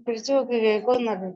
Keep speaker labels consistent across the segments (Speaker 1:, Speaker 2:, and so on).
Speaker 1: പിടിച്ചു നോക്കി കേൾക്കുന്നത്.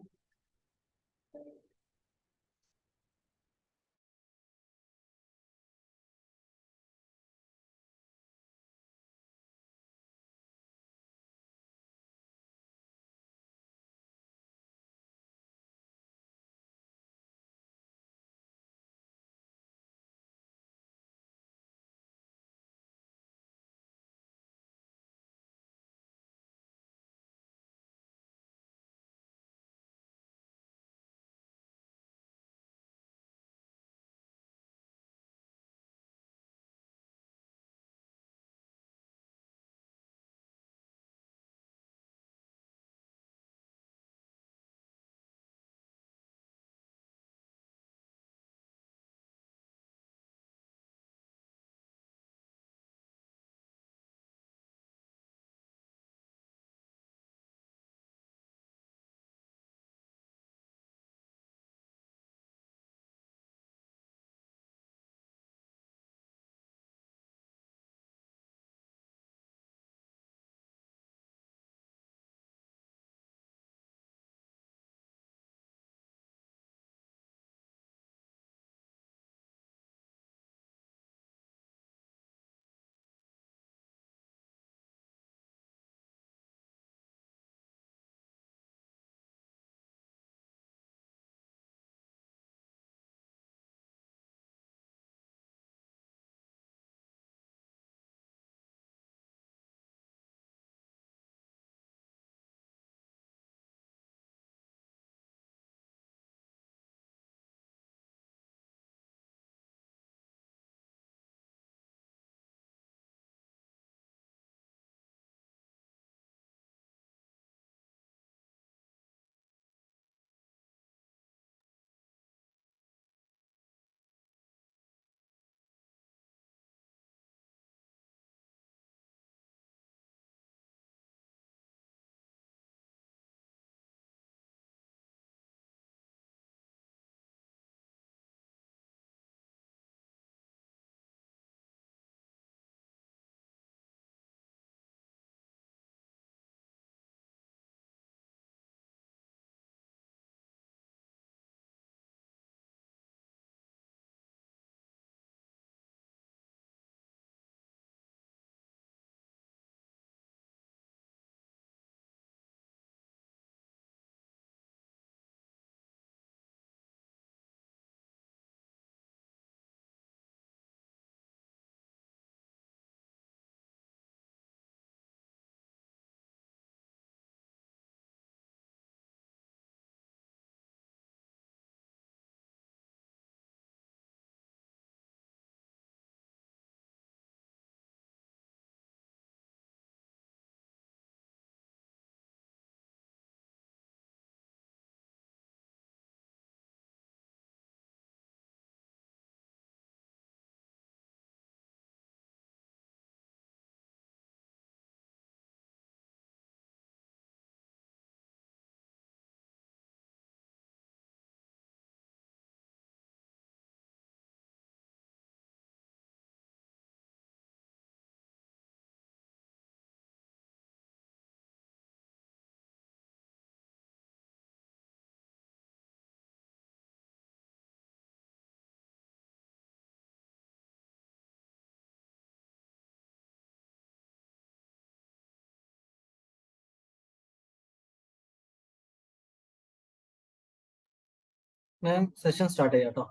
Speaker 2: ഞാൻ സെഷൻ സ്റ്റാർട്ട് ചെയ്യാം കേട്ടോ.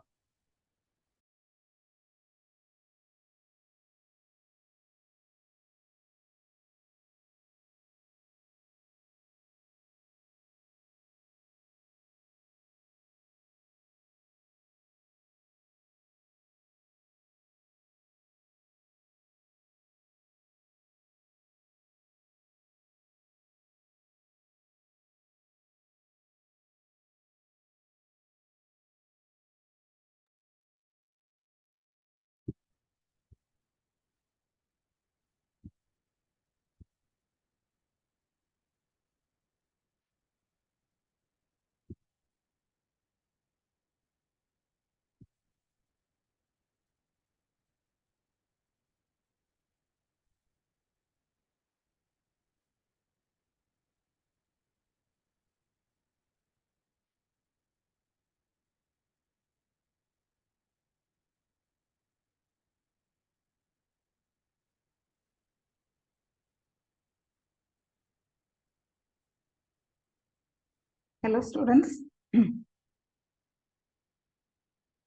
Speaker 3: Hello students.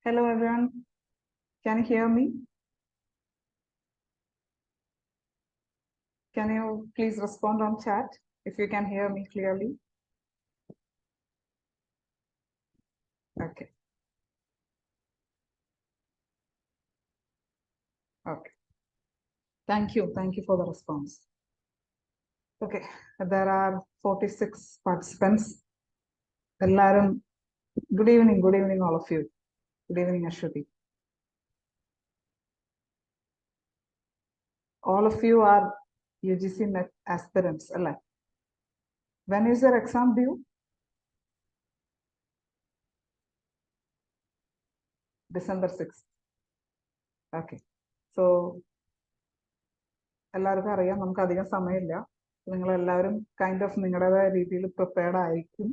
Speaker 3: Hello everyone. Can you hear me? Can you please respond on chat if you can hear me clearly? Okay. Okay. Thank you. Thank you for the response. Okay. There are 46 participants. Good evening. Good evening, all of you. Good evening, Ashwati. All of you are UGC NET aspirants. When is your exam due? December 6th. Okay. So, എല്ലാവർക്കും അറിയാം നമുക്ക് അധികം സമയമില്ല. നിങ്ങൾ എല്ലാവരും kind of നിങ്ങളുടേതായ രീതിയിൽ prepared ആയിരിക്കും.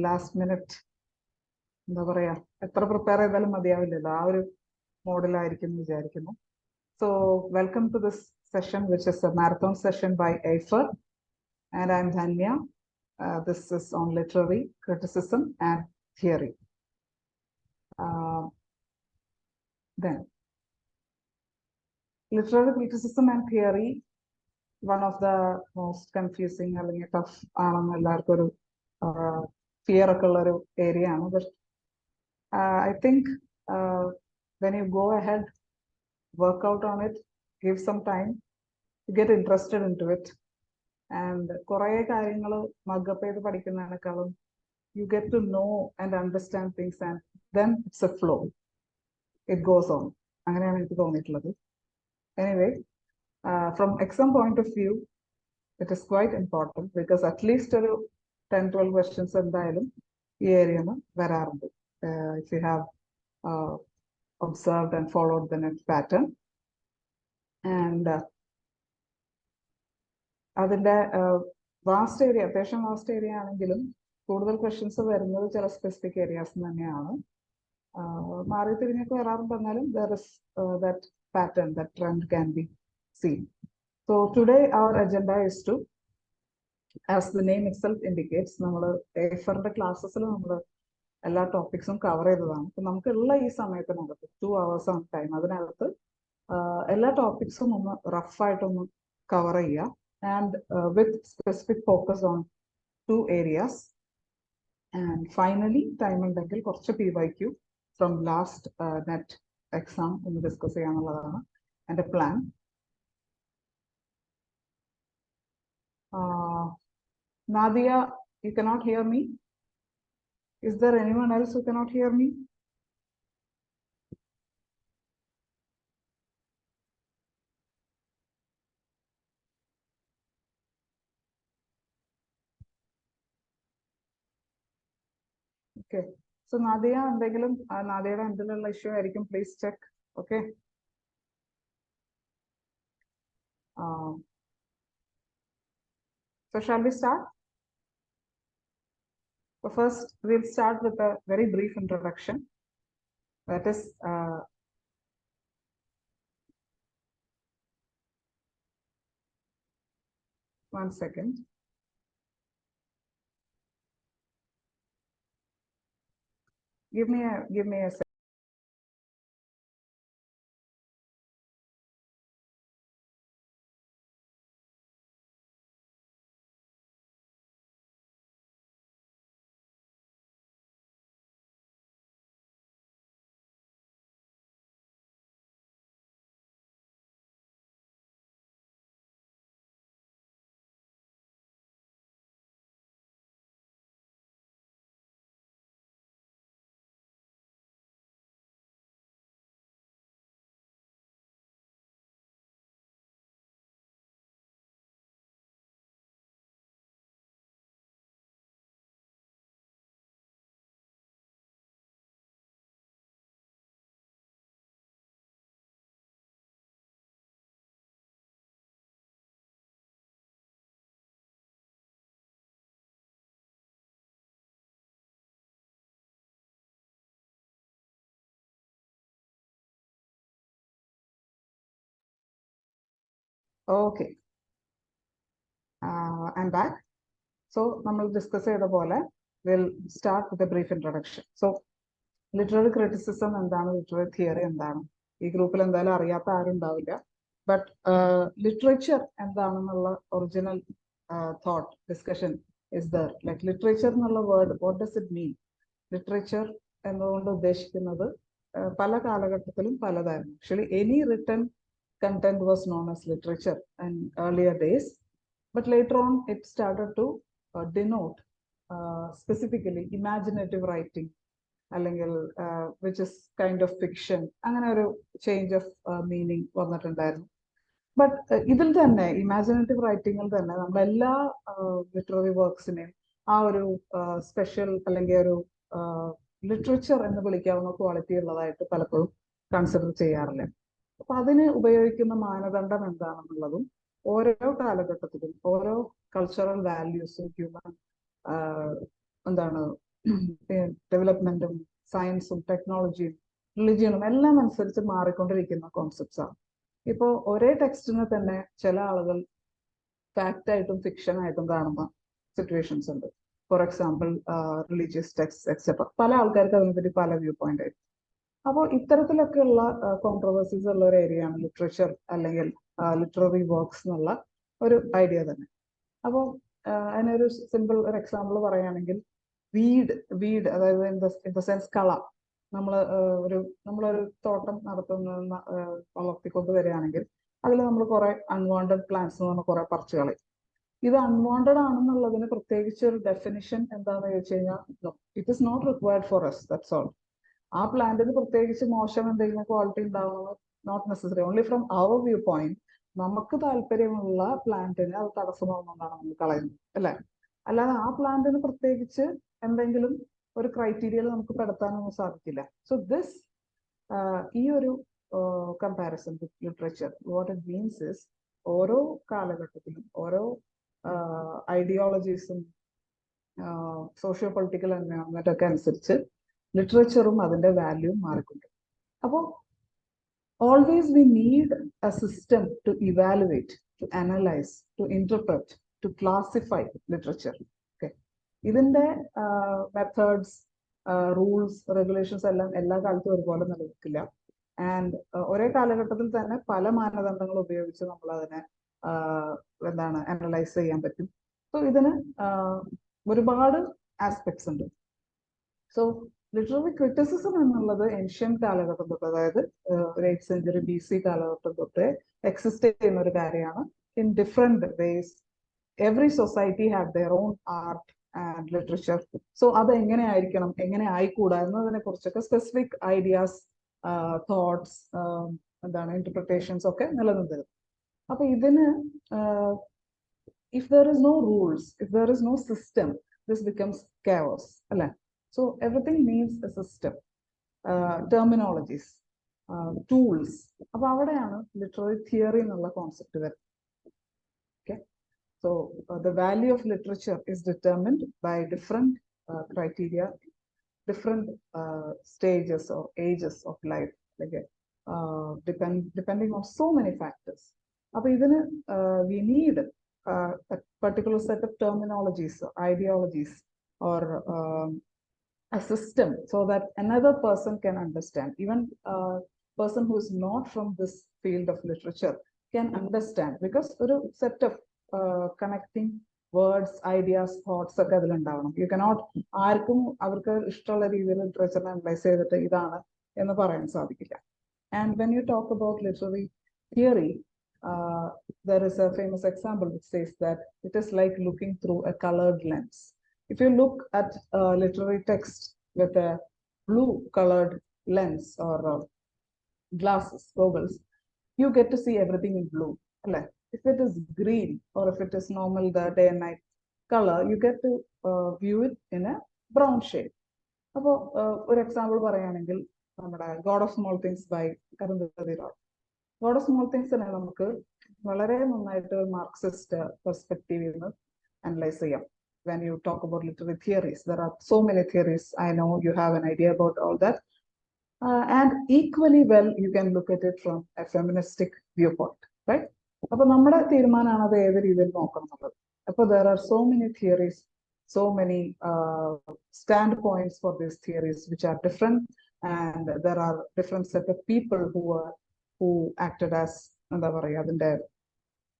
Speaker 3: ലാസ്റ്റ് മിനിറ്റ് എന്താ പറയാ, എത്ര പ്രിപ്പയർ ചെയ്താലും മതിയാവില്ലല്ലോ, ആ ഒരു മോഡിലായിരിക്കും എന്ന് വിചാരിക്കുന്നു. So welcome to this session which is a marathon session by Aifer and I am Dhanya. This is on literary criticism and theory. Then literary criticism and theory, one of the most confusing അല്ലെങ്കിൽ tough ആണെന്ന് എല്ലാവർക്കും ഒരു fear ഒക്കെ ഉള്ള ഒരു area ആണ്. But I think when you go ahead, work out on it, give some time to get interested into it, and കുറേ കാര്യങ്ങൾ മഗപ്പ് ചെയ്ത് പഠിക്കുന്നതിനേക്കാളും you get to know and understand things and then it's a flow, it goes on. അങ്ങനെയാണ് എനിക്ക് തോന്നിയിട്ടുള്ളത്. Anyway, from exam point of view, it is quite important because at least ഒരു 10-12 questions എന്തായാലും ഈ ഏരിയയിൽ നിന്ന് വരാറുണ്ട്. If you have observed and followed the net pattern. And അതിൻ്റെ വാസ്റ്റ് ഏരിയ, അത്യാവശ്യം വാസ്റ്റ് ഏരിയ ആണെങ്കിലും കൂടുതൽ ക്വസ്റ്റ്യൻസ് വരുന്നത് ചില സ്പെസിഫിക് ഏരിയാസ് തന്നെയാണ്. മാറി തിരിഞ്ഞൊക്കെ വരാറുണ്ട്, എന്നാലും there is that pattern, that trend can be seen. So today our agenda is to, as the name itself indicates, നമ്മൾ Aiferന്റെ ക്ലാസ്സസിൽ നമ്മൾ എല്ലാ ടോപ്പിക്സും കവർ ചെയ്തതാണ്. അപ്പം നമുക്കുള്ള ഈ സമയത്തിനകത്ത് 2 hours ആണ് ടൈം, അതിനകത്ത് എല്ലാ ടോപ്പിക്സും ഒന്ന് റഫായിട്ടൊന്ന് കവർ ചെയ്യുക. And with specific focus on 2 areas. And finally time ഉണ്ടെങ്കിൽ കുറച്ച് PYQ from last net exam ഒന്ന് ഡിസ്കസ് ചെയ്യാനുള്ളതാണ് എൻ്റെ plan. Nadia, you cannot hear me? Is there anyone else who cannot hear me? Okay. So Nadia, എന്തെങ്കിലും നാദിയയുടെ എന്തെങ്കിലും issue ആയിരിക്കും, please check. Okay. So shall we start? So first, we'll start with a very brief introduction. That is, one second. Give me a second. Okay. I'm back. So, we will discuss it. We'll start with a brief introduction. So, literary criticism and literary theory and this group will but literature and the original thought discussion is there. Like literature word, what does it mean? Literature and actually any written content was known as literature in earlier days, but later on it started to denote specifically imaginative writing, which is kind of fiction, and a change of meaning. But ഇതിൽ തന്നെ imaginative writing തന്നെ നമ്മൾ എല്ലാ literary worksനെയും ആ ഒരു special അല്ലെങ്കിൽ ഒരു literature എന്ന് വിളിക്കാവുന്ന ക്വാളിറ്റി ഉള്ളതായിട്ട് പലപ്പോഴും കൺസിഡർ ചെയ്യാറില്ല. അപ്പൊ അതിന് ഉപയോഗിക്കുന്ന മാനദണ്ഡം എന്താണെന്നുള്ളതും ഓരോ കാലഘട്ടത്തിലും ഓരോ കൾച്ചറൽ വാല്യൂസും ഹ്യൂമൻ ഡെവലപ്മെന്റും സയൻസും ടെക്നോളജിയും റിലിജിയനും എല്ലാം അനുസരിച്ച് മാറിക്കൊണ്ടിരിക്കുന്ന കോൺസെപ്റ്റ്സ് ആണ്. ഇപ്പോൾ ഒരേ ടെക്സ്റ്റിനെ തന്നെ ചില ആളുകൾ ഫാക്റ്റ് ആയിട്ടും ഫിക്ഷൻ ആയിട്ടും കാണുന്ന സിറ്റുവേഷൻസ് ഉണ്ട്. For example religious text etcetera. പല ആൾക്കാർക്ക് അതിനെപ്പറ്റി പല വ്യൂ പോയിന്റ് ആയിട്ട്. അപ്പോൾ ഇത്തരത്തിലൊക്കെയുള്ള കോൺട്രവേഴ്സീസ് ഉള്ള ഒരു ഏരിയ ആണ് ലിറ്ററേച്ചർ അല്ലെങ്കിൽ ലിറ്റററി വർക്ക്സ് എന്നുള്ള ഒരു ഐഡിയ തന്നെ. അപ്പോൾ അതിനൊരു സിമ്പിൾ ഒരു എക്സാമ്പിൾ പറയുകയാണെങ്കിൽ വീഡ് അതായത് ഇൻ ദ സെൻസ് കള. നമ്മളൊരു തോട്ടം നടത്തുന്ന വളർത്തിക്കൊണ്ട് വരികയാണെങ്കിൽ അതിൽ നമ്മൾ കുറെ അൺവാണ്ടഡ് പ്ലാന്റ്സ് എന്ന് പറഞ്ഞാൽ കുറെ പറിച്ചു കളയും. ഇത് അൺവാണ്ടഡ് ആണെന്നുള്ളതിന് പ്രത്യേകിച്ച് ഒരു ഡെഫിനിഷൻ എന്താണെന്ന് ചോദിച്ചു കഴിഞ്ഞാൽ it is not required for us, that's all. ആ പ്ലാന്റിന് പ്രത്യേകിച്ച് മോശം എന്തെങ്കിലും ക്വാളിറ്റി ഉണ്ടാവുന്നത് not necessary. Only from our view point നമുക്ക് താല്പര്യമുള്ള പ്ലാന്റിന് അത് തടസ്സമാവുന്നതാണ് നമ്മൾ കളയുന്നത്, അല്ലെ? അല്ലാതെ ആ പ്ലാന്റിന് പ്രത്യേകിച്ച് എന്തെങ്കിലും ഒരു ക്രൈറ്റീരിയയിൽ നമുക്ക് പെടുത്താനൊന്നും സാധിക്കില്ല. സോ ദിസ് ഈ ഒരു comparison with literature what it means is ഓരോ കാലഘട്ടത്തിലും ഓരോ ഐഡിയോളജീസും സോഷ്യോ പൊളിറ്റിക്കൽ എൻവയോൺമെന്റ് ഒക്കെ അനുസരിച്ച് ലിറ്ററേച്ചറും അതിന്റെ വാല്യൂ മാറിക്കൊണ്ട്. അപ്പോൾ always we need a system to evaluate, to analyze, to interpret, to classify literature. Okay. ഇതിന്റെ മെത്തേഡ്സ്, റൂൾസ്, റെഗുലേഷൻസ് എല്ലാം എല്ലാ കാലത്തും ഒരുപോലെ നിലനിൽക്കില്ല. ആൻഡ് ഒരേ കാലഘട്ടത്തിൽ തന്നെ പല മാനദണ്ഡങ്ങൾ ഉപയോഗിച്ച് നമ്മൾ അതിനെ അനലൈസ് ചെയ്യാൻ പറ്റും. സോ ഇതിന് ഒരുപാട് ആസ്പെക്ട്സ് ഉണ്ട്. സോ ലിറ്റററി ക്രിറ്റിസിസം എന്നുള്ളത് ഏൻഷ്യൻ കാലഘട്ടം തൊട്ട്, അതായത് ഒരു 8th century BC കാലഘട്ടം തൊട്ട് എക്സിസ്റ്റ് ചെയ്യുന്ന ഒരു കാര്യമാണ്. In different vase every society had their own art and literature. So അത് എങ്ങനെ ആയിരിക്കണം, എങ്ങനെ ആയിക്കൂടാ എന്നതിനെ കുറിച്ചൊക്കെ സ്പെസിഫിക് ഐഡിയാസ്, തോട്ട്സ്, ഇന്റർപ്രിട്ടേഷൻസ് ഒക്കെ നിലനിന്നിരുന്നു. അപ്പൊ ഇതിന് if there is no rules, if there is no system, this becomes chaos, അല്ലെ? So everything needs a system, terminologies, tools. അപ്പോൾ അവിടെയാണ് ലിറ്റററി തിയറി എന്നുള്ള കോൺസെപ്റ്റ് വരുന്നത്. Okay, so the value of literature is determined by different criteria, different stages or ages of life, like depending on so many factors. അപ്പോൾ ഇതിന് we need a particular set of terminologies, ideologies, or a system so that another person can understand, even a person who is not from this field of literature can understand, because a set of connecting words, ideas, thoughts ഒക്കെ അതിലുണ്ടാവണം. You cannot ആർക്കും അവർക്ക് ഇഷ്ടമുള്ള രീതിയിൽ literature analyse ചെയ്തിട്ട് ഇതാണ് എന്ന് പറയാൻ സാധിക്കില്ല. And when you talk about literary theory, there is a famous example which says that it is like looking through a colored lens. If you look at a literary text with a blue colored lens or glasses, goggles, you get to see everything in blue. If it is green or if it is normal, the day and night color, you get to view it in a brown shade. For example, God of Small Things by Arundhati Roy. God of Small Things is a Marxist perspective analyze. When you talk about literary theories, there are so many theories. I know you have an idea about all that. And equally well, you can look at it from a feministic viewpoint, right? There are so many theories, so many standpoints for these theories which are different, and there are different set of people who acted as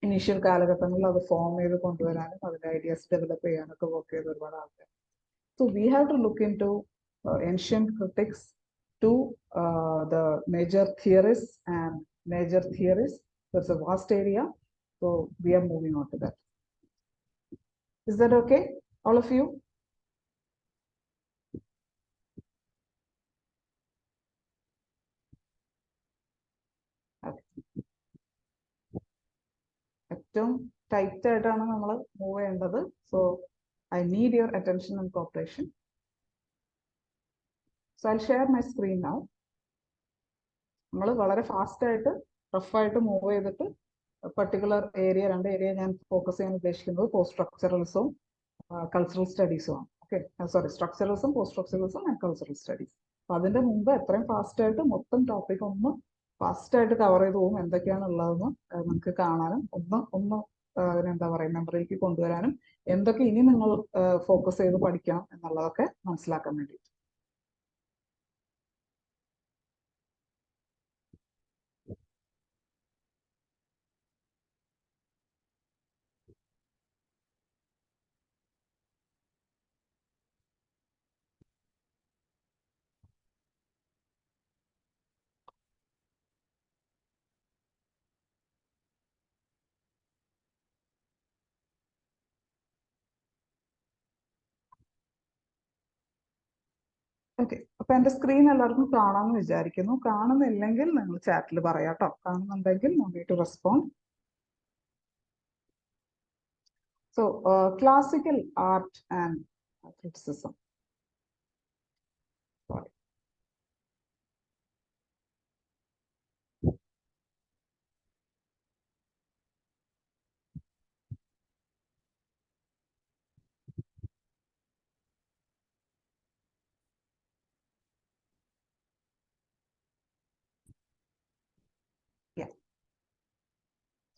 Speaker 3: initial കാലഘട്ടങ്ങളിൽ അത് form ചെയ്ത് കൊണ്ടുവരാനും അതിന്റെ ideas develop ചെയ്യാനൊക്കെ work ചെയ്ത ഒരുപാട് ആൾക്കാർ. So we have to look into ancient critics to the major theorists and major theories. That's a vast area, so we are moving on to that. Is that okay, all of you? ഏറ്റവും tight ആയിട്ടാണ് നമ്മൾ move ചെയ്യേണ്ടത്. So I need your attention and cooperation. So I share my screen now. നമ്മൾ വളരെ fast ആയിട്ട് റഫായിട്ട് move ചെയ്തിട്ട് particular area, രണ്ട് area ഞാൻ ഫോക്കസ് ചെയ്യാൻ ഉദ്ദേശിക്കുന്നത് പോസ്റ്റ് സ്ട്രക്ചറലിസവും കൾച്ചറൽ സ്റ്റഡീസും ആണ്. Okay, sorry, structuralism, post structuralism and cultural studies. അപ്പൊ അതിന്റെ മുമ്പ് എത്രയും ഫാസ്റ്റ് ആയിട്ട് മൊത്തം ടോപ്പിക് ഒന്ന് ഫാസ്റ്റ് ആയിട്ട് കവർ ചെയ്ത് പോകും, എന്തൊക്കെയാണ് ഉള്ളതെന്ന് നമുക്ക് കാണാനും ഒന്ന് അതിനെന്താ പറയുക മെമ്മറിയിലേക്ക് കൊണ്ടുവരാനും എന്തൊക്കെ ഇനി നിങ്ങൾ ഫോക്കസ് ചെയ്ത് പഠിക്കണം എന്നുള്ളതൊക്കെ മനസ്സിലാക്കാൻ വേണ്ടി. ഓക്കെ, അപ്പൊ എന്റെ സ്ക്രീൻ എല്ലാവർക്കും കാണാമെന്ന് വിചാരിക്കുന്നു. കാണുന്നില്ലെങ്കിൽ നിങ്ങൾ ചാറ്റിൽ പറയാട്ടോ, കാണുന്നുണ്ടെങ്കിൽ no need to respond. So classical art and criticism.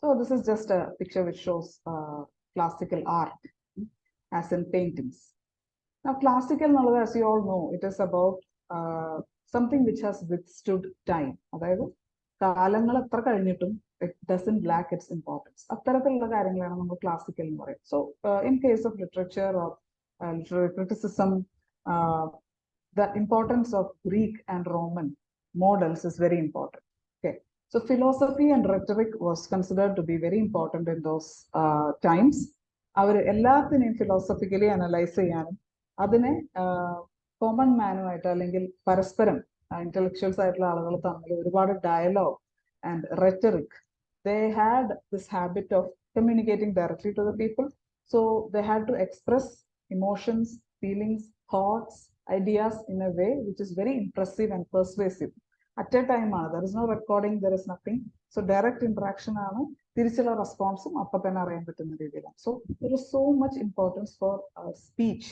Speaker 3: So this is just a picture which shows classical art as in paintings. Now classical knowledge, as you all know, it is about something which has withstood time. അതായത് കാലങ്ങൾ എത്ര കഴിഞ്ഞിട്ടും it doesn't lack its importance. അത്തരത്തിലുള്ള കാര്യങ്ങളാണ് നമ്മൾ classical എന്ന് പറയുന്നത്. So in case of literature or literary criticism, the importance of Greek and Roman models is very important. Okay. So philosophy and rhetoric was considered to be very important in those times. അവർ എല്ലാത്തിനെയും philosophically analyse ചെയ്യാനും അതിനെ common മാനുമായിട്ട് അല്ലെങ്കിൽ പരസ്പരം intellectuals ആയിട്ടുള്ള ആളുകൾ തമ്മിൽ ഒരുപാട് dialogue and rhetoric, they had this habit of communicating directly to the people. So they had to express emotions, feelings, thoughts, ideas in a way which is very impressive and persuasive. At a time, there is no recording, there is nothing. So direct interaction ആണ്, തിരിച്ചുള്ള റെസ്പോൺസും അപ്പം തന്നെ അറിയാൻ പറ്റുന്ന രീതിയിലാണ്. So there is so much importance for speech,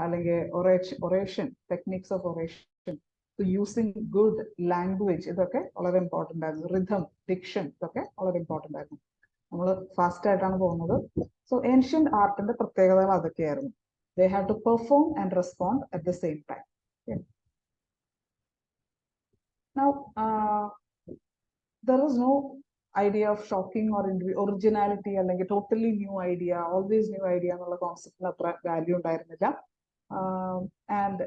Speaker 3: അല്ലെങ്കിൽ oration, techniques of oration, so using good language, ഇതൊക്കെ വളരെ ഇമ്പോർട്ടൻ്റ് ആയിരുന്നു. റിഥം, ഡിക്ഷൻ, ഇതൊക്കെ വളരെ ഇമ്പോർട്ടൻ്റ് ആയിരുന്നു. നമ്മൾ ഫാസ്റ്റ് ആയിട്ടാണ് പോകുന്നത്. സോ ഏൻഷ്യന്റ് ആർട്ടിന്റെ പ്രത്യേകതകൾ അതൊക്കെയായിരുന്നു. They have to perform and respond at the same time. Okay. Now, there is no idea of shocking or originality, like a totally new idea, always new idea, concept value. And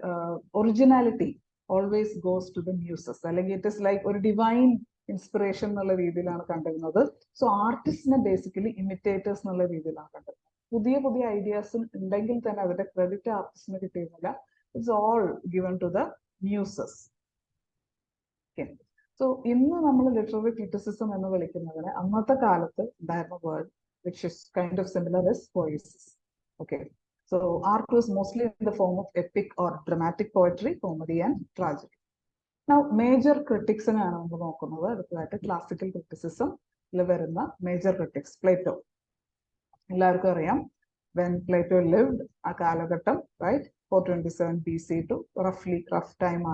Speaker 3: originality always goes to the muses. It is like a divine inspiration. So artists basically imitators. Pudiya ideas credit artists. It's all given to the muses. Okay. So, in the literary criticism and the word which is kind of similar is poiesis. Okay. So, art was mostly in the form of epic or dramatic poetry, comedy, and tragedy. Now, major critics in classical criticism, major critics, Plato. When Plato lived, right, 427 BC to roughly rough time.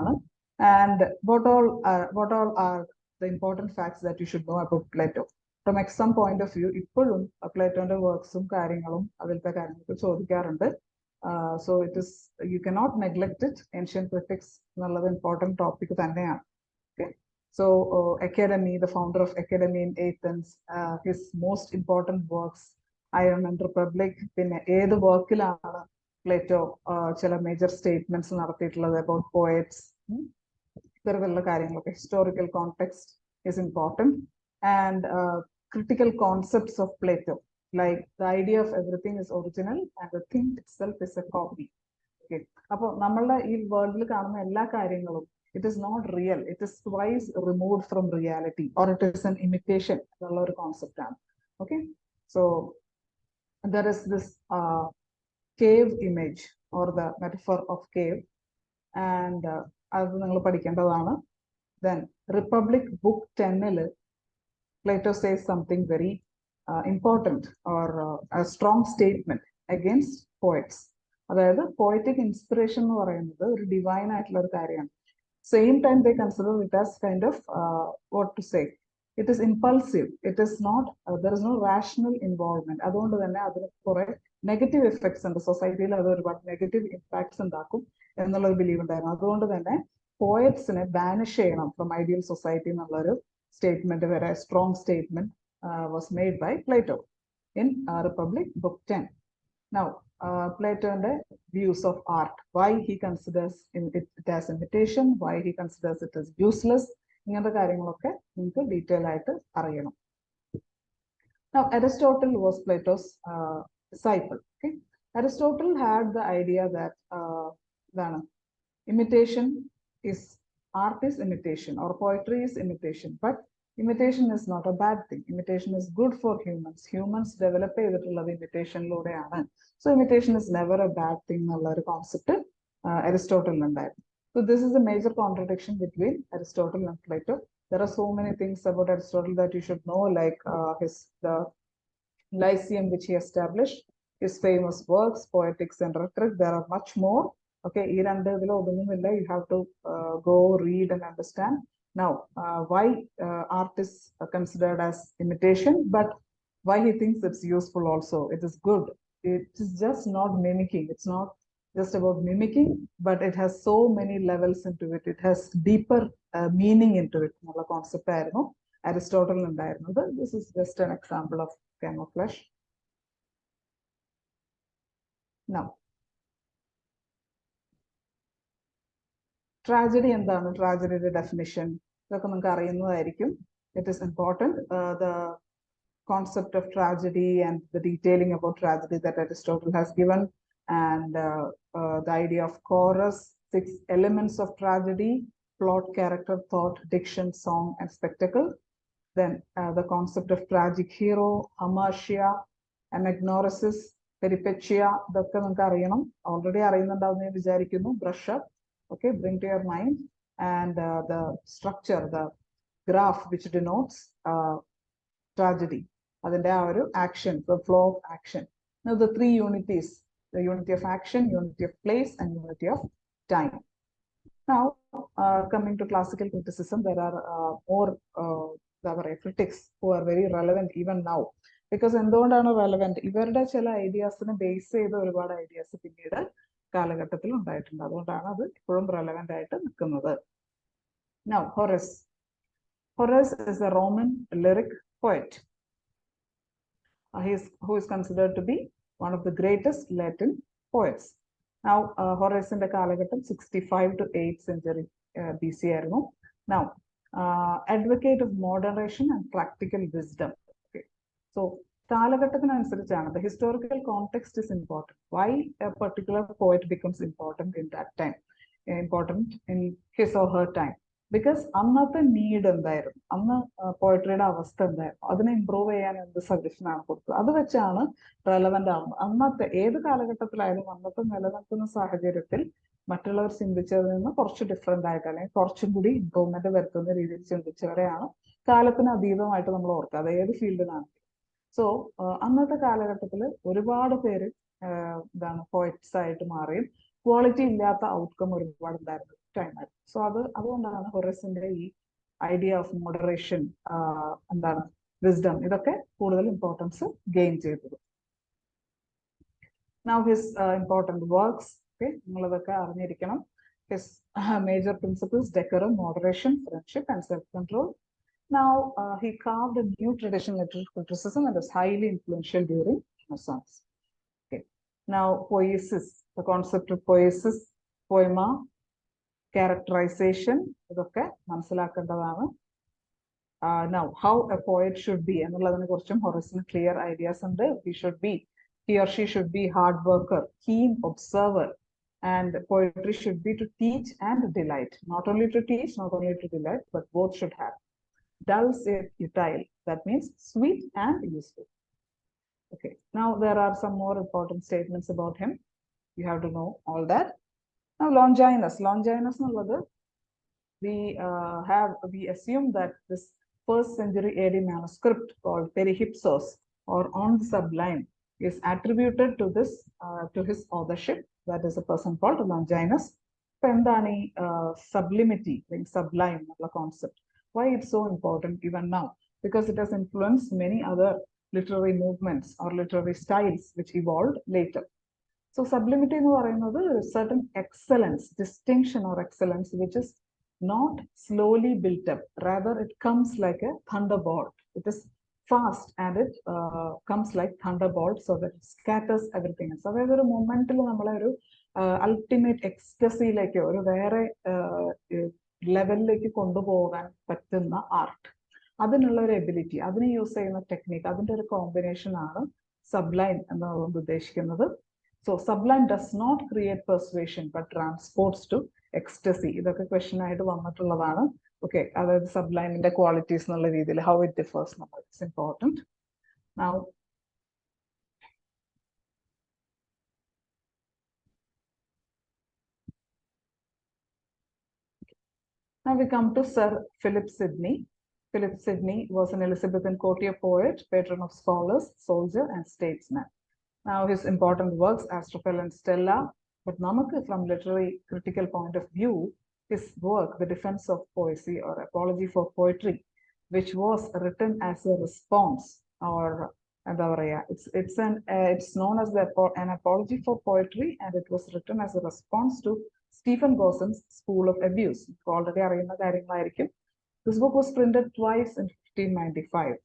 Speaker 3: And what all are the important facts that you should know about Plato? From exam point of view, Plato's works so it is, you cannot neglect it. Ancient critics another important topic. Okay. So Academy, the founder of Academy in Athens, his most important works, Iron and Republic, in the work Plato, major statements about poets. Historical context is important, and critical concepts of Plato, like the idea of everything is original and the thing itself is a copy. Okay. It is not real. It is twice removed from reality, or it is an imitation. Concept. Okay. So there is this cave image, or the metaphor of cave, and then Republic Book 10, Plato says something very important, or a strong statement against poets. The poetic inspiration is divine. Same time, they consider it as kind of what to say. It is impulsive. It is not. There is no rational involvement. Negative effects in the society. Negative impacts in the believe in poets banish from ideal society. Statement, a very strong statement was made by Plato in Republic Book 10. Now, Plato and the views of art, why he considers it as imitation, why he considers it as useless, detail. Now, Aristotle was Plato's disciple. Okay? Aristotle had the idea that imitation is, art is imitation, or poetry is imitation, but imitation is not a bad thing. Imitation is good for humans. Humans develop imitation. So imitation is never a bad thing. Concept Aristotle and that. So this is a major contradiction between Aristotle and Plato. There are so many things about Aristotle that you should know, like the Lyceum which he established, his famous works, Poetics and Rhetoric. There are much more. Okay, you have to go read and understand. Now, why art is considered as imitation, but why he thinks it's useful also. It is good. It is just not mimicking. It's not just about mimicking, but it has so many levels into it. It has deeper meaning into it. Concept Aristotle and this is just an example of camouflage. Now, tragedy and the tragedy definition. It is important. The concept of tragedy and the detailing about tragedy that Aristotle has given, and the idea of chorus, 6 elements of tragedy: plot, character, thought, diction, song, and spectacle. Then the concept of tragic hero, hamartia, anagnorisis, peripetia, already brush up. Okay, bring to your mind. And the structure, the graph which denotes tragedy, action, the flow of action. Now the 3 unities: the unity of action, unity of place, and unity of time. Now, coming to classical criticism, there are more critics who are very relevant even now. Because എന്തുകൊണ്ടാണ് relevant? ഇവരുടെ ചില ഐഡിയാസിനെ base ചെയ്ത് ഒരുപാട് ideas പിന്നീട് കാലഘട്ടത്തിൽ ഉണ്ടായിട്ടുണ്ട്. അതുകൊണ്ടാണ് അത് ഇപ്പോഴും റെലവെന്റ് ആയിട്ട് നിൽക്കുന്നത്. Now, Horace. Horace is a Roman lyric poet. Who is considered to be one of the greatest Latin poets. Now, Horace in the കാലഘട്ടം 65 to 8th century BC ആയിരുന്നു. Now, advocate of moderation and practical wisdom. Okay. So, കാലഘട്ടത്തിനനുസരിച്ചാണ്. The historical context is important. Why a particular poet becomes important in that time, important in his or her time. Because അന്നത്തെ need എന്തായിരുന്നു, അന്ന് പോയട്രിയുടെ അവസ്ഥ എന്തായിരുന്നു, അതിനെ improve ചെയ്യാൻ എന്ത് suggestion ആണ് കൊടുത്തത്, അത് വെച്ചാണ് റെലവെന്റ് ആവുന്നത്. അന്നത്തെ ഏത് കാലഘട്ടത്തിലായാലും അന്നത്തെ നിലനിൽക്കുന്ന സാഹചര്യത്തിൽ മറ്റുള്ളവർ ചിന്തിച്ചതിൽ നിന്ന് കുറച്ച് ഡിഫറെന്റ് ആയിട്ട് അല്ലെങ്കിൽ കുറച്ചും കൂടി ഇമ്പ്രൂവ്മെന്റ് വരുത്തുന്ന രീതിയിൽ ചിന്തിച്ചവരെയാണ് കാലത്തിന് അതീതമായിട്ട് നമ്മൾ ഓർക്കുക. അത് ഏത് ഫീൽഡിലാണ്. സോ അന്നത്തെ കാലഘട്ടത്തിൽ ഒരുപാട് പേര് എന്താണ് പോയറ്റ്സ് ആയിട്ട് മാറിയും ക്വാളിറ്റി ഇല്ലാത്ത ഔട്ട്കം ഒരുപാട് ഉണ്ടായിരുന്നു ടൈമായിരുന്നു. സോ അതുകൊണ്ടാണ് ഹൊറേസിന്റെ ഈ ഐഡിയ ഓഫ് മോഡറേഷൻ, എന്താണ് വിസ്ഡം, ഇതൊക്കെ കൂടുതൽ ഇമ്പോർട്ടൻസ് ഗെയിൻ ചെയ്തത്. Now his important works, okay, നിങ്ങളിതൊക്കെ അറിഞ്ഞിരിക്കണം. His major principles: decorum, moderation, friendship, and self-control. Now he carved a new traditional literary criticism and was highly influential during Renaissance. Okay. Now poiesis, the concept of poiesis, poema, characterization, ഇതൊക്കെ മനസ്സിലാക്കേണ്ടതാണ്. Now how a poet should be എന്നുള്ളതിനെ കുറിച്ചും ഹൊറേസിന് clear ideas ഉണ്ട്. He or she should be hard worker, keen observer, and poetry should be to teach and delight. Not only to teach, not only to delight, but both should have. Dulce et utile, that means sweet and useful. Okay, now there are some more important statements about him. You have to know all that. Now Longinus nulladu, we assume that this 1st century AD manuscript called Perihipsos or On the Sublime is attributed to this to his authorship. That is a person called Longinus. Pendani sublimity, like sublime concept. Why it's so important even now? Because it has influenced many other literary movements or literary styles which evolved later. So sublimity എന്ന് പറയുന്നത് certain excellence, distinction or excellence which is not slowly built up. Rather, it comes like a thunderbolt. It is fast and it comes like thunderbolt, so that it scatters everything else. അതായത് ഒരു മൊമെന്റിൽ നമ്മളെ ഒരു ultimate എക്സ്റ്റസിയിലേക്ക്, ഒരു വേറെ ലെവലിലേക്ക് കൊണ്ടുപോകാൻ പറ്റുന്ന art, അതിനുള്ള ഒരു എബിലിറ്റി, അതിന് യൂസ് ചെയ്യുന്ന ടെക്നിക്ക്, അതിന്റെ ഒരു കോമ്പിനേഷൻ ആണ് സബ്ലൈം എന്നുള്ളത് ഉദ്ദേശിക്കുന്നത്. So sublime does not create persuasion but transports to ecstasy. ഇതൊക്കെ ക്വസ്റ്റ്യൻ ആയിട്ട് വന്നിട്ടുള്ളതാണ്. ഓക്കെ, അതായത് സബ്ലൈമിന്റെ ക്വാളിറ്റീസ് എന്നുള്ള രീതിയിൽ how it differs. It's important. Now we come to Sir Philip Sidney. Philip Sidney was an Elizabethan courtier poet, patron of scholars, soldier, and statesman. Now his important works, Astrophel and Stella, but namakku from literary critical point of view, his work, The Defense of Poesy or Apology for Poetry, which was written as a response, or it's known as an apology for poetry, and it was written as a response to Stephen Gossen's School of Abuse. Already അറിയുന്ന കാര്യങ്ങളായിരിക്കും. This book was printed twice in 1595.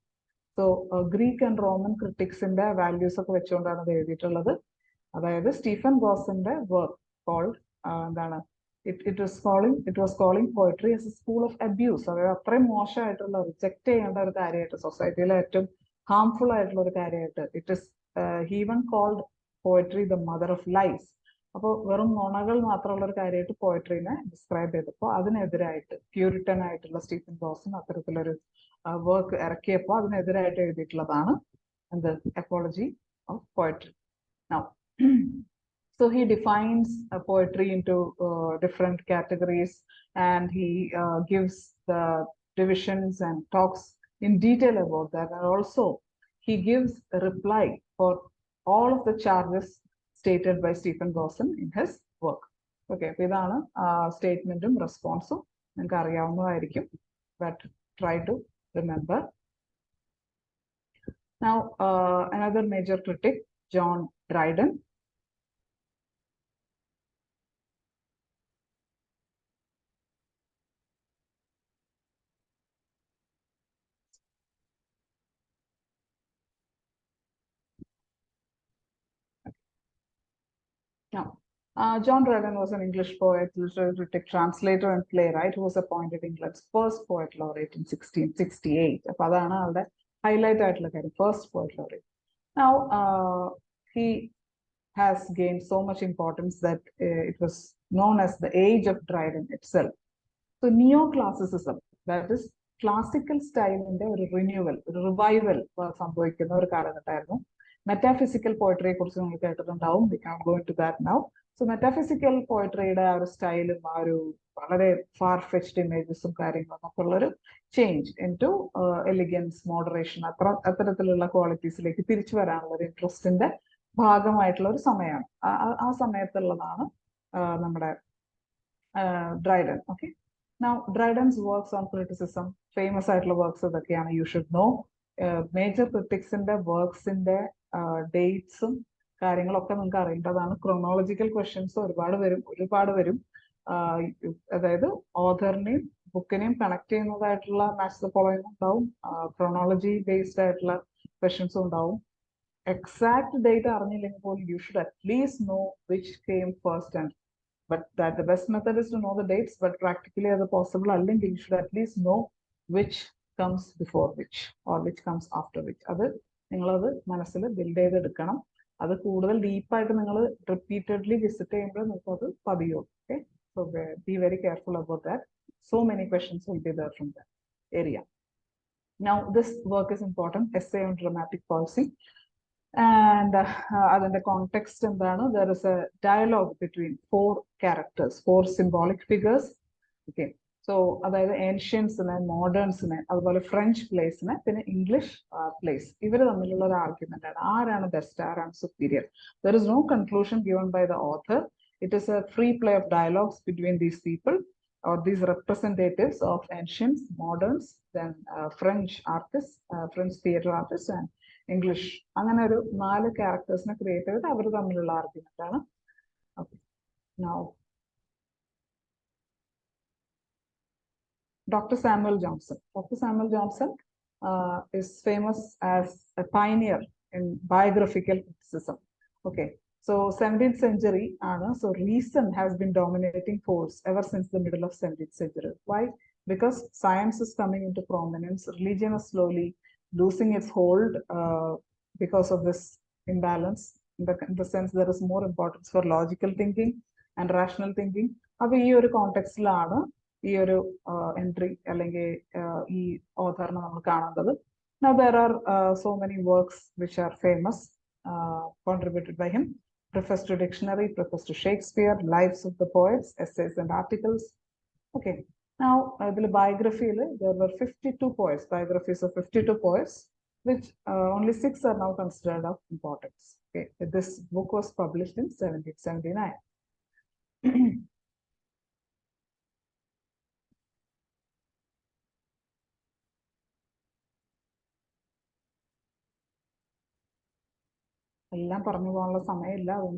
Speaker 3: So Greek and Roman critics in their values ഒക്കെ വെച്ചുകൊണ്ടാണ് അത് എഴുതിയിട്ടുള്ളത്. അതായത് Stephen ഗോസന്റെ work called എന്താണ്, it was calling poetry as a school of abuse. അതായത് അത്രയും മോശമായിട്ടുള്ള, റിജക്ട് ചെയ്യേണ്ട ഒരു കാര്യമായിട്ട്, സൊസൈറ്റിയിലെ ഏറ്റവും ഹാംഫുൾ ആയിട്ടുള്ള ഒരു കാര്യമായിട്ട്, he even called poetry the mother of lies. അപ്പോൾ വെറും നുണകൾ മാത്രമുള്ള ഒരു കാര്യമായിട്ട് പോയട്രീനെ ഡിസ്ക്രൈബ് ചെയ്തപ്പോൾ അതിനെതിരായിട്ട് പ്യൂരിറ്റൻ ആയിട്ടുള്ള സ്റ്റീഫൻ ഗോസൻ അത്തരത്തിലൊരു വർക്ക് ഇറക്കിയപ്പോൾ അതിനെതിരായിട്ട് എഴുതിയിട്ടുള്ളതാണ് എന്ത്, apology of poetry. Now, so he defines poetry into different categories, and he gives the divisions and talks in detail about that, and also he gives a reply for all of the charges stated by Stephen Gossen in his work. Okay, ഇതാണ് സ്റ്റേറ്റ്മെന്റും റെസ്പോൺസും. നിങ്ങൾക്ക് അറിയാവുന്നതായിരിക്കും, but try to remember. Now, another major critic, John Dryden. Now, John Dryden was an English poet, literary critic, translator, and playwright who was appointed England's first poet laureate in 1668. അപ്പോൾ അതാണ് ആളുടെ highlight ആയിട്ടുള്ള കാര്യം, first poet laureate. Now, he has gained so much importance that it was known as the age of Dryden itself. So, neoclassicism, that is classical style in the renewal, revival സംഭവിക്കുന്ന ഒരു കാലഘട്ടമായിരുന്നു. Metaphysical poetry കുറിച്ച് നിങ്ങൾ കേട്ടിട്ടുണ്ടാവും. We can't go into that now. So, metaphysical poetryയുടെ ആ ഒരു സ്റ്റൈലും ആ ഒരു വളരെ ഫാർ ഫെച്ച്ഡ് ഇമേജസും കാര്യങ്ങളും ഒക്കെ ഉള്ളൊരു change into elegance, moderation, അത്തരത്തിലുള്ള ക്വാളിറ്റീസിലേക്ക് തിരിച്ചു വരാനുള്ള ഒരു ഇൻട്രസ്റ്റിന്റെ ഭാഗമായിട്ടുള്ള ഒരു സമയമാണ്. ആ സമയത്തുള്ളതാണ് നമ്മുടെ Dryden. Okay. Now, Dryden's works on criticism, famous ആയിട്ടുള്ള വർക്ക്സ് ഇതൊക്കെയാണ്. You should know. Major criticsന്റെ വർക്ക്സിന്റെ ഡേറ്റ്സും കാര്യങ്ങളൊക്കെ നിങ്ങൾക്ക് അറിയേണ്ടതാണ്. ക്രോണോളജിക്കൽ ക്വസ്റ്റ്യൻസ് ഒരുപാട് വരും. അതായത് ഓഥറിനെയും ബുക്കിനെയും കണക്ട് ചെയ്യുന്നതായിട്ടുള്ള മാച്ച് ദ ഫോളോയിങ് ഉണ്ടാവും. ക്രോണോളജി ബേസ്ഡ് ആയിട്ടുള്ള ക്വസ്റ്റ്യൻസും ഉണ്ടാവും. Exact date അറിഞ്ഞില്ലെങ്കിൽ പോലും you should at least know which came first, and but that the best method is to know the dates, but practically as possible അല്ലെങ്കിൽ you should at least know which comes before which or which comes after which. അത് നിങ്ങളത് മനസ്സിൽ build ചെയ്തെടുക്കണം. അത് കൂടുതൽ ഡീപ്പായിട്ട് നിങ്ങൾ repeatedly visit ചെയ്യുമ്പോൾ നിങ്ങൾക്ക് അത് പതിയും. Okay, so be very careful about that. So many questions will be there from that area. Now, this work is important, essay on dramatic policy. And the context in that, there is a dialogue between four characters, four symbolic figures. Okay, so the ancients and moderns and French place and English place. Even the argument are best, are superior. There is no conclusion given by the author. It is a free play of dialogues between these people or these representatives of ancients, moderns, then French artists, French theatre artists, and English. അങ്ങനെ ഒരു 4 ക്യാരക്ടേഴ്സിനെ create ചെയ്തിട്ട് അവർ തമ്മിലുള്ള argument ആണ്. Now, Dr. Samuel Johnson. Dr. Samuel Johnson is famous as a pioneer in biographical criticism. Okay, so 17th century, so reason has been dominating force ever since the middle of 17th century. Why? Because science is coming into prominence, religion is slowly losing its hold because of this imbalance. In the sense, there is more importance for logical thinking and rational thinking. Now, in this context, this entry author. Now, there are so many works which are famous, contributed by him. Preface to Dictionary, Preface to Shakespeare, Lives of the Poets, Essays and Articles. Okay. Now, the biography, there were 52 poets, biographies of 52 poets, which only 6 are now considered of importance. Okay. This book was published in 1779.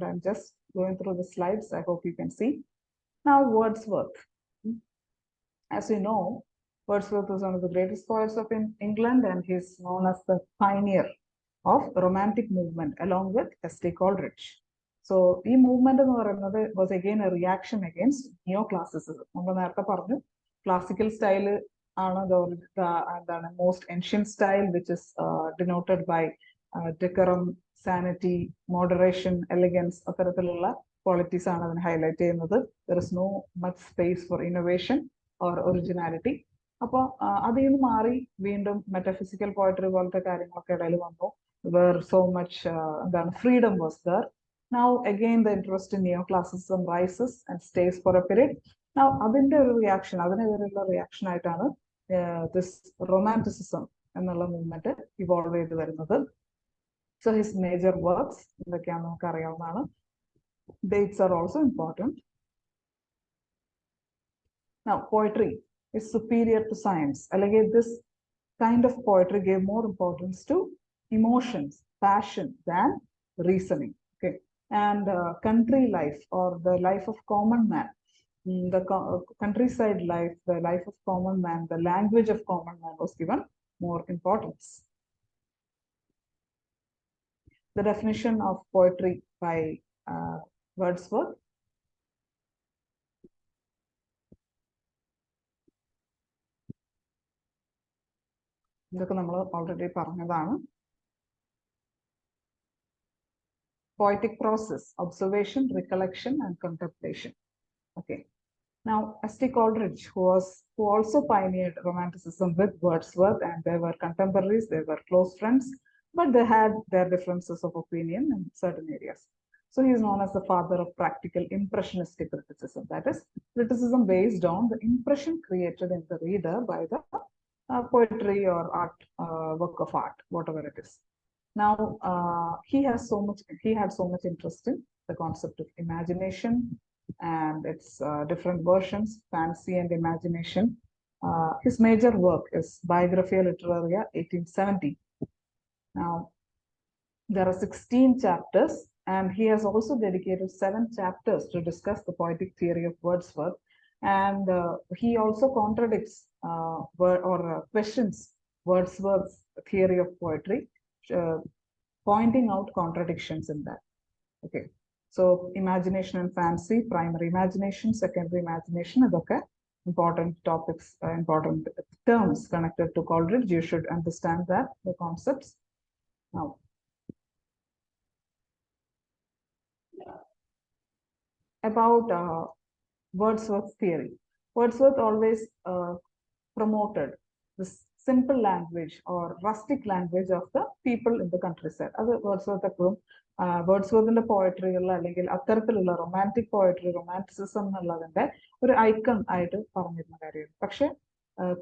Speaker 3: I'm just going through the slides. I hope you can see. Now, Wordsworth. As you know, Wordsworth was one of the greatest poets of England, and he is known as the pioneer of Romantic movement along with S.T. Coleridge. So, this movement was again a reaction against neoclassicism. Classical style the most ancient style, which is denoted by decorum, sanity, moderation, elegance, qualities are highlighted. There is no much space for innovation or originality. Metaphysical poetry where so much freedom was there. Now, again, the interest in neoclassicism rises and stays for a period. Now, reaction, this romanticism and the movement evolved. So, his major works, dates are also important. Now, poetry is superior to science. This kind of poetry gave more importance to emotions, passion than reasoning. Okay, and country life or the life of common man, the countryside life, the life of common man, the language of common man was given more importance. The definition of poetry by Wordsworth. ഇതൊക്കെ നമ്മൾ already പറഞ്ഞതാണ്. Poetic process, observation, recollection, and contemplation. Okay. Now, S.T. Coleridge, who also pioneered Romanticism with Wordsworth, and they were contemporaries, they were close friends, but they had their differences of opinion in certain areas. So he is known as the father of practical impressionistic criticism. That is, criticism based on the impression created in the reader by the poetry or art, work of art, whatever it is. Now, he had so much interest in the concept of imagination and its different versions, fancy and imagination. His major work is Biographia Literaria, 1870. Now, there are 16 chapters, and he has also dedicated 7 chapters to discuss the poetic theory of Wordsworth. And he also contradicts or questions Wordsworth's theory of poetry, pointing out contradictions in that. Okay, so imagination and fancy, primary imagination, secondary imagination, okay, important topics, important terms connected to Coleridge. You should understand that, the concepts. Now, about Wordsworth's theory. Wordsworth always promoted this simple language or rustic language of the people in the countryside. That Wordsworth eppozhum വേർഡ്സ്വർത്തിന്റെ പോയട്രികളിൽ അല്ലെങ്കിൽ അത്തരത്തിലുള്ള romantic poetry, romanticism എന്നുള്ളതിന്റെ ഒരു icon ആയിട്ട് പറഞ്ഞിരുന്ന കാര്യമാണ്. പക്ഷെ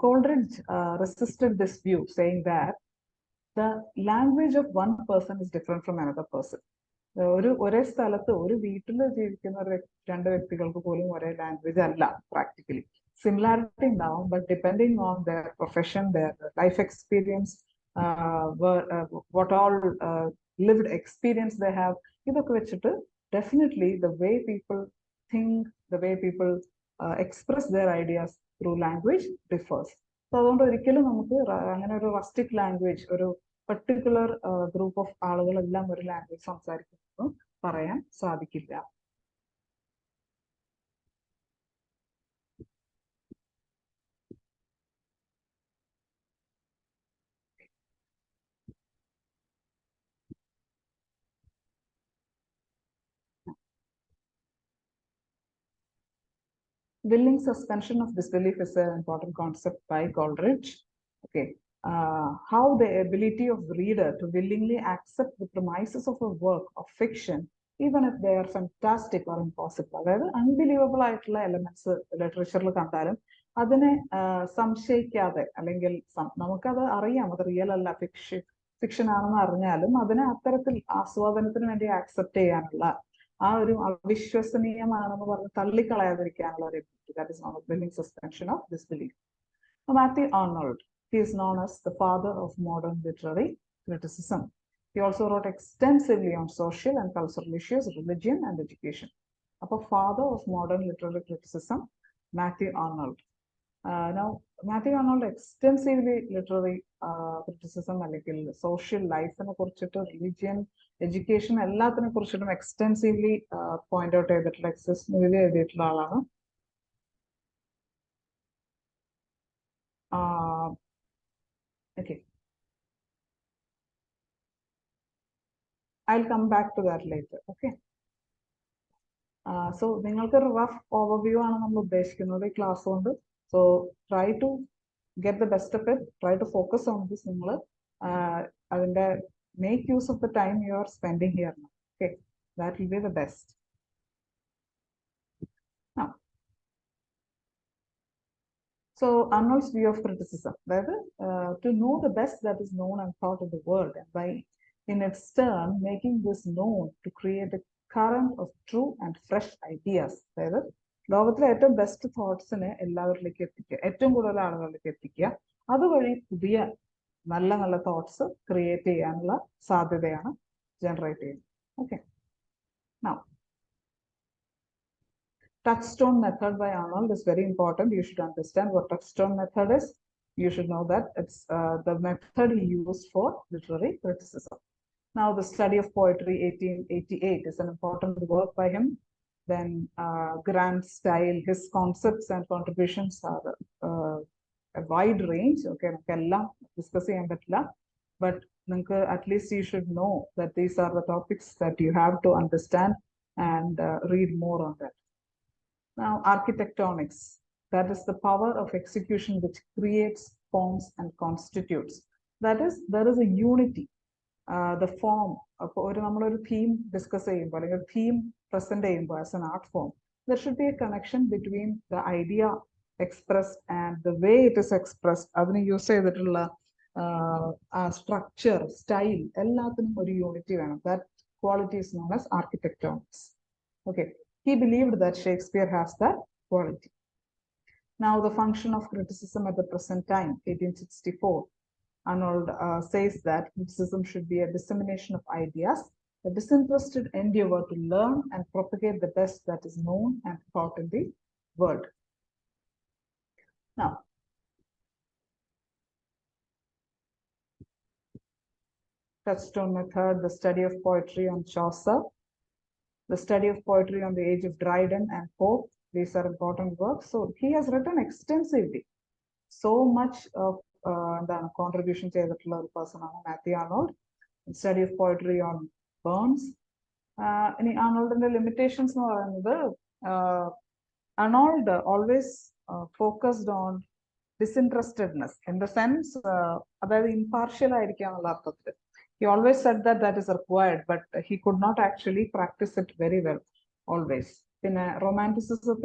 Speaker 3: Coleridge resisted this view, saying that the language of one person is different from another person. ഒരേ സ്ഥലത്ത് ഒരു വീട്ടിൽ ജീവിക്കുന്ന രണ്ട് വ്യക്തികൾക്ക് പോലും ഒരേ ലാംഗ്വേജ് അല്ല പ്രാക്ടിക്കലി. സിമിലാരിറ്റി ഉണ്ടാവും, but depending on there profession, their life experience, what all lived experience they have, ഇതൊക്കെ വെച്ചിട്ട് definitely the way people think, the way people express their ideas through language differs. So അതുകൊണ്ട് ഒരിക്കലും നമുക്ക് അങ്ങനെ ഒരു rustic language, ഒരു particular group of ആളുകളെല്ലാം ഒരു ലാംഗ്വേജ് സംസാരിക്കുന്നത് പറയാൻ സാധിക്കില്ല. Willing suspension of disbelief is an important concept by Coleridge. Okay, how the ability of the reader to willingly accept the premises of a work of fiction, even if they are fantastic or impossible. അതായത് unbelievable ആയിട്ടുള്ള elements ലിറ്ററേച്ചറിൽ കണ്ടാലും അതിനെ സംശയിക്കാതെ, അല്ലെങ്കിൽ നമുക്കത് അറിയാം അത് real അല്ല, fiction ആണെന്ന് അറിഞ്ഞാലും അതിനെ അത്തരത്തിൽ ആസ്വാദനത്തിന് വേണ്ടി ആക്സെപ്റ്റ് ചെയ്യാനുള്ള ആ ഒരു അവിശ്വസനീയമാണെന്ന് പറഞ്ഞ് തള്ളിക്കളയാതിരിക്കാനുള്ള ഒരു ability, that is non A willing suspension of disbelief. Matthew Arnold, he is known as the father of modern literary criticism. He also wrote extensively on social and cultural issues, religion and education. A father of modern literary criticism, Matthew Arnold. Now, Matthew Arnold extensively literary criticism, അല്ലെങ്കിൽ social ലൈഫിനെ കുറിച്ചിട്ട്, religion, education എല്ലാത്തിനെ കുറിച്ചിട്ടും extensively point out ചെയ്തിട്ടുള്ള, extensively എഴുതിയിട്ടുള്ള ആളാണ്. Okay, I'll come back to that later. Okay, so നിങ്ങൾക്ക് ഒരു റഫ് ഓവർവ്യൂ ആണ് നമ്മൾ ഉദ്ദേശിക്കുന്നത് ഈ ക്ലാസ് കൊണ്ട്. So try to get the best of it, try to focus on this. നിങ്ങൾ അതിന്റെ make use of the time you are spending here now. Okay, that will be the best. Now, so Arnold's view of criticism, that is, to know the best that is known and thought in the world, and by in its turn making this known to create a current of true and fresh ideas. That is, ലോകത്തിലെ ഏറ്റവും best തോട്ട്സിനെ എല്ലാവരിലേക്ക് എത്തിക്കുക, ഏറ്റവും കൂടുതൽ ആളുകളിലേക്ക് എത്തിക്കുക, അതുവഴി പുതിയ നല്ല നല്ല തോട്ട്സ് ക്രിയേറ്റ് ചെയ്യാനുള്ള സാധ്യതയാണ് ജനറേറ്റ് ചെയ്യുന്നത്. Okay, now touchstone method by Arnold is very important. You should understand what touchstone method is. You should know that it's the method used for literary criticism. Now, the study of poetry 1888 is an important work by him. Then grand style, his concepts and contributions are a wide range. Okay, discuss but at least you should know that these are the topics that you have to understand and read more on that. Now, architectonics, that is the power of execution which creates forms and constitutes. That is, there is a unity. The form, a theme discuss a theme present as an art form. There should be a connection between the idea expressed and the way it is expressed. You say that structure, style, unity. That quality is known as architectonics. Okay. He believed that Shakespeare has that quality. Now, the function of criticism at the present time, 1864, Arnold says that criticism should be a dissemination of ideas, a disinterested endeavor to learn and propagate the best that is known and thought in the world. Now, touchstone method, the study of poetry on Chaucer, the study of poetry on the age of Dryden and Pope. These are important works. So he has written extensively. So much of the contribution to the person, Matthew Arnold. The study of poetry on Burns. Arnold and the limitations. Arnold always focused on disinterestedness in the sense that impartial. He always said that that is required, but he could not actually practice it very well always. In romanticism,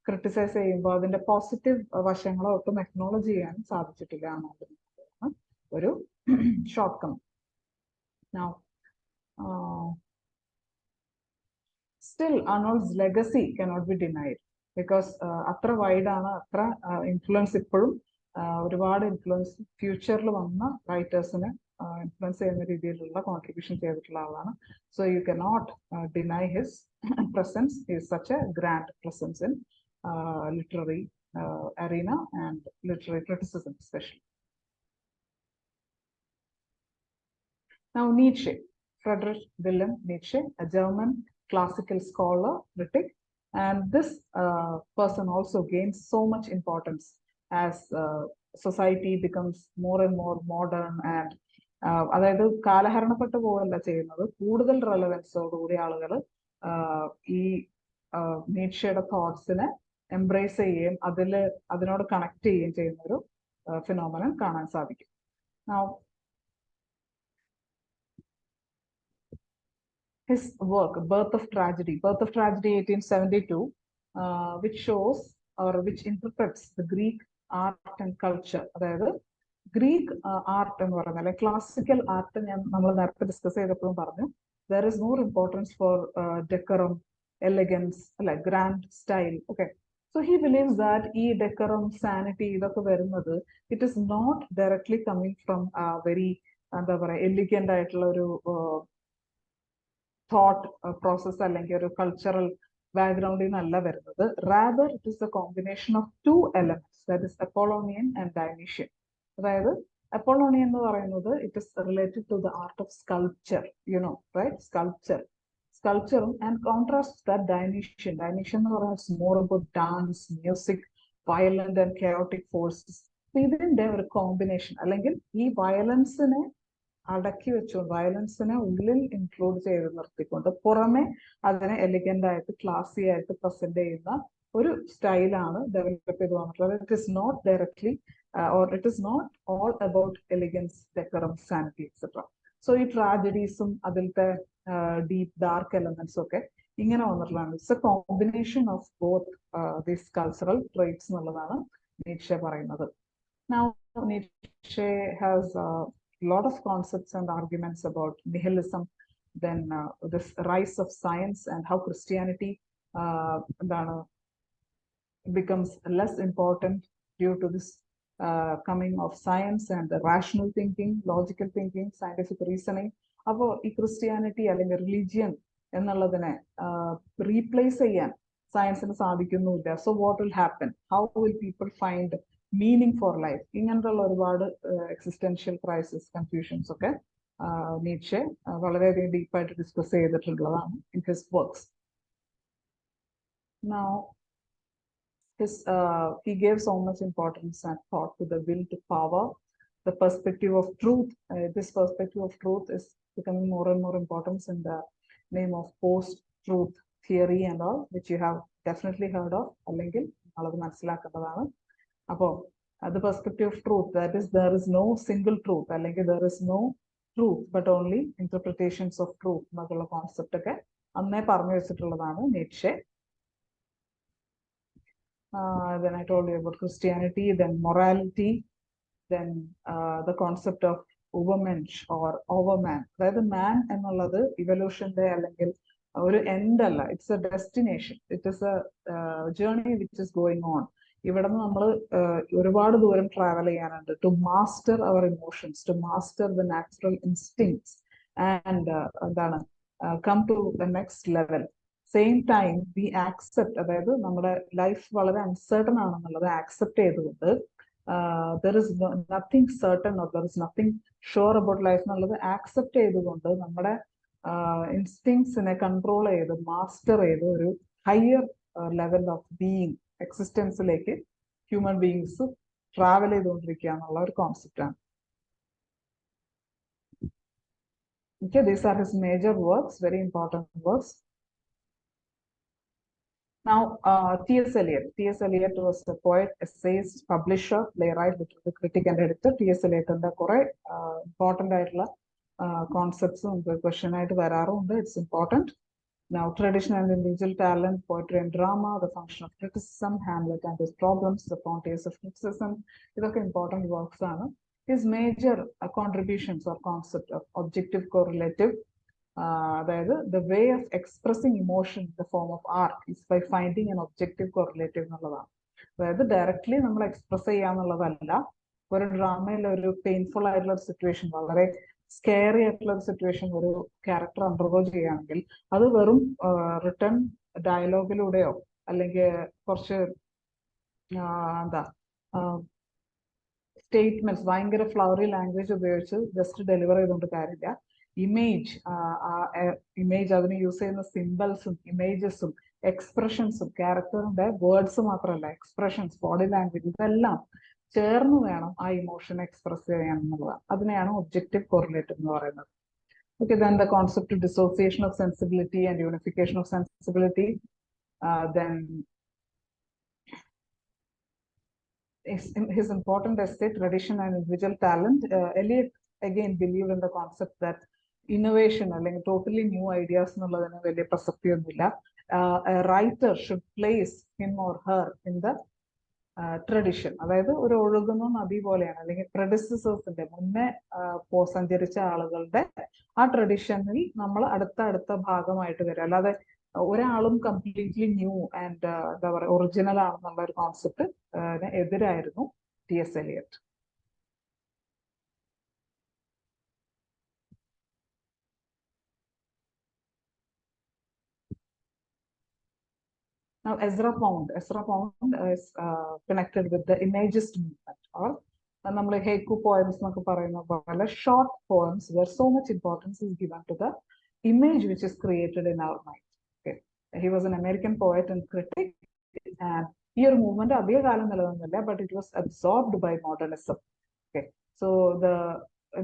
Speaker 3: criticize the positive vashangalo acknowledge and shortcoming. Now, still Arnold's legacy cannot be denied because atra wide atra influence ippozhum ഒരുപാട് influence ഫ്യൂച്ചറിൽ വന്ന റൈറ്റേഴ്സിനെ influence ചെയ്യുന്ന രീതിയിലുള്ള contribution ചെയ്തിട്ടുള്ള ആളാണ്. So you cannot deny his presence. Is such a grand presence in literary arena and literary criticism especially. Now, Nietzsche, Friedrich Wilhelm Nietzsche, a German classical scholar, critic, and this person also gains so much importance as society becomes more and more modern and അതായത് കാലഹരണപ്പെട്ടു പോവല്ല ചെയ്യുന്നത്, കൂടുതൽ റെലവൻസോടുകൂടി ആളുകൾ ഈ നീറ്റ്ഷയുടെ തോട്ട്സിനെ embrace ചെയ്യുകയും അതിനോട് connect ചെയ്യുകയും ചെയ്യുന്ന ഒരു ഫിനോമിനൻ കാണാൻ സാധിക്കും. Now, his work, Birth of Tragedy 1872, which shows or which interprets the Greek art and culture. അതായത് ഗ്രീക്ക് ആർട്ട് എന്ന് പറയുന്നത് അല്ലെ ക്ലാസിക്കൽ ആർട്ട് നമ്മൾ നേരത്തെ ഡിസ്കസ് ചെയ്തപ്പോഴും പറഞ്ഞു, there is more importance for decorum, elegance, അല്ലെ grand style. Okay, so he believes that ഈ decorum, sanity ഇതൊക്കെ വരുന്നത് it is not directly coming from a very എന്താ പറയുക എലിഗന്റ് ആയിട്ടുള്ള ഒരു thought process അല്ലെങ്കിൽ ഒരു cultural background നല്ല വരുന്നത്. Rather, it is a combination of two elements, that is Apollonian and Dionysian. അതായത് Apollonian എന്ന് പറയുന്നത് it is related to the art of sculpture, you know, right? Sculpture and contrast that Dionysian എന്ന് പറയുന്നത് more about dance, music, violent and chaotic forces. ഇതിന്റെ ഒരു combination അല്ലെങ്കിൽ ഈ വയലൻസിനെ അടക്കി വെച്ചുകൊണ്ട് വയലൻസിനെ ഉള്ളിൽ ഇൻക്ലൂഡ് ചെയ്ത് നിർത്തിക്കൊണ്ട് പുറമെ അതിനെ എലിഗന്റ് ആയിട്ട് ക്ലാസി ആയിട്ട് പ്രസന്റ് ചെയ്യുന്ന ഒരു സ്റ്റൈലാണ് ഡെവലപ്പ് ചെയ്ത് വന്നിട്ടുള്ളത്. It is not directly or it is not all about elegance, decorum, sanity etcetera. So ഈ ട്രാജഡീസും അതിലത്തെ ഡീപ് ഡാർക്ക് എലമെന്റ്സും ഒക്കെ ഇങ്ങനെ വന്നിട്ടുള്ളതാണ്. It's a combination of both these cultural traits എന്നുള്ളതാണ് നീറ്റ്ഷെ പറയുന്നത്. Now, Nietzsche has lot of concepts and arguments about nihilism, then this rise of science and how Christianity becomes less important due to this coming of science and the rational thinking, logical thinking, scientific reasoning. അപ്പോൾ ഈ Christianity അല്ലെങ്കിൽ religion എന്നുള്ളതിനെ replace ചെയ്യാൻ സയൻസിന് സാധിക്കുന്നുമില്ല. So what will happen, how will people find meaning for life, ഇങ്ങനത്തെ ഒരുപാട് existential crisis, confusions ഒക്കെ നീറ്റ്ഷെ വളരെയധികം ഡീപ്പായിട്ട് ഡിസ്കസ് ചെയ്തിട്ടുള്ളതാണ് in his works. Now, he gave so much importance and thought to the will to power, the perspective of truth. This perspective of truth is becoming more and more important in the name of post-truth theory and all, which you have definitely heard of. അല്ലെങ്കിൽ അത് മനസ്സിലാക്കേണ്ടതാണ്. അപ്പോൾ the perspective of truth, that is, there is no single truth, അല്ലെങ്കിൽ there is no truth but only interpretations of truth എന്നുള്ള concept ഒക്കെ അന്നേ പറഞ്ഞു വെച്ചിട്ടുള്ളതാണ് നീറ്റ്ഷെ. Then I told you about Christianity, then morality, then the concept of Übermensch or Overman. അതായത് man എന്നുള്ളത് ഇവല്യൂഷന്റെ അല്ലെങ്കിൽ ഒരു എൻഡ് അല്ല, it's a destination, it is a journey which is going on. ഇവിടെ നിന്ന് നമ്മൾ ഒരുപാട് ദൂരം ട്രാവൽ ചെയ്യാനുണ്ട് to master our emotions, to master the natural instincts and എന്താണ് come to the next level. Same time we accept, അതായത് നമ്മുടെ life വളരെ അൺസർട്ടൺ ആണെന്നുള്ളത് ആക്സെപ്റ്റ് ചെയ്തുകൊണ്ട് there is nothing certain or there is nothing sure about life എന്നുള്ളത് accept ചെയ്തുകൊണ്ട് നമ്മുടെ ഇൻസ്റ്റിങ്സിനെ കൺട്രോൾ ചെയ്ത് മാസ്റ്റർ ചെയ്ത് ഒരു ഹയർ ലെവൽ ഓഫ് ബീയിങ്, എക്സിസ്റ്റൻസിലേക്ക് ഹ്യൂമൻ ബീയിങ്സ് ട്രാവൽ ചെയ്തുകൊണ്ടിരിക്കുക എന്നുള്ള ഒരു കോൺസെപ്റ്റാണ്. Okay, these are his major works, very important works. Now, T.S. Eliot. T.S. Eliot was a poet, essayist, publisher, playwright, literary critic and editor. T.S. Eliot and the important concepts and the question it's important. Now, tradition and individual talent, poetry and drama, the function of criticism, Hamlet and his problems, the frontiers of criticism. These are important works. His major contributions or concept of objective correlative, the way of expressing emotion in the form of art is by finding an objective correlative. Directly we express ഒരു ഡ്രാമയിൽ ഒരു painful ആയിട്ടുള്ള ഒരു situation, വളരെ scary ആയിട്ടുള്ള ഒരു situation ഒരു character undergo ചെയ്യുകയാണെങ്കിൽ അത് വെറും റിട്ടേൺ ഡയലോഗിലൂടെയോ അല്ലെങ്കിൽ കുറച്ച് എന്താ സ്റ്റേറ്റ്മെന്റ്സ് ഭയങ്കര ഫ്ലവറി ലാംഗ്വേജ് ഉപയോഗിച്ച് ജസ്റ്റ് ഡെലിവർ ചെയ്തുകൊണ്ട് കാര്യമില്ല. ഇമേജ് അതിന് യൂസ് ചെയ്യുന്ന സിംബൽസും ഇമേജസും എക്സ്പ്രഷൻസും ക്യാരക്ടറിന്റെ വേർഡ്സ് മാത്രമല്ല എക്സ്പ്രഷൻസ്, ബോഡി ലാംഗ്വേജ്, ഇതെല്ലാം ചേർന്ന് വേണം ആ ഇമോഷൻ എക്സ്പ്രസ് ചെയ്യാൻ എന്നുള്ളതാണ്. അതിനെയാണ് ഒബ്ജക്റ്റീവ് കോറിലേറ്റീവ് എന്ന് പറയുന്നത്. Okay, then the concept of dissociation of sensibility and unification of sensibility. Then his important essay, Tradition and Individual Talent. Eliot again believed in the concept that innovation, like totally new ideas, a writer should place him or her in the tradition. അതായത് ഒരു ഒഴുകുന്ന നദി പോലെയാണ്, അല്ലെങ്കിൽ പ്രെഡിസസേഴ്സിന്റെ മുന്നേ സഞ്ചരിച്ച ആളുകളുടെ ആ ട്രഡീഷനിൽ നമ്മൾ അടുത്ത ഭാഗമായിട്ട് വരും. അല്ലാതെ ഒരാളും കംപ്ലീറ്റ്ലി ന്യൂ ആൻഡ് എന്താ പറയുക ഒറിജിനൽ ആണെന്നുള്ള ഒരു concept എതിരായിരുന്നു T.S. Eliot. Now, Ezra Pound is connected with the Imagist movement, or നമ്മൾ ഹേക്കു പോയംസ് എന്നൊക്കെ പറയുന്ന പോലെ short poems where so much importance is given to the image which is created in our mind. Okay, he was an American poet and critic, and ഈ ഒരു movement അധിക കാലം നിലനിന്നില്ല, but it was absorbed by modernism. Okay, so the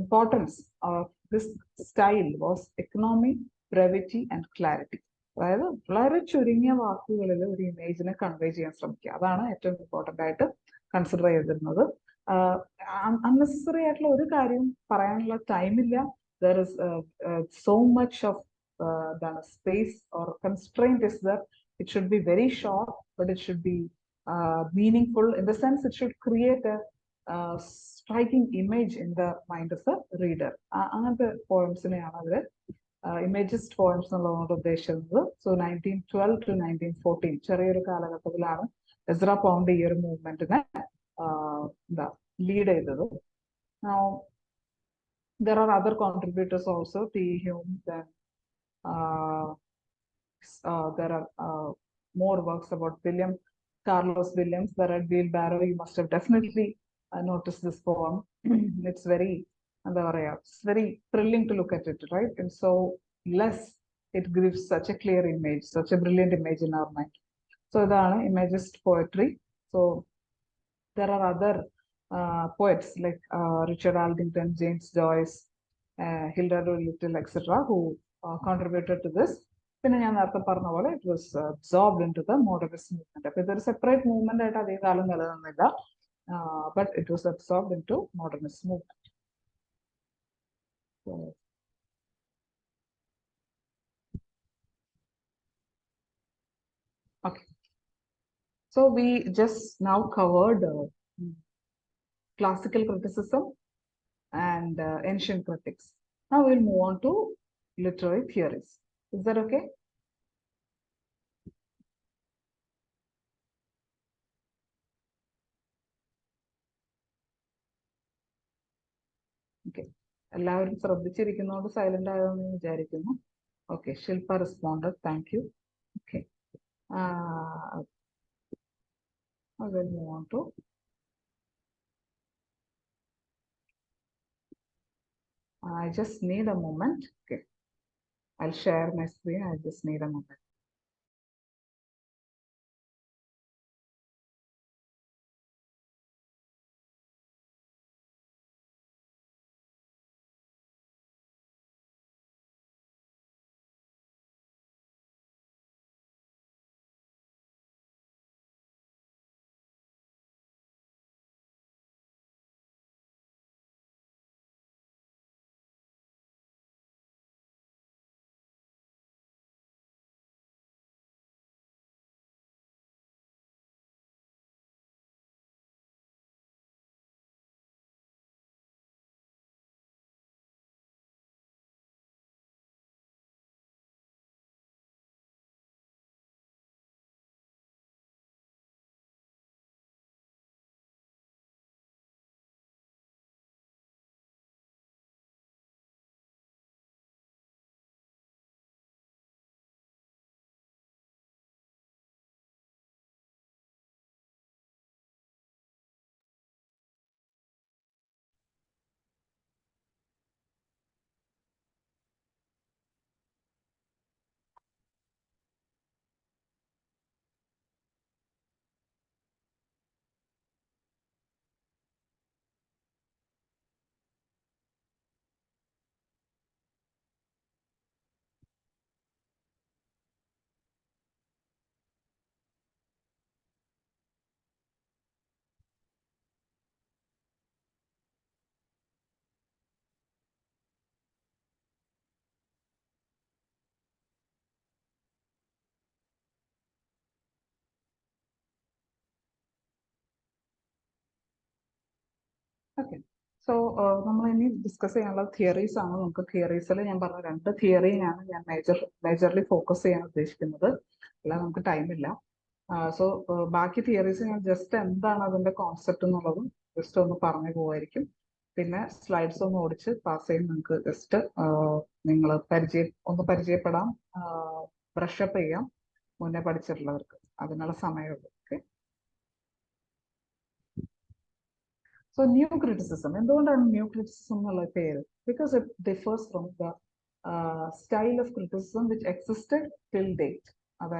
Speaker 3: importance of this style was economy, brevity and clarity. അതായത് വളരെ ചുരുങ്ങിയ വാക്കുകളിൽ ഒരു ഇമേജിനെ convey ചെയ്യാൻ ശ്രമിക്കുക, അതാണ് ഏറ്റവും ഇമ്പോർട്ടൻ്റ് ആയിട്ട് കൺസിഡർ ചെയ്തിരുന്നത്. അൺനെസസറി ആയിട്ടുള്ള ഒരു കാര്യം പറയാനുള്ള ടൈമില്ല. There is so much of space or constraint is there. It should be very short, but it should be meaningful in the sense it should create A striking image in the mind of the reader. അങ്ങനത്തെ പോയംസിനെയാണ് അവർ imagist poems എന്നുള്ളതുകൊണ്ട് ഉദ്ദേശിക്കുന്നത്. So 1912 to 1914 ചെറിയൊരു കാലഘട്ടത്തിലാണ് Ezra pound ഈ ഒരു മൂവ്മെന്റിനെ lead ചെയ്തത്. Now, there are other contributors also, T. Hume, then there are more works about William Carlos Williams, the Red Wheelbarrow. You must have definitely noticed this poem. It's very thrilling to look at it, right? And so less, it gives such a clear image, such a brilliant image in our mind. So that's Imagist poetry. So there are other poets like Richard Aldington, James Joyce, Hilda Little, etc., who contributed to this. It was absorbed into the modernist movement. There is a separate movement, but it was absorbed into modernist movement. So, okay. So we just now covered classical criticism and ancient critics. Now we'll move on to literary theories. Is that okay? Okay. എല്ലാവരും ശ്രദ്ധിച്ചിരിക്കുന്നതുകൊണ്ട് silent ആയതെന്ന് വിചാരിക്കുന്നു. Okay, Shilpa responded. Thank you. Okay. I will move on to I just need a moment. Okay. I'll share my screen. I just need a moment. Okay. So, we will discuss theories. Theories theory majorly focus on time. So, baki theories just concept just slides pass just brush up okay. So new criticism. And new criticism because it differs from the style of criticism which existed till date. That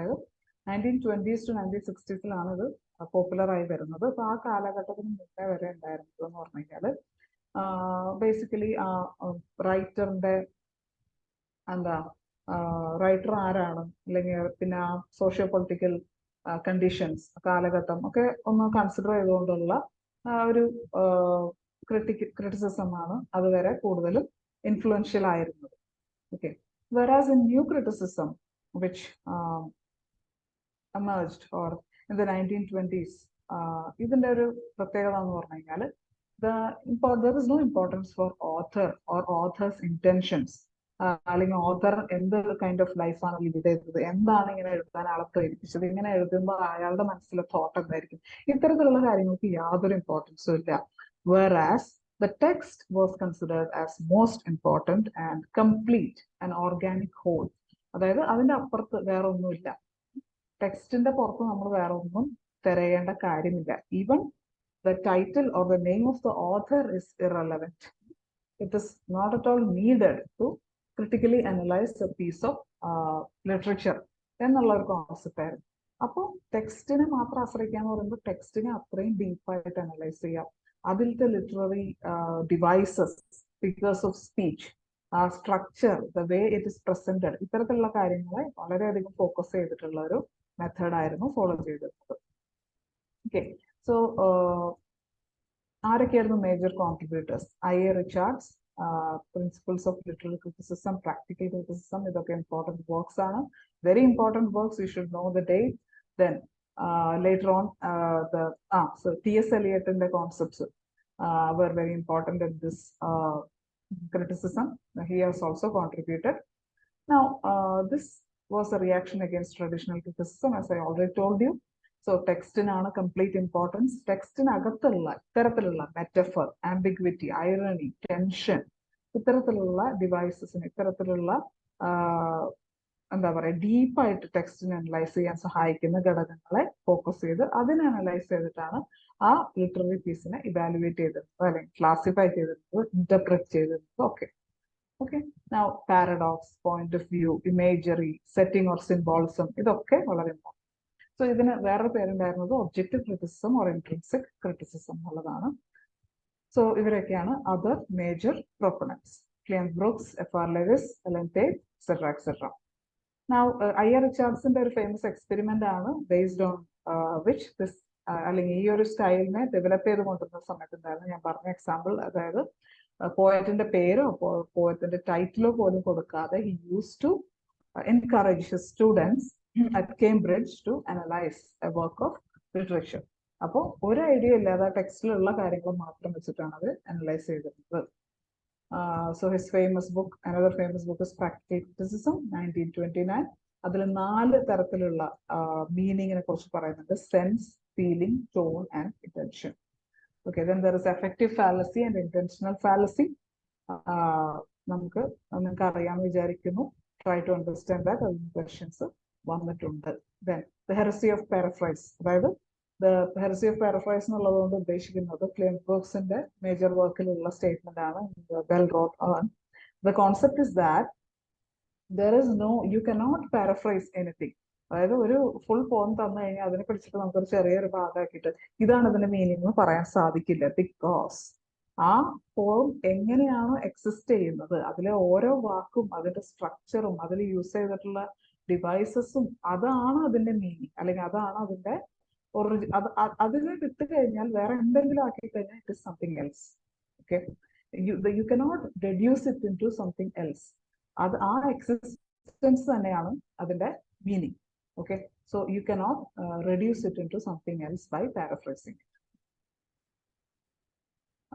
Speaker 3: 1920s to 1960s popular basically writer writer socio-political conditions consider criticism influential. Okay. Whereas in new criticism, which emerged or in the 1920s, even there is no importance for author or author's intentions. Author kind of life thought importance. whereas the text was considered as most important and complete an organic whole. അതായത് അതിന്റെ അപ്പുറത്ത് വേറെ ഒന്നുമില്ല. ടെക്സ്റ്റിന്റെ പുറത്ത് നമ്മൾ വേറെ ഒന്നും തിരയേണ്ട കാര്യമില്ല. Even the title or the name of the author is irrelevant. It is not at all needed to critically analyze a piece of literature എന്നുള്ള ഒരു കോൺസെപ്റ്റ് ആയിരുന്നു. അപ്പോൾ ടെക്സ്റ്റിനെ മാത്രം ആശ്രയിക്കാന്ന് പറയുമ്പോൾ ടെക്സ്റ്റിനെ അത്രയും ഡീപ്പായിട്ട് അനലൈസ് ചെയ്യാം. അതിലത്തെ literary devices, figures of speech, structure, the way it is presented, ഇത്തരത്തിലുള്ള കാര്യങ്ങളെ വളരെയധികം ഫോക്കസ് ചെയ്തിട്ടുള്ള ഒരു മെത്തേഡായിരുന്നു ഫോളോ ചെയ്തിരുന്നത്. ഓക്കെ, സോ ആരൊക്കെയായിരുന്നു major contributors? I A. Richards, principles of literary criticism, practical criticism, ഇതൊക്കെ ഇമ്പോർട്ടൻറ്റ് വർക്ക്സ് ആണ്. Very important works, you should know the date. Then later on, so T.S. Eliot and the concepts were very important in this criticism. He has also contributed. Now, this was a reaction against traditional criticism, as I already told you. So, text in complete importance. Text in ittarathilla metaphor, ambiguity, irony, tension, ittarathilla devices in ittarathilla എന്താ പറയുക, ഡീപ്പായിട്ട് ടെക്സ്റ്റിനെ analyse ചെയ്യാൻ സഹായിക്കുന്ന ഘടകങ്ങളെ focus ചെയ്ത് അതിനെ analyse ചെയ്തിട്ടാണ് ആ ലിറ്റററി പീസിനെ ഇവാലുവേറ്റ് ചെയ്തിരുന്നത്, അല്ലെങ്കിൽ ക്ലാസിഫൈ ചെയ്തിരുന്നത്, ഇന്റർപ്രറ്റ് ചെയ്തിരുന്നത്. Okay, now paradox, point of view, imagery, setting or symbolism, ഇതൊക്കെ വളരെ ഇമ്പോർട്ടൻറ്റ്. സോ ഇതിന് വേറെ പേരുണ്ടായിരുന്നത് objective criticism or intrinsic criticism എന്നുള്ളതാണ്. സോ ഇവരൊക്കെയാണ് other major proponents. Cleanth Brooks, F.R. Lewis, Ellen Tate, etc. Now, I.A. Richardson's ഒരു ഫേമസ് എക്സ്പെരിമെന്റ് ആണ്, ബേസ്ഡ് ഓൺ വിച്ച് ദിസ് അല്ലെങ്കിൽ ഈ ഒരു സ്റ്റൈലിനെ ഡെവലപ്പ് ചെയ്ത് കൊണ്ടുവരുന്ന സമയത്തുണ്ടായിരുന്നു ഞാൻ പറഞ്ഞ എക്സാമ്പിൾ. അതായത് പോയറ്റിന്റെ പേരോ പോയറ്റിന്റെ ടൈറ്റിലോ പോലും കൊടുക്കാതെ he used to encourage his students at Cambridge to analyze a work of literature. അപ്പോൾ ഒരു ഐഡിയ ഇല്ലാതെ ടെക്സ്റ്റിലുള്ള കാര്യങ്ങൾ മാത്രം വെച്ചിട്ടാണ് അവർ അനലൈസ് ചെയ്തിരുന്നത്. So his famous book, another famous book is Practical Criticism, 1929. അതിൽ 4 തരത്തിലുള്ള മീനിങ്ങിനെ കുറിച്ച് പറയുന്നുണ്ട്: sense, feeling, tone and intention. Okay, then there is affective fallacy and intentional fallacy. നിങ്ങൾക്ക് അറിയാമെന്ന് വിചാരിക്കുന്നു. Try to understand that. അതിന് questions വന്നിട്ടുണ്ട്. Then the heresy of paraphrase, അതായത് the heresy of paraphrase എന്നുള്ളതുകൊണ്ട് ഉദ്ദേശിക്കുന്നത് ക്ലിയൻ ബ്രൂക്സിന്റെ മേജർ വർക്കിലുള്ള സ്റ്റേറ്റ്മെന്റ് ആണ്. Bell wrote on the concept is that there is no, you cannot paraphrase anything. അതായത് ഒരു ഫുൾ പോം തന്നു കഴിഞ്ഞാൽ അതിനെ പിടിച്ചിട്ട് നമുക്കൊരു ചെറിയൊരു ഭാഗമാക്കിയിട്ട് ഇതാണ് അതിന്റെ മീനിങ് എന്ന് പറയാൻ സാധിക്കില്ല. ബിക്കോസ് ആ ഫോം എങ്ങനെയാണോ എക്സിസ്റ്റ് ചെയ്യുന്നത്, അതിലെ ഓരോ വാക്കും അതിന്റെ സ്ട്രക്ചറും അതിൽ യൂസ് ചെയ്തിട്ടുള്ള ഡിവൈസസും അതാണ് അതിന്റെ മീനിങ്, അല്ലെങ്കിൽ അതാണ് അതിന്റെ അതിനെ വിട്ട് കഴിഞ്ഞാൽ വേറെ എന്തെങ്കിലും ആക്കി കഴിഞ്ഞാൽ it is something else. Okay, you cannot reduce it into something else. അത് ആ എക്സിസ്റ്റൻസ് തന്നെയാണ് അതിന്റെ meaning. Okay, so you cannot reduce it into something else by paraphrasing.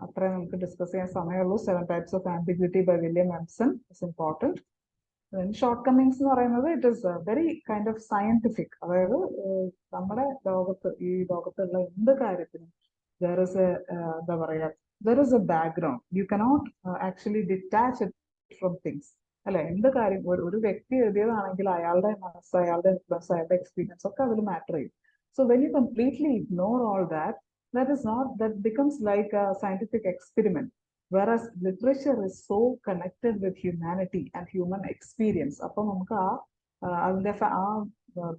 Speaker 3: അത്രേ നമുക്ക് ഡിസ്കസ് ചെയ്യാൻ സമയമുള്ളൂ. 7 types of ambiguity by William Emerson is important. Shortcomings എന്ന് പറയുന്നത് it is very kind of scientific. അതായത് നമ്മുടെ ഈ ലോകത്തുള്ള എന്ത് കാര്യത്തിനും there is a എന്താ പറയുക, there is a background. You cannot actually detach it from things. അല്ലെ, എന്ത് കാര്യം ഒരു വ്യക്തി എഴുതിയതാണെങ്കിൽ അയാളുടെ മനസ്സ്, അയാളുടെ ഇൻഫ്ലുവൻസ്, അയാളുടെ എക്സ്പീരിയൻസ് ഒക്കെ അതിൽ മാറ്റർ ചെയ്യും. So when you completely ignore all that, that becomes like a scientific experiment. Whereas literature is so connected with humanity and human experience. അപ്പോൾ നമുക്ക് അതിന്റെ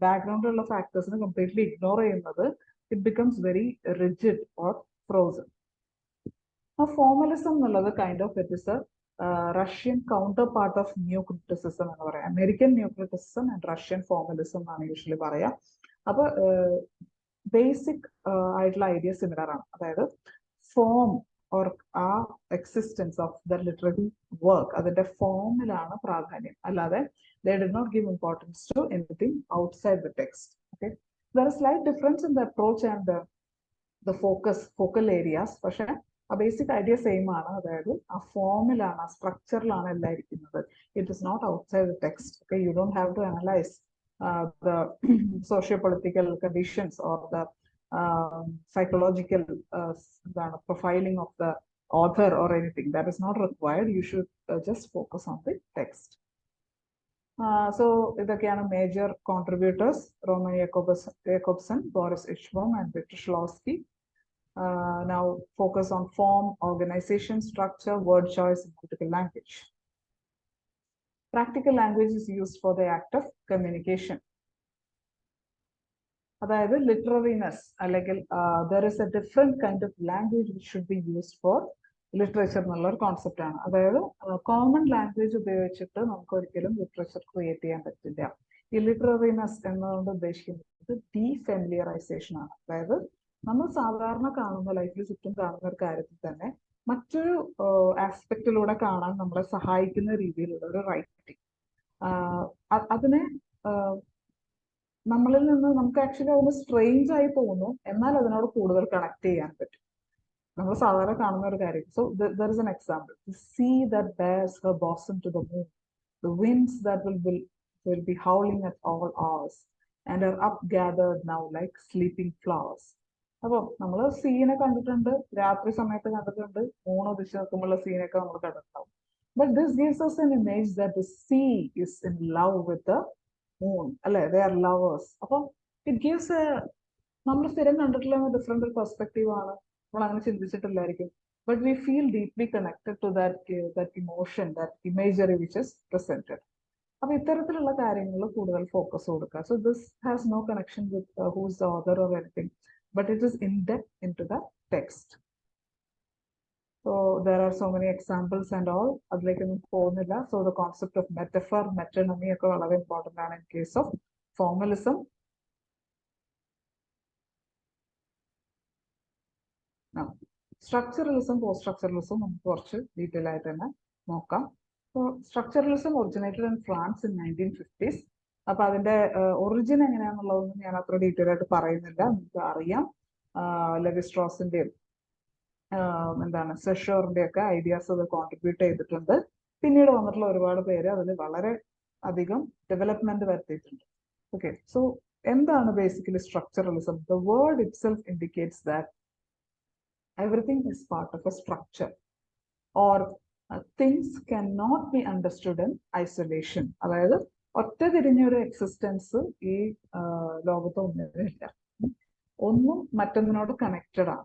Speaker 3: ബാക്ക്ഗ്രൗണ്ടിലുള്ള ഫാക്ടേഴ്സിനെ കംപ്ലീറ്റ്ലി ഇഗ്നോർ ചെയ്യുന്നത് it becomes very rigid or frozen. Now, formalism എന്നുള്ളത് kind of it is a Russian counterpart of new criticism എന്ന് പറയാം. American new criticism and Russian formalism എന്നാണ് usually പറയാ. അപ്പൊ ബേസിക് ആയിട്ടുള്ള ഐഡിയ സിമിലർ ആണ്. അതായത് form or existence of the literary work, അതിന്റെ ഫോമിലാണ് പ്രാധാന്യം, അല്ലാതെ they did not give importance to anything outside the text. Okay, there is slight difference in the approach and the focal areas, പക്ഷെ ആ basic idea same ആണ്. അതായത് ആ ഫോമിലാണ്, ആ സ്ട്രക്ചറിലാണ് എല്ലാം ഇരിക്കുന്നത്. It is not outside the text. Okay, you don't have to analyze the socio-political conditions or the psychological profiling of the author or anything. That is not required. You should just focus on the text. So ഇതൊക്കെയാണ് major contributors: Roman Jacobson, Boris Ishbaum, and Victor Shklovsky. Now focus on form, organization, structure, word choice, and critical language. Practical language is used for the act of communication. അതായത് literariness, അല്ലെങ്കിൽ there is a different kind of language which should be used for literature എന്നുള്ള ഒരു concept ആണ്. അതായത് common language ഉപയോഗിച്ചിട്ട് നമുക്ക് ഒരിക്കലും literature create ചെയ്യാൻ പറ്റില്ല. ഈ ലിറ്റററിനെസ് എന്നതുകൊണ്ട് ഉദ്ദേശിക്കുന്നത് ഡീഫെമിലിയറൈസേഷൻ ആണ്. അതായത് നമ്മൾ സാധാരണ കാണുന്ന ലൈഫിൽ ചുറ്റും കാണുന്ന ഒരു കാര്യത്തിൽ തന്നെ മറ്റൊരു ആസ്പെക്റ്റിലൂടെ കാണാൻ നമ്മളെ സഹായിക്കുന്ന രീതിയിലുള്ള ഒരു റൈറ്റിംഗ്. അതിനെ നമ്മളിൽ നിന്ന് നമുക്ക് ആക്ച്വലി അതിന് സ്ട്രെയിഞ്ച് ആയി തോന്നും, എന്നാൽ അതിനോട് കൂടുതൽ കണക്ട് ചെയ്യാൻ പറ്റും. നമ്മൾ സാധാരണ കാണുന്ന ഒരു കാര്യം. So there is an example: the sea that bears her bosom to the moon, the winds that will be howling at all hours, and are upgathered now like sleeping flowers. അപ്പോൾ നമ്മൾ സീനെ കണ്ടിട്ടുണ്ട്, രാത്രി സമയത്ത് കണ്ടിട്ടുണ്ട്, മൂന്ന് ഉദിച്ച് നിൽക്കുമ്പോഴുള്ള സീനൊക്കെ നമ്മൾ കണ്ടിട്ടുണ്ടാവും. But this gives us an image that the sea is in love with the moon, അല്ലെ? They are lovers. അപ്പോൾ it gives a, നമ്മൾ സ്ഥിരം കണ്ടിട്ടുള്ള ഡിഫറെന്റ് ഒരു പെർസ്പെക്റ്റീവ് ആണ്. നമ്മൾ അങ്ങനെ ചിന്തിച്ചിട്ടില്ലായിരിക്കും. But we feel deeply connected to that emotion, that imagery which is presented. അപ്പൊ ഇത്തരത്തിലുള്ള കാര്യങ്ങളിൽ കൂടുതൽ ഫോക്കസ് കൊടുക്കുക. So this has no connection with who's the author or anything, but it is in depth into the text. So there are so many examples and all. അതിലേക്കൊന്നും പോകുന്നില്ല. So the concept of metaphor, metonymy ഒക്കെ വളരെ important ആണ് in case of formalism. Now, structuralism, post-structuralism നമുക്ക് കുറച്ച് detail ആയിട്ട് തന്നെ നോക്കാം. അപ്പോൾ structuralism originated in France in 1950s. അപ്പൊ അതിന്റെ ഒറിജിൻ എങ്ങനെയാണെന്നുള്ളതൊന്നും ഞാൻ അത്ര ഡീറ്റെയിൽ ആയിട്ട് പറയുന്നില്ല. നമുക്ക് അറിയാം, ലെവി-സ്ട്രോസിന്റെയും സെഷോറിന്റെ ഒക്കെ ഐഡിയാസ് അത് കോൺട്രിബ്യൂട്ട് ചെയ്തിട്ടുണ്ട്. പിന്നീട് വന്നിട്ടുള്ള ഒരുപാട് പേര് അതിൽ വളരെ അധികം ഡെവലപ്മെന്റ് വരുത്തിയിട്ടുണ്ട്. ഓക്കെ, സോ എന്താണ് basically structuralism? The word itself indicates that everything is part of a structure, or things cannot be understood in isolation. അതായത് ഒറ്റ തിരിഞ്ഞൊരു എക്സിസ്റ്റൻസ് ഈ ലോകത്ത് ഒന്നുമില്ല. ഒന്നും മറ്റൊന്നിനോട് കണക്റ്റഡ് ആണ്.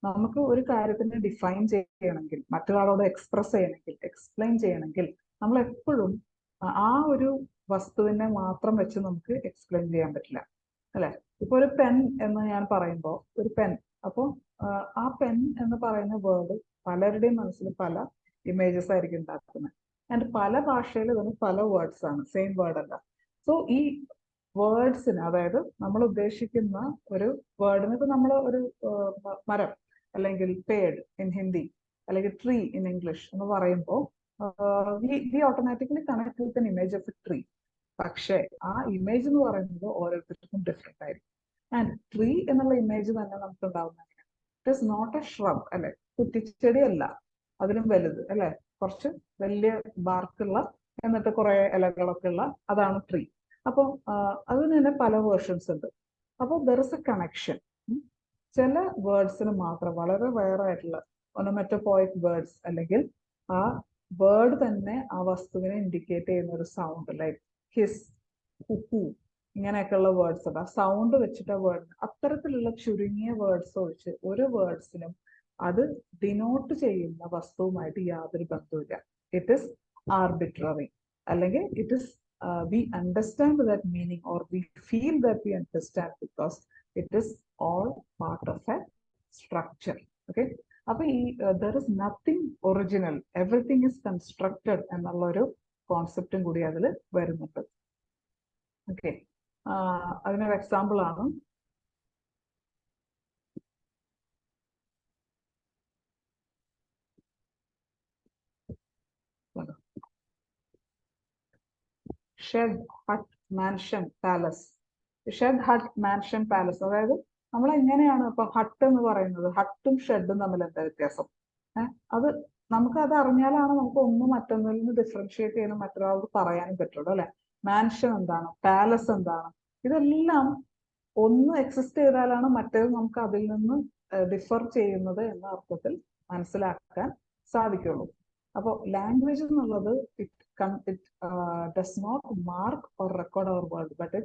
Speaker 3: നമുക്ക് ഒരു കാര്യത്തിനെ ഡിഫൈൻ ചെയ്യണമെങ്കിൽ, മറ്റൊരാളോട് എക്സ്പ്രസ് ചെയ്യണമെങ്കിൽ, എക്സ്പ്ലെയിൻ ചെയ്യണമെങ്കിൽ, നമ്മൾ എപ്പോഴും ആ ഒരു വസ്തുവിനെ മാത്രം വെച്ച് നമുക്ക് എക്സ്പ്ലെയിൻ ചെയ്യാൻ പറ്റില്ല, അല്ലെ? ഇപ്പൊ ഒരു പെൻ എന്ന് ഞാൻ പറയുമ്പോൾ, ഒരു പെൻ, അപ്പോൾ ആ പെൻ എന്ന് പറയുന്ന വേർഡ് പലരുടെയും മനസ്സിൽ പല ഇമേജസ് ആയിരിക്കും ഉണ്ടാക്കുന്നത്. ആൻഡ് പല ഭാഷയിൽ ഇതിന് പല വേർഡ്സ് ആണ്, സെയിം വേർഡ് അല്ല. സോ ഈ വേർഡ്സിന്, അതായത് നമ്മൾ ഉദ്ദേശിക്കുന്ന ഒരു വേർഡിന്, ഇപ്പൊ നമ്മൾ ഒരു മരം അല്ലെങ്കിൽ പേഡ് ഇൻ ഹിന്ദി അല്ലെങ്കിൽ ട്രീ ഇൻ ഇംഗ്ലീഷ് എന്ന് പറയുമ്പോൾ we automatically connect with an image of a tree. പക്ഷേ ആ ഇമേജ് എന്ന് പറയുന്നത് ഓരോരുത്തർക്കും ഡിഫറെന്റ് ആയിരിക്കും. ആൻഡ് ട്രീ എന്നുള്ള ഇമേജ് തന്നെ നമുക്ക് ഉണ്ടാവുന്ന it is not a shrub, അല്ലെ? കുറ്റിച്ചെടി അല്ല, അതിലും വലുത്, അല്ലെ? കുറച്ച് വലിയ ബാർക്കുള്ള, എന്നിട്ട് കുറെ ഇലകളൊക്കെ ഉള്ള, അതാണ് ട്രീ. അപ്പോൾ അതിന് തന്നെ പല വേർഷൻസ് ഉണ്ട്. അപ്പോൾ ദർ ഇസ് എ കണക്ഷൻ. ചില വേർഡ്സിന് മാത്രം വളരെ റെയർ ആയിട്ടുള്ള ഒനോമറ്റോപോയിക് വേർഡ്സ്, അല്ലെങ്കിൽ ആ വേർഡ് തന്നെ ആ വസ്തുവിനെ ഇൻഡിക്കേറ്റ് ചെയ്യുന്ന ഒരു സൗണ്ട്, ലൈക്ക് ഹിസ്, ഹു, ഇങ്ങനെയൊക്കെയുള്ള വേർഡ്സ് ഉണ്ട്. ആ സൗണ്ട് വെച്ചിട്ട് വേർഡ്, അത്തരത്തിലുള്ള ചുരുങ്ങിയ വേർഡ്സ് ഒഴിച്ച് ഒരു വേർഡ്സിനും അത് ഡിനോട്ട് ചെയ്യുന്ന വസ്തുവുമായിട്ട് യാതൊരു ബന്ധവുമില്ല. ഇറ്റ് ഇസ് ആർബിട്രറി, അല്ലെങ്കിൽ it is we understand that meaning, or we feel that we understand because it is all part of A structure. Okay, അപ്പൊ ഈ there is nothing original, everything is constructed എന്നുള്ള ഒരു കോൺസെപ്റ്റും കൂടി അതിൽ വരുന്നുണ്ട്. Okay, അതിനൊരു example ആണ് shed hut mansion palace. Shed hut mansion palace, അതായത് നമ്മൾ എങ്ങനെയാണ് ഇപ്പൊ ഹട്ട് എന്ന് പറയുന്നത്, ഹട്ടും ഷെഡും തമ്മിൽ എന്താ വ്യത്യാസം? അത് നമുക്കത് അറിഞ്ഞാലാണ് നമുക്ക് ഒന്നും മറ്റൊന്നിൽ നിന്ന് ഡിഫറൻഷിയേറ്റ് ചെയ്യുന്ന മറ്റൊരാളോട് പറയാനും പറ്റുള്ളൂ, അല്ലെ? മാൻഷൻ എന്താണ്, പാലസ് എന്താണ്, ഇതെല്ലാം ഒന്ന് എക്സിസ്റ്റ് ചെയ്താലാണ് മറ്റേത് നമുക്ക് അതിൽ നിന്ന് ഡിഫർ ചെയ്യുന്നത് എന്ന അർത്ഥത്തിൽ മനസ്സിലാക്കാൻ സാധിക്കുള്ളൂ. അപ്പോൾ ലാംഗ്വേജ് എന്നുള്ളത് it does not mark or record our world, but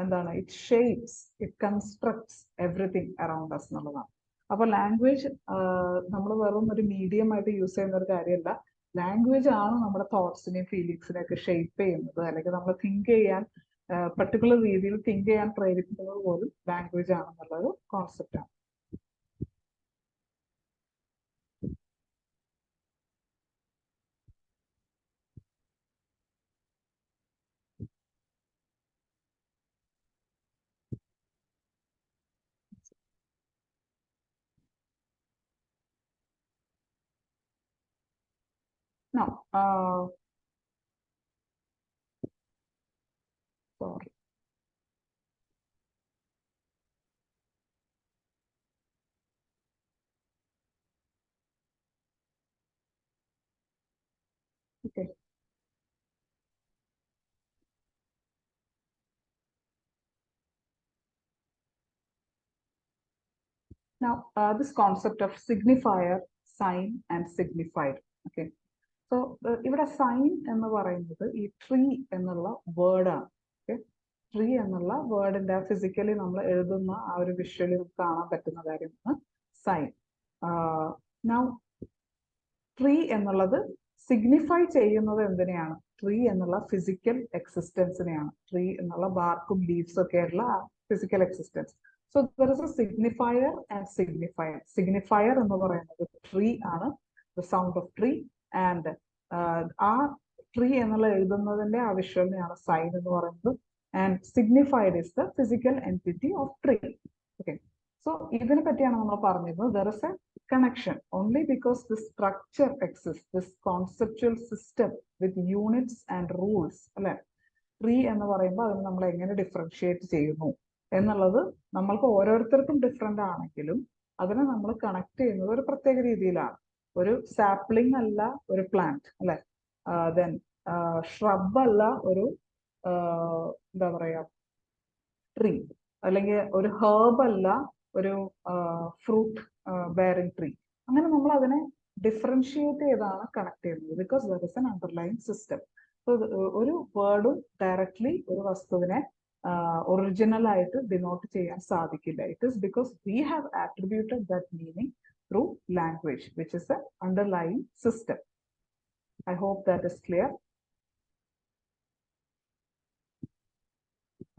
Speaker 3: എന്താണ്, it shapes, it constructs everything around us എന്നുള്ളതാണ്. അപ്പൊ ലാംഗ്വേജ് നമ്മൾ വെറും ഒരു മീഡിയം ആയിട്ട് യൂസ് ചെയ്യുന്ന ഒരു കാര്യമല്ല. ലാംഗ്വേജ് ആണ് നമ്മുടെ തോട്ട്സിനെയും ഫീലിങ്സിനെയും ഒക്കെ ഷേപ്പ് ചെയ്യുന്നത്, അല്ലെങ്കിൽ നമ്മൾ തിങ്ക് ചെയ്യാൻ പർട്ടിക്കുലർ രീതിയിൽ തിങ്ക് ചെയ്യാൻ പ്രേരിപ്പിക്കുന്നത് പോലും ലാംഗ്വേജ് ആണെന്നുള്ളൊരു കോൺസെപ്റ്റ് ആണ്. Now, sorry. Okay. Now, this concept of signifier, sign, and signified. Okay. So, ഇവിടെ സൈൻ എന്ന് പറയുന്നത് ഈ ട്രീ എന്നുള്ള വേർഡാണ്. ഓക്കെ, ട്രീ എന്നുള്ള വേർഡിന്റെ ഫിസിക്കലി നമ്മൾ എഴുതുന്ന ആ ഒരു വിഷ്വലി നമുക്ക് കാണാൻ പറ്റുന്ന കാര്യമാണ് സൈൻ. നൗ ട്രീ എന്നുള്ളത് സിഗ്നിഫൈ ചെയ്യുന്നത് എന്തിനെയാണ്? ട്രീ എന്നുള്ള ഫിസിക്കൽ എക്സിസ്റ്റൻസിനെയാണ്. ട്രീ എന്നുള്ള ബാർക്കും ലീവ്സും ഒക്കെയുള്ള physical existence. So there is A signifier and signifier. Signifier എന്ന് പറയുന്നത് ട്രീ ആണ്, the sound of tree, and ആ ട്രീ എന്നുള്ള എഴുതുന്നതിന്റെ ആ വിഷ്വലിനെയാണ് സൈൻ എന്ന് പറയുന്നത്. And signified is the physical entity of tree. Okay, so ഇതിനെ പറ്റിയാണ് നമ്മൾ പറഞ്ഞിരുന്നത്. There is A connection only because this structure exists, this conceptual system with units and rules. അല്ലെ, ട്രീ എന്ന് പറയുമ്പോൾ അതിന് നമ്മൾ എങ്ങനെ ഡിഫറൻഷിയേറ്റ് ചെയ്യുന്നു എന്നുള്ളത് നമ്മൾക്ക് ഓരോരുത്തർക്കും ഡിഫറെന്റ് ആണെങ്കിലും അതിനെ നമ്മൾ കണക്ട് ചെയ്യുന്നത് ഒരു പ്രത്യേക രീതിയിലാണ്. ഒരു സാപ്ലിംഗ് അല്ല ഒരു പ്ലാന്റ്, അല്ലെ, ദെൻ ഷ്രബ് അല്ല ഒരു എന്താ പറയാ ട്രീ, അല്ലെങ്കിൽ ഒരു ഹേർബ് അല്ല ഒരു ഫ്രൂട്ട് ബെയറിംഗ് ട്രീ. അങ്ങനെ നമ്മൾ അതിനെ ഡിഫറൻഷിയേറ്റ് ചെയ്താണ് കണക്ട് ചെയ്യുന്നത്, because there is N underline system. So ഒരു വേർഡും ഡയറക്ട്ലി ഒരു വസ്തുവിനെ ഒറിജിനൽ ആയിട്ട് ഡിനോട്ട് ചെയ്യാൻ സാധിക്കില്ല. It is because we have attributed that meaning through language, which is a underline system. I hope that is clear.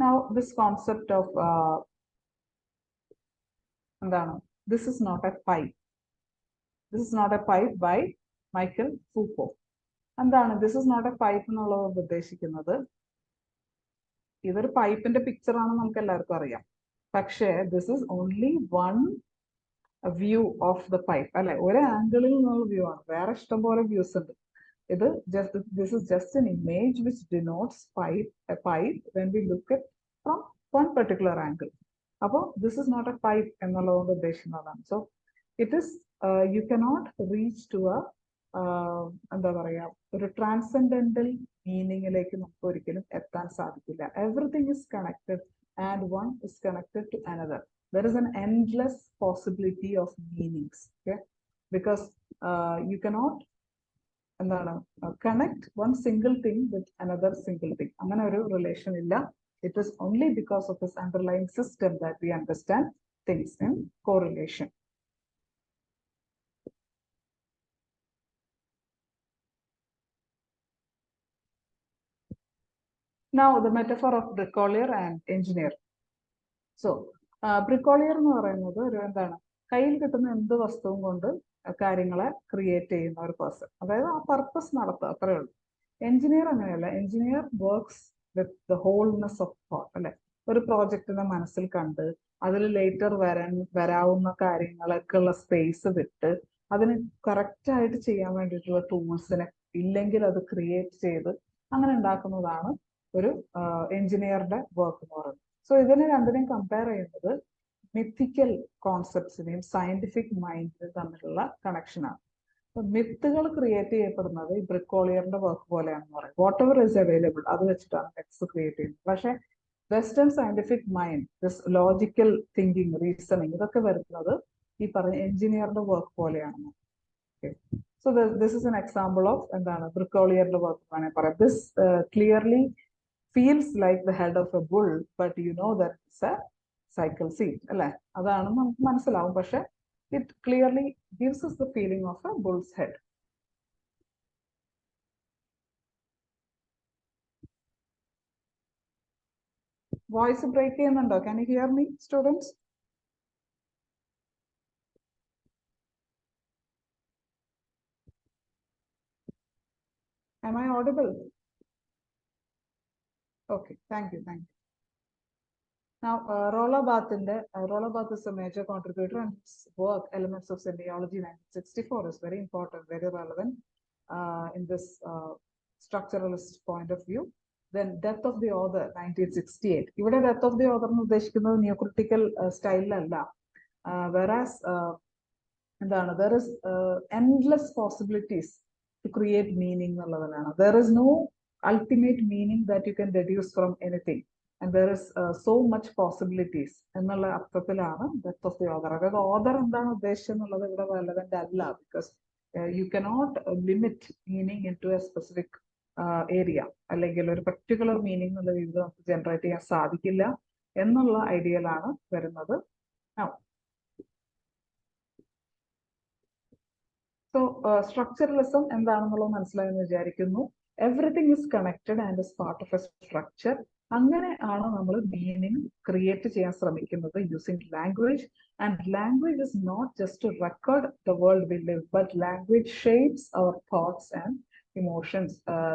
Speaker 3: Now, this concept of എന്താണ്, this is not a pipe. This is not a pipe by Michael Foucault. എന്താണ് this is not a pipe എന്നുള്ളത് ഉദ്ദേശിക്കുന്നത്? ഇതൊരു പൈപ്പിന്റെ picture ആണെന്ന് നമുക്ക് എല്ലാവർക്കും അറിയാം. പക്ഷേ this is only one view of the pipe, അല്ലെ, ഒരു ആംഗിളിൽ നിന്നുള്ള വ്യൂ ആണ്. വേറെ ഇഷ്ടംപോലെ വ്യൂസ് ഉണ്ട്. This is just an image which denotes a pipe when we look at from one particular angle. അപ്പോൾ this is not a pipe എന്നുള്ളതുകൊണ്ട് ഉദ്ദേശിക്കുന്നതാണ്. So it is you cannot reach to a എന്താ പറയാ ഒരു transcendental മീനിങ്ങിലേക്ക് നമുക്ക് ഒരിക്കലും എത്താൻ സാധിക്കില്ല. Everything is connected and one is connected to another. There is an endless possibility of meanings, okay, because you cannot എന്താണ് connect one single thing with another single thing. അങ്ങനെ ഒരു റിലേഷൻ ഇല്ല. It is only because of this underlying system that we understand things in correlation. Now, the metaphor of bricklayer and engineer. So, bricklayer എന്ന് പറയുന്നത് ഒരു എന്താണ്, കയ്യിൽ കിട്ടുന്ന എന്ത് വസ്തുവും കൊണ്ട് കാര്യങ്ങളെ ക്രിയേറ്റ് ചെയ്യുന്ന ഒരു പേഴ്സൺ, അതായത് ആ പർപ്പസ് നടത്തുക, അത്രേ ഉള്ളൂ. എഞ്ചിനീയർ അങ്ങനെയല്ല. Engineer works with the holiness of thought, അല്ലെ, ഒരു പ്രോജക്റ്റിനെ മനസ്സിൽ കണ്ട് അതിൽ ലേറ്റർ വരാവുന്ന കാര്യങ്ങളൊക്കെ ഉള്ള സ്പേസ് വിട്ട് അതിന് കറക്റ്റ് ആയിട്ട് ചെയ്യാൻ വേണ്ടിയിട്ടുള്ള ടൂൾസിനെ ഇല്ലെങ്കിൽ അത് ക്രിയേറ്റ് ചെയ്ത് അങ്ങനെ ഉണ്ടാക്കുന്നതാണ് ഒരു എഞ്ചിനീയറുടെ വർക്ക് എന്ന് പറയുന്നത്. സോ ഇതിനെ രണ്ടിനെയും കമ്പയർ ചെയ്യുന്നത് മിത്തിക്കൽ കോൺസെപ്റ്റ്സിനെയും സയന്റിഫിക് മൈൻഡിനെയും തമ്മിലുള്ള കണക്ഷനാണ്. മിത്തുകൾ ക്രിയേറ്റ് ചെയ്യപ്പെടുന്നത് ഈ ബ്രിക്കോളിയറിന്റെ വർക്ക് പോലെയാണെന്ന് പറയും. വാട്ട് എവർ ഇസ് അവൈലബിൾ അത് വെച്ചിട്ടാണ് ടെക്സ്റ്റ് ക്രിയേറ്റ് ചെയ്യുന്നത്. പക്ഷെ Western scientific mind, this logical thinking, reasoning, ഇതൊക്കെ വരുന്നത് ഈ പറഞ്ഞ എഞ്ചിനീയറുടെ വർക്ക് പോലെയാണ്. Okay. So this is an example of എന്താണ് ബ്രിക്കോളിയറുടെ വർക്ക് വേണേൽ പറയാം. This clearly feels like the head of a bull, but you know that it's a cycle seat, അല്ലേ? അതാണ് നമുക്ക് മനസ്സിലാവും. പക്ഷെ it clearly gives us the feeling of a bull's head. Voice break ചെയ്യുന്നുണ്ടോ? Can you hear me, students? Am I audible? Okay, thank you. Now, Rolla Barth is a major contributor, and his work, Elements of Semiology 1964, is very important, very relevant in this structuralist point of view. Then Death of the Author 1968. Even Death of the Author is the neocritical style, whereas there is endless possibilities to create meaning. There is no ultimate meaning that you can deduce from anything, and there is so much possibilities. എന്നുള്ള അർത്ഥത്തിലാണ് Death of the Author. അതായത് author എന്താണ് ഉദ്ദേശം എന്നുള്ളത് ഇവിടെ relevant അല്ല, because you cannot limit meaning into a specific area, അല്ലെങ്കിൽ ഒരു particular meaning എന്നുള്ള രീതിയിൽ നമുക്ക് ജനറേറ്റ് ചെയ്യാൻ സാധിക്കില്ല എന്നുള്ള ഐഡിയയിലാണ് വരുന്നത്. Now, so structuralism എന്താണെന്നുള്ളത് മനസ്സിലായെന്ന് വിചാരിക്കുന്നു. Everything is connected and is part of a structure. അങ്ങനെയാണ് നമ്മൾ മീനിങ് ക്രിയേറ്റ് ചെയ്യാൻ ശ്രമിക്കുന്നത് using language. And language is not just to record the world we live, but language shapes our thoughts and emotions,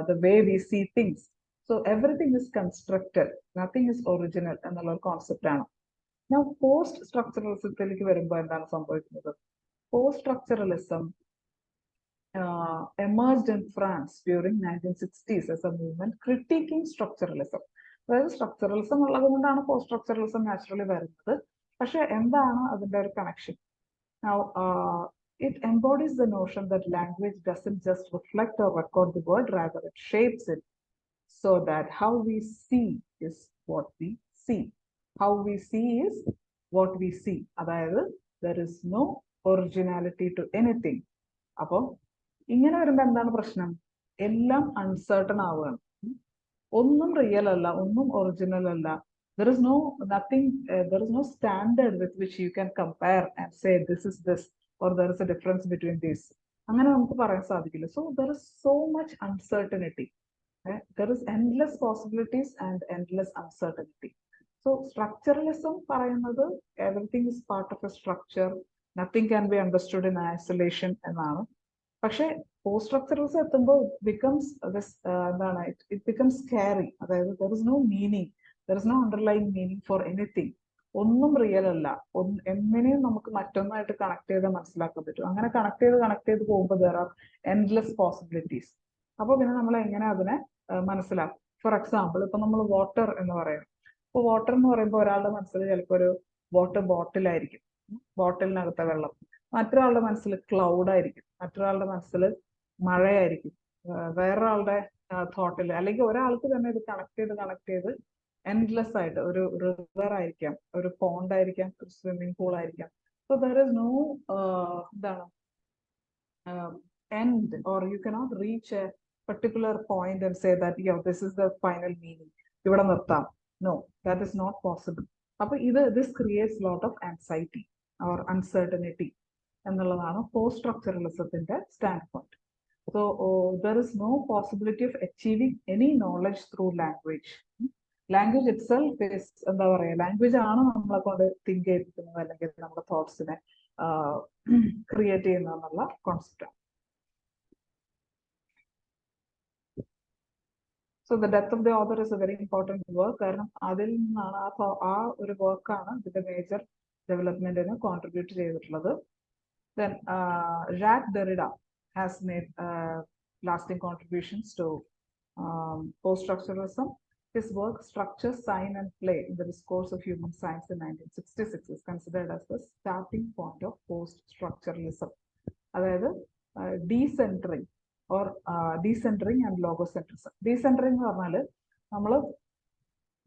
Speaker 3: the way we see things. So everything is constructed, nothing is original എന്നുള്ള concept ആണ്. Now, post-structuralismത്തിലേക്ക് വരുമ്പോൾ എന്താണ് സംഭവിക്കുന്നത്? Post-structuralism emerged in France during 1960s as a movement critiquing structuralism. അതായത് structuralism ഉള്ളത് കൊണ്ടാണ് post structuralism naturally വരുന്നത്. പക്ഷെ എന്താണ് അതിന്റെ ഒരു connection? Now, it embodies the notion that language doesn't just reflect or record the world, rather it shapes it, so that how we see is what we see. How we see is what we see. അതായത് there is no originality to anything. അപ്പൊ ഇങ്ങനെ വരുമ്പോ എന്താണ് പ്രശ്നം? എല്ലാം uncertain ആവുകയാണ്. ഒന്നും real അല്ല, ഒന്നും ഒറിജിനൽ അല്ല. There is no standard with which you can compare and say this is this, or there is a difference between these. അങ്ങനെ നമുക്ക് പറയാൻ സാധിക്കില്ല. So there is so much uncertainty. There is endless possibilities and endless uncertainty. So structuralism പറയുന്നത് everything is part of a structure, nothing can be understood in isolation എന്നാണ്. പക്ഷെ post സ്ട്രക്ചറൽസ് എത്തുമ്പോൾ it becomes scary. അതായത് there is no meaning, there is no underlying meaning for anything. ഒന്നും real അല്ല, എങ്ങനെയും നമുക്ക് മറ്റൊന്നായിട്ട് connect ചെയ്ത് മനസ്സിലാക്കാൻ പറ്റും. അങ്ങനെ കണക്ട് ചെയ്ത് പോകുമ്പോൾ there are endless possibilities. അപ്പോൾ പിന്നെ നമ്മൾ എങ്ങനെ അതിനെ മനസ്സിലാക്കും? ഫോർ എക്സാമ്പിൾ, ഇപ്പൊ നമ്മൾ വാട്ടർ എന്ന് പറയും. ഇപ്പൊ വാട്ടർ എന്ന് പറയുമ്പോൾ ഒരാളുടെ മനസ്സിൽ ചിലപ്പോൾ ഒരു വാട്ടർ ബോട്ടിലായിരിക്കും, ബോട്ടിലിനകത്തെ വെള്ളം. മറ്റൊരാളുടെ മനസ്സിൽ ക്ലൗഡ് ആയിരിക്കും, മറ്റൊരാളുടെ മനസ്സിൽ മഴയായിരിക്കും, വേറൊരാളുടെ തോട്ടിൽ, അല്ലെങ്കിൽ ഒരാൾക്ക് തന്നെ ഇത് കണക്ട് ചെയ്ത് എൻഡ്ലെസ് ആയിട്ട് ഒരു റിവർ ആയിരിക്കാം, ഒരു പോണ്ട് ആയിരിക്കാം, ഒരു സ്വിമ്മിംഗ് പൂൾ ആയിരിക്കാം. So there is no end, or you cannot reach a particular point and say that this is the final meaning. ഇവിടെ നിർത്താം. No, that is not possible. അപ്പൊ this creates a lot of anxiety or uncertainty എന്നുള്ളതാണ് post സ്ട്രക്ചറലിസത്തിന്റെ standpoint. So there is no possibility of achieving any knowledge through language. Language itself is എന്താ പറയാ, language ആണ് നമ്മളെ കൊണ്ട് think ചെയ്യിപ്പിക്കുന്നത്, അല്ലെങ്കിൽ നമ്മുടെ തോട്ട്സിനെ ക്രിയേറ്റ് ചെയ്യുന്നതെന്നുള്ള കോൺസെപ്റ്റ് ആണ്. So the Death of the Author is a very important work. കാരണം അതിൽ നിന്നാണ് ആ ഒരു വർക്കാണ് ഇതിന്റെ മേജർ ഡെവലപ്മെന്റിന് കോൺട്രിബ്യൂട്ട് ചെയ്തിട്ടുള്ളത്. Then Jacques Derrida has made lasting contributions to post-structuralism. His work Structure, Sign and Play in the Discourse of Human Science in 1966 is considered as the starting point of post-structuralism. അതായത് decentering and logocentrism. Decentering എന്ന് പറഞ്ഞാൽ നമ്മൾ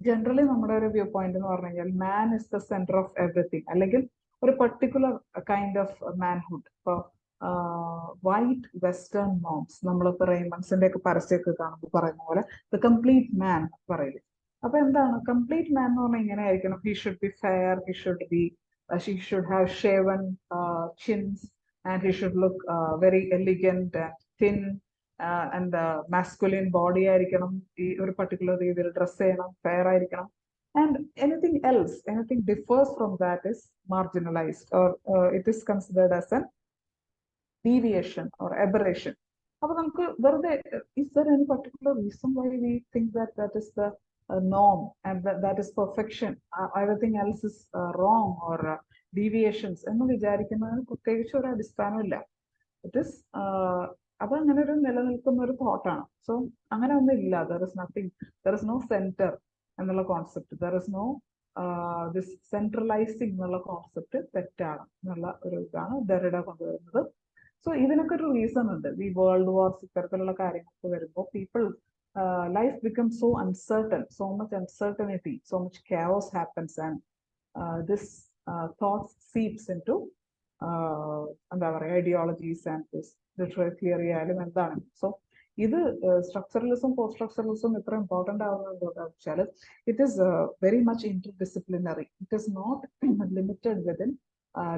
Speaker 3: generally നമ്മുടെ ഒരു view point എന്ന് പറഞ്ഞു കഴിഞ്ഞാൽ man is the centre of everything, അല്ലെങ്കിൽ ഒരു പർട്ടിക്കുലർ കൈൻഡ് ഓഫ് മാൻഹുഡ്. ഇപ്പോൾ വൈറ്റ് വെസ്റ്റേൺ നോംസ്, നമ്മളിപ്പോൾ റെയ്മൺസിന്റെ ഒക്കെ പരസ്യമൊക്കെ കാണുമ്പോൾ പറയുന്ന പോലെ ദ കംപ്ലീറ്റ് മാൻ പറയില്ലേ. അപ്പൊ എന്താണ് കംപ്ലീറ്റ് മാൻ എന്ന് പറഞ്ഞാൽ ഇങ്ങനെ ആയിരിക്കണം? He should be fair, he should have shaven chins, and he should look very elegant and thin, and masculine body ആയിരിക്കണം, ഈ ഒരു പർട്ടിക്കുലർ രീതിയിൽ ഡ്രസ് ചെയ്യണം, ഫെയർ ആയിരിക്കണം. And anything differs from that is marginalized, or it is considered as an deviation or aberration. അപ്പൊ നമുക്ക് വെറുതെ, is there any particular reason why we think that is the norm and that is perfection, everything else is wrong or deviations എന്ന് വിചാരിക്കുന്നതിന് പ്രത്യേകിച്ച് ഒരു അടിസ്ഥാനമില്ല. It is അത് അങ്ങനെ ഒരു നിലനിൽക്കുന്ന ഒരു തോട്ടാണ്. സോ അങ്ങനെ ഒന്നും ഇല്ല. there is no center എന്നുള്ള concept, there is no this centralizing എന്നുള്ള കോൺസെപ്റ്റ് തെറ്റാണ് എന്നുള്ള ഒരു ഇതാണ് ഡെറിഡ കൊണ്ടുവരുന്നത്. സോ ഇതിനൊക്കെ ഒരു റീസൺ ഉണ്ട്. ഈ വേൾഡ് വാർസ് ഇത്തരത്തിലുള്ള കാര്യങ്ങളൊക്കെ വരുമ്പോൾ life becomes so uncertain, so much uncertainty, so much chaos happens, and this thought seeps into എന്താ പറയുക ideologies and this literary theory ആയാലും എന്താണ്. സോ ഇത് സ്ട്രക്ചറലിസം പോസ്റ്റ് സ്ട്രക്ചറലിസം ഇത്ര ഇമ്പോർട്ടൻ്റ് ആവുന്നത് എന്താണെന്ന് വെച്ചാൽ it is very much interdisciplinary. It is not limited within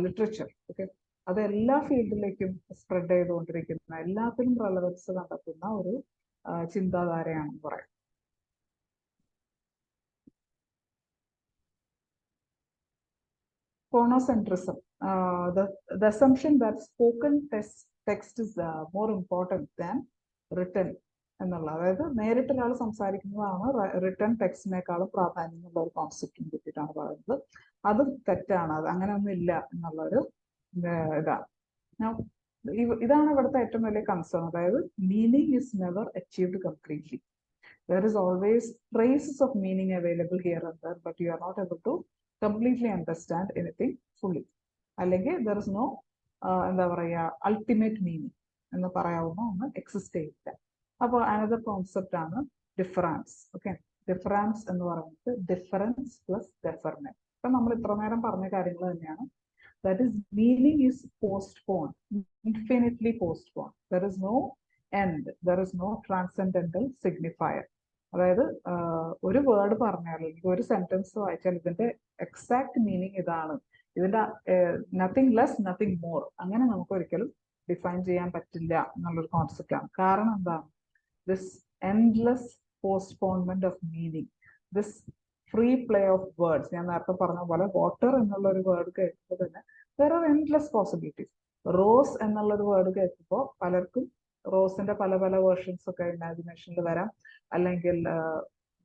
Speaker 3: literature. Okay, അത് എല്ലാ ഫീൽഡിലേക്കും സ്പ്രെഡ് ചെയ്തുകൊണ്ടിരിക്കുന്ന, എല്ലാത്തിനും റെലവൻസ് കണ്ടെത്തുന്ന ഒരു ചിന്താധാരയാണെന്ന് പറയാം. Phonocentrism, the assumption that spoken text is more important than written എന്നുള്ള, അതായത് നേരിട്ട് ഒരാൾ സംസാരിക്കുന്നതാണ് റിട്ടേൺ ടെക്സ്റ്റിനേക്കാളും പ്രാധാന്യമുള്ള ഒരു കോൺസെപ്റ്റിനെ പറ്റിയിട്ടാണ് പറയുന്നത്. അത് തെറ്റാണ്, അത് അങ്ങനെ ഒന്നും ഇല്ല എന്നുള്ളൊരു ഇതാണ്. ഇതാണ് ഇവിടുത്തെ ഏറ്റവും വലിയ കൺസേൺ. അതായത് meaning is never achieved completely. There is always traces of meaning available here and there, but you are not able to completely understand anything fully. അല്ലെങ്കിൽ there is no എന്താ പറയുക ultimate meaning എന്ന് പറയാവുന്ന ഒന്ന് exist ചെയ്യില്ല. അപ്പോൾ another concept ആണ് difference. Okay, difference എന്ന് പറയുന്നത് ഡിഫറൻസ് പ്ലസ് ഡെഫർമെന്റ്. ഇപ്പൊ നമ്മൾ ഇത്ര നേരം പറഞ്ഞ കാര്യങ്ങൾ തന്നെയാണ്. That is, meaning is postponed, infinitely postponed. There is no end, there is no transcendental signifier. അതായത് ഒരു വേർഡ് പറഞ്ഞാൽ, ഒരു സെന്റൻസ് വായിച്ചാൽ ഇതിന്റെ എക്സാക്ട് മീനിങ് ഇതാണ്, ഇതിന്റെ നത്തിങ് ലെസ് നത്തിങ് മോർ, അങ്ങനെ നമുക്ക് ഒരിക്കലും ഡിഫൈൻ ചെയ്യാൻ പറ്റില്ല എന്നുള്ളൊരു കോൺസെപ്റ്റ് ആണ്. കാരണം എന്താണ്? This endless postponement of meaning, this free play of words. ഞാൻ നേരത്തെ പറഞ്ഞ പോലെ വാട്ടർ എന്നുള്ള ഒരു വേർഡ് കേൾക്കുമ്പോൾ തന്നെ വേറെ എൻഡ്ലെസ് പോസിബിലിറ്റീസ്. റോസ് എന്നുള്ള ഒരു വേർഡ് കേൾക്കുമ്പോൾ പലർക്കും റോസിന്റെ പല പല വേർഷൻസ് ഒക്കെ ഇമാജിനേഷനിൽ വരാം, അല്ലെങ്കിൽ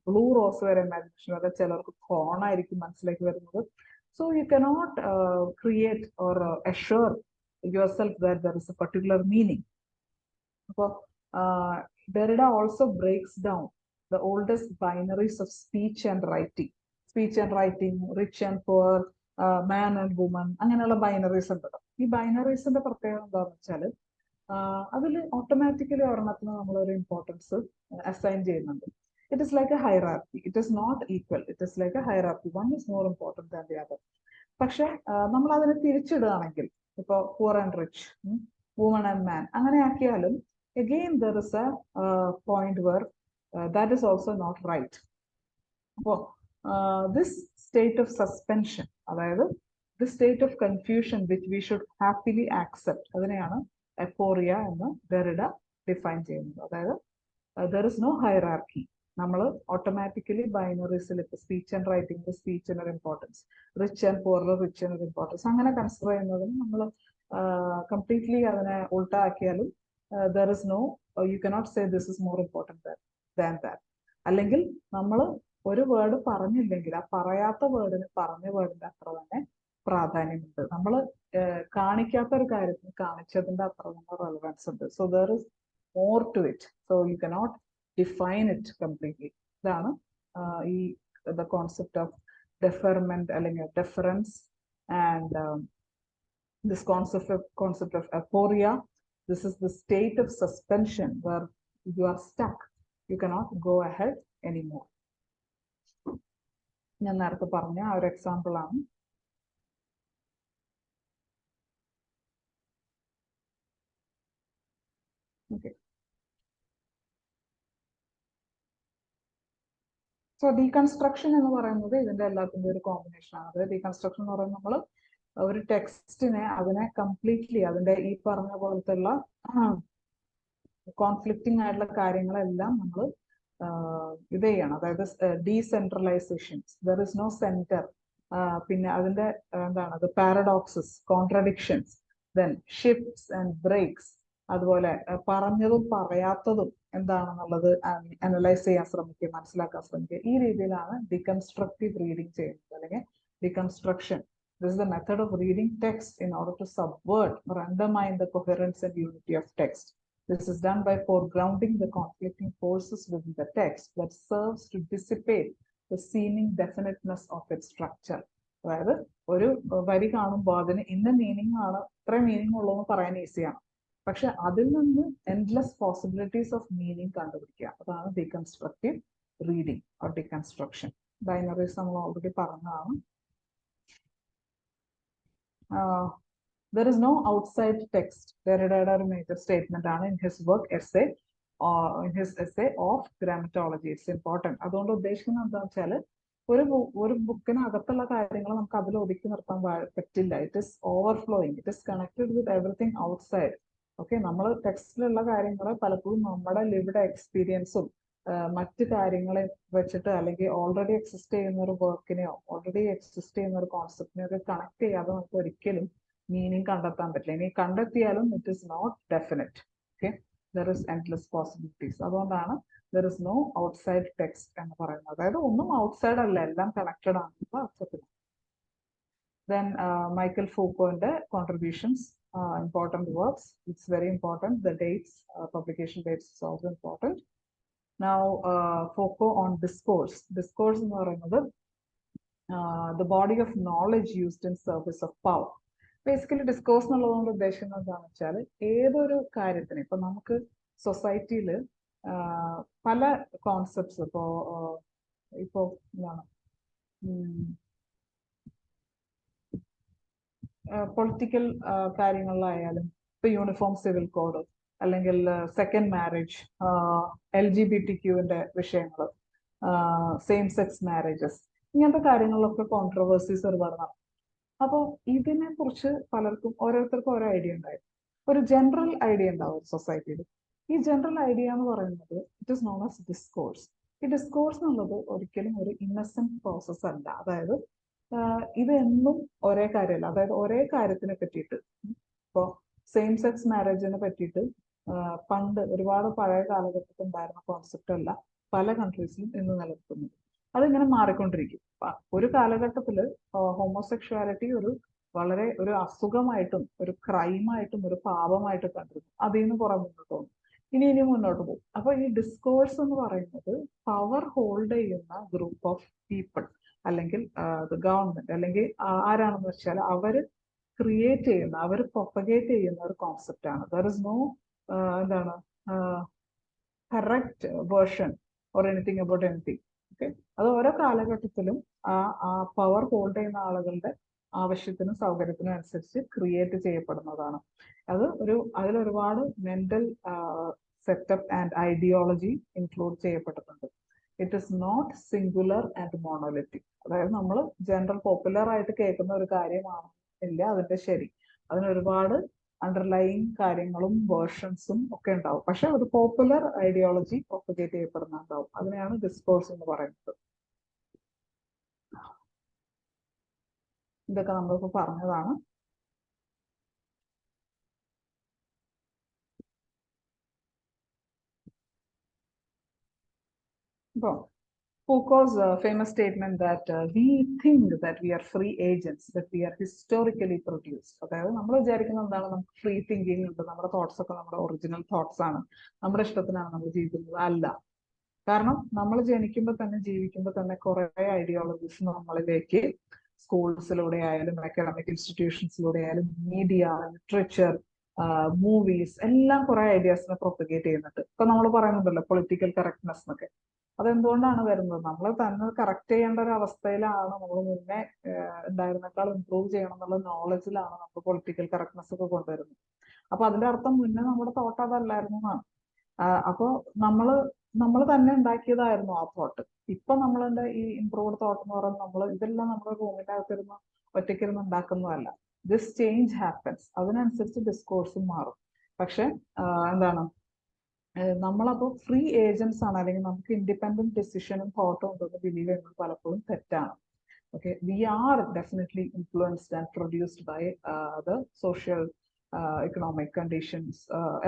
Speaker 3: ബ്ലൂ റോസ് വരെ ഇമാജിനേഷൻ വരാം, ചിലർക്ക് കോൺ ആയിരിക്കും മനസ്സിലേക്ക് വരുന്നത്. So you cannot create or assure yourself that there is a particular meaning. അപ്പോൾ Derrida also breaks down the oldest binaries of speech and writing, rich and poor, man and woman, അങ്ങനെയുള്ള ബൈനറീസ് ഉണ്ട്. ഈ ബൈനറീസിന്റെ പ്രത്യേകത എന്താണെന്ന് വെച്ചാൽ അതിൽ ഓട്ടോമാറ്റിക്കലി ഒരെണ്ണത്തിന് നമ്മളൊരു ഇമ്പോർട്ടൻസ് അസൈൻ ചെയ്യുന്നുണ്ട്. It is like a hierarchy, it is not equal, it is like a hierarchy, one is more important than the other. പക്ഷെ നമ്മൾ അതിനെ തിരിച്ചിടുകയാണെങ്കിൽ, ഇപ്പോൾ poor and rich, woman and man, അങ്ങനെ ആക്കിയാലും again there is a point where that is also not right. അപ്പോൾ this state of suspension, അതായത് this state of confusion which we should happily accept, അതിനെയാണ് എപ്പോറിയ എന്ന് Derrida define ചെയ്യുന്നത്. അതായത് there is no hierarchy. നമ്മൾ automatically ബൈനറീസിൽ ഇപ്പോൾ speech and writing, സ്പീച്ചിനൊരു ഇമ്പോർട്ടൻസ്, റിച്ച് ആൻഡ് പൂർ റിച്ചിനൊരു ഇമ്പോർട്ടൻസ്, അങ്ങനെ കൺസിഡർ ചെയ്യുന്നതിന് നമ്മൾ കംപ്ലീറ്റ്ലി അതിനെ ഉൾട്ടാക്കിയാലും there is no, you cannot say this is more important than that. അല്ലെങ്കിൽ നമ്മൾ ഒരു വേർഡ് പറഞ്ഞില്ലെങ്കിൽ ആ പറയാത്ത വേർഡിന് പറഞ്ഞ വേർഡിന്റെ അത്ര തന്നെ പ്രാധാന്യമുണ്ട്. നമ്മൾ കാണിക്കാത്ത ഒരു കാര്യത്തിന് കാണിച്ചതിന്റെ അത്ര തന്നെ റെലവൻസ് ഉണ്ട്. So there is more to it, so you cannot define it completely. ഇതാണ് ഈ the concept of deferment അല്ലെങ്കിൽ deference, and this concept of aporia. This is the state of suspension where you are stuck, you cannot go ahead anymore. ഞാൻ നേരത്തെ പറഞ്ഞ ആ ഒരു example ആണ്. Okay. So deconstruction എന്ന് പറയുന്നത് ഇതിന്റെ എല്ലാത്തിൻ്റെ ഒരു കോമ്പിനേഷൻ ആണ്. അതായത് ഡീകൺസ്ട്രക്ഷൻ എന്ന് പറയുന്നത് നമ്മൾ ഒരു ടെക്സ്റ്റിനെ അതിനെ കംപ്ലീറ്റ്ലി അതിന്റെ ഈ പറഞ്ഞ പോലത്തുള്ള കോൺഫ്ലിക്റ്റിംഗ് ആയിട്ടുള്ള കാര്യങ്ങളെല്ലാം നമ്മൾ ഇത് ചെയ്യണം. അതായത് decentralisations, there is no centre, പിന്നെ അതിന്റെ എന്താണ് paradoxes, contradictions, then shifts and breaks, അതുപോലെ പറഞ്ഞതും പറയാത്തതും എന്താണെന്നുള്ളത് അനലൈസ് ചെയ്യാൻ ശ്രമിക്കുക, മനസ്സിലാക്കാൻ ശ്രമിക്കുക. ഈ രീതിയിലാണ് ഡീകൺസ്ട്രക്റ്റീവ് റീഡിങ് ചെയ്യുന്നത്, അല്ലെങ്കിൽ deconstruction. This is the method of reading text in order to subvert or undermine the coherence and unity of text. This is done by foregrounding the conflicting forces within the text that serves to dissipate the seeming definiteness of its structure. അതായത് ഒരു വരി കാണുമ്പോൾ അതിന് ഇന്ന meaning ആണ്, ഇത്ര meaning ഉള്ളതെന്ന് പറയാൻ ഈസിയാണ്. പക്ഷെ അതിൽ നിന്ന് എൻഡ്ലെസ് പോസിബിലിറ്റീസ് ഓഫ് മീനിങ് കണ്ടുപിടിക്കുക. അതാണ് ഡീകൺസ്ട്രക്റ്റീവ് റീഡിങ് ഓർ ഡീകൺസ്ട്രക്ഷൻ. ബൈനറീസ് നമ്മൾ ഓൾറെഡി പറഞ്ഞതാണ്. There is no outside text. Derrida's ഒരു മേജർ സ്റ്റേറ്റ്മെന്റ് ആണ് in his work essay, in his essay of grammatology. It's important. അതുകൊണ്ട് ഉദ്ദേശിക്കുന്നത് എന്താ വെച്ചാൽ ഒരു ബുക്കിനകത്തുള്ള കാര്യങ്ങൾ നമുക്ക് അതിൽ ഒതുക്കി നിർത്താൻ പറ്റില്ല. It is overflowing, it is connected with everything outside. Okay, നമ്മൾ ടെക്സ്റ്റിലുള്ള കാര്യങ്ങൾ പലപ്പോഴും നമ്മുടെ ലിവ്ഡ് എക്സ്പീരിയൻസും മറ്റു കാര്യങ്ങളെ വെച്ചിട്ട്, അല്ലെങ്കിൽ ഓൾറെഡി എക്സിസ്റ്റ് ചെയ്യുന്ന ഒരു വർക്കിനെയോ ഓൾറെഡി എക്സിസ്റ്റ് ചെയ്യുന്ന ഒരു കോൺസെപ്റ്റിനെയോ ഒക്കെ കണക്ട് ചെയ്യാതെ നമുക്ക് ഒരിക്കലും മീനിങ് കണ്ടെത്താൻ പറ്റില്ല. ഇനി കണ്ടെത്തിയാലും it is not definite. Okay, there is endless possibilities. അതുകൊണ്ടാണ് there is no outside text എന്ന് പറയുന്നത്. അതായത് ഒന്നും ഔട്ട്സൈഡ് അല്ല, എല്ലാം കണക്റ്റഡ് ആണെന്നുള്ള അർത്ഥത്തിൽ. Then Michael Foucault's contributions, important works. It's very important. The dates, publication dates is also important. Now, Foucault on discourse. Discourse എന്ന് പറയുന്നത് the body of knowledge used in service of power. Basically discourse എന്നുള്ളതുകൊണ്ട് ഉദ്ദേശിക്കുന്നത് എന്താണെന്ന് വെച്ചാൽ ഏതൊരു കാര്യത്തിന്, ഇപ്പൊ നമുക്ക് സൊസൈറ്റിയിൽ പല കോൺസെപ്റ്റ്സ്, ഇപ്പോ എന്താണ് പൊളിറ്റിക്കൽ കാര്യങ്ങളിലായാലും, ഇപ്പൊ യൂണിഫോം സിവിൽ കോഡ്, അല്ലെങ്കിൽ സെക്കൻഡ് മാരേജ്, LGBTQന്റെ വിഷയങ്ങൾ, സെയിം സെക്സ് മാരേജസ്, ഇങ്ങനത്തെ കാര്യങ്ങളിലൊക്കെ കോൺട്രവേഴ്സീസ് ഒരുപാട് നടക്കും. അപ്പോൾ ഇതിനെ കുറിച്ച് ഓരോരുത്തർക്കും ഓരോ ഐഡിയ ഉണ്ടായിരുന്നു. ഒരു ജനറൽ ഐഡിയ ഉണ്ടാവും സൊസൈറ്റിയിൽ. ഈ ജനറൽ ഐഡിയ എന്ന് പറയുന്നത് it is known as discourse. ഈ ഡിസ്കോഴ്സ് എന്നുള്ളത് ഒരിക്കലും ഒരു ഇന്നസെന്റ് പ്രോസസ് അല്ല. അതായത് ഇതെന്നും ഒരേ കാര്യമല്ല. അതായത് ഒരേ കാര്യത്തിനെ പറ്റിയിട്ട്, ഇപ്പോൾ സെയിം സെക്സ് മാരേജിനെ പറ്റിയിട്ട് പണ്ട് ഒരുപാട് പഴയ കാലഘട്ടത്തിൽ ഉണ്ടായിരുന്ന കോൺസെപ്റ്റ് അല്ല പല കൺട്രീസിലും ഇന്ന് നിലനിൽക്കുന്നത്. അതിങ്ങനെ മാറിക്കൊണ്ടിരിക്കും. ഒരു കാലഘട്ടത്തിൽ ഹോമോസെക്ഷുവാലിറ്റി വളരെ ഒരു അസുഖമായിട്ടും ഒരു ക്രൈമായിട്ടും ഒരു പാപമായിട്ടും കണ്ടിരുന്നു. അതിൽ നിന്ന് കുറെ മുന്നോട്ട് പോകും, ഇനി മുന്നോട്ട് പോകും. അപ്പൊ ഈ ഡിസ്കോഴ്സ് എന്ന് പറയുന്നത് പവർ ഹോൾഡ് ചെയ്യുന്ന ഗ്രൂപ്പ് ഓഫ് പീപ്പിൾ, അല്ലെങ്കിൽ ഗവൺമെന്റ്, അല്ലെങ്കിൽ ആരാണെന്ന് വെച്ചാൽ അവർ ക്രിയേറ്റ് ചെയ്യുന്ന, അവർ പ്രൊപ്പഗേറ്റ് ചെയ്യുന്ന ഒരു കോൺസെപ്റ്റ് ആണ്. ദർ ഇസ് നോ എന്താണ് correct version or anything about anything. Okay, അത് ഓരോ കാലഘട്ടത്തിലും ആ പവർ ഹോൾഡ് ചെയ്യുന്ന ആളുകളുടെ ആവശ്യത്തിനും സൗകര്യത്തിനും അനുസരിച്ച് ക്രിയേറ്റ് ചെയ്യപ്പെടുന്നതാണ്. അതിലൊരുപാട് mental setup and ideology include ചെയ്യപ്പെട്ടിട്ടുണ്ട്. It is not singular and monolithic. അതായത് നമ്മൾ ജനറൽ പോപ്പുലർ ആയിട്ട് കേൾക്കുന്ന ഒരു കാര്യമാണ് ഇല്ല അതിന്റെ ശരി, അതിനൊരുപാട് അണ്ടർലൈങ് കാര്യങ്ങളും വേർഷൻസും ഒക്കെ ഉണ്ടാവും. പക്ഷെ ഒരു പോപ്പുലർ ഐഡിയോളജി പ്രൊപ്പഗേറ്റ് ചെയ്യപ്പെടുന്നുണ്ടാവും. അതിനെയാണ് ഡിസ്കോഴ്സ് എന്ന് പറയുന്നത്. ഇതൊക്കെ നമ്മളിപ്പോൾ പറഞ്ഞതാണ്. ഇപ്പോൾ Foucault's famous statement that we think that we are free agents, that we are historically produced. അതായത് നമ്മൾ വിചാരിക്കുന്നത് എന്താണ്, നമുക്ക് ഫ്രീ തിങ്കിങ് ഉണ്ട്, നമ്മുടെ തോട്ട്സ് ഒക്കെ നമ്മുടെ ഒറിജിനൽ തോട്ട്സ് ആണ്, നമ്മുടെ ഇഷ്ടത്തിനാണ് നമ്മൾ ജീവിക്കുന്നത്. അല്ല, കാരണം നമ്മൾ ജനിക്കുമ്പോൾ തന്നെ ജീവിക്കുമ്പോൾ തന്നെ കുറെ ഐഡിയോളജീസ് നമ്മളിലേക്ക് സ്കൂൾസിലൂടെ ആയാലും അക്കാഡമിക് ഇൻസ്റ്റിറ്റ്യൂഷൻസിലൂടെ ആയാലും മീഡിയ, ലിറ്ററേച്ചർ, മൂവീസ് എല്ലാം കുറെ ഐഡിയാസിനെ പ്രൊപ്പഗേറ്റ് ചെയ്യുന്നുണ്ട്. ഇപ്പൊ നമ്മൾ പറയുന്നുണ്ടല്ലോ പൊളിറ്റിക്കൽ കറക്റ്റ്നെസ് എന്നൊക്കെ. അതെന്തുകൊണ്ടാണ് വരുന്നത്? നമ്മൾ തന്നെ കറക്റ്റ് ചെയ്യേണ്ട ഒരു അവസ്ഥയിലാണ്, നമ്മൾ മുന്നേ ഉണ്ടായിരുന്നേക്കാൾ ഇംപ്രൂവ് ചെയ്യണം എന്നുള്ള നോളജിലാണ് നമ്മൾ പൊളിറ്റിക്കൽ കറക്റ്റ്നെസ് ഒക്കെ കൊണ്ടുവരുന്നത്. അപ്പൊ അതിന്റെ അർത്ഥം മുന്നേ നമ്മുടെ തോട്ട് അതല്ലായിരുന്നു എന്നാണ്. അപ്പോ നമ്മൾ തന്നെ ഉണ്ടാക്കിയതായിരുന്നു ആ തോട്ട്. ഇപ്പൊ നമ്മളുടെ ഈ ഇംപ്രൂവ്ഡ് തോട്ട് എന്ന് പറയുന്നത് നമ്മൾ ഇതെല്ലാം നമ്മുടെ റൂമിന്റെ അകത്തിരുന്ന് ഒറ്റയ്ക്കിരുന്ന് ഉണ്ടാക്കുന്നതല്ല. This change happens. അതിനനുസരിച്ച് ഡിസ്കോഴ്സും മാറും. പക്ഷെ എന്താണ്, നമ്മളപ്പോൾ ഫ്രീ ഏജൻസ് ആണ്, അല്ലെങ്കിൽ നമുക്ക് ഇൻഡിപെൻഡന്റ് ഡിസിഷനും തോട്ടും ഉണ്ടെന്ന് ബിലീവ് ചെയ്യുന്നത് പലപ്പോഴും തെറ്റാണ്. Okay, we are definitely influenced and produced by the social economic conditions,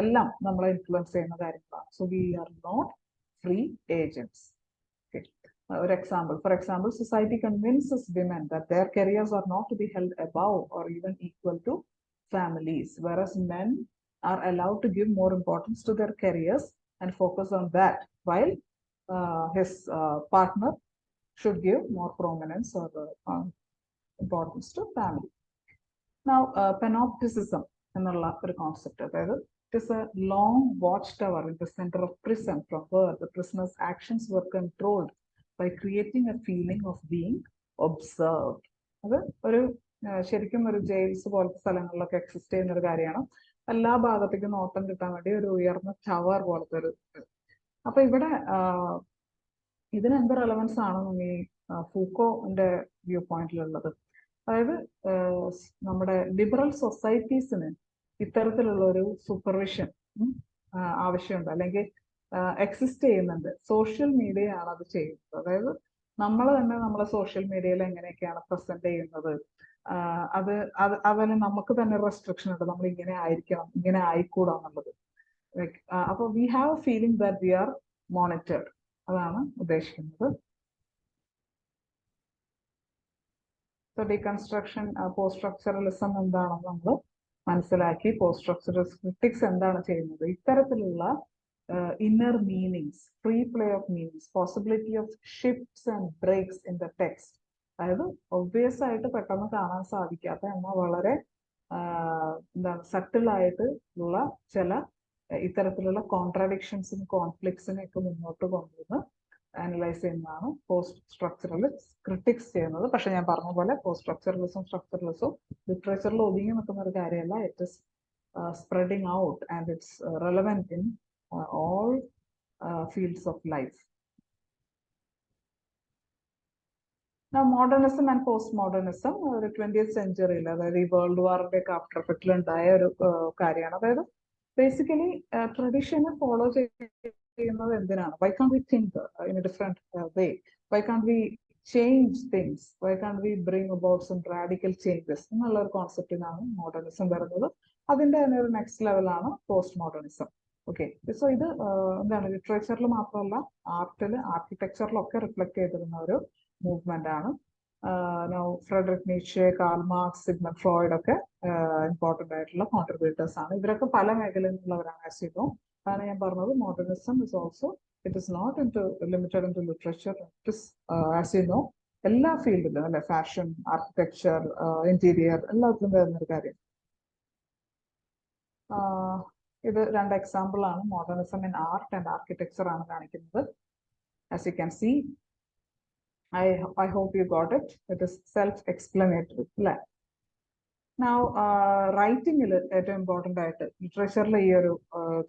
Speaker 3: എല്ലാം നമ്മളെ ഇൻഫ്ലുവൻസ് ചെയ്യുന്ന കാര്യങ്ങളാണ്. So we are not free agents. ഒരു example, for example, society convinces women that their careers are not to be held above or even equal to families, whereas men are allowed to give more importance to their careers and focus on that, while his partner should give more prominence or importance to family. Now, panopticism എന്നുള്ള ഒരു concept, അതായത് it is a long watch tower in the centre of prison from where the prisoners actions were controlled by creating a feeling of being observed. അത് ഒരു ശരിക്കും ഒരു jails പോലത്തെ സ്ഥലങ്ങളിലൊക്കെ exist ചെയ്യുന്ന ഒരു കാര്യമാണ്. എല്ലാ ഭാഗത്തേക്കും നോട്ടം കിട്ടാൻ വേണ്ടി ഒരു ഉയർന്ന ടവർ പോലത്തെ ഒരു. അപ്പൊ ഇവിടെ ഇതിനെന്ത് റെലവൻസ് ആണ് ഈ ഫൂക്കോന്റെ വ്യൂ പോയിന്റിലുള്ളത്? അതായത് നമ്മുടെ ലിബറൽ സൊസൈറ്റീസിന് ഇത്തരത്തിലുള്ള ഒരു സൂപ്പർവിഷൻ ആവശ്യമുണ്ട്, അല്ലെങ്കിൽ എക്സിസ്റ്റ് ചെയ്യുന്നുണ്ട്. സോഷ്യൽ മീഡിയ ആണ് അത് ചെയ്യുന്നത്. അതായത് നമ്മൾ തന്നെ നമ്മളെ സോഷ്യൽ മീഡിയയിൽ എങ്ങനെയൊക്കെയാണ് പ്രസന്റ് ചെയ്യുന്നത്, അതിന് നമുക്ക് തന്നെ റെസ്ട്രിക്ഷൻ ഉണ്ട്, നമ്മൾ ഇങ്ങനെ ആയിരിക്കണം, ഇങ്ങനെ ആയിക്കൂടാ എന്നുള്ളത്. അപ്പൊ we have a feeling that we are monitored, അതാണ് ഉദ്ദേശിക്കുന്നത്. ഡീകൺസ്ട്രക്ഷൻ, പോസ്റ്റ് സ്ട്രക്ചറലിസം എന്താണെന്ന് നമ്മൾ മനസ്സിലാക്കി. പോസ്റ്റ് സ്ട്രക്ചറലിസ്റ്റ് ക്രിറ്റിക്സ് എന്താണ് ചെയ്യുന്നത്? ഇത്തരത്തിലുള്ള inner meanings, free play of meanings, possibility of shifts and breaks in the text, അതായത് ഒബ്വിയസ് ആയിട്ട് പെട്ടെന്ന് കാണാൻ സാധിക്കാത്ത എന്നാൽ വളരെ എന്താണ് സട്ടിലായിട്ട് ഉള്ള ചില ഇത്തരത്തിലുള്ള കോൺട്രാഡിക്ഷൻസും കോൺഫ്ലിക്ട്സിനെ ഒക്കെ മുന്നോട്ട് കൊണ്ടുവന്ന് അനലൈസ് ചെയ്യുന്നതാണ് പോസ്റ്റ് സ്ട്രക്ചറലിസ്റ്റ് ക്രിറ്റിക്സ് ചെയ്യുന്നത്. പക്ഷെ ഞാൻ പറഞ്ഞ പോലെ പോസ്റ്റ് സ്ട്രക്ചറലിസവും ലിറ്ററേച്ചറിൽ ഒതുങ്ങി നിൽക്കുന്ന ഒരു കാര്യമല്ല. It is spreading out and it's relevant in all fields of life. Modernism and post modernism ഒരു 20th സെഞ്ചുറിയിൽ, അതായത് ഈ വേൾഡ് വാറിന്റെ ഒക്കെ ആഫ്റ്റർ എഫക്റ്റിൽ ഉണ്ടായ ഒരു കാര്യമാണ്. അതായത് ബേസിക്കലി ട്രഡീഷനെ ഫോളോ ചെയ്യുന്നത് എന്തിനാണ്? Why can't we think in a different way? Why can't we change things? Why can't we bring about some radical changes എന്നുള്ള ഒരു കോൺസെപ്റ്റിനാണ് മോഡേണിസം വരുന്നത്. അതിന്റെ തന്നെ ഒരു നെക്സ്റ്റ് ലെവലാണ് പോസ്റ്റ് മോഡേണിസം. ഓക്കെ, സോ ഇത് എന്താണ്, ലിറ്ററേച്ചറിൽ മാത്രമല്ല ആർട്ടിൽ, ആർക്കിടെക്ചറിലൊക്കെ റിഫ്ലക്ട് ചെയ്തിരുന്ന ഒരു മൂവ്മെന്റ് ആണ്. Friedrich Nietzsche, Karl Marx, Sigmund Freud ഒക്കെ ഇമ്പോർട്ടന്റ് ആയിട്ടുള്ള കോൺട്രിബ്യൂട്ടേഴ്സ് ആണ്. ഇവരൊക്കെ പല മേഖലയിൽ നിന്നുള്ളവരാണ്. ആസ് യു നോ, അതാണ് ഞാൻ പറഞ്ഞത്, modernism is also, it is not limited into literature. It is as you know എല്ലാ ഫീൽഡിലും, അല്ലെ, ഫാഷൻ, ആർക്കിടെക്ചർ, ഇന്റീരിയർ, എല്ലാത്തിലും വരുന്നൊരു കാര്യം. ഇത് 2 എക്സാമ്പിൾ ആണ്. Modernism in art and architecture ആണ് കാണിക്കുന്നത്. As you can see, I hope you got it. It is self-explanatory. Now, writing is ഏറ്റവും ഇമ്പോർട്ടൻ്റ് ആയിട്ട് ലിറ്ററേച്ചറിൽ ഈ ഒരു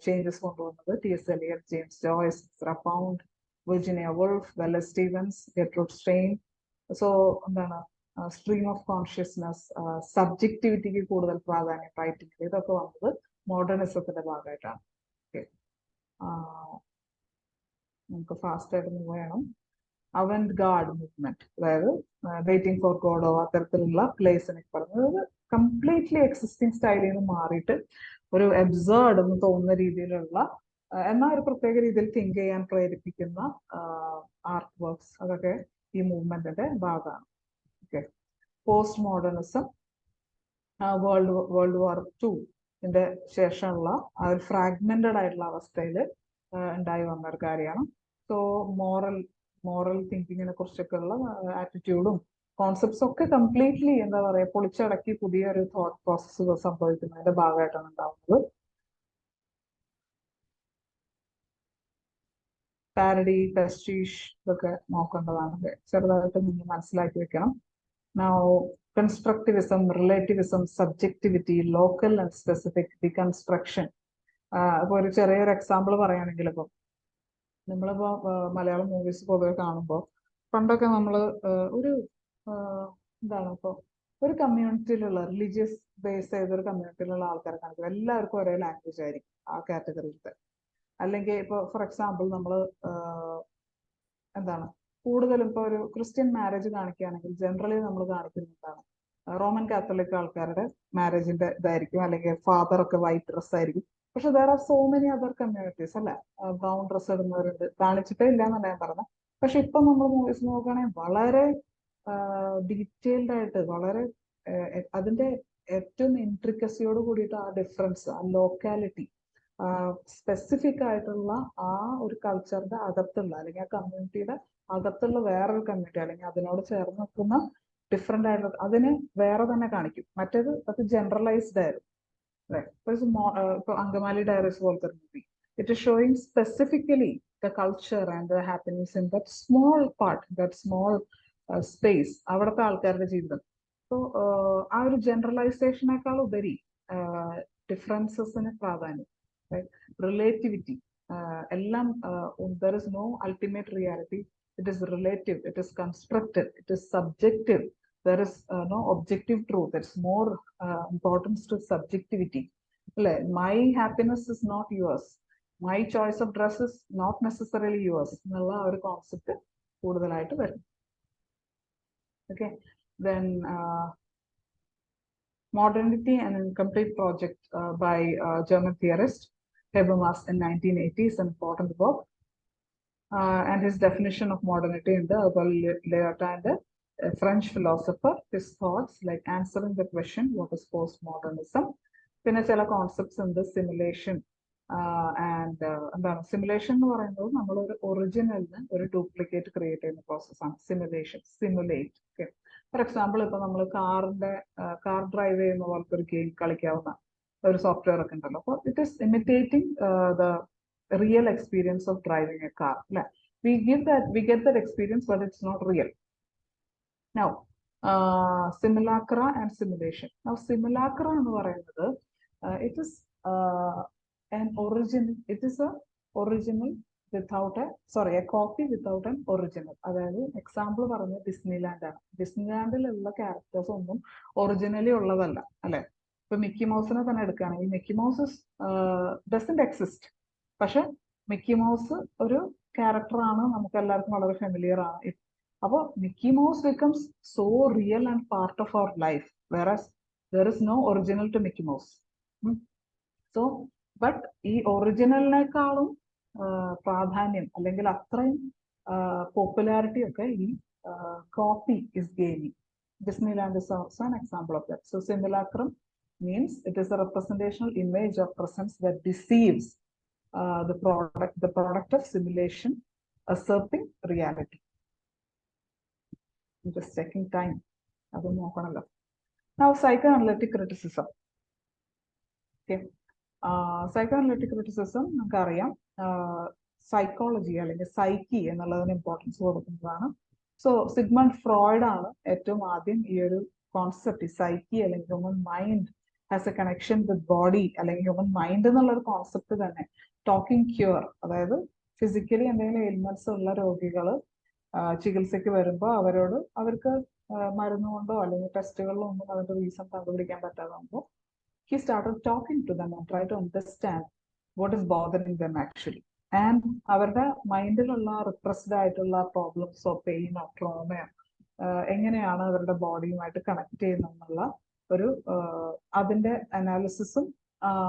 Speaker 3: ചേഞ്ചസ് കൊണ്ടുവന്നത് T.S. Eliot, ജെയിംസ് ജോയ്സ്, റഫൗണ്ട്, Virginia Woolf, Wallace Stevens, Gertrude Stein. So എന്താണ്, സ്ട്രീം ഓഫ് കോൺഷ്യസ്നസ്, സബ്ജക്റ്റിവിറ്റിക്ക് കൂടുതൽ പ്രാധാന്യം റൈറ്റിംഗിൽ, ഇതൊക്കെ വന്നത് മോഡേണിസത്തിന്റെ ഭാഗമായിട്ടാണ്. ഓക്കെ, നമുക്ക് ഫാസ്റ്റ് ആയിട്ട് മൂവ് ചെയ്യണം. അവന്റ് ഗാർഡ് മൂവ്മെന്റ്, അതായത് വെയിറ്റിംഗ് ഫോർ ഗോഡോ അത്തരത്തിലുള്ള പ്ലേസിനെ പറഞ്ഞത് കംപ്ലീറ്റ്ലി എക്സിസ്റ്റിംഗ് സ്റ്റൈലിൽ നിന്ന് മാറിയിട്ട് ഒരു അബ്സേർഡ് എന്ന് തോന്നുന്ന രീതിയിലുള്ള, എന്നാൽ ഒരു പ്രത്യേക രീതിയിൽ തിങ്ക് ചെയ്യാൻ പ്രേരിപ്പിക്കുന്ന ആർട്ട് വർക്ക്സ്, അതൊക്കെ ഈ മൂവ്മെന്റിന്റെ ഭാഗമാണ്. Okay, post modernism world war II ശേഷമുള്ള ആ ഒരു ഫ്രാഗ്മെന്റഡ് ആയിട്ടുള്ള അവസ്ഥയിൽ ഉണ്ടായി വന്ന ഒരു കാര്യമാണ്. സോ മോറൽ തിങ്കിങ്ങിനെ കുറിച്ചൊക്കെ ഉള്ള ആറ്റിറ്റ്യൂഡും കോൺസെപ്റ്റ്സ് ഒക്കെ കംപ്ലീറ്റ്ലി എന്താ പറയുക പൊളിച്ചടക്കി പുതിയൊരു തോട്ട് പ്രോസസ്സുകൾ സംഭവിക്കുന്നതിന്റെ ഭാഗമായിട്ടാണ് ഉണ്ടാവുന്നത്. പാരഡി, പെസ്റ്റീഷ് ഇതൊക്കെ നോക്കേണ്ടതാണ്. ചെറുതായിട്ട് നിങ്ങൾ മനസ്സിലാക്കി വെക്കണം. Now, constructivism, relativism, subjectivity, local and specific, deconstruction. അപ്പോൾ ഒരു ചെറിയൊരു എക്സാമ്പിൾ പറയുകയാണെങ്കിൽ, ഇപ്പോൾ നമ്മളിപ്പോൾ മലയാളം മൂവീസ് പൊതുവെ കാണുമ്പോൾ പണ്ടൊക്കെ നമ്മൾ ഒരു എന്താണ് ഇപ്പോൾ ഒരു കമ്മ്യൂണിറ്റിയിലുള്ള റിലീജിയസ് ബേസ് ചെയ്തൊരു കമ്മ്യൂണിറ്റിയിലുള്ള ആൾക്കാരെ കാണിക്കും. എല്ലാവർക്കും ഒരേ ലാംഗ്വേജ് ആയിരിക്കും ആ കാറ്റഗറിയിലത്തെ. അല്ലെങ്കിൽ ഇപ്പോൾ ഫോർ എക്സാമ്പിൾ നമ്മൾ എന്താണ് കൂടുതലും ഇപ്പോൾ ഒരു ക്രിസ്ത്യൻ മാരേജ് കാണിക്കുകയാണെങ്കിൽ ജനറലി നമ്മൾ കാണിക്കുന്നതാണ് റോമൻ കാത്തലിക് ആൾക്കാരുടെ മാരേജിന്റെ ഇതായിരിക്കും, അല്ലെങ്കിൽ ഫാദർ ഒക്കെ വൈറ്റ് ഡ്രസ് ആയിരിക്കും. പക്ഷെ there are so many other communities അല്ലെ, ബ്രൗൺ ഡ്രസ് ഇടുന്നവരുണ്ട്. കാണിച്ചിട്ടേ ഇല്ല എന്നല്ല ഞാൻ പറഞ്ഞത്. പക്ഷെ ഇപ്പൊ നമ്മൾ മൂവീസ് നോക്കുകയാണെങ്കിൽ വളരെ ഡീറ്റെയിൽഡ് ആയിട്ട്, വളരെ അതിന്റെ ഏറ്റവും ഇൻട്രിക്കസിയോട് കൂടിയിട്ട് ആ ഡിഫറൻസ്, ആ ലോക്കാലിറ്റി, സ്പെസിഫിക് ആയിട്ടുള്ള ആ ഒരു കൾച്ചറിന്റെ അകത്തുള്ള, അല്ലെങ്കിൽ ആ കമ്മ്യൂണിറ്റിയുടെ അകത്തുള്ള വേറൊരു കമ്മ്യൂണിറ്റി, അല്ലെങ്കിൽ അതിനോട് ചേർന്ന് നിൽക്കുന്ന ഡിഫറെന്റ് ആയിട്ടുള്ള അതിന് വേറെ തന്നെ കാണിക്കും. മറ്റേത് അത് ജനറലൈസ്ഡ് ആയിരുന്നു. ഇപ്പൊ അങ്കമാലി ഡയറീസ് പോലത്തെ movie, it is showing specifically the culture and the happiness in that small part, that small space, അവിടുത്തെ ആൾക്കാരുടെ ജീവിതം. സോ ആ ഒരു ജനറലൈസേഷനേക്കാൾ ഉപരി ഡിഫറൻസസിന് പ്രാധാന്യം, റിലേറ്റിവിറ്റി, എല്ലാം there is no ultimate reality, it is relative, it is constructed, it is subjective, there is no objective truth, it's more importance to subjectivity. My happiness is not yours, my choice of dress is not necessarily yours എന്നുള്ള ഒരു concept കൂടുതലായിട്ട് വരും. Okay, then Modernity, an Incomplete Project by German theorist Habermas in 1980 is an important book, and his definition of modernity in the Lyotard and the French philosopher, his thoughts like answering the question what is postmodernism, പിന്നെ ചില concepts ഉണ്ട്, simulation and എന്താണ് simulation എന്ന് പറയുന്നത് നമ്മൾ ഒരു ഒറിജിനലിന് ഒരു duplicate create ചെയ്യുന്ന പ്രോസസ്സാണ് simulation, simulate. Okay, for example ഇപ്പൊ നമ്മൾ കാർ ഡ്രൈവ് ചെയ്യുന്ന പോലത്തെ ഒരു ഗെയിം കളിക്കാവുന്ന ഒരു സോഫ്റ്റ്വെയർ ഒക്കെ ഉണ്ടല്ലോ. അപ്പോൾ it is imitating the real experience of driving A car. അല്ലെ, we get that experience, but it's not real. Now, simulacra and simulation. Now, simulacra എന്ന് പറയുന്നത് it is an original, it is a original without a copy without an original. അതായത് example പറഞ്ഞത് Disneyland ആണ്. ഡിസ്നിലാൻഡിലുള്ള characters ഒന്നും originally ഉള്ളതല്ല. അല്ലെ, ഇപ്പൊ Mickey മൗസിനെ തന്നെ എടുക്കുകയാണെങ്കിൽ മിക്കി മൗസ് ഡസന്റ് എക്സിസ്റ്റ്. പക്ഷെ മിക്കി മൗസ് ഒരു ക്യാരക്ടറാണ്, നമുക്ക് എല്ലാവർക്കും വളരെ ഫെമിലിയർ ആണ്. അപ്പോൾ Mickey Mouse becomes so real and part of our life, whereas there is no original to Mickey Mouse. So, but ഈ ഒറിജിനലിനേക്കാളും പ്രാധാന്യം അല്ലെങ്കിൽ അത്രയും പോപ്പുലാരിറ്റി ഒക്കെ ഈ copy is gaining. Disneyland is also an example of that. So, simulacrum means it is a representational image or presence that deceives the product of simulation, usurping reality. I'm just checking time. അതൊന്നും നോക്കണല്ലോ. Now, psychoanalytic criticism. Okay, psychoanalytic criticism നമുക്കറിയാം psychology അല്ലെങ്കിൽ psyche എന്നുള്ളതിന് importance കൊടുക്കുന്നതാണ്. So Sigmund Freud ആണ് ഏറ്റവും ആദ്യം ഈ ഒരു കോൺസെപ്റ്റ് സൈക്കി അല്ലെങ്കിൽ human mind has A connection with body അല്ലെങ്കിൽ ഹ്യൂമൻ മൈൻഡ് എന്നുള്ള ഒരു കോൺസെപ്റ്റ് തന്നെ ടോക്കിംഗ് ക്യൂർ, അതായത് ഫിസിക്കലി എന്തെങ്കിലും എയിൽമെന്റ്സ് ഉള്ള രോഗികൾ ചികിത്സയ്ക്ക് വരുമ്പോൾ അവർക്ക് മരുന്ന് കൊണ്ടോ അല്ലെങ്കിൽ ടെസ്റ്റുകളിലോ ഒന്നും അതിന്റെ റീസൺ കണ്ടുപിടിക്കാൻ പറ്റാതാകുമ്പോൾ he started talking to them and try to understand what is bothering them actually. And അവരുടെ മൈൻഡിലുള്ള റിപ്രസ്ഡ് ആയിട്ടുള്ള പ്രോബ്ലംസോ പെയിനോ ട്രോമയോ എങ്ങനെയാണ് അവരുടെ ബോഡിയുമായിട്ട് കണക്ട് ചെയ്യുന്നുള്ള ഒരു അതിന്റെ അനാലിസിസും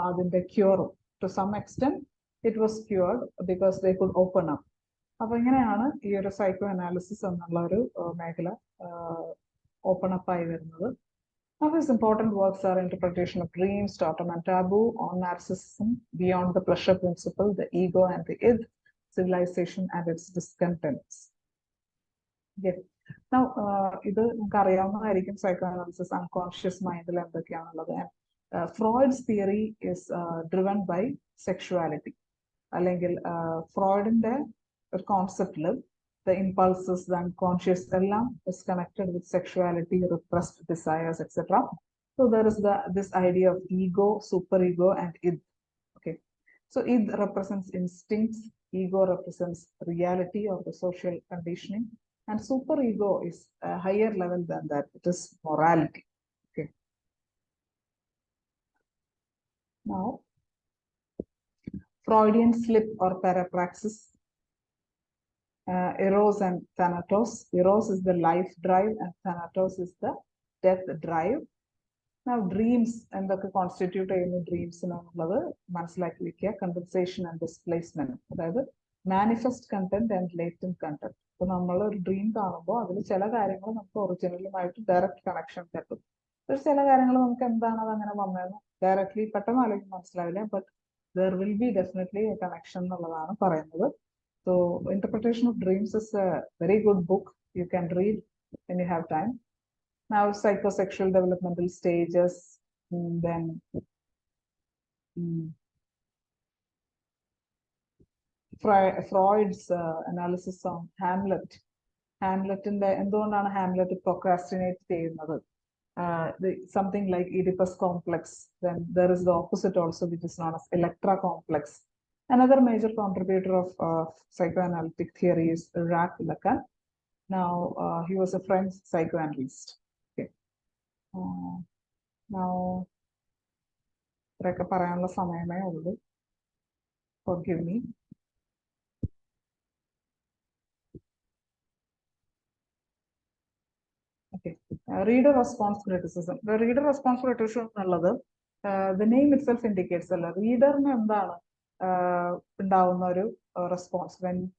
Speaker 3: അതിന്റെ ക്യൂറും. To some extent it was cured because they could open up. അപ്പൊ ഇങ്ങനെയാണ് ഈ ഒരു സൈക്കോ അനാലിസിസ് എന്നുള്ള ഒരു മേഖല ഓപ്പൺ അപ്പ് ആയി വരുന്നത്. Now, his important works are Interpretation of Dreams, Totem and Taboo, On Narcissism, Beyond the Pleasure Principle, The Ego and the Id, Civilization and its Discontents. Okay. Now, ഇത് നമുക്ക് അറിയാവുന്നതായിരിക്കും psychoanalysis unconscious mind ൽ എന്തൊക്കെയാണുള്ളത്. Freud's theory is driven by sexuality. അല്ലെങ്കിൽ ഫ്രോയിഡിന്റെ concept, the impulses, the unconscious, is connected with sexuality, repressed desires, etc. So there is this idea of ego, superego, and id. Okay, so id represents instincts, ego represents reality or the social conditioning, and superego is a higher level than that. It is morality. Okay. Now, Freudian slip or parapraxis. Eros and Thanatos. Eros is the life drive and Thanatos is the death drive. Now, dreams and the constitute dreams in condensation and displacement. That manifest content and latent content. So, we dream originally direct connection. Directly, but there will be definitely a connection. So, Interpretation of Dreams is a very good book. You can read when you have time. Now, psychosexual developmental stages, then Freud's analysis on Hamlet. Hamlet in the endonana Hamlet procrastinate something like Oedipus complex. Then there is the opposite also, which is known as Electra complex. Another major contributor of psychoanalytic theory is Jacques Lacan. Now, he was a French psychoanalyst. Okay. Now, forgive me. Okay. Reader response criticism. The reader response criticism, the name itself indicates the reader response when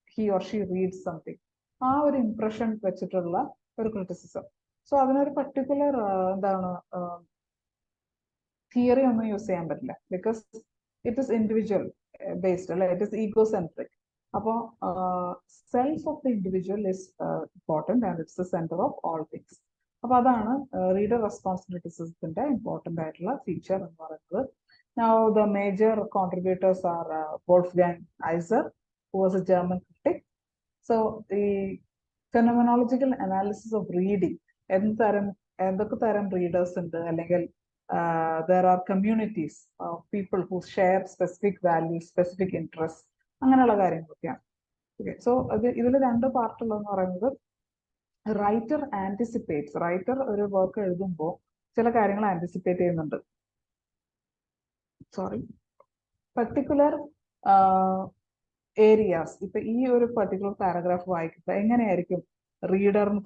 Speaker 3: he or she reads something. Our impression criticism. So, that's a particular theory use because it is individual based, it is egocentric. Self of the individual is important and it's the center of all things. Reader response criticism important feature. Now, the major contributors are Wolfgang Aifer, who was a German critic. So, the phenomenological analysis of reading, readers in the there are communities of people who share specific values, specific interests. Okay, so this is the part of writer anticipates. Writer or work anticipate. Sorry. Particular areas. If a particular paragraph reader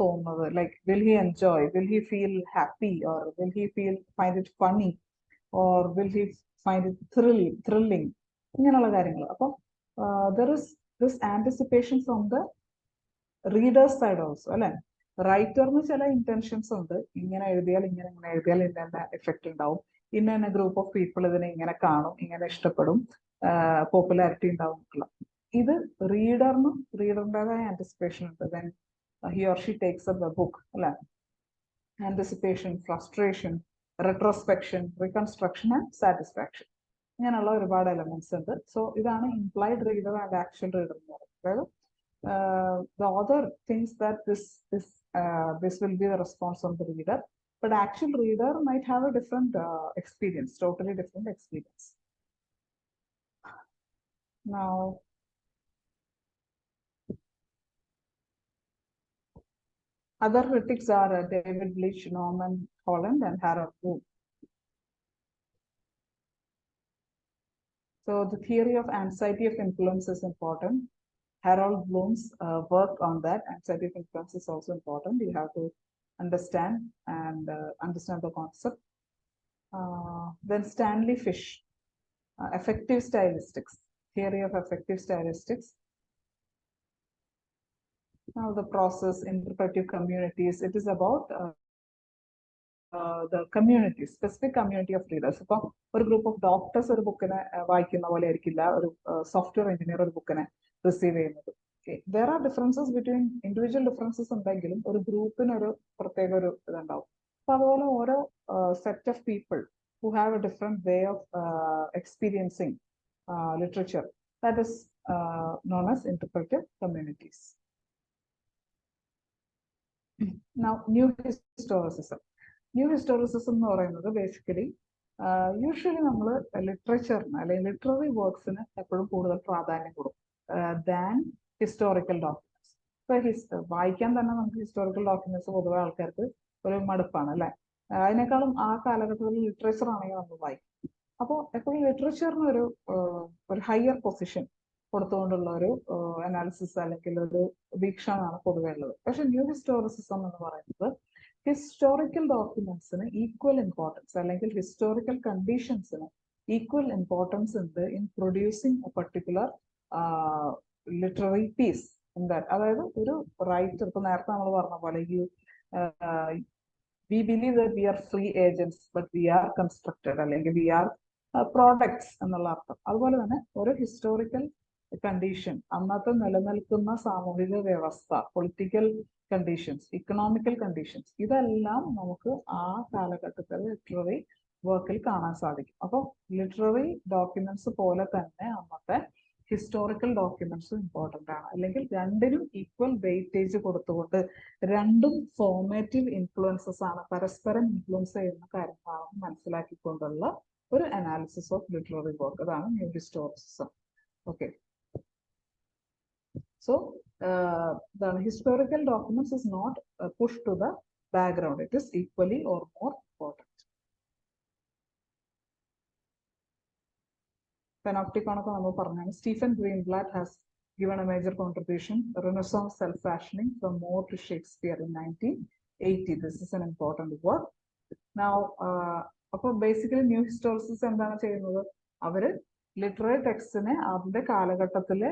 Speaker 3: like, will he enjoy, will he feel happy, or will he find it funny, or will he find it thrilling? There is this anticipation from the reader's side also. Writer intentions on the effect in a group of people popularity either reader anticipation when he or she takes up the book. Anticipation, frustration, retrospection, reconstruction, and satisfaction. Elements. So, this is implied reader and actual reader. The author thinks that this will be the response of the reader, but actual reader might have a different experience, totally different experience. Now, other critics are David Bleach, Norman Holland, and Harold Bloom. So, the theory of anxiety of influence is important. Harold Bloom's work on that, anxiety of influence, is also important. You have to understand and understand the concept. Then Stanley Fish, affective stylistics, theory of affective stylistics. Now, the process, interpretive communities, it is about the community, specific community of readers. So, a group of doctors or book software engineer or book receive. Okay. There are differences between individual differences and or a group in a set of people who have a different way of experiencing literature. That is known as interpretive communities. Now, new historicism. New historicism എന്ന് പറയുന്നത് basically usually നമ്മൾ ലിറ്ററേച്ചറിന് അല്ലെങ്കിൽ literary വർക്ക്സിന് എപ്പോഴും കൂടുതൽ പ്രാധാന്യം കൊടുക്കും than historical documents. ഇപ്പൊ വായിക്കാൻ തന്നെ നമുക്ക് ഹിസ്റ്റോറിക്കൽ ഡോക്യുമെന്റ്സ് പൊതുവെ ആൾക്കാർക്ക് ഒരു മടുപ്പാണ് അല്ലെ. അതിനേക്കാളും ആ കാലഘട്ടത്തിൽ ലിറ്ററേച്ചർ ആണെങ്കിൽ നമ്മൾ വായിക്കും. അപ്പോൾ എപ്പോഴും ലിറ്ററേച്ചറിന് ഒരു ഹയർ പൊസിഷൻ കൊടുത്തുകൊണ്ടുള്ള ഒരു അനാലിസിസ് അല്ലെങ്കിൽ ഒരു വീക്ഷണമാണ് പൊതുവെ ഉള്ളത്. പക്ഷെ ന്യൂ ഹിസ്റ്റോറിസിസം എന്ന് പറയുന്നത് ഹിസ്റ്റോറിക്കൽ ഡോക്യുമെന്റ്സിന് ഈക്വൽ ഇമ്പോർട്ടൻസ് അല്ലെങ്കിൽ ഹിസ്റ്റോറിക്കൽ കണ്ടീഷൻസിന് ഈക്വൽ ഇമ്പോർട്ടൻസ് ഉണ്ട് in producing a particular literary piece. അതായത് ഒരു റൈറ്റർ, ഇപ്പൊ നേരത്തെ നമ്മൾ പറഞ്ഞ പോലെ we believe that we are free agents but we are constructed അല്ലെങ്കിൽ we are products എന്നുള്ള അർത്ഥം. അതുപോലെ തന്നെ ഒരു ഹിസ്റ്റോറിക്കൽ കണ്ടീഷൻ, അന്നത്തെ നിലനിൽക്കുന്ന സാമൂഹിക വ്യവസ്ഥ, പൊളിറ്റിക്കൽ കണ്ടീഷൻസ്, ഇക്കണോമിക്കൽ കണ്ടീഷൻസ്, ഇതെല്ലാം നമുക്ക് ആ കാലഘട്ടത്തിൽ ലിറ്റററി വർക്കിൽ കാണാൻ സാധിക്കും. അപ്പോൾ ലിറ്റററി ഡോക്യുമെന്റ്സ് പോലെ തന്നെ അന്നത്തെ ഹിസ്റ്റോറിക്കൽ ഡോക്യുമെന്റ്സും ഇമ്പോർട്ടൻ്റ് ആണ്. അല്ലെങ്കിൽ രണ്ടിനും ഈക്വൽ വെയിറ്റേജ് കൊടുത്തുകൊണ്ട് രണ്ടും ഫോർമേറ്റീവ് ഇൻഫ്ലുവൻസസ് ആണ്, പരസ്പരം ഇൻഫ്ലുവൻസ് ചെയ്യുന്ന കാര്യങ്ങളാണ് മനസ്സിലാക്കിക്കൊണ്ടുള്ള ഒരു അനാലിസിസ് ഓഫ് ലിറ്റററി വർക്ക്. അതാണ് new historicism. Okay, so historical documents is not push to the background, it is equally or more important. Panopticon നമ്മൾ പറഞ്ഞാണ്. Stephen Greenblatt has given a major contribution, Renaissance self-fashioning from Moore to Shakespeare in 1980. This is an important work. Now, അപ്പോൾ basically new ഹിസ്റ്റോറിസിസ് എന്താണ് ചെയ്യുന്നത്? അവര് literary ടെക്സ്റ്റിനെ അതിന്റെ കാലഘട്ടത്തിലെ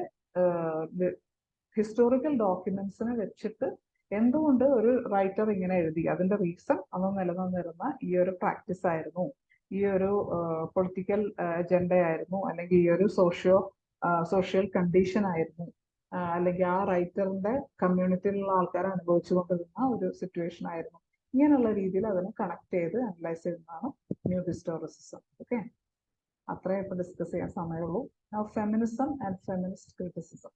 Speaker 3: historical ഡോക്യുമെന്റ്സിനെ വെച്ചിട്ട് എന്തുകൊണ്ട് ഒരു റൈറ്റർ ഇങ്ങനെ എഴുതി, അതിന്റെ റീസൺ അന്ന് നിലനിന്നിരുന്ന ഈ ഒരു പ്രാക്ടീസ് ആയിരുന്നു, ഈ ഒരു പൊളിറ്റിക്കൽ അജണ്ട ആയിരുന്നു, അല്ലെങ്കിൽ ഈ ഒരു സോഷ്യൽ കണ്ടീഷൻ ആയിരുന്നു, അല്ലെങ്കിൽ ആ റൈറ്ററിന്റെ കമ്മ്യൂണിറ്റിയിലുള്ള ആൾക്കാർ അനുഭവിച്ചുകൊണ്ടിരുന്ന ഒരു സിറ്റുവേഷൻ ആയിരുന്നു. ഇങ്ങനെയുള്ള രീതിയിൽ അതിനെ കണക്ട് ചെയ്ത് അനലൈസ് ചെയ്യുന്നതാണ് ന്യൂ ഹിസ്റ്റോറിസിസം. ഓക്കെ, അത്രേ ഇപ്പൊ ഡിസ്കസ് ചെയ്യാൻ സമയമുള്ളൂ. Feminism and feminist criticism.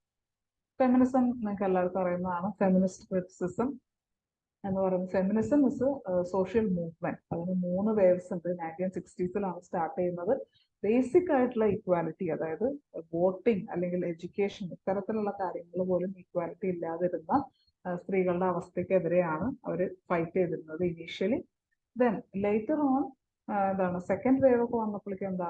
Speaker 3: Feminism നിങ്ങൾക്ക് എല്ലാവർക്കും അറിയുന്നതാണ്. ഫെമിനിസ്റ്റ് ക്രിറ്റിസിസം എന്ന് പറയുന്നത്, ഫെമിനിസം ഇസ് സോഷ്യൽ മൂവ്മെന്റ്. അതിന് 3 വേവ്സ് ഉണ്ട്. 1960s സ്റ്റാർട്ട് ചെയ്യുന്നത്. ബേസിക് ആയിട്ടുള്ള ഈക്വാലിറ്റി, അതായത് വോട്ടിംഗ് അല്ലെങ്കിൽ എഡ്യൂക്കേഷൻ, ഇത്തരത്തിലുള്ള കാര്യങ്ങൾ പോലും ഈക്വാലിറ്റി ഇല്ലാതിരുന്ന സ്ത്രീകളുടെ അവസ്ഥയ്ക്കെതിരെയാണ് അവർ ഫൈറ്റ് ചെയ്തിരുന്നത് initially. Then later on second wave ഒക്കെ വന്നപ്പോഴേക്കും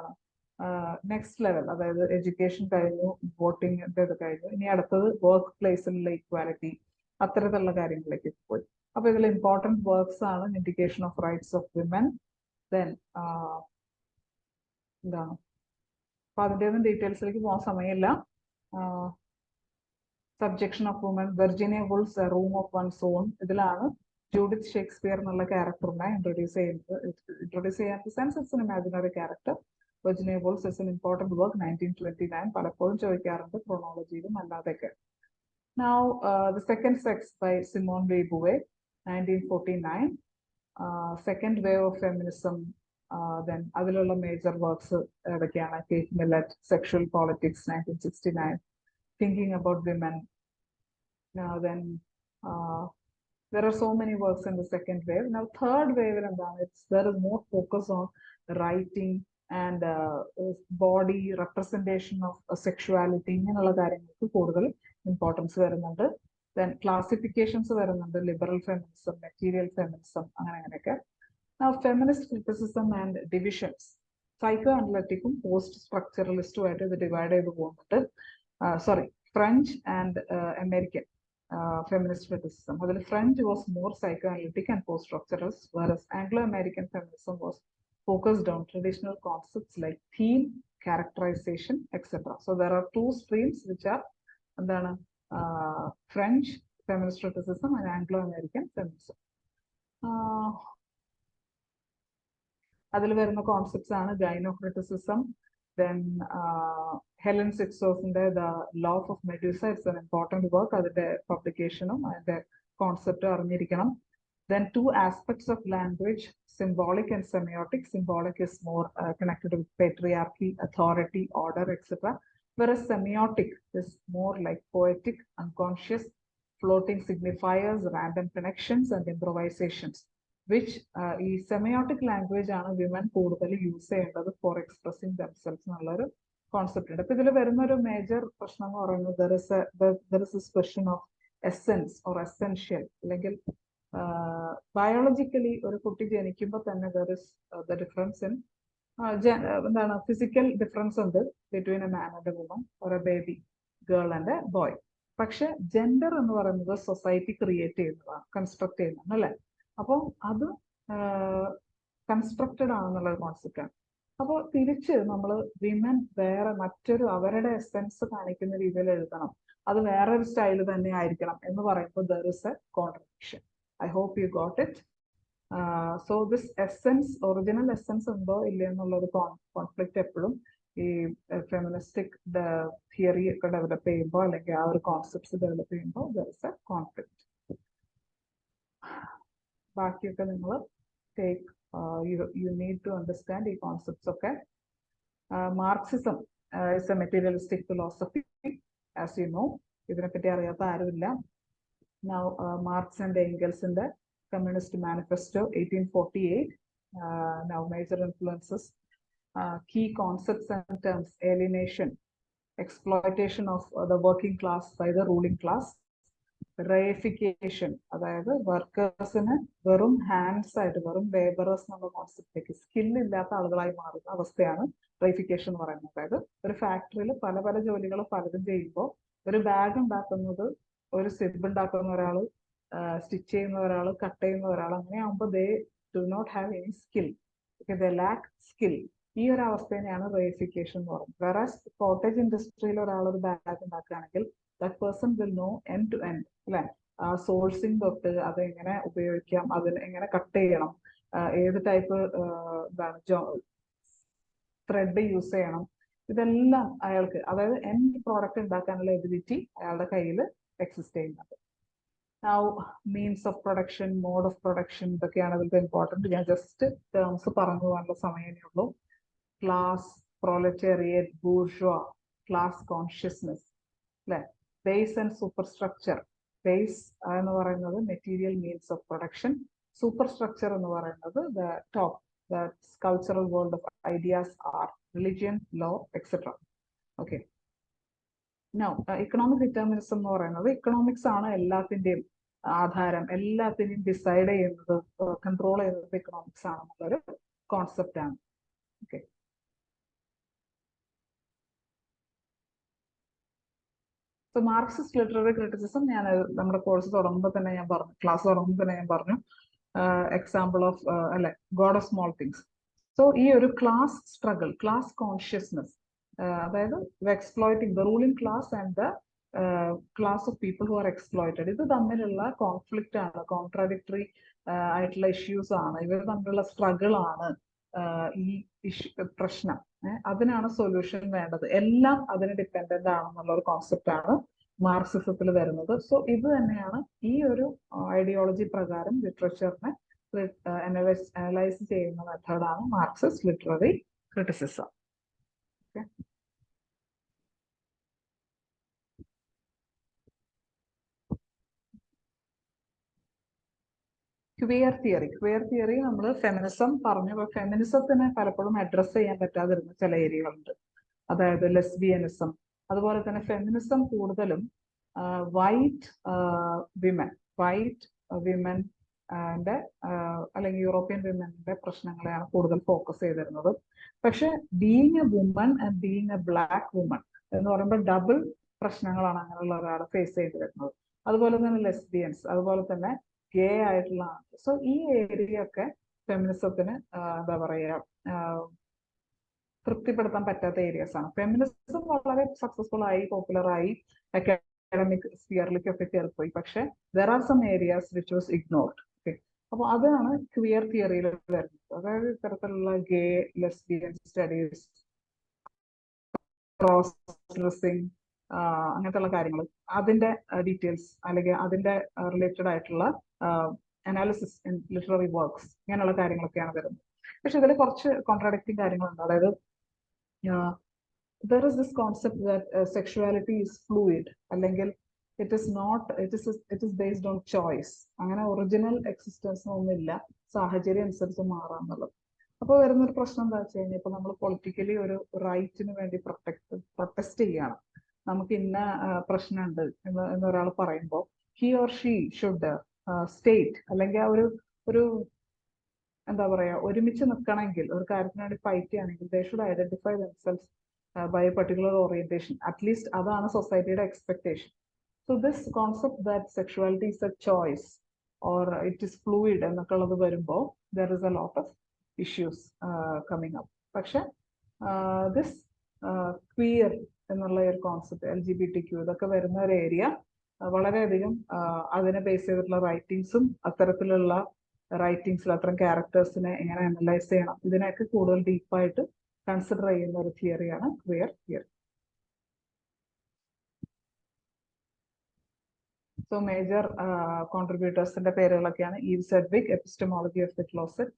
Speaker 3: നെക്സ്റ്റ് ലെവൽ, അതായത് എഡ്യൂക്കേഷൻ കഴിഞ്ഞു, വോട്ടിങ്ങിന്റെ ഇത് കഴിഞ്ഞു, ഇനി അടുത്തത് വർക്ക് പ്ലേസിലുള്ള ഈക്വാലിറ്റി, അത്തരത്തിലുള്ള കാര്യങ്ങളിലേക്ക് പോയി. അപ്പൊ ഇതിൽ ഇമ്പോർട്ടൻറ്റ് വർക്ക്സ് ആണ് indication of rights of women. Then അപ്പൊ അതിൻ്റെ ഒന്നും ഡീറ്റെയിൽസിലേക്ക് പോകാൻ സമയമില്ല. Subjection of woman, Virginia Woolf's a room of one's own. ഇതിലാണ് ജൂഡിത്ത് ഷേക്സ്പിയർ എന്നുള്ള ക്യാരക്ടറിനെ ഇൻട്രൊഡ്യൂസ് ചെയ്യാൻ sense it's an imaginary character. Virginia Woolf's is an important work, 1929. പലപ്പോഴും ചോദിക്കാറുണ്ട് ക്രോണോളജിയിലും അല്ലാതെയൊക്കെ. Now, the second sex by Simone de Beauvoir, 1949. Second wave of feminism. Then അതിലുള്ള major works ഏതൊക്കെയാണ്? Kate Millett, Sexual Politics, 1969. Thinking about women. Then there are so many works in the second wave. Now, third wave, there is more focus on writing and body representation of sexuality. ഇങ്ങനെയുള്ള കാര്യങ്ങൾക്ക് കൂടുതൽ importance വരുന്നുണ്ട്. Then classifications വരുന്നുണ്ട്, liberal feminism, material feminism, അങ്ങനെയൊക്കെ. Feminist criticism and divisions. Psycho അനലറ്റിക്കും post സ്ട്രക്ചറലിസ്റ്റും ആയിട്ട് ഇത് ഡിവൈഡ് ചെയ്ത് പോകുന്നുണ്ട്. French and American feminist criticism. അതിൽ French was more psycho analytic and post structuralist, whereas Anglo-American feminism was focused on traditional concepts like theme, characterization, etc. So there are 2 streams which are French feminist criticism and Anglo-American feminism. അതിൽ വരുന്ന concepts ആണ് gynocriticism. Then Helen സിക്സോഫിന്റെ the laugh of Medusa, it's an important work. അതിന്റെ പബ്ലിക്കേഷനും അതിന്റെ കോൺസെപ്റ്റും അറിഞ്ഞിരിക്കണം. Then 2 aspects of language, symbolic and semiotic. Symbolic is more connected with patriarchy, authority, order, etc. whereas semiotic is more like poetic, unconscious, floating signifiers, random connections, and improvisations, which ഈ semiotic language ആണ് women കൂടുതൽ use ചെയ്യേണ്ടത് for expressing themselves എന്നുള്ളൊരു concept ഉണ്ട്. അപ്പൊ ഇതിൽ വരുന്ന ഒരു മേജർ പ്രശ്നം എന്ന് പറയുന്നത് there is this question of essence or essential, അല്ലെങ്കിൽ ബയോളജിക്കലി ഒരു കുട്ടി ജനിക്കുമ്പോൾ തന്നെ there is the difference in എന്താണ് ഫിസിക്കൽ ഡിഫറൻസ് ഉണ്ട് between a man and A woman or A baby girl and A boy. പക്ഷെ ജെൻഡർ എന്ന് പറയുന്നത് സൊസൈറ്റി ക്രിയേറ്റ് ചെയ്യുന്നതാണ്, കൺസ്ട്രക്ട് ചെയ്യുന്നതാണ് അല്ലെ. അപ്പോൾ അത് കൺസ്ട്രക്റ്റഡ് ആണെന്നുള്ള കോൺസെപ്റ്റ് ആണ്. അപ്പോൾ തിരിച്ച് നമ്മൾ വിമൻ വേറെ മറ്റൊരു അവരുടെ എസെൻസ് കാണിക്കുന്ന രീതിയിൽ എഴുതണം, അത് വേറൊരു സ്റ്റൈൽ തന്നെ ആയിരിക്കണം എന്ന് പറയുമ്പോൾ there is a contradiction. I hope you got it. So this essence, original essence ഉണ്ടോ ഇല്ല എന്നുള്ളൊരു കോൺഫ്ലിക്റ്റ് എപ്പോഴും ഈ ഫെമിനിസ്റ്റിക് തിയറി ഒക്കെ ഡെവലപ്പ് ചെയ്യുമ്പോൾ അല്ലെങ്കിൽ ആ ഒരു കോൺസെപ്റ്റ്സ് ഡെവലപ്പ് ചെയ്യുമ്പോൾ there is a conflict. ബാക്കിയൊക്കെ നിങ്ങൾ take you need to understand ഈ കോൺസെപ്റ്റ്സ് ഒക്കെ. Marxism is a materialistic philosophy, as you know. ഇതിനെപ്പറ്റി അറിയാത്ത ആരുമില്ല. Now Marx and Engels in the Communist Manifesto 1848, now major influences, key concepts and terms: alienation, exploitation of the working class by the ruling class, reification, അതായത് വർക്കേഴ്സിന് വെറും hands ആയിട്ട് വെറും labourers എന്നുള്ള കോൺസെപ്റ്റിലേക്ക് skill ഇല്ലാത്ത ആളുകളായി മാറുന്ന അവസ്ഥയാണ് റൈഫിക്കേഷൻ എന്ന് പറയുന്നത്. അതായത് ഒരു ഫാക്ടറിയിൽ പല പല ജോലികൾ പലതും ചെയ്യുമ്പോൾ ഒരു ബാഗ് ഉണ്ടാക്കുന്നത് ഒരു സിബ് ഉണ്ടാക്കുന്ന ഒരാൾ, സ്റ്റിച്ച് ചെയ്യുന്ന ഒരാൾ, കട്ട് ചെയ്യുന്ന ഒരാൾ, അങ്ങനെ ആകുമ്പോൾ they do not have any skill, they lack skill. ഈ ഒരു അവസ്ഥേനെയാണ് റൈഫിക്കേഷൻ എന്ന് പറയുന്നത്. വേറാസ് കോട്ടേജ് ഇൻഡസ്ട്രിയിൽ ഒരാൾ ഒരു ബാഗ് ഉണ്ടാക്കുകയാണെങ്കിൽ that person will know end to end, അല്ലെ. സോഴ്സിങ് തൊട്ട് അത് എങ്ങനെ ഉപയോഗിക്കാം, അതിന് എങ്ങനെ കട്ട് ചെയ്യണം, ഏത് ടൈപ്പ് എന്താണ് ത്രെഡ് യൂസ് ചെയ്യണം, ഇതെല്ലാം അയാൾക്ക്, അതായത് എൻഡ് പ്രോഡക്റ്റ് ഉണ്ടാക്കാനുള്ള എബിലിറ്റി അയാളുടെ കയ്യിൽ എക്സിസ്റ്റ് ചെയ്യുന്നുണ്ട്. Now means of production, mode of production, ഇതൊക്കെയാണ് അതിലത്തെ ഇമ്പോർട്ടൻറ്റ്. ഞാൻ ജസ്റ്റ് ടേംസ് പറഞ്ഞു പോകാനുള്ള സമയമേ ഉള്ളൂ. Class, proletariat, bourgeois, class consciousness, അല്ലെ. Base and super structure. Base എന്ന് പറയുന്നത് material means of production, super structure എന്ന് പറയുന്നത് the top, the cultural world of ideas, art, religion, law, etcetera. Okay. No economic determinism എന്ന് പറയുന്നത് economics ആണ് എല്ലാത്തിന്റെയും ആധാരം, എല്ലാത്തിനെയും ഡിസൈഡ് ചെയ്യുന്നത്, കൺട്രോൾ ചെയ്യുന്നത് ഇക്കണോമിക്സ് ആണെന്നുള്ളൊരു കോൺസെപ്റ്റ് ആണ്. Okay. So Marxist literary criticism ഞാൻ നമ്മുടെ കോഴ്സ് തുടങ്ങുമ്പോൾ തന്നെ ഞാൻ പറഞ്ഞു, ക്ലാസ് തുടങ്ങുമ്പോൾ തന്നെ ഞാൻ പറഞ്ഞു, എക്സാമ്പിൾ ഓഫ് അല്ലെ God of small things. So ഈ ഒരു ക്ലാസ് സ്ട്രഗിൾ, ക്ലാസ് കോൺഷ്യസ്നെസ്, അതായത് exploiting the ruling class and the class of people who are exploited, ഇത് തമ്മിലുള്ള കോൺഫ്ലിക്റ്റ് ആണ്, കോൺട്രാഡിക്ടറി ആയിട്ടുള്ള ഇഷ്യൂസ് ആണ്, ഇവർ തമ്മിലുള്ള സ്ട്രഗിൾ ആണ് ഈ പ്രശ്നം. അതിനാണ് സൊല്യൂഷൻ വേണ്ടത്, എല്ലാം അതിന് ഡിപ്പെൻഡന്റ് ആണെന്നുള്ള ഒരു കോൺസെപ്റ്റ് ആണ് മാർക്സിസത്തിൽ വരുന്നത്. സോ ഇത് തന്നെയാണ് ഈ ഒരു ഐഡിയോളജി പ്രകാരം ലിറ്ററേച്ചറിനെ അനലൈസ് ചെയ്യുന്ന മെത്തേഡാണ് Marxist literary criticism. Okay. Queer theory നമ്മൾ ഫെമിനിസം പറഞ്ഞു. ഫെമിനിസത്തിനെ പലപ്പോഴും അഡ്രസ് ചെയ്യാൻ പറ്റാതിരുന്ന ചില ഏരിയകളുണ്ട്, അതായത് ലെസ്ബിയനിസം. അതുപോലെ തന്നെ ഫെമിനിസം കൂടുതലും വൈറ്റ് വിമൻ അല്ലെങ്കിൽ യൂറോപ്യൻ വിമന്റെ പ്രശ്നങ്ങളെയാണ് കൂടുതൽ ഫോക്കസ് ചെയ്തിരുന്നത്. പക്ഷെ being A woman and being A black woman എന്ന് പറയുമ്പോൾ ഡബിൾ പ്രശ്നങ്ങളാണ് അങ്ങനെയുള്ള ഒരാളെ ഫേസ് ചെയ്ത് വരുന്നത്. അതുപോലെ തന്നെ ലെസ്ബിയൻസ്, അതുപോലെ തന്നെ ഗേ ആയിട്ടുള്ള. സോ ഈ ഏരിയ ഒക്കെ ഫെമിനിസത്തിന് എന്താ പറയാ തൃപ്തിപ്പെടുത്താൻ പറ്റാത്ത ഏരിയസ് ആണ്. ഫെമിനിസം വളരെ സക്സസ്ഫുൾ ആയി, പോപ്പുലർ ആയി, അക്കാഡമിക് സ്ഫിയറിലേക്കൊക്കെ കയറിപ്പോയി. പക്ഷെ there are some areas which was ignored. Okay. അപ്പൊ അതാണ് ക്വിയർ തിയറിയിൽ വരുന്നത്. അതായത് ഇത്തരത്തിലുള്ള gay, lesbian studies, cross dressing, അങ്ങനത്തെ കാര്യങ്ങൾ, അതിന്റെ ഡീറ്റെയിൽസ് അല്ലെങ്കിൽ അതിന്റെ റിലേറ്റഡ് ആയിട്ടുള്ള അനാലിസിസ് ഇൻ ലിറ്റററി വർക്ക്സ്, ഇങ്ങനെയുള്ള കാര്യങ്ങളൊക്കെയാണ് വരുന്നത്. പക്ഷെ ഇതിൽ കുറച്ച് കോൺട്രാഡിക്റ്റിംഗ് കാര്യങ്ങളുണ്ട്. അതായത് there is this concept that sexuality is fluid, അല്ലെങ്കിൽ it is based on choice. അങ്ങനെ ഒറിജിനൽ എക്സിസ്റ്റൻസ് ഒന്നുമില്ല, സാഹചര്യം അനുസരിച്ച് മാറാന്നുള്ളത്. അപ്പോൾ വരുന്നൊരു പ്രശ്നം എന്താ വെച്ച് കഴിഞ്ഞാൽ, ഇപ്പൊ നമ്മൾ പൊളിറ്റിക്കലി ഒരു റൈറ്റിന് വേണ്ടി പ്രൊട്ടസ്റ്റ് ചെയ്യാണ്, നമുക്ക് ഇന്ന പ്രശ്നമുണ്ട് എന്നൊരാൾ പറയുമ്പോൾ he or she should state, അല്ലെങ്കിൽ ആ ഒരു എന്താ പറയാ, ഒരുമിച്ച് നിൽക്കണമെങ്കിൽ, ഒരു കാര്യത്തിന് വേണ്ടി ഫൈറ്റ് ചെയ്യണമെങ്കിൽ they should identify themselves by a particular orientation. At least അതാണ് സൊസൈറ്റിയുടെ expectation. So this concept that sexuality is a choice or it is fluid എന്നൊക്കെ ഉള്ളത് വരുമ്പോൾ there is a lot of issues coming up. പക്ഷെ this queer എന്നുള്ള ഒരു concept, LGBTQ, ഇതൊക്കെ വരുന്ന ഒരു ഏരിയ വളരെയധികം അതിനെ ബേസ് ചെയ്തിട്ടുള്ള റൈറ്റിംഗ്സും, അത്തരത്തിലുള്ള റൈറ്റിംഗ്സിൽ അത്തരം ക്യാരക്ടേഴ്സിനെ എങ്ങനെ അനലൈസ് ചെയ്യണം, ഇതിനെയൊക്കെ കൂടുതൽ ഡീപ്പായിട്ട് കൺസിഡർ ചെയ്യുന്ന ഒരു തിയറിയാണ് ക്വിയർ തിയറി. സോ മേജർ കോൺട്രിബ്യൂട്ടേഴ്സിന്റെ പേരുകളൊക്കെയാണ്: Eve Sedgwick, epistemology of the closet.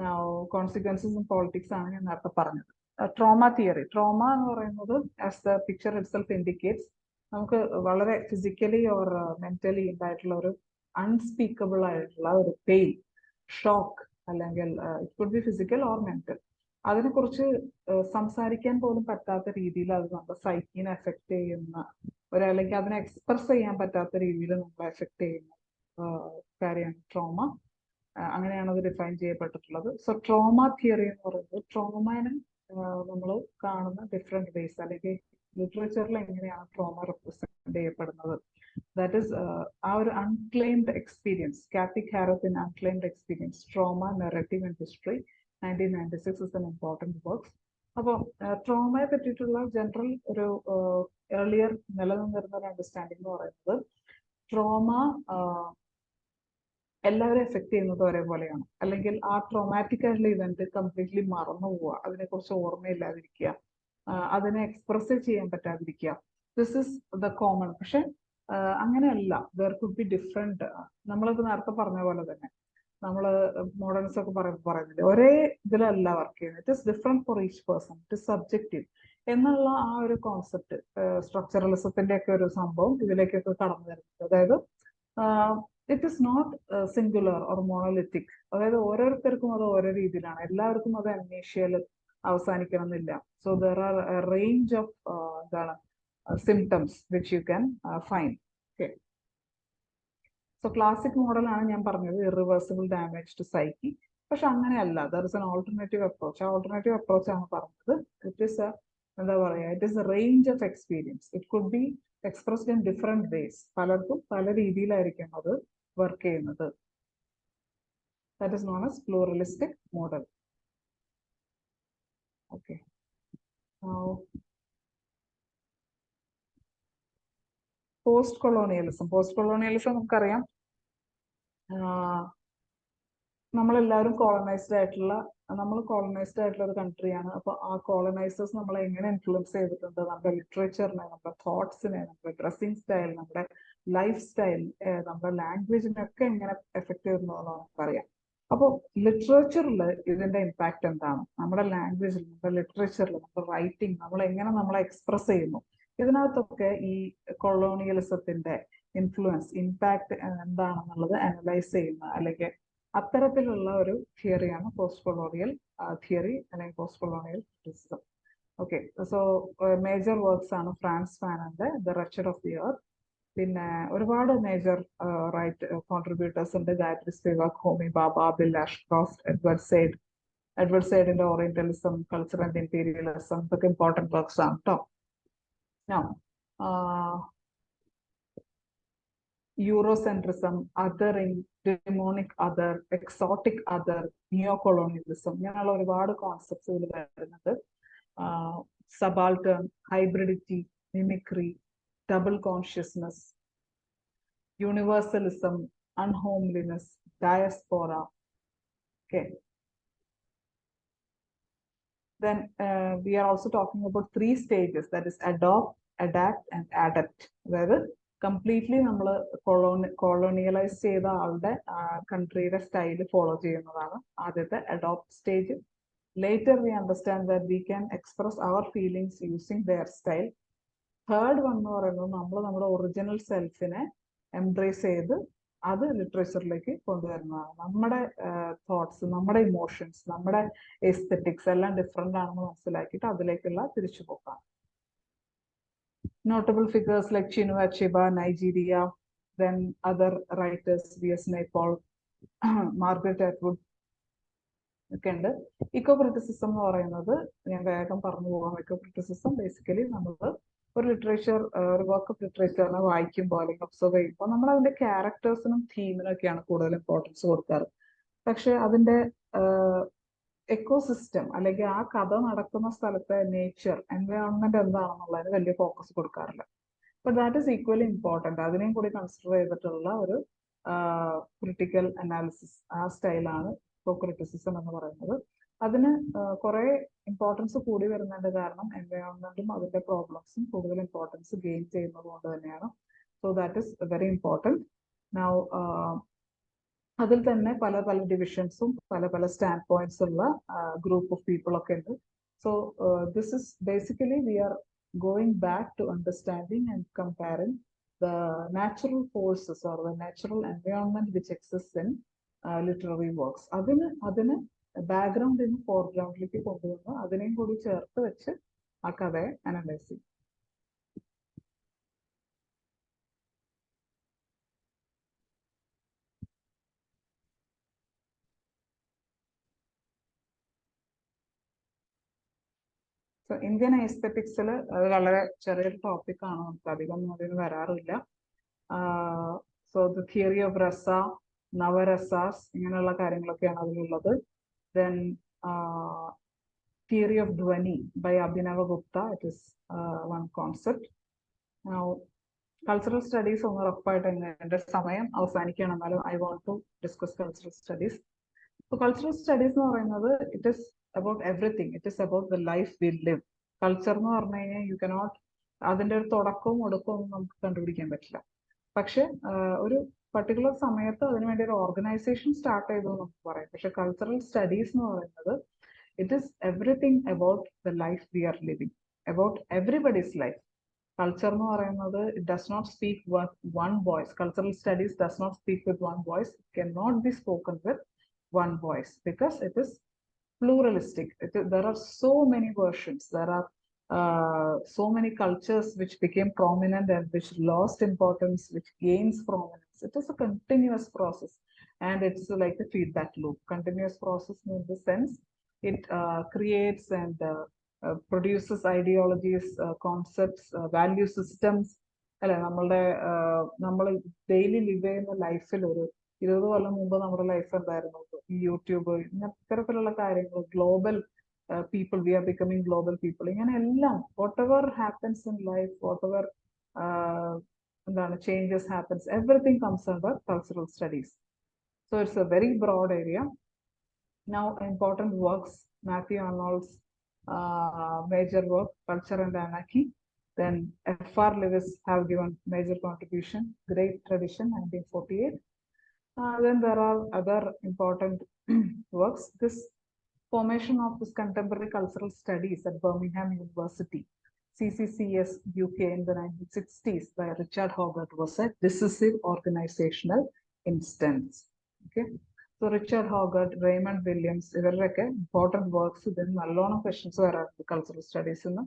Speaker 3: Now consequences in politics ആണ് ഞാൻ നേരത്തെ പറഞ്ഞത്. Trauma theory. ട്രോമ എന്ന് പറയുന്നത്, as the picture itself indicates, നമുക്ക് വളരെ ഫിസിക്കലി ഓർ മെന്റലി ഉണ്ടായിട്ടുള്ള ഒരു അൺസ്പീക്കബിൾ ആയിട്ടുള്ള ഒരു പെയിൻ, ഷോക്ക്, അല്ലെങ്കിൽ it could B physical or mental. അതിനെക്കുറിച്ച് സംസാരിക്കാൻ പോലും പറ്റാത്ത രീതിയിൽ അത് നമ്മുടെ സൈക്കിനെ എഫക്ട് ചെയ്യുന്ന അല്ലെങ്കിൽ അതിനെ എക്സ്പ്രസ് ചെയ്യാൻ പറ്റാത്ത രീതിയിൽ നമ്മളെ എഫക്ട് ചെയ്യുന്ന കാര്യമാണ് ട്രോമ. അങ്ങനെയാണ് അത് ഡിഫൈൻ ചെയ്യപ്പെട്ടിട്ടുള്ളത്. സോ ട്രോമ തിയറി എന്ന് പറയുന്നത് ട്രോമനെ നമ്മൾ കാണുന്ന ഡിഫറെന്റ് വേസ്, അല്ലെങ്കിൽ ലിറ്ററേച്ചറിൽ എങ്ങനെയാണ് ട്രോമ റെപ്രസെന്റ് ചെയ്യപ്പെടുന്നത്. ദാറ്റ് ഈസ് ആ ഒരു അൺക്ലെയിംഡ് എക്സ്പീരിയൻസ്. കാത്തിക് ഹാരത്തിൻ unclaimed experience, trauma, narrative and history, 1996 is an important work. അപ്പോൾ ട്രോമയെ പറ്റിയിട്ടുള്ള ജനറൽ ഒരു ഏർലിയർ നിലനിന്നിരുന്ന ഒരു അണ്ടർസ്റ്റാൻഡിംഗ് എന്ന് പറയുന്നത്, ട്രോമ എല്ലാവരും എഫക്ട് ചെയ്യുന്നത് ഒരേപോലെയാണ്, അല്ലെങ്കിൽ ആ ട്രോമാറ്റിക് ആയിട്ടുള്ള ഇവന്റ് കംപ്ലീറ്റ്ലി മറന്നു പോവുക, അതിനെക്കുറിച്ച് ഓർമ്മയില്ലാതിരിക്കുക, അതിനെ എക്സ്പ്രസ് ചെയ്യാൻ പറ്റാതിരിക്കുക. This is the common. പക്ഷെ അങ്ങനെയല്ല, ദർ കുഡ് ബി ഡിഫറെന്റ്. നമ്മളിത് നേരത്തെ പറഞ്ഞ പോലെ തന്നെ നമ്മൾ മോഡേൺസ് ഒക്കെ പറയുന്നില്ല, ഒരേ ഇതിലല്ല വർക്ക് ചെയ്യുന്നത്. It is different for each person, it is subjective എന്നുള്ള ആ ഒരു കോൺസെപ്റ്റ്, സ്ട്രക്ചറലിസത്തിന്റെ ഒക്കെ ഒരു സംഭവം ഇതിലേക്കൊക്കെ കടന്നു വരുന്നത്. അതായത് it is not singular or monolithic. അതായത് ഓരോരുത്തർക്കും അത് ഓരോ രീതിയിലാണ്, എല്ലാവർക്കും അത് അംനീഷ്യയിൽ അവസാനിക്കണം എന്നില്ല. So there are range of എന്താണ് symptoms which you can find. Okay, so classic മോഡലാണ് ഞാൻ പറഞ്ഞത്, ഇറിവേഴ്സിബിൾ ഡാമേജ് ടു സൈക്കി. പക്ഷെ അങ്ങനെയല്ല, there is an alternative approach. ആ ഓൾട്ടർനേറ്റീവ് അപ്രോച്ച് ആണ് പറഞ്ഞത്. ഇറ്റ് ഇസ് എന്താ പറയുക, it is a range of experience. It could be expressed in different ways. പലർക്കും പല രീതിയിലായിരിക്കും അത് വർക്ക് ചെയ്യുന്നത്. That is known as pluralistic model. Okay, post colonialism. Post colonialism നമുക്കറിയാം, നമ്മളെല്ലാവരും കോളനൈസ്ഡ് ആയിട്ടുള്ള ഒരു കൺട്രിയാണ്. അപ്പൊ ആ കോളനൈസേഴ്സ് നമ്മളെ എങ്ങനെ ഇൻഫ്ലുവൻസ് ചെയ്തിട്ടുണ്ട്, നമ്മുടെ ലിറ്ററേച്ചറിനെ, നമ്മുടെ തോട്ട്സിനെ, നമ്മുടെ ഡ്രസ്സിങ് സ്റ്റൈൽ, നമ്മുടെ ലൈഫ് സ്റ്റൈൽ, നമ്മുടെ ലാംഗ്വേജിനൊക്കെ എങ്ങനെ എഫക്ട് ചെയ്തിട്ടുണ്ടെന്ന് നമുക്കറിയാം. അപ്പോൾ ലിറ്ററേച്ചറിൽ ഇതിന്റെ ഇമ്പാക്ട് എന്താണ്, നമ്മുടെ ലാംഗ്വേജിൽ, നമ്മുടെ ലിറ്ററേച്ചറിൽ, നമ്മുടെ റൈറ്റിംഗ്, നമ്മൾ എങ്ങനെ നമ്മളെ എക്സ്പ്രസ് ചെയ്യുന്നു, ഇതിനകത്തൊക്കെ ഈ കൊളോണിയലിസത്തിന്റെ ഇൻഫ്ലുവൻസ്, ഇമ്പാക്ട് എന്താണെന്നുള്ളത് അനലൈസ് ചെയ്യുന്ന, അല്ലെങ്കിൽ അത്തരത്തിലുള്ള ഒരു തിയറിയാണ് പോസ്റ്റ് കൊളോണിയൽ തിയറി, അല്ലെങ്കിൽ post colonial criticism. Okay, so major works ആണ് ഫ്രാൻസ് ഫാനന്റെ the wretched of the earth. പിന്നെ ഒരുപാട് മേജർ കോൺട്രിബ്യൂട്ടേഴ്സ് ഉണ്ട്. Gayatri Spivak, Homi Bhabha, Bill Ashcroft, Edward സൈഡിന്റെ ഓറിയന്റലിസം, കൾച്ചർ ആൻഡ് ഇംപീരിയലിസം, ഇതൊക്കെ ഇമ്പോർട്ടന്റ് വർക്ക്സ് ആണ് കേട്ടോ. Now, Eurocentrism, othering, demonic other, exotic other, neocolonialism, ഇങ്ങനെയുള്ള ഒരുപാട് കോൺസെപ്റ്റ്സ് ഇതിൽ വരുന്നത്. Subaltern, hybridity, mimicry, double consciousness, universalism, unhomeliness, diaspora. Okay. Then we are also talking about 3 stages, that is adopt, adapt and adapt. അതായത് completely നമ്മൾ കൊളോണിയലൈസ് ചെയ്ത ആളുടെ കൺട്രിയുടെ style follow ചെയ്യുന്നതാണ് ആദ്യത്തെ adopt stage. Later we understand that we can express our feelings using their style. Third one എന്ന് പറയുന്നത് നമ്മൾ നമ്മുടെ ഒറിജിനൽ സെൽഫിനെ എംബ്രേസ് ചെയ്ത് അത് ലിറ്ററേച്ചറിലേക്ക് കൊണ്ടുവരുന്നതാണ്. നമ്മുടെ തോട്ട്സ്, നമ്മുടെ ഇമോഷൻസ്, നമ്മുടെ എസ്തെറ്റിക്സ് എല്ലാം ഡിഫറെൻ്റ് ആണെന്ന് മനസ്സിലാക്കിയിട്ട് അതിലേക്കുള്ള തിരിച്ചുപോക്കാണ്. Notable figures like Chinua Achebe, Nigeria, then other writers, V.S. Naipaul, Margaret Atwood ഒക്കെ ഉണ്ട്. ഇക്കോ ക്രിറ്റിസിസം എന്ന് പറയുന്നത് ഞാൻ വേഗം പറഞ്ഞു പോകാം. ഇക്കോ ക്രിറ്റിസിസം ബേസിക്കലി നമ്മൾ ഒരു ലിറ്ററേച്ചർ, ഒരു വർക്ക് ഓഫ് ലിറ്ററേച്ചറിനെ വായിക്കുമ്പോൾ അല്ലെങ്കിൽ ഒബ്സർവ് ചെയ്യുമ്പോൾ നമ്മൾ അതിന്റെ ക്യാരക്ടേഴ്സിനും തീമിനും ഒക്കെയാണ് കൂടുതൽ ഇമ്പോർട്ടൻസ് കൊടുക്കാറ്. പക്ഷെ അതിന്റെ എക്കോസിസ്റ്റം അല്ലെങ്കിൽ ആ കഥ നടക്കുന്ന സ്ഥലത്തെ നേച്ചർ, എൻവയോൺമെന്റ് എന്താണെന്നുള്ളതിന് വലിയ ഫോക്കസ് കൊടുക്കാറില്ല. But that is equally important. അതിനെയും കൂടി കൺസിഡർ ചെയ്തിട്ടുള്ള ഒരു ക്രിട്ടിക്കൽ അനാലിസിസ്, ആ സ്റ്റൈലാണ് ഇക്കോ ക്രിറ്റിസിസം എന്ന് പറയുന്നത്. അതിന് കുറെ ഇമ്പോർട്ടൻസ് കൂടി വരുന്നുണ്ട്. കാരണം എൻവയോൺമെന്റും അതിന്റെ പ്രോബ്ലംസും കൂടുതൽ ഇമ്പോർട്ടൻസ് ഗെയിൻ ചെയ്യുന്നത് കൊണ്ട് തന്നെയാണ്. So that is very important. Now അതിൽ തന്നെ പല പല ഡിവിഷൻസും പല പല സ്റ്റാൻഡ് പോയിന്റ്സ് ഉള്ള ഗ്രൂപ്പ് ഓഫ് പീപ്പിൾ ഒക്കെ ഉണ്ട്. So this is basically we are going back to understanding and comparing the natural forces or the natural environment which exists in literary works. അതിന് ബാക്ക്ഗ്രൗണ്ടിന് ഫോർഗ്രൗണ്ടിലേക്ക് കൊണ്ടുവന്ന് അതിനെയും കൂടി ചേർത്ത് വെച്ച് ആ കഥയെ അനലൈസ് ചെയ്യും. ഇന്ത്യൻ എസ്തെറ്റിക്സിൽ അത് വളരെ ചെറിയൊരു ടോപ്പിക്കാണ്, നമുക്ക് അധികം അതിന് വരാറില്ല. സോ ദ തിയറി ഓഫ് രസ, നവരസാസ്, ഇങ്ങനെയുള്ള കാര്യങ്ങളൊക്കെയാണ് അതിലുള്ളത്. Then theory of dhvani by Abhinava Gupta, it is one concept. Cultural studies ഒന്ന് ഉറപ്പായിട്ട് എൻ്റെ സമയം അവസാനിക്കുകയാണ്, എന്നാലും I want to discuss cultural studies. So cultural studies എന്ന് പറയുന്നത് it is about everything. It is about the life we live. Culture എന്ന് പറഞ്ഞു കഴിഞ്ഞാൽ യു കനോട്ട്, അതിൻ്റെ ഒരു തുടക്കവും ഒടുക്കവും ഒന്നും നമുക്ക് കണ്ടുപിടിക്കാൻ പറ്റില്ല. പക്ഷെ ഒരു പർട്ടിക്കുലർ സമയത്ത് അതിനുവേണ്ടി ഒരു ഓർഗനൈസേഷൻ സ്റ്റാർട്ട് ചെയ്തു എന്ന് നമുക്ക് പറയാം. പക്ഷെ കൾച്ചറൽ സ്റ്റഡീസ് എന്ന് പറയുന്നത് it is everything about the life we are living, about everybody's life. Culture എന്ന് പറയുന്നത് it does not speak one voice. Cultural studies does not speak with one voice. It can not be spoken with one voice because it is pluralistic. There are so many versions. There are so many cultures which became prominent and which lost importance, which gains prominence. It is a continuous process, and it's like a feedback loop. Continuous process in the sense it creates and produces ideologies, concepts, value systems. അല്ലെ, നമ്മൾ daily live ചെയ്യുന്ന ലൈഫിൽ ഒരു 20 കൊല്ലം മുമ്പ് നമ്മുടെ life എന്തായിരുന്നു? YouTube, ഇത്തരത്തിലുള്ള കാര്യങ്ങൾ, global people, we are becoming global people, ഇങ്ങനെ എല്ലാം whatever happens in life, whatever എന്താണ് changes happens, everything comes under cultural studies. So it's a very broad area. Now important works, Matthew Arnold's major work, Culture and Anarchy. Then F.R. Lewis have given major contribution, Great Tradition, 1948. Then there are other important works. This formation of this contemporary cultural studies at Birmingham University, CCCS UK, in the 1960s by Richard Hoggart was a decisive organizational instance. Okay, so Richard Hoggart, Raymond Williams, ഇവരുടെയൊക്കെ important works ഇതിന് നല്ലോണം questions വരാറുണ്ട് cultural studies നിന്ന്.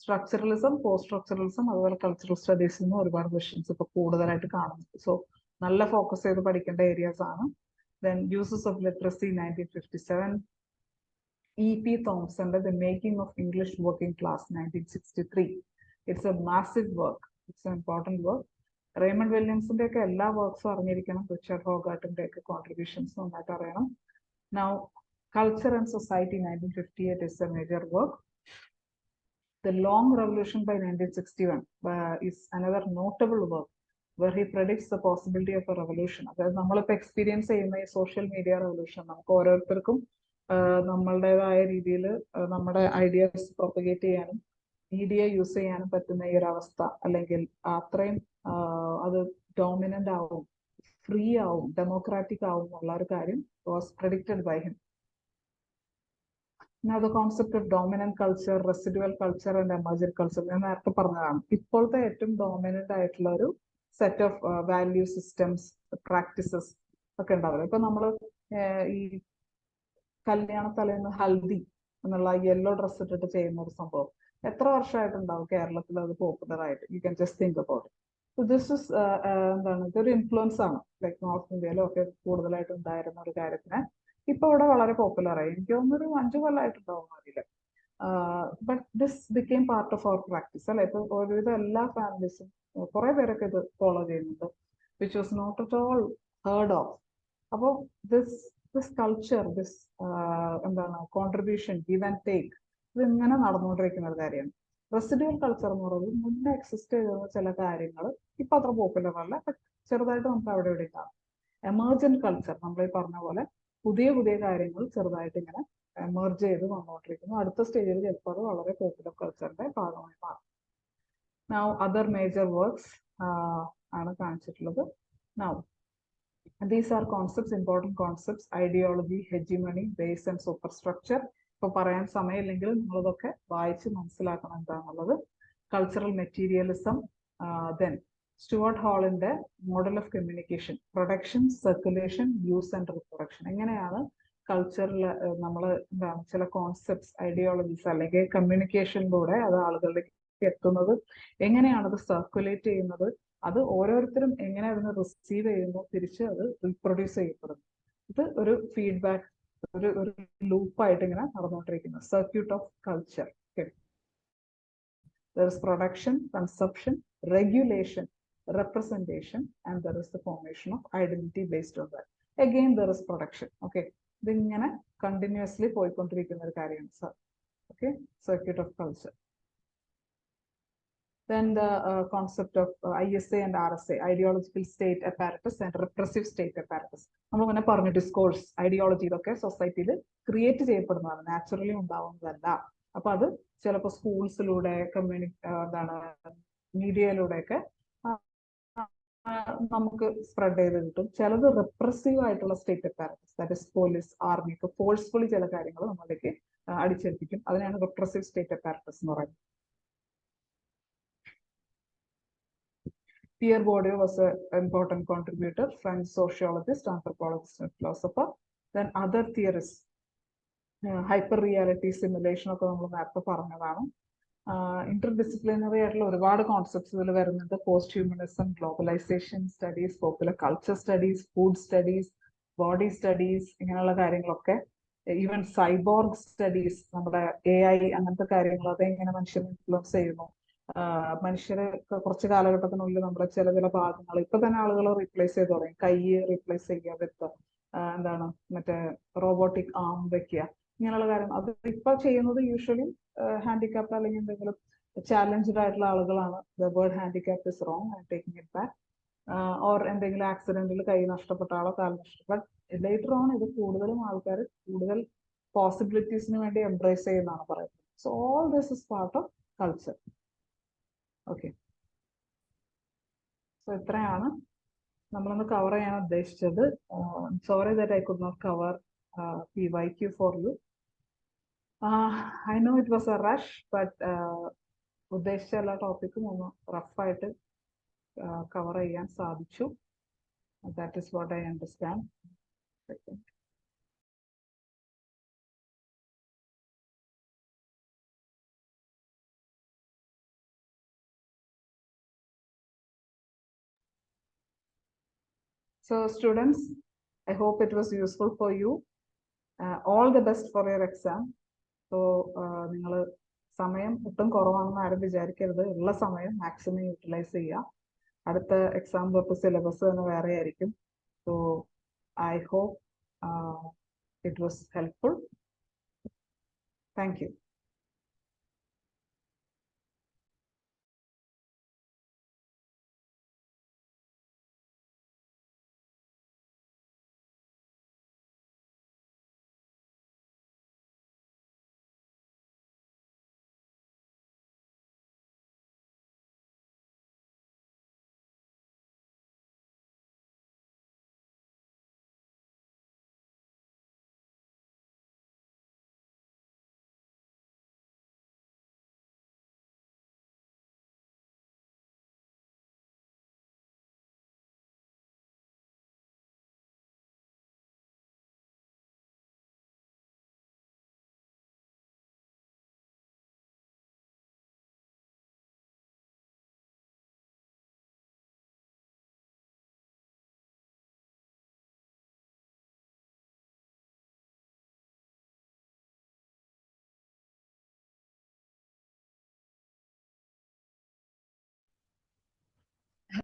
Speaker 3: Structuralism, post-structuralism, അതുപോലെ cultural studies നിന്ന് ഒരുപാട് questions ഇപ്പൊ കൂടുതലായിട്ട് കാണുന്നുണ്ട്. സോ നല്ല ഫോക്കസ് ചെയ്ത് പഠിക്കേണ്ട ഏരിയാസ് ആണ്. Then Uses of Literacy, 1957. E.P. Thompson's The Making of English Working Class, 1963. It's a massive work. It's an important work. Raymond വില്യംസിന്റെ ഒക്കെ എല്ലാ വർക്ക്സും അറിഞ്ഞിരിക്കണം. റിച്ചാർഡ് ഹോഗാർട്ടിന്റെ ഒക്കെ കോൺട്രിബ്യൂഷൻസ് നന്നായിട്ട് അറിയണം. Now, Culture and Society, 1958 is a major work. The Long Revolution by 1961 is another notable work where he predicts the possibility of a revolution. അതായത് നമ്മളിപ്പോൾ experience ചെയ്യുന്ന ഈ സോഷ്യൽ മീഡിയ റെവല്യൂഷൻ, നമുക്ക് ഓരോരുത്തർക്കും നമ്മളുടേതായ രീതിയിൽ നമ്മുടെ ഐഡിയാസ് പ്രൊപ്പഗേറ്റ് ചെയ്യാനും മീഡിയ യൂസ് ചെയ്യാനും പറ്റുന്ന ഈ ഒരു അവസ്ഥ, അല്ലെങ്കിൽ അത്രയും അത് ഡോമിനന്റ് ആവും, ഫ്രീ ആവും, ഡെമോക്രാറ്റിക് ആവും എന്നുള്ള ഒരു കാര്യം was predicted by him. Now the concept of dominant culture, residual culture and emergent culture ഞാൻ നേരത്തെ പറഞ്ഞതാണ്. ഇപ്പോഴത്തെ ഏറ്റവും ഡോമിനന്റ് ആയിട്ടുള്ള ഒരു set of value systems practices ഒക്കെ ഉണ്ടാവില്ല. ഇപ്പൊ നമ്മൾ ഈ കല്യാണ തലേന്ന് ഹൽദി എന്നുള്ള യെല്ലോ ഡ്രസ് ഇട്ടിട്ട് ചെയ്യുന്ന ഒരു സംഭവം എത്ര വർഷമായിട്ടുണ്ടാവും കേരളത്തിൽ അത് പോപ്പുലർ ആയിട്ട്? You can just think about it. This is എന്താണ്, ഇതൊരു ഇൻഫ്ലുവൻസ് ആണ്. ലൈക് നോർത്ത് ഇന്ത്യയിലും ഒക്കെ കൂടുതലായിട്ട് ഉണ്ടായിരുന്ന ഒരു കാര്യത്തിന് ഇപ്പൊ ഇവിടെ വളരെ പോപ്പുലർ ആയി. എനിക്ക് തോന്നുന്നൊരു 5 കൊല്ലമായിട്ടുണ്ടാവും അറിയില്ല. But this became part of our practice അല്ലെ. ഇപ്പൊ ഒരുവിധം എല്ലാ ഫാമിലീസും കുറെ പേരൊക്കെ ഇത് ഫോളോ ചെയ്യുന്നുണ്ട്, which was not at all heard of. അപ്പോൾ ദിസ് കൾച്ചർ, ദിസ് എന്താണ് കോൺട്രിബ്യൂഷൻ, ഗിവ് ആൻഡ് ടേക്ക്, ഇത് ഇങ്ങനെ നടന്നുകൊണ്ടിരിക്കുന്ന ഒരു കാര്യമാണ്. റെസിഡ്യൂവൽ കൾച്ചർ എന്ന് പറയുന്നത് മുന്നേ എക്സിസ്റ്റ് ചെയ്തിരുന്ന ചില കാര്യങ്ങൾ ഇപ്പൊ അത്ര പോപ്പുലർ അല്ല, ബട്ട് ചെറുതായിട്ട് നമുക്ക് അവിടെ ഇവിടെ കാണാം. എമർജന്റ് കൾച്ചർ, നമ്മൾ ഈ പറഞ്ഞ പോലെ പുതിയ പുതിയ കാര്യങ്ങൾ ചെറുതായിട്ട് ഇങ്ങനെ എമർജ് ചെയ്ത് വന്നുകൊണ്ടിരിക്കുന്നു. അടുത്ത സ്റ്റേജിൽ ചിലപ്പോൾ അത് വളരെ പോപ്പുലർ കൾച്ചറിന്റെ ഭാഗമായി മാറും. നൗ അതർ മേജർ വർക്ക്സ് ആണ് കാണിച്ചിട്ടുള്ളത്. Now these are concepts, important concepts: ideology, hegemony, base and superstructure. ഇപ്പൊ പറയാൻ സമയമില്ലെങ്കിലും നിങ്ങളിതൊക്കെ വായിച്ച് മനസ്സിലാക്കണം എന്താണുള്ളത്. കൾച്ചറൽ മെറ്റീരിയലിസം, ദെൻ സ്റ്റുവർട്ട് ഹാളിന്റെ model of communication, production, circulation, use and reproduction. എങ്ങനെയാണ് കൾച്ചറിൽ നമ്മൾ എന്താണ് ചില കോൺസെപ്റ്റ്സ്, ഐഡിയോളജീസ് അല്ലെങ്കിൽ കമ്മ്യൂണിക്കേഷനിലൂടെ അത് ആളുകളിലേക്ക് എത്തുന്നത്, എങ്ങനെയാണ് അത് സർക്കുലേറ്റ് ചെയ്യുന്നത്, അത് ഓരോരുത്തരും എങ്ങനെ അതിനെ റിസീവ് ചെയ്യുന്നു, തിരിച്ച് അത് റീപ്രൊഡ്യൂസ് ചെയ്യപ്പെടുന്നു. ഇത് ഒരു ഫീഡ്ബാക്ക്, ഒരു ലൂപ്പായിട്ട് ഇങ്ങനെ നടന്നുകൊണ്ടിരിക്കുന്നു. Circuit of culture. There is production, consumption, regulation, representation, and there is the formation of identity based on that. Again, there is production. Okay, ഇതിങ്ങനെ കണ്ടിന്യൂസ്ലി പോയിക്കൊണ്ടിരിക്കുന്ന ഒരു കാര്യമാണ് sir. Okay, circuit of culture. Then the concept of ISA and RSA, ideological state apparatus and repressive state apparatus. നമ്മൾ അങ്ങനെ പറഞ്ഞു, discourse, ideology, ഇതൊക്കെ സൊസൈറ്റിയിൽ create ചെയ്യപ്പെടുന്നതാണ്, naturally ഉണ്ടാവുന്നതല്ല. അപ്പൊ അത് ചിലപ്പോൾ സ്കൂൾസിലൂടെ, എന്താണ് മീഡിയയിലൂടെയൊക്കെ നമുക്ക് സ്പ്രെഡ് ചെയ്ത് കിട്ടും. ചിലത് റിപ്രസീവ് ആയിട്ടുള്ള state apparatus, that is police, army ഒക്കെ ഫോഴ്സ്ഫുള്ളി ചില കാര്യങ്ങൾ നമ്മളിലേക്ക് അടിച്ചേൽപ്പിക്കും. അതിനാണ് റിപ്രസീവ് സ്റ്റേറ്റ് അപ്പാരറ്റസ് എന്ന് പറയുന്നത്. Pierre Bourdieu was an important contributor, French sociologist, anthropologist, and philosopher. Then other theorists, hyper reality simulation ഒക്കെ നമ്മൾ നേരത്തെ പറഞ്ഞതാണ്. ഇന്റർഡിസിപ്ലിനറി ആയിട്ടുള്ള ഒരുപാട് കോൺസെപ്റ്റ്സ് ഇതിൽ വരുന്നുണ്ട്. Post humanism, globalisation studies, popular culture studies, food studies, body studies, ഇങ്ങനെയുള്ള കാര്യങ്ങളൊക്കെ. ഈവൻ സൈബോർഗ് സ്റ്റഡീസ്, നമ്മുടെ AI അങ്ങനത്തെ കാര്യങ്ങൾ, അതെങ്ങനെ മനുഷ്യനെ ഇൻഫ്ലുവൻസ് ചെയ്യുന്നു, മനുഷ്യരെ കുറച്ച് കാലഘട്ടത്തിനുള്ളിൽ നമ്മുടെ ചില ഭാഗങ്ങൾ ഇപ്പൊ തന്നെ ആളുകൾ റീപ്ലേസ് ചെയ്ത് തുടങ്ങി. കൈ റീപ്ലേസ് ചെയ്യുക വിത്ത് എന്താണ് മറ്റേ റോബോട്ടിക് ആം വെക്കുക, ഇങ്ങനെയുള്ള കാര്യം. അത് ഇപ്പൊ ചെയ്യുന്നത് യൂഷ്വലി ഹാൻഡിക്യാപ്ഡ് അല്ലെങ്കിൽ എന്തെങ്കിലും ചാലഞ്ച്ഡ് ആയിട്ടുള്ള ആളുകളാണ്. The word handicapped is wrong, I taking it back. Or എന്തെങ്കിലും ആക്സിഡന്റിൽ കൈ നഷ്ടപ്പെട്ട ആളോ കാൽ നഷ്ടപ്പെട്ട. ലേറ്റർ ഓൺ ഇത് കൂടുതലും ആൾക്കാർ കൂടുതൽ പോസിബിലിറ്റീസിന് വേണ്ടി എംബ്രേസ് ചെയ്യുന്നതാണ് പറയുന്നത്. So all this is part of culture. Okay, so ഇത്രയാണ് നമ്മളൊന്ന് കവർ ചെയ്യാൻ ഉദ്ദേശിച്ചത്. Sorry that I could not cover PYQ for you. I know it was a rush, but ഉദ്ദേശിച്ച എല്ലാ ടോപ്പിക്കും ഒന്ന് റഫായിട്ട് കവർ ചെയ്യാൻ സാധിച്ചു. That is what I understand. So students, I hope it was useful for you. All the best for your exam. So നിങ്ങൾ സമയം ഒട്ടും കുറവാണെന്ന് ആരും വിചാരിക്കരുത്. ഉള്ള സമയം മാക്സിമം യൂട്ടിലൈസ് ചെയ്യുക. അടുത്ത എക്സാം തൊട്ട് സിലബസ് തന്നെ വേറെ ആയിരിക്കും. So I hope it was helpful. Thank you.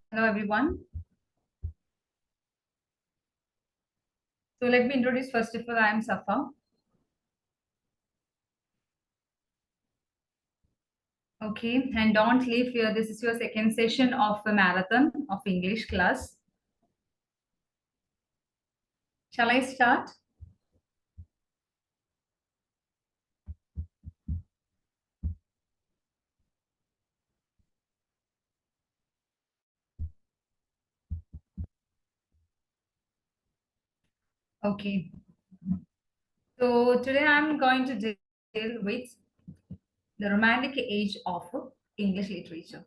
Speaker 2: Hello, everyone. So let me introduce first of all, I am Safa. Okay, and don't leave here. This is your second session of a marathon of English class. Shall I start? Okay. So today I'm going to deal with the romantic age of English literature.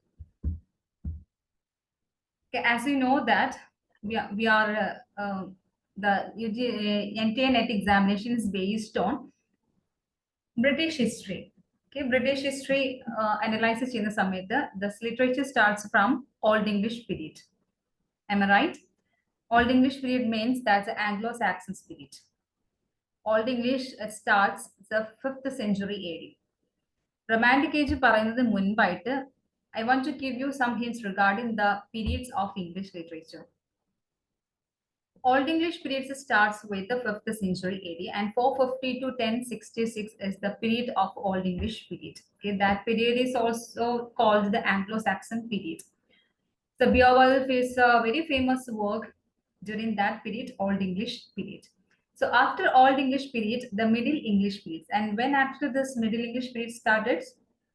Speaker 2: Okay, as you know that the NTA NET examination is based on British history. Okay, British history analysis in the summit. This literature starts from Old English period. Am I right? Old English period means that's the Anglo-Saxon period. Old English starts the 5th century AD. Romantic age പറയുന്നത് മുൻപായിട്ട് I want to give you some hints regarding the periods of English literature. Old English period starts with the 5th century AD, and 450 to 1066 is the period of Old English period. Okay, that period is also called the Anglo-Saxon period. So Beowulf is a very famous work during that period, Old English period. So after Old English period, the Middle English period. And when after this Middle English period started,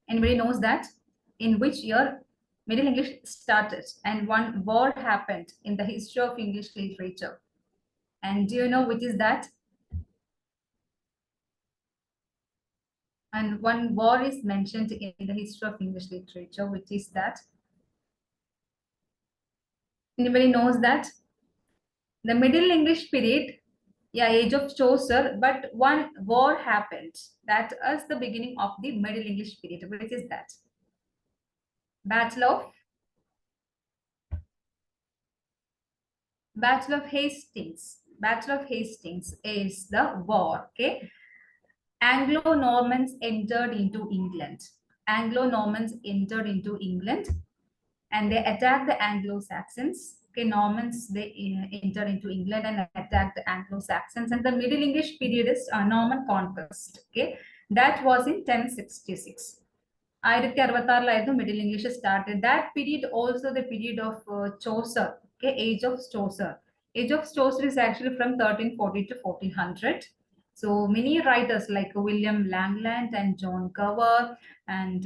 Speaker 2: anybody knows that? In which year Middle English started? And one war happened in the history of English literature. And do you know which is that? And one war is mentioned in the history of English literature, which is that? Anybody knows that? The Middle English period, yeah, age of Chaucer, but one war happened. That is the beginning of the Middle English period. Which is that? Battle of Hastings. Battle of Hastings is the war. Okay. Anglo-Normans entered into England. Anglo-Normans entered into England and they attacked the Anglo-Saxons. Okay, Normans, they entered into England and attacked the Anglo-Saxons. And the Middle English period is Norman conquest. Okay, that was in 1066. 1066 Middle English started. That period also the period of Chaucer. Okay, Age of Chaucer. Age of Chaucer is actually from 1340 to 1400. So many writers like William Langland and John Gower and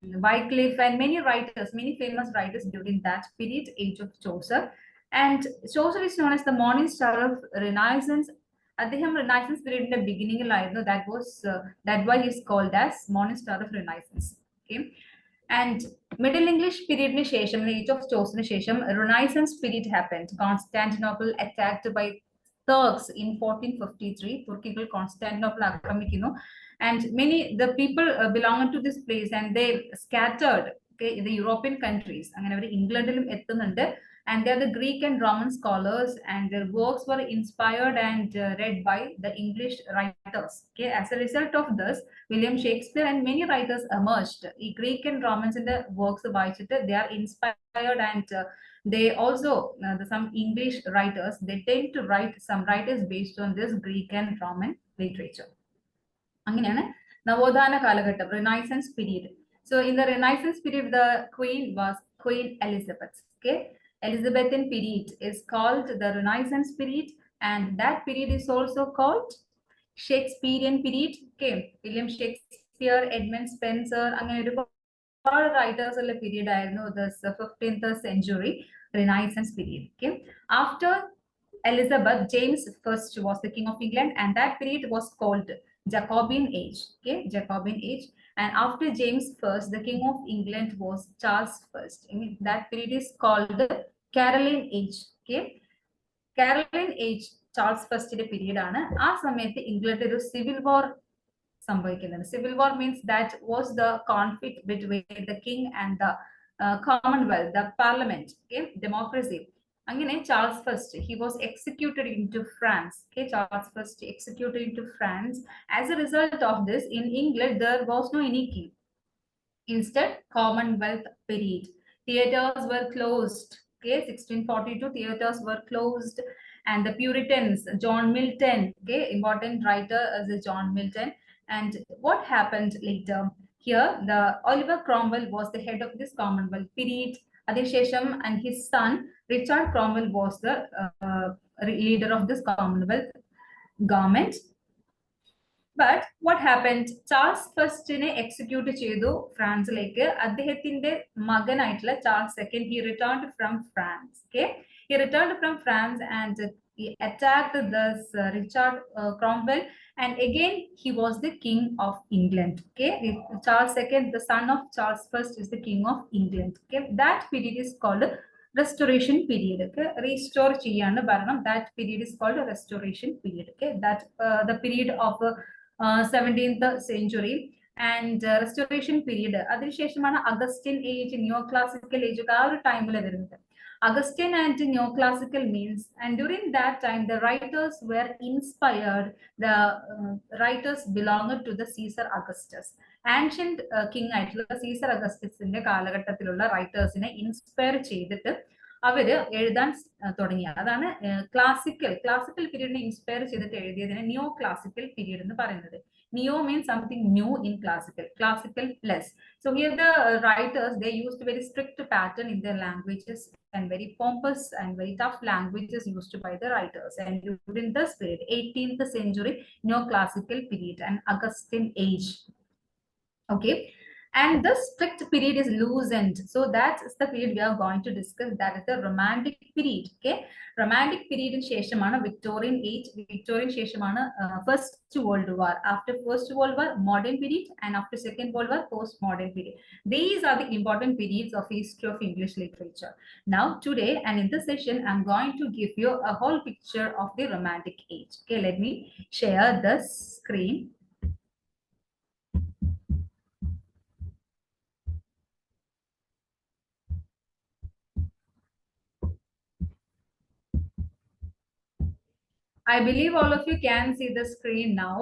Speaker 2: Wycliffe and many writers, many famous writers during that period, Age of Chaucer. And Chaucer is known as the morning star of Renaissance. അദ്ദേഹം renaissance പീരീഡിന്റെ ബിഗിനിങ്ങിലായിരുന്നു. That why he is called as morning star of Renaissance. Okay, and Middle English period ശേഷം, Age of Chaucer ശേഷം Renaissance period happened. Constantinople attacked by Turks in 1453. തുർക്കികൾ Constantinople ആക്രമിക്കുന്നു. And many the people belonging to this place and they scattered. Okay, the European countries. അങ്ങനെ അവർ ഇംഗ്ലണ്ടിലും എത്തുന്നുണ്ട്. And they are the Greek and Roman scholars, and their works were inspired and read by the English writers. Okay, as a result of this, William Shakespeare and many writers emerged. The Greek and Romans in the works of they are inspired, and they also some English writers they tend to write some writers based on this Greek and Roman literature. അങ്ങനെയാണ് നവോത്ഥാന കാലഘട്ടം, Renaissance period. So in the Renaissance period, the queen was Queen Elizabeth. Okay, Elizabethan period is called the Renaissance period, and that period is also called Shakespearean period. Okay, William Shakespeare, Edmund Spenser, അങ്ങനെ ഒരുപാട് writers ഉള്ള period ആയിരുന്നു this 15th century Renaissance period. Okay, after Elizabeth, James I was the king of England, and that period was called Jacobean age. Okay, Jacobean age. And after James I, the king of England was Charles I. That period is called the Caroline age. Okay, Caroline age, Charles I period ആണ്. ആ സമയത്ത് ഇംഗ്ലണ്ടിൽ ഒരു civil വാർ സംഭവിക്കുന്നുണ്ട്. Civil war means that was the conflict between the king and the Commonwealth, the parliament. Okay, democracy. അങ്ങനെ Charles I, he was executed into France. Okay, Charles I executed into France. As a result of this, in England there was no any king. Instead, Commonwealth period. theaters were closed. Okay, 1642 theaters were closed, and the Puritans, John Milton, okay, important writer as John Milton. And what happened later? Here, the Oliver Cromwell was the head of this Commonwealth period. Adishesham and his son Richard Cromwell was the leader of this Commonwealth government. But what happened? Charles ഫസ്റ്റിനെ execute ചെയ്തു ഫ്രാൻസിലേക്ക്. അദ്ദേഹത്തിന്റെ മകനായിട്ടുള്ള Charles second he returned from France. Okay, he returned from France and he attacked this Richard Cromwell, and again he was the king of England. Okay, Charles II, the son of Charles I, is the king of England. Okay, that period is called restoration period. Okay, restore cheyana baranam, that period is called a restoration period. Okay, that the period of 17th century and restoration period. അതിനുശേഷമാണ് Augustine age, നിയോ classical age ഒക്കെ ആ ഒരു ടൈമിൽ വരുന്നത്. Augustan and neoclassical means, and during that time the writers were inspired, the writers belonged to the Caesar Augustus, ancient king ആയിട്ടുള്ള Caesar Augustusന്റെ കാലഘട്ടത്തിലുള്ള റൈറ്റേഴ്സിനെ inspire ചെയ്തിട്ട് അവര് എഴുതാൻ തുടങ്ങി. അതാണ് ക്ലാസിക്കൽ പീരീഡിനെ ഇൻസ്പയർ ചെയ്തിട്ട് എഴുതിയതിനെ നിയോ ക്ലാസിക്കൽ പീരീഡ് എന്ന് പറയുന്നത്. Neo means something new in classical plus. So here the writers, they used very strict pattern in their languages and very pompous and very tough languages used by the writers. And during this period, 18th century neoclassical period and Augustan age. Okay, and this strict period is loosened. So that is the period we are going to discuss. That is the Romantic period. Okay, Romantic period in Sheshamana, Victorian age, Victorian Sheshamana, First World War. After First World War, modern period, and after Second World War, postmodern period. These are the important periods of history of English literature. Now today and in this session, I'm going to give you a whole picture of the Romantic age. Okay, let me share the screen. I believe all of you can see the screen now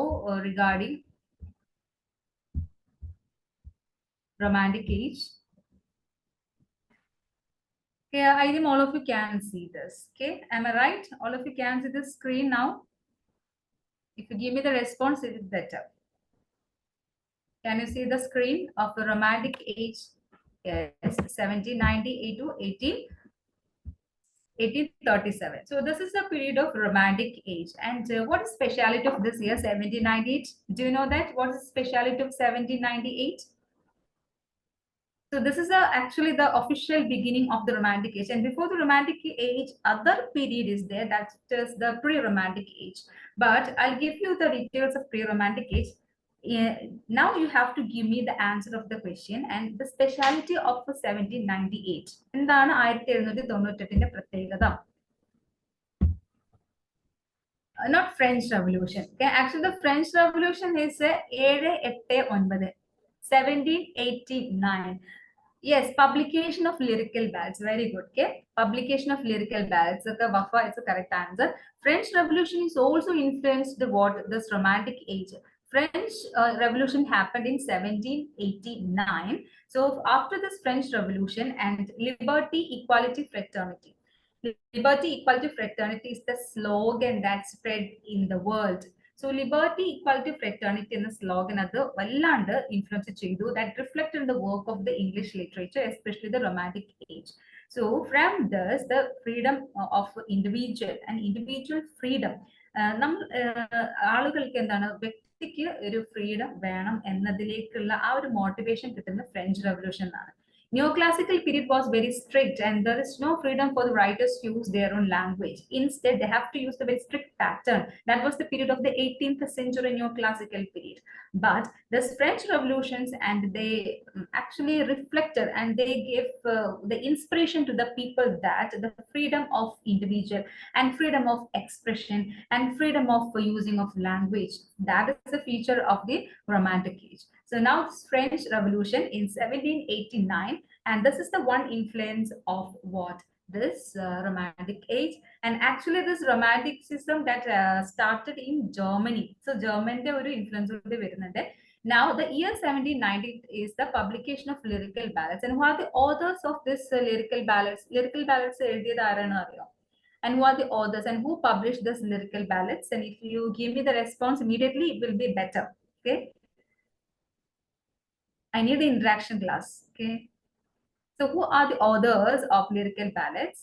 Speaker 2: regarding Romantic age. Okay, I think all of you can see this. Okay, am I right? All of you can see the screen now. If you give me the response, it is better. Can you see the screen of the Romantic age? Yes, 1798 to 1837. So this is the period of Romantic age. And what is speciality of this year, 1798? Do you know that? What is the speciality of 1798? So this is actually the official beginning of the Romantic age. And before the Romantic age, other period is there, that is the pre-Romantic age. But I'll give you the details of pre-Romantic age. Now you have to give me the answer of the question and the speciality of 1798. എന്താണ് 1798ന്റെ പ്രത്യേകത? Not French Revolution. Okay, actually the French Revolution is 1789. Yes, publication of lyrical ballads. Very good. Okay, publication of lyrical ballads. Okay, Wafa is the correct answer. French Revolution is also influenced what this Romantic age. French Revolution happened in 1789. So after this French Revolution and liberty, equality, fraternity. Liberty, equality, fraternity is the slogan that spread in the world. So liberty, equality, fraternity in the slogan are the vallanda influence chedu that reflect in the work of the English literature, especially the Romantic age. So from this, the freedom of individual and individual freedom. ആളുകൾക്ക് എന്താണ് വ്യക്തിക്ക് ഒരു freedom വേണം എന്നതിലേക്കുള്ള ആ ഒരു motivation കിട്ടുന്ന French revolution ആണ്. Neoclassical period was very strict and there is no freedom for the writers to use their own language. Instead, they have to use the very strict pattern. That was the period of the 18th century neoclassical period. But this French revolutions and they actually reflected and they gave the inspiration to the people that the freedom of individual and freedom of expression and freedom of using of language, that is the feature of the Romantic age. So now this French Revolution in 1789, and this is the one influence of what? This Romantic age. And actually this Romanticism that started in Germany. So Germany oru influence ude varununde. Now, the year 1790 is the publication of lyrical ballads. And who are the authors of this lyrical ballads? Lyrical ballads എഴുതിയത് ആരാണ് അറിയോ? And who are the authors and who published this lyrical ballads? And if you give me the response immediately, it will be better. Okay. I need the interaction class. Okay. So who are the authors of lyrical ballads?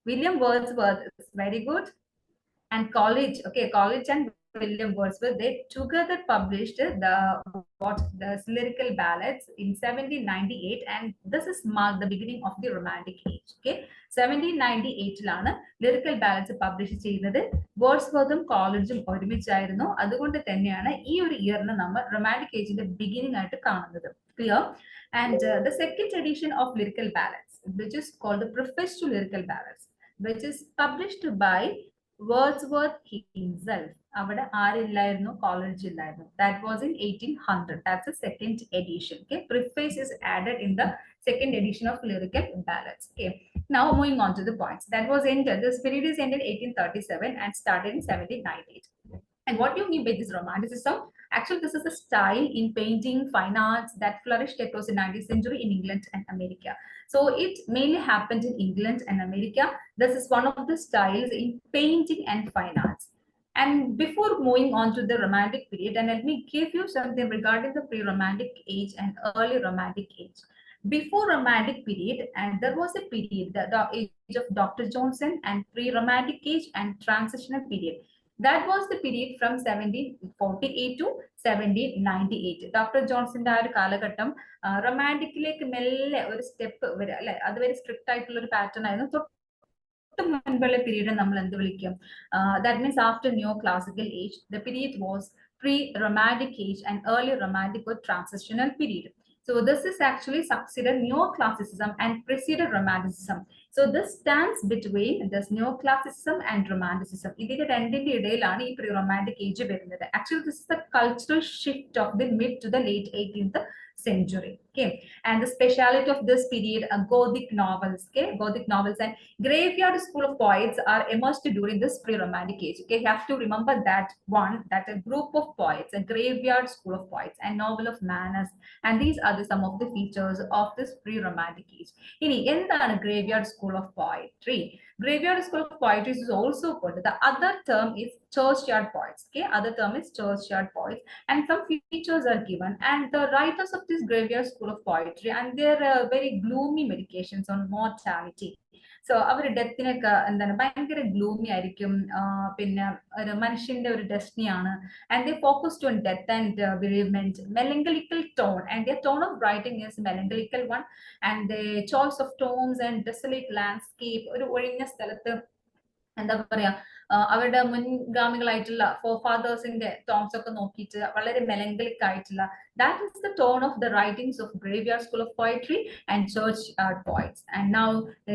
Speaker 2: William Wordsworth is very good. And Coleridge, okay, Coleridge and William Wordsworth, they together published the lyrical ballads in 1798, and this is marked the beginning of the Romantic age. Okay, 1798 lyrical ballads published ചെയ്യുന്നത് വേർഡ്സ്വർത്തും കോളേജും ഒരുമിച്ചായിരുന്നു. അതുകൊണ്ട് തന്നെയാണ് ഈ ഒരു ഇയറിന് നമ്മൾ romantic ഏജിന്റെ beginning ആയിട്ട് കാണുന്നത്. Clear? And the second edition of lyrical ballads, which is called the Preface to Lyrical Ballads, which is published by Wordsworth himself. അവിടെ ആരില്ലായിരുന്നു? കോളേജ് ഇല്ലായിരുന്നു. That was in 1800. That's the second edition. Okay, preface is added in the second edition of lyrical ballads. Okay, now moving on to the points. That was ended. This period is ended 1837 and started in 1798. And what do you mean by this romanticism? Actually, this is a style in painting, fine arts that flourished across the 19th century in England and America. So it mainly happened in England and America. This is one of the styles in painting and fine arts. And before moving on to the Romantic period, and let me give you something regarding the pre-Romantic age and early Romantic age. Before Romantic period, and there was a period, the age of Dr. Johnson, and pre-Romantic age and transitional period. That was the period from 1748 to 1798. Dr. Johnson ആ ഒരു കാലഘട്ടം റൊമാൻറ്റിക്കിലേക്ക് മെല്ലെ ഒരു step വരിക അല്ലെ, അത് very strict ആയിട്ടുള്ള ഒരു പാറ്റേൺ ആയിരുന്നു. തൊട്ട് മുൻപുള്ള പീരീഡ് നമ്മൾ എന്ത് വിളിക്കും? That means after Neoclassical age, the period was pre-Romantic age and early Romantic or transitional period. So this is actually succeeded Neoclassicism and preceded Romanticism. So this stands between this Neoclassicism and Romanticism. ഇതിന്റെ രണ്ടിന്റെ ഇടയിലാണ് ഈ pre-Romantic age വരുന്നത്. Actually, this is the cultural shift of the mid to the late 18th century. Okay, and the speciality of this period are Gothic novels. Okay, Gothic novels and graveyard school of poets are emerged during this pre-Romantic age. Okay, you have to remember that one, that a group of poets, a graveyard school of poets, and novel of manners, and these are some of the features of this pre-Romantic age. Ini endana graveyard school of poetry? Graveyard school of poetry is also called, the other term is churchyard poets. Okay, other term is churchyard poets, and some features are given, and the writers of this graveyard school of poetry, and their very gloomy meditations on mortality. So അവർ ഡെത്തിനൊക്കെ എന്താണ് ഭയങ്കര gloomy ആയിരിക്കും, പിന്നെ ഒരു മനുഷ്യന്റെ ഒരു ഡെസ്റ്റിനിയാണ്. And they focused on death and bereavement, melancholical tone, and their tone of writing is melancholical one, and the choice of tones and desolate landscape, ഒരു ഒഴിഞ്ഞ സ്ഥലത്ത് എന്താ പറയാ അവരുടെ മുൻഗാമികളായിട്ടുള്ള ഫോർഫാദേഴ്സിന്റെ ടോൺസ് ഒക്കെ നോക്കിയിട്ട് വളരെ മെലങ്കലിക് ആയിട്ടുള്ള, that is the tone of the writings of graveyard school of poetry and churchyard poets. And now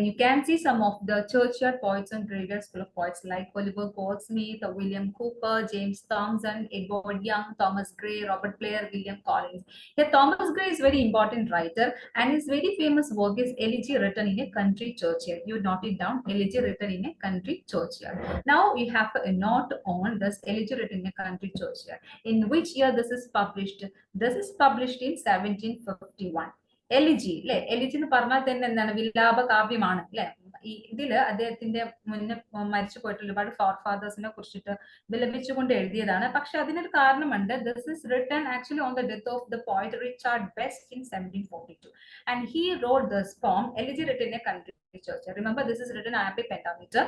Speaker 2: you can see some of the churchyard poets and graveyard school of poets like Oliver Goldsmith, William Cooper, James Thomson, Edward Young, Thomas Gray, Robert Blair, William Collins. Here Thomas Gray is very important writer, and his very famous work is Elegy Written in a Country Churchyard. You note it down, Elegy Written in a Country Churchyard. Now we have a note on this Elegy Written in a Country Churchyard. In which year this is published? This is published in 1751. Elegy, അല്ലെ? Elegy എന്ന് പറഞ്ഞാൽ തന്നെ എന്താണ്? വിലാപ കാവ്യമാണ് അല്ലെ? ഇതില് അദ്ദേഹത്തിന്റെ മുന്നേ മരിച്ചു പോയിട്ടുള്ള ഒരുപാട് ഫോർഫാദേഴ്സിനെ കുറിച്ചിട്ട് വിലപിച്ചുകൊണ്ട് എഴുതിയതാണ്. പക്ഷെ അതിനൊരു കാരണമുണ്ട്. This is written actually on the death of the poet Richard Best in 1742, and he wrote this poem Elegy Written in a Country Churchyard. Remember, this is written AP pentameter,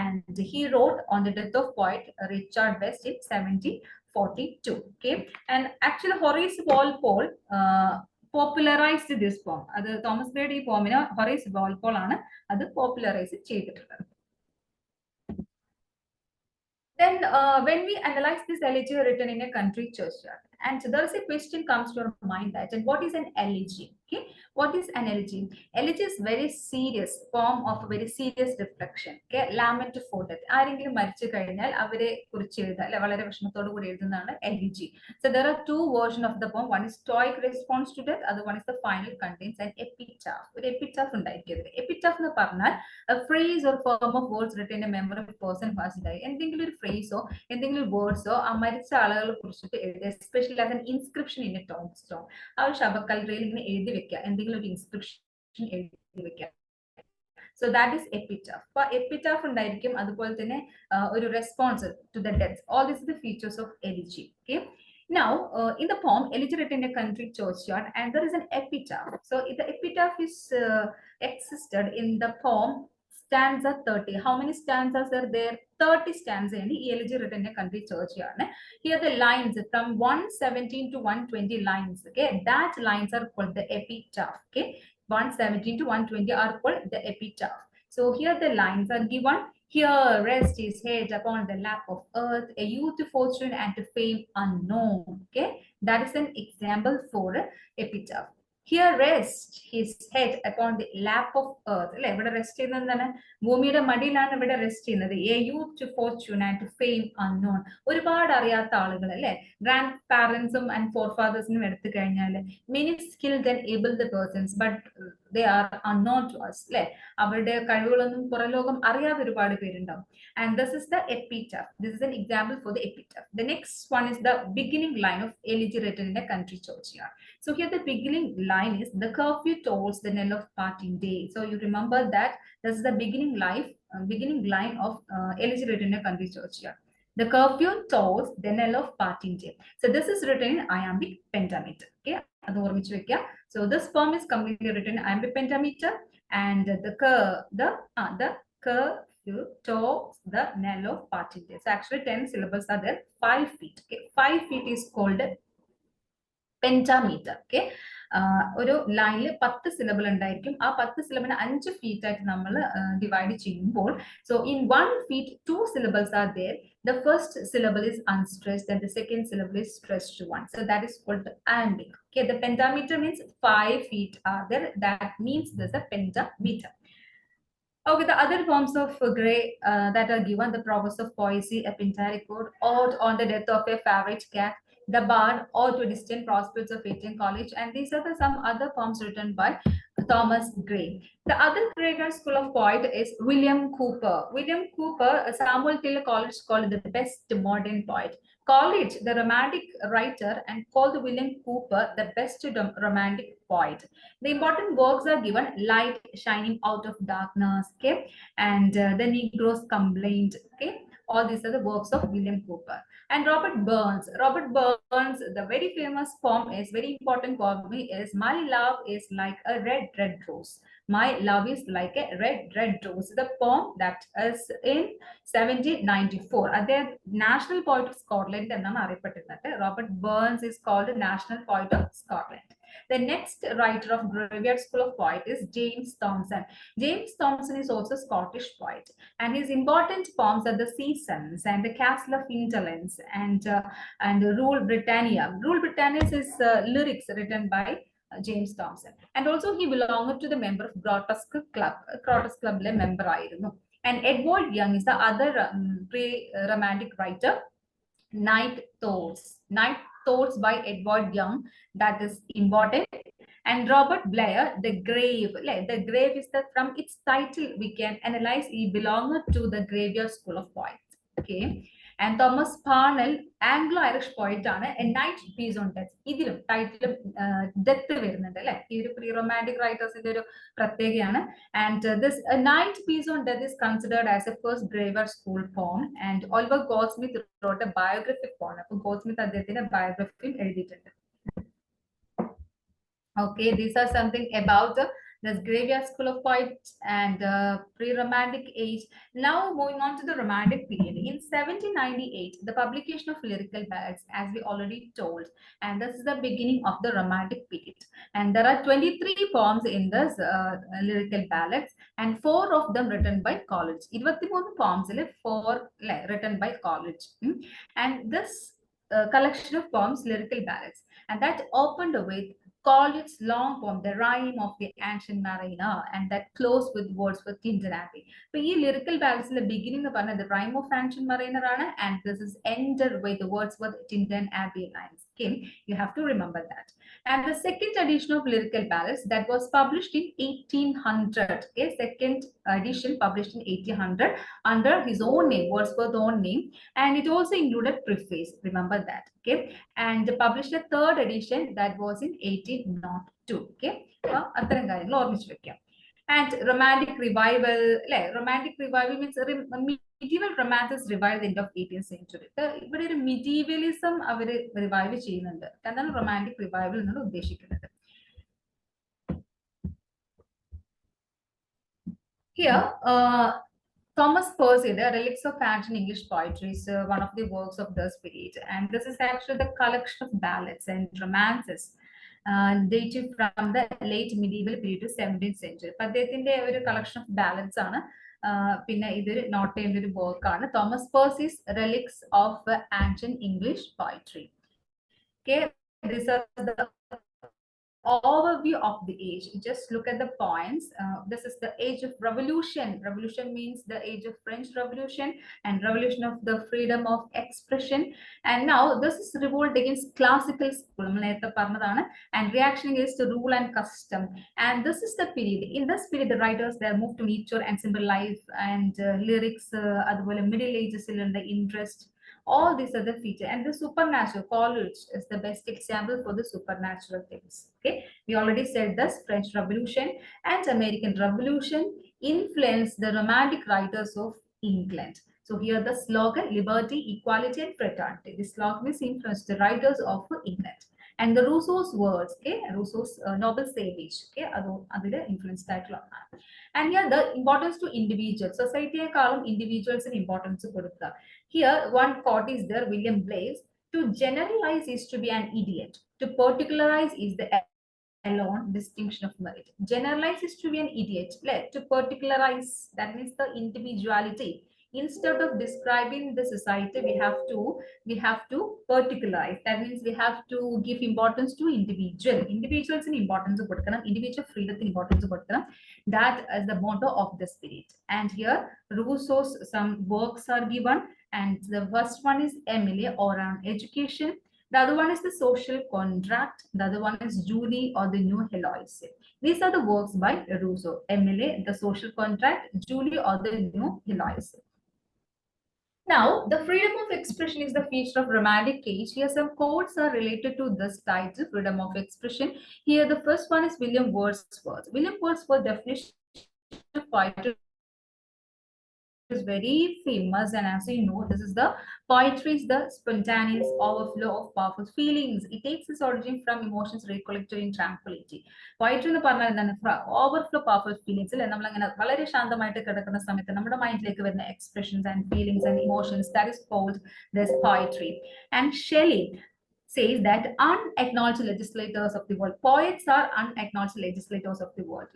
Speaker 2: and he wrote on the death of poet Richard Best in 1742. Okay, and actually Horace Walpole popularized this poem. അത് Thomas ഗ്രേയുടെ ഈ പോമിന് Horace Walpole ആണ് അത് popularise ചെയ്തിട്ടുള്ളത്. Then when we analyze this elegy written in a country churchyard, and so there is a question comes to your mind that, and what is an elegy? Okay, what is an elegy? Elegy is very serious form of a very serious reflection. Okay, lament for death. ആരെങ്കിലും മരിച്ചു കഴിഞ്ഞാൽ അവരെ കുറിച്ച് എഴുതാൻ വളരെ വിഷമത്തോടു കൂടി എഴുതുന്നതാണ് elegy. So there are two versions of the poem. One is stoic response to death. Other one is the final contains an epitaph. ഒരു epitaph ഉണ്ടായിരിക്കും. Epitaph എന്ന് പറഞ്ഞാൽ a phrase or form of words written in memory of a person who has died. എന്തെങ്കിലും ഒരു phrase ഓ എന്തെങ്കിലും വേർഡ്സോ ആ മരിച്ച ആളുകളെ കുറിച്ചിട്ട് എഴുതുക, especially especially as an inscription in a tombstone. Our ശവക്കല്ലറയിൽ ഇങ്ങനെ എഴുതി വെക്കുക, എന്തെങ്കിലും ഒരു inscription എഴുതി വെക്കുക. So that is epitaph. For epitaph ഉണ്ടായിരിക്കും, അതുപോലെ തന്നെ ഒരു response to the deaths. All these are the features of elegy. Okay. Now, in the poem, elegy written in a country churchyard, and there is an epitaph. So the epitaph is existed in the poem stanza 30. How many stanzas are there? 30 stanzas in the elegy written in a country churchyard. Here the lines from 117 to 120 lines. Okay, that lines are called the epitaph. Okay. 117 to 120 are called the epitaph. So here the lines are given. Here rests his head upon the lap of earth, a youth to fortune and to fame unknown. Okay, that is an example for epitaph. Here rests his head upon the lap of earth. ഇവിടെ rest ചെയ്യുന്നത് എന്താണ്? ഭൂമിയുടെ മടിയിലാണ് ഇവിടെ rest ചെയ്യുന്നത്. A youth to fortune and to fame unknown. ഒരുപാട് അറിയാത്ത ആളുകൾ അല്ലെ, ഗ്രാൻഡ് പാരന്റ്സും ആൻഡ് ഫോർ ഫാദേഴ്സിനും എടുത്തു കഴിഞ്ഞാൽ many skilled and able the persons, but they are unknown to us. അല്ലെ, അവരുടെ കഴിവുകളൊന്നും പുറലോകം അറിയാത്ത ഒരുപാട് പേരുണ്ടാവും. And this is the epitaph. This is an example for the epitaph. The next one is the beginning line of elegy written in a country churchyard. So here the beginning line is the curfew tolls the knell of parting day. So you remember that this is the beginning line of elegy written in a country churchyard. The curfew tolls the knell of parting day. So this is written in iambic pentameter. Okay, so this poem is completely written in iambic pentameter, and the curfew tolls the knell of parting day. So actually 10 syllables are there, 5 feet. Okay, 5 feet is called pentameter. Okay, ഒരു ലൈനിൽ 10 syllable ഉണ്ടായിരിക്കും. ആ 10 സിലബിനെ 5 feet ആയിട്ട് നമ്മൾ divide ചെയ്യുമ്പോൾ, so in 1 feet 2 syllables are there. The first syllable is unstressed and the second syllable is stressed one. So that is called iambic. Okay, the pentameter means 5 feet are there. That means there's a pentameter. Okay, the other forms of Gray that are given: the Proverbs of Poesy, a Pintaric Ode, Ode on the Death of a Favorite Cat, the Bard, Ode to Distant Prospects of Eton College, and these are some other poems written by Thomas Gray. The other graveyard school of poet is William Cooper. William Cooper, Samuel Taylor College called the best modern poet. Coleridge, the romantic writer, and called William Cooper the best romantic poet. The important works are given: Light shining out of darkness, okay, and the Negro's Complaint. Okay, all these are the works of William Cooper. And Robert Burns, the very famous poem is very important poem is My Love is Like a Red Red Rose. My love is like a red red rose. The poem that is in 1794. The national poet of Scotland എന്നാണ് അറിയപ്പെടുന്നത്. Robert Burns is called the national poet of Scotland. The next writer of graveyard school of poet is James Thomson. James Thomson is also a Scottish poet, and his important poems are The Seasons and The Castle of Indolence and Rule Britannia. Rule Britannia is lyrics written by James Thomson, and also he belonged to the member of Grotesque Club. Grotesque Club le member ആയിരുന്നു. And Edward Young is the other pre-romantic writer. Night Thoughts by Edward Young, that is important. And Robert Blair, The Grave. The Grave is that from its title we can analyze he belonged to the graveyard school of poets. Okay. And Thomas Parnell, Anglo-Irish poet, a Night Piece on Death. ഇതിലും ടൈറ്റിലും death വരുന്നുണ്ട് അല്ലെ, ഈ ഒരു pre romantic റൈറ്റേഴ്സിന്റെ ഒരു പ്രത്യേകതയാണ്. And this A Night Piece on Death is considered as a first graveyard school poem, and Oliver Goldsmith wrote a biographic poem. അപ്പോൾ Goldsmith അദ്ദേഹത്തിന്റെ ബയോഗ്രഫിയും എഴുതിയിട്ടുണ്ട്. Okay, these are something about this graveyard school of poets and pre-romantic age. Now moving on to the romantic period. In 1798, the publication of lyrical ballads, as we already told, and this is the beginning of the romantic period. And there are 23 poems in this lyrical ballads, and 4 of them written by Coleridge. 23 poems, 4 written by Coleridge. And this collection of poems, lyrical ballads, and that opened with Coleridge's long poem, The Rime of the Ancient Mariner, and that closed with Wordsworth Tintern Abbey. So, this lyrical ballads in the beginning of The Rime of Ancient Mariner, and this is ended with the Wordsworth Tintern Abbey lines. Okay, you have to remember that. And the second edition of Lyrical Ballads that was published in 1800. Okay, second edition published in 1800 under his own name, Wordsworth's own name, and it also included preface. Remember that. Okay, and published a third edition that was in 1802. Okay, അത്തരം കാര്യങ്ങൾ ഓർമ്മിച്ച് വെക്കാം. And romantic revival, romantic revival means medieval romance is revived at the end of 18th century. ഇവിടെ ഒരു medievalism അവര് revive ചെയ്യുന്നുണ്ട്. അതാണ് romantic revival എന്നാണ് ഉദ്ദേശിക്കുന്നത്. Here, Thomas Percy, the Relics of Ancient English Poetry, is one of the works of this period, and this is actually the collection of ballads and romances dated from the late medieval period to 17th century. But they think they have a collection of ballads on either not in the work on Thomas Percy's Relics of Ancient English Poetry. Okay, these are the overview of the age. Just look at the points. This is the age of revolution. Revolution means the age of French Revolution and revolution of the freedom of expression. And now this is revolt against classical school and reaction against the rule and custom. And this is the period. In this period, the writers, they moved to nature and simple life and lyrics, middle ages in the interest. All these are the features, and the supernatural college is the best example for the supernatural things. Okay, we already said this. French Revolution and American Revolution influenced the romantic writers of England. So here the slogan liberty, equality, and fraternity. This slogan is influenced the writers of England. And the Rousseau's words, okay, Rousseau's noble savage, okay, that influenced that. And here the importance to individuals, society individuals and importance to here one quote is there, William Blaze: to generalize is to be an idiot, to particularize is the alone distinction of merit. Generalize is to be an idiot, to particularize, that means the individuality. Instead of describing the society, we have to particularize. That means we have to give importance to individuals in importance of individual freedom importance of that is the motto of the spirit. And here Rousseau's some works are given, and the first one is Emily, or on education. The other one is the social contract. The other one is Julie, or the new Heloise. These are the works by Rousseau: Emily, the social contract, Julie, or the new Heloise. Now, the freedom of expression is the feature of romantic age. Here some quotes are related to this title, freedom of expression. Here the first one is William Wordsworth. William Wordsworth definition of poetry is very famous, and as you know, this is the poetry is the spontaneous overflow of powerful feelings. It takes its origin from emotions recollected in tranquility. Poetry എന്ന് പറഞ്ഞാൽ എന്താണ്? Overflow powerful feelings. നമ്മളങ്ങനെ വളരെ ശാന്തമായിട്ട് കിടക്കുന്ന സമയത്ത് നമ്മുടെ മൈൻഡിലേക്ക് വരുന്ന expressions and feelings and emotions, that is called this poetry. And Shelley says that unacknowledged legislators of the world, poets are unacknowledged legislators of the world.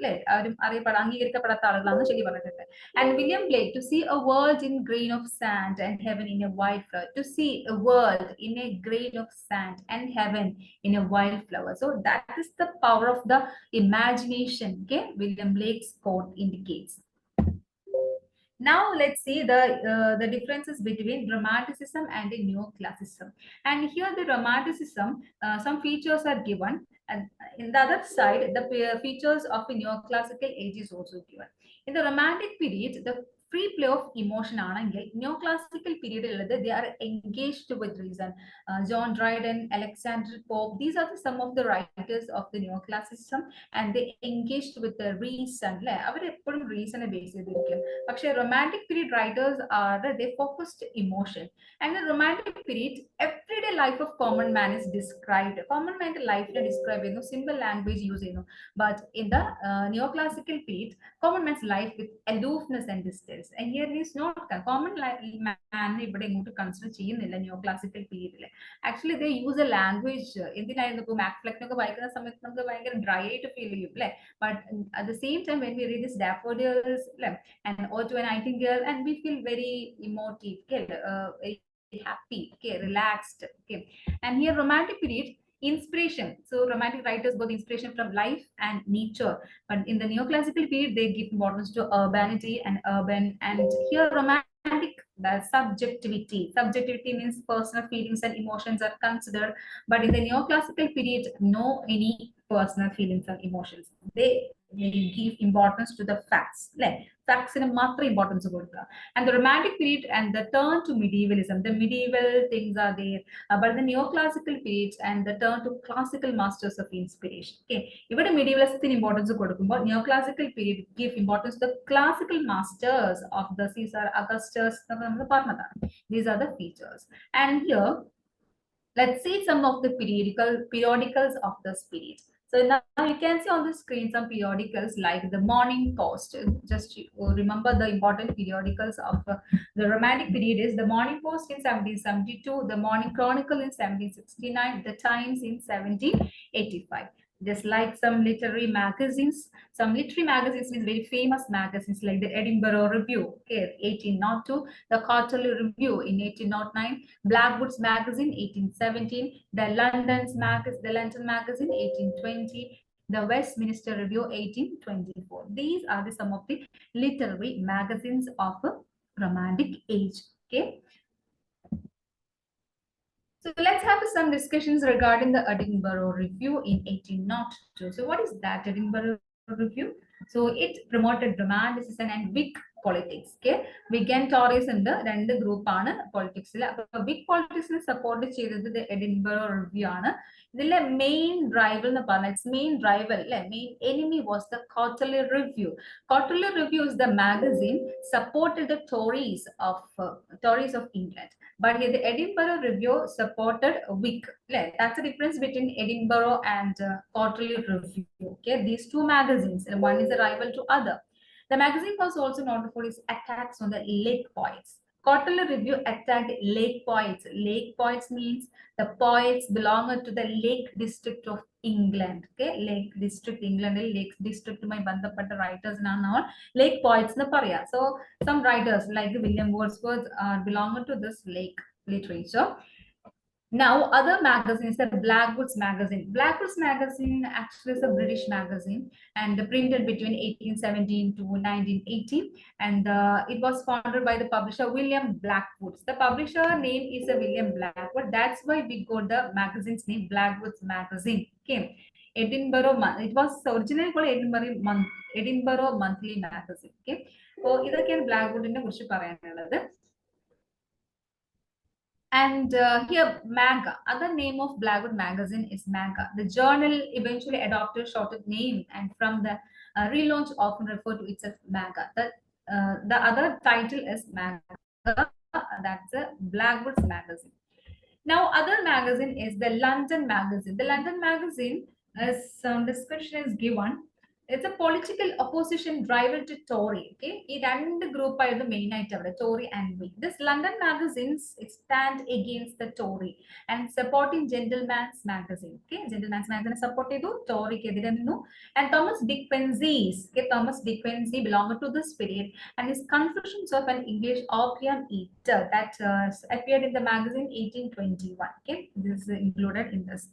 Speaker 2: And William Blake: to see a world in grain of sand and heaven in a wildflower. To see a world in a grain of sand and heaven in a wildflower. So that is the power of the imagination. Okay, William Blake's quote indicates. Now let's see the differences between Romanticism and the Neoclassicism. And here the Romanticism, some features are given, and in the other side, the features of the Neoclassical age is also given. In the Romantic period, the free play of emotion ആണെങ്കിൽ neoclassical period they are engaged with reason. John Dryden, Alexander Pope, these are some of the writers of the neoclassicism, and they engaged with the reason. അവർ എപ്പോഴും reason base ചെയ്തിരിക്കും. പക്ഷേ romantic period writers are they focused emotion. And the romantic period, everyday life of common man is described. Common man life describe simple language use. But in the neoclassical period, common man's life with aloofness and distance. And here is not common man to consider neoclassical period. Actually, they use a language in the dry to feel. But at the same time, when we read this daffodils and to a nightingale, and we feel very emotive, happy, relaxed. And here romantic period, inspiration. So romantic writers got inspiration from life and nature, but in the neoclassical period they give importance to urbanity and urban. And here romantic That's subjectivity. Subjectivity means personal feelings and emotions are considered, but in the neoclassical period, no any personal feelings and emotions. They give importance to the facts. Like facts in a matter importance. And the romantic period and the turn to medievalism. The medieval things are there, but the neoclassical periods and the turn to classical masters of inspiration. Okay, even a medievalism importance of neoclassical period give importance to the classical masters of the CSIR Augustus. These are the features. And here, let's see some of the periodicals of this period. So now you can see on the screen some periodicals like the Morning Post. Just remember the important periodicals of the Romantic period is the Morning Post in 1772, the Morning Chronicle in 1769, the Times in 1785. Just like some literary magazines. Some literary magazines means very famous magazines like the Edinburgh Review, okay, 1802, the Quarterly Review in 1809, Blackwood's Magazine 1817, the London Magazine 1820, the Westminster Review 1824. These are the some of the literary magazines of a Romantic age. Okay. So let's have some discussions regarding the Edinburgh Review in 1802. So what is that Edinburgh Review? So it promoted romanticism and Whig politics. Okay, Whig and Tories in the two group politics. Whig politics support the Edinburgh Review. The main rival, main enemy was the Quarterly Review. Quarterly Review is the magazine supported the Tories of England. But here the Edinburgh Review supported Whig. That's the difference between Edinburgh and Quarterly Review. Okay, these two magazines, and one is a rival to other. The magazine was also noted for its attacks on the Lake poets. Quarterly Review attacked Lake poets. Lake poets means the poets belonging to the Lake District of England. Okay, Lake District, England, Lake District my bandhapatta writers now Lake poets na paraya. So some writers like William Wordsworth belong to this Lake literature. Now, other magazines, the Blackwood's Magazine. Blackwood's Magazine actually is a British magazine and printed between 1817 to 1918. And it was founded by the publisher William Blackwood. The publisher name is William Blackwood. That's why we got the magazine's name, Blackwood's Magazine. Okay. Edinburgh, it was originally called Edinburgh Monthly Magazine. Okay. So, this is Blackwood in the and here, MAGA, other name of Blackwood magazine is MAGA. The journal eventually adopted a shorter name and from the relaunch often referred to itself MAGA. The other title is MAGA, that's a Blackwood's magazine. Now, other magazine is the London Magazine. The London Magazine, as some description is given, it's a political opposition rival to Tory. Okay, it and the group are the main item, Tory and Whig. This London magazines stand against the Tory and supporting Gentleman's Magazine. Okay, Gentleman's Magazine supported Tory and Thomas Dickens's. Okay, Thomas Dickens belonged to this period and his Confessions of an English Opium Eater that appeared in the magazine 1821. Okay, this is included in this.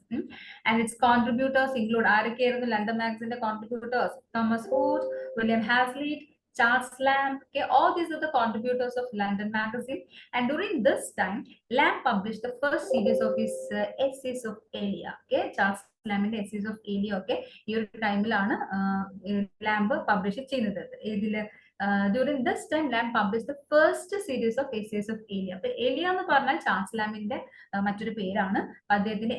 Speaker 2: And its contributors include the London Magazine contributors. Thomas Hood, William Hazlitt, Charles Lamb. Okay, all these are the contributors of London Magazine. And during this time, Lamb published the first series of his essays of Elia. Okay, Charles Lamb and essays of Elia. Okay, this time Lamb published it. During this time, Lamb published the first series of essays of Elia. Elia എന്ന് പറഞ്ഞാൽ Charles ലാമിന്റെ മറ്റൊരു പേരാണ്. അദ്ദേഹത്തിന്റെ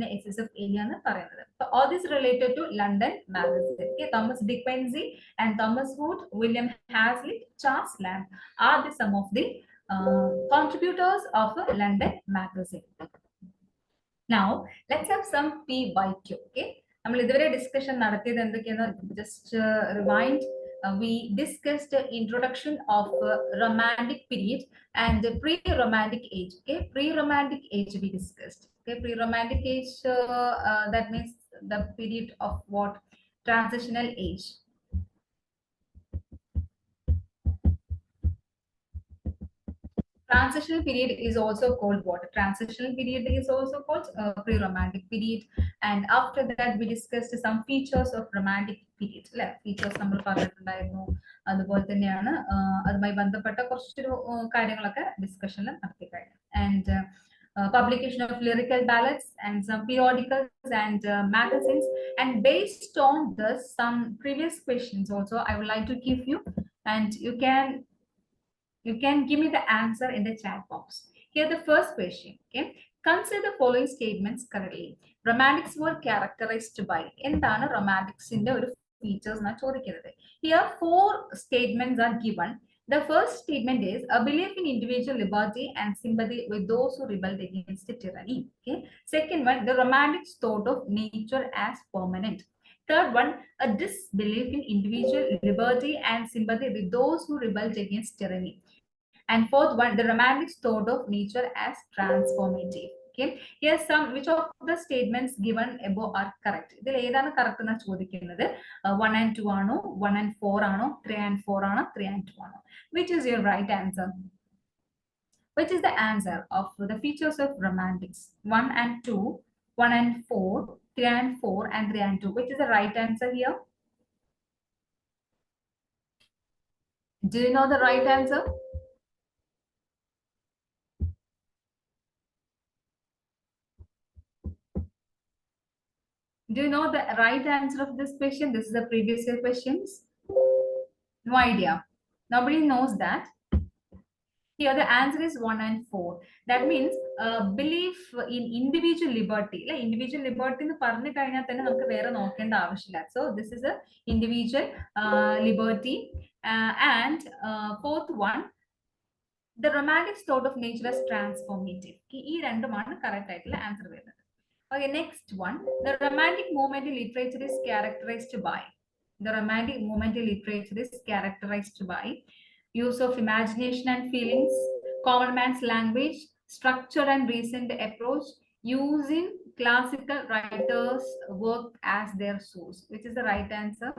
Speaker 2: essays of Elia എന്ന് പറയുന്നത്. So all this related to London Magazine. Okay, Thomas Dickens and Thomas Hood, William Hazlitt, Charles Lamb are the some of the contributors of London Magazine. Now, let's have some PYQ. Okay, നമ്മൾ ഇതുവരെ discussion നടത്തിയത് എന്തൊക്കെയാണ് just rewind. We discussed the introduction of Romantic period and the pre-Romantic age. Okay, pre-Romantic age we discussed. Okay, pre-Romantic age that means the period of what? Transitional age. Transitional period is also called what? Transitional period is also called pre-Romantic period. And after that, we discussed some features of Romantic period അല്ലെ. Features നമ്മൾ പറഞ്ഞിട്ടുണ്ടായിരുന്നു. അതുപോലെ തന്നെയാണ് അതുമായി ബന്ധപ്പെട്ട കുറച്ചൊരു കാര്യങ്ങളൊക്കെ ഡിസ്കഷനിൽ നടത്തി കഴിഞ്ഞു. And publication of lyrical ballads and some periodicals and magazines, and based on this some previous questions also I would like to give you, and you can give me the answer in the chat box. Here the first question, okay, consider the following statements correctly. Romantics were characterized by endana romantics inde oru features na chodikkunathu. Here four statements are given. The first statement is a belief in individual liberty and sympathy with those who rebelled against tyranny. Okay. Second one, the romantics thought of nature as permanent. Third one, a disbelief in individual liberty and sympathy with those who rebelled against tyranny. And fourth one, the romantics thought of nature as transformative. Okay. Here some which of the statements given above are correct. Idil edana correct na chodikkunnathu 1 and 2 ano, 1 and 4 ano, 3 and 4 ano, 3 and 2 ano. Which is your right answer? Which is the answer of the features of romantics? 1 and 2, 1 and 4, 3 and 4, and 3 and 2. Which is the right answer here? Do you know the right answer? Do you know the right answer of this question? This is the previous year questions. No idea. Nobody knows that. Here the answer is 1 and 4. That means belief in individual liberty. Like individual liberty nu parnu kayna thanne namukku vera nokkenda avashyilla. So this is a individual liberty, and fourth one, the romantics thought of nature as transformative. Ee rendumana correct aayittulla answer varunathu. Okay, next one. The romantic movement in literature is characterized by. The romantic movement in literature is characterized by use of imagination and feelings, common man's language, structure and reasoned approach, using classical writers' work as their source. Which is the right answer?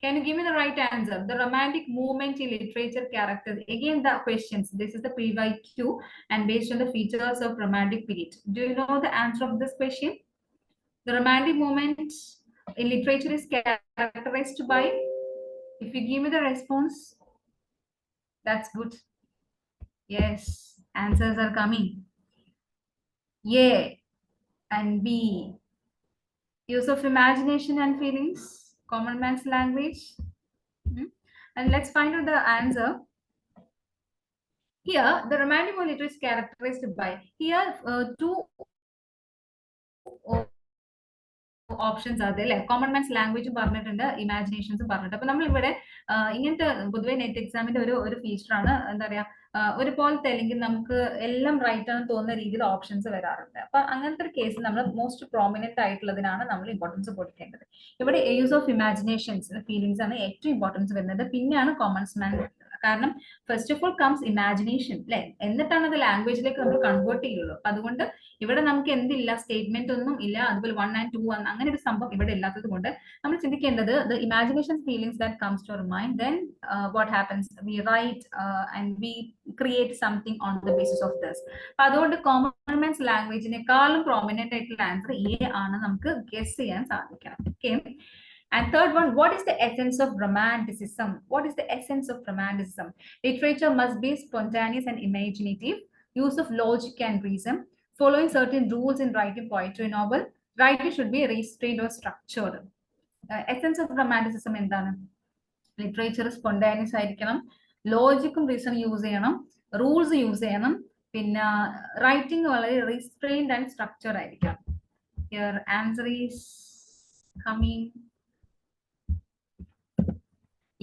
Speaker 2: Can you give me the right answer? The romantic movement in literature characters. Again, the questions. This is the PYQ and based on the features of romantic period. Do you know the answer of this question? The romantic movement in literature is characterized by. If you give me the response, that's good. Yes, answers are coming. A and B. Use of imagination and feelings, common man's language. And let's find out the answer. Here, the romantic literature is characterized by. Here, two options are there. Like common man's language പറഞ്ഞിട്ടുണ്ട്, imaginations പറഞ്ഞിട്ടുണ്ട്. അപ്പൊ നമ്മൾ ഇവിടെ ഇങ്ങനത്തെ പൊതുവെ net എക്സാമിന്റെ ഒരു feature ആണ് എന്താ പറയാ, ഒരുപോലത്തെ അല്ലെങ്കിൽ നമുക്ക് എല്ലാം റൈറ്റ് ആണെന്ന് തോന്നുന്ന രീതിയിൽ ഓപ്ഷൻസ് വരാറുണ്ട്. അപ്പൊ അങ്ങനത്തെ ഒരു കേസിൽ നമ്മൾ മോസ്റ്റ് പ്രോമിനന്റ് ആയിട്ടുള്ളതിനാണ് നമ്മൾ ഇമ്പോർട്ടൻസ് കൊടുക്കേണ്ടത്. ഇവിടെ യൂസ് ഓഫ് ഇമാജിനേഷൻസ് ഫീലിംഗ്സ് ആണ് ഏറ്റവും ഇമ്പോർട്ടൻസ് വരുന്നത്, പിന്നെയാണ് കോമൺസ് മാൻ. കാരണം first of all comes imagination അല്ലെ, എന്നിട്ടാണ് അത് ലാംഗ്വേജിലേക്ക് നമ്മൾ കൺവേർട്ട് ചെയ്യുള്ളൂ. അപ്പൊ അതുകൊണ്ട് ഇവിടെ നമുക്ക് എന്തില്ല, സ്റ്റേറ്റ്മെന്റ് ഒന്നും ഇല്ല, അതുപോലെ 1 and 2 അങ്ങനെ ഒരു സംഭവം ഇവിടെ ഇല്ലാത്തത് കൊണ്ട് നമ്മൾ ചിന്തിക്കേണ്ടത് the imagination feelings that comes to our mind, then what happens, we write and we create something on the basis of this. അപ്പൊ അതുകൊണ്ട് കോമൺ മാൻസ് ലാംഗ്വേജിനെക്കാളും പ്രോമിനന്റ് ആയിട്ടുള്ള ആൻസർ എ ആണ് നമുക്ക് ഗസ് ചെയ്യാൻ സാധിക്കണം. Okay. And third one, what is the essence of romanticism? What is the essence of romanticism? Literature must be spontaneous and imaginative, use of logic and reason, following certain rules in writing poetry and novel. Writing should be restrained or structured. Essence of romanticism endana? Literature spontaneous ആയിരിക്കണം, ലോജിക്കും reason use ചെയ്യണം, rules use ചെയ്യണം, പിന്നെ writing വളരെ restrained and structured ആയിരിക്കണം. Your answer is coming.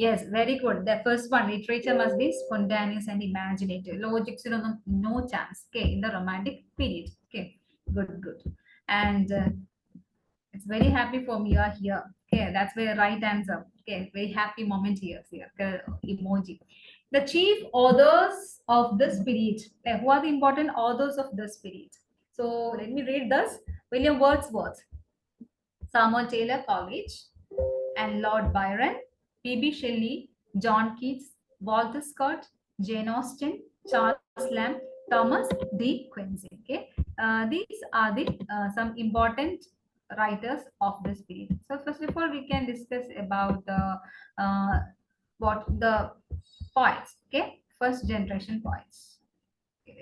Speaker 2: Yes, very good. The first one, literature must be spontaneous and imaginative. Logics, no chance. Okay, in the romantic period. Okay, good. And it's very happy for me you are here. Okay, that's the right answer. Okay, very happy moment here. Emoji. The chief authors of this period. Who are the important authors of this period? So let me read this. William Wordsworth, Samuel Taylor Coleridge, and Lord Byron, P.B. Shelley, John Keats, Walter Scott, Jane Austen, Charles Lamb, Thomas D. Quincy. Okay, these are the some important writers of this period. So first of all, we can discuss about the what the poets. Okay, first generation poets. Okay,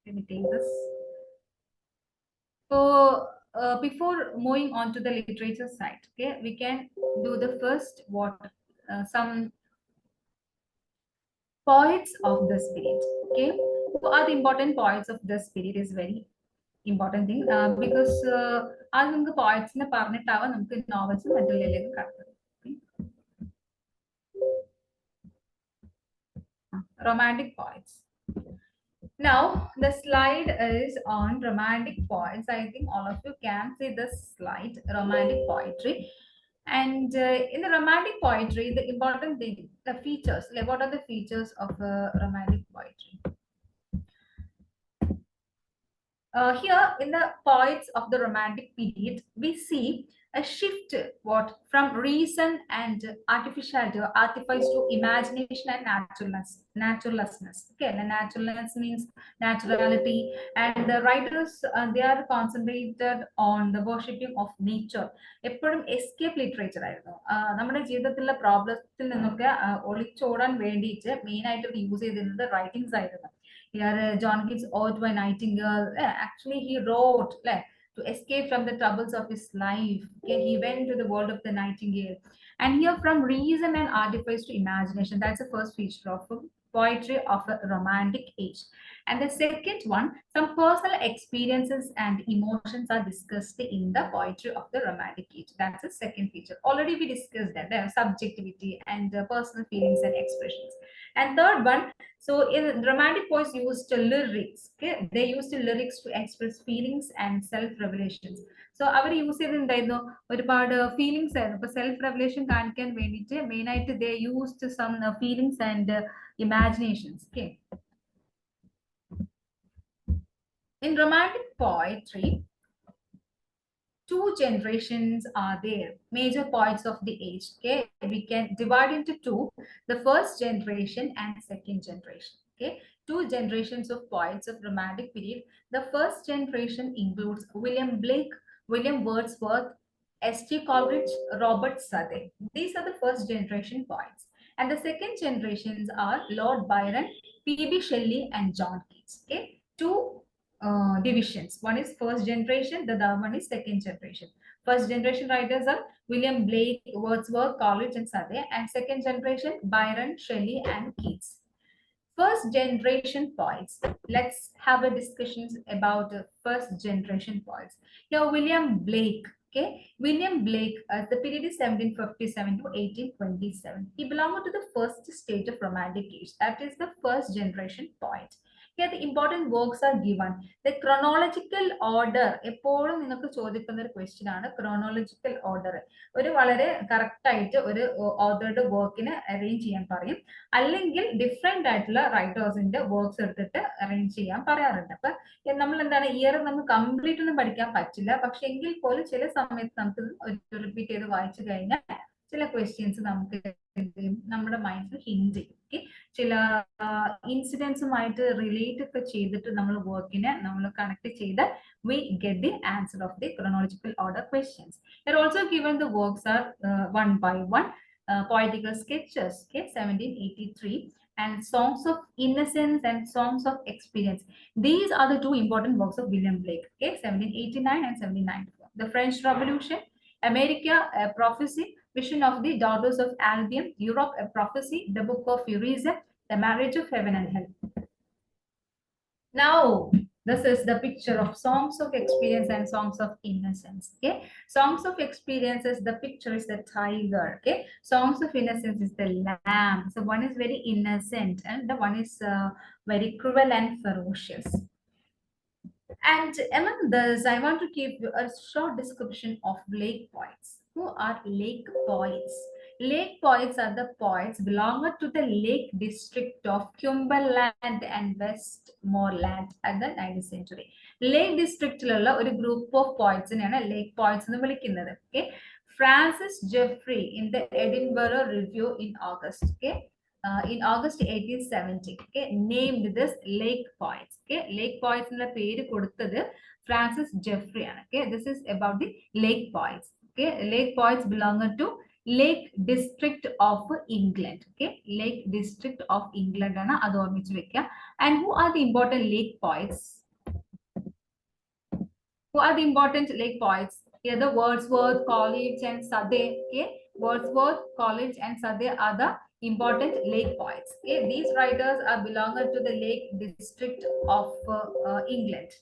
Speaker 2: let me take this. So before moving on to the literature side, okay, we can do the first what some poets of this period. Okay, who are the important poets of this period is very important thing because അത് നമുക്ക് പോയിറ്റ്സിനെ പറഞ്ഞിട്ടാവാം നമുക്ക് novels മറ്റുള്ളതിലേക്ക് കടക്കുന്നത്. Romantic poets. Now the slide is on romantic poets. I think all of you can see this slide, romantic poetry. And in the romantic poetry, the important thing, the features, like what are the features of romantic poetry? Here in the poets of the romantic period, we see a shift what from reason and artificiality or artifice to imagination and naturalness. Okay, the naturalness means naturality, and the writers they are concentrated on the worshipping of nature. എപ്പോഴും escape literature ആയിരുന്നു നമ്മുടെ ജീവിതത്തിലുള്ള പ്രോബ്ലത്തിൽ നിന്നൊക്കെ ഒളിച്ചോടാൻ വേണ്ടിയിട്ട് main ആയിട്ട് use ചെയ്തിരുന്നത് writings ആയിരുന്നു. Here John Keats Ode to a Nightingale, actually he wrote to escape from the troubles of his life. Okay, he went to the world of the nightingale. And here from reason and artifice to imagination, that's the first feature of poetry of a romantic age. And the second one, some personal experiences and emotions are discussed in the poetry of the romantic age. That's the second feature. Already we discussed that, the subjectivity and personal feelings and expressions. And third one, so in romantic poets used lyrics. Okay, they used lyrics to express feelings and self-revelations. So അവർ use ചെയ്തിട്ടുണ്ടായിരുന്നു ഒരുപാട് feelings ആയിരുന്നു. ഇപ്പൊ self revelation കാണിക്കാൻ വേണ്ടിയിട്ട് main ആയിട്ട് they used some feelings and imaginations. Okay, in romantic poetry, two generations are there, major poets of the age. Okay, we can divide into two, the first generation and second generation. Okay, two generations of poets of romantic period. The first generation includes William Blake, William Wordsworth, S.T. Coleridge, Robert Southey. These are the first generation poets. And the second generations are Lord Byron, P.B. Shelley, and John Keats. Okay, two divisions. One is first generation, the other one is second generation. First generation writers are William Blake, Wordsworth, Coleridge, and Southey, and second generation Byron, Shelley, and Keats. First generation poets. Let's have a discussion about first generation poets. Here, William Blake. Okay, William Blake, the period is 1757 to 1827. He belonged to the first stage of romantic age. That is the first generation poet. Here the important works are given. The chronological order, എപ്പോഴും നിങ്ങൾക്ക് ചോദിക്കുന്ന ഒരു question ആണ് chronological order. ഒരു വളരെ correct ആയിട്ട് ഒരു ഓതറുടെ വർക്കിന് അറേഞ്ച് ചെയ്യാൻ പറയും, അല്ലെങ്കിൽ ഡിഫറെന്റ് ആയിട്ടുള്ള റൈറ്റേഴ്സിന്റെ വർക്ക്സ് എടുത്തിട്ട് അറേഞ്ച് ചെയ്യാൻ പറയാറുണ്ട്. അപ്പൊ നമ്മൾ എന്താണ് ഇയർ നമുക്ക് കംപ്ലീറ്റ് ഒന്നും പഠിക്കാൻ പറ്റില്ല, പക്ഷെ എങ്കിൽ പോലും ചില സമയത്ത് നമുക്ക് റിപ്പീറ്റ് ചെയ്ത് വായിച്ചു കഴിഞ്ഞാൽ ചില ക്വസ്റ്റ്യൻസ് നമുക്ക് നമ്മുടെ മൈൻഡിൽ ഹിന്റ് ചെയ്യും. ഓക്കെ, ചില ഇൻസിഡൻസുമായിട്ട് റിലേറ്റ് ഒക്കെ ചെയ്തിട്ട് നമ്മൾ വർക്കിനെ നമ്മൾ കണക്ട് ചെയ്ത് we get the answer of the chronological order questions. They're also given the works are one by one. Poetical sketches, okay, 1783, and songs of innocence and songs of experience. These are the two important works of William Blake. Okay, 1789 and 1794. The French Revolution, America, a prophecy, Vision of the Daughters of Albion, Europe, a prophecy, the Book of Urizen, the Marriage of Heaven and Hell. Now, this is the picture of songs of experience and songs of innocence. Okay, songs of experience is the picture is the tiger. Okay, songs of innocence is the lamb. So one is very innocent and the one is very cruel and ferocious. And among this, I want to give you a short description of lake poets. Who are lake poets? Lake poets are the poets belonging to the Lake District of Cumberland and Westmoreland at the 19th century. Lake District a group of poets in Lake poets in the okay. Francis Jeffrey in the Edinburgh Review in August. Okay. in August 1870, okay, named this Lake Poets. Okay, Lake Poets in the പേര് കൊടുത്തത് Francis Jeffrey ആണ്. Okay, this is about the Lake Poets. Okay, Lake Poets belong to Lake District of England. Okay, Lake District of England ആണ്, അത് ഓർമ്മിച്ച് വെക്കുക. And who are the important Lake Poets? Who are the important Lake Poets? Here the Wordsworth, Coleridge, and Southey. Okay, Wordsworth, Coleridge, and Southey are the important Lake Poets. Okay, these writers are belonging to the Lake District of England.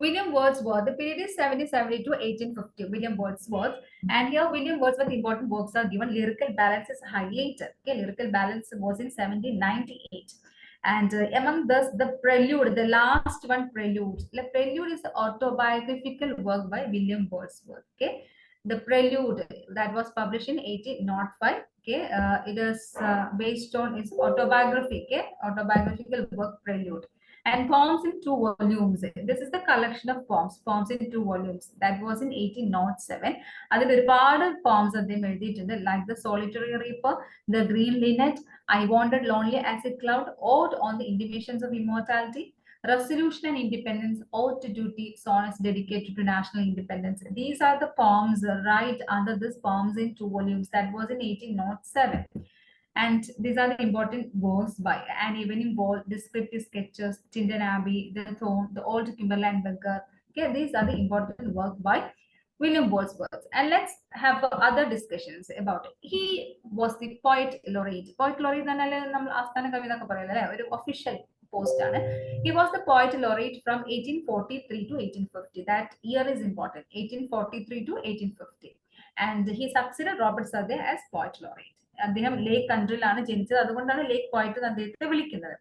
Speaker 2: William Wordsworth, the period is 1770 to 1850. William Wordsworth, and here William Wordsworth important works are given. Lyrical Balance is highlighted. Okay, Lyrical Balance was in 1798. And among this, the Prelude, the last one, Prelude. The Prelude is the autobiographical work by William Wordsworth. Okay, the Prelude that was published in 1805. Okay, it is based on its autobiography. Okay, autobiographical work, Prelude. And poems in 2 volumes. This is the collection of poems in 2 volumes. That was in 1807. അതിൽ ഒരുപാട് poems അദ്ദേഹം എഴുതിയിട്ടുണ്ട്, like the Solitary Reaper, the Green Linnet, I Wandered Lonely as a Cloud, Ode on the Intimations of Immortality, Resolution and Independence, Ode to Duty, Sonnets dedicated to national independence. These are the poems right under this poems in 2 volumes. That was in 1807. And these are the important works by, and even involve descriptive sketches, Tyndon Abbey, The Thorn, The Old Kimberland Beggar. Okay, these are the important work by William Wordsworth. And let's have other discussions about it. He was the poet laureate. Poet laureate is official post. He was the poet laureate from 1843 to 1850. That year is important, 1843 to 1850. And he succeeded Robert Southey as poet laureate. അദ്ദേഹം ലേക്ക് കൺട്രിയിലാണ് ജനിച്ചത്, അതുകൊണ്ടാണ് ലേക്ക് പോയിട്ട് അദ്ദേഹത്തെ വിളിക്കുന്നത്.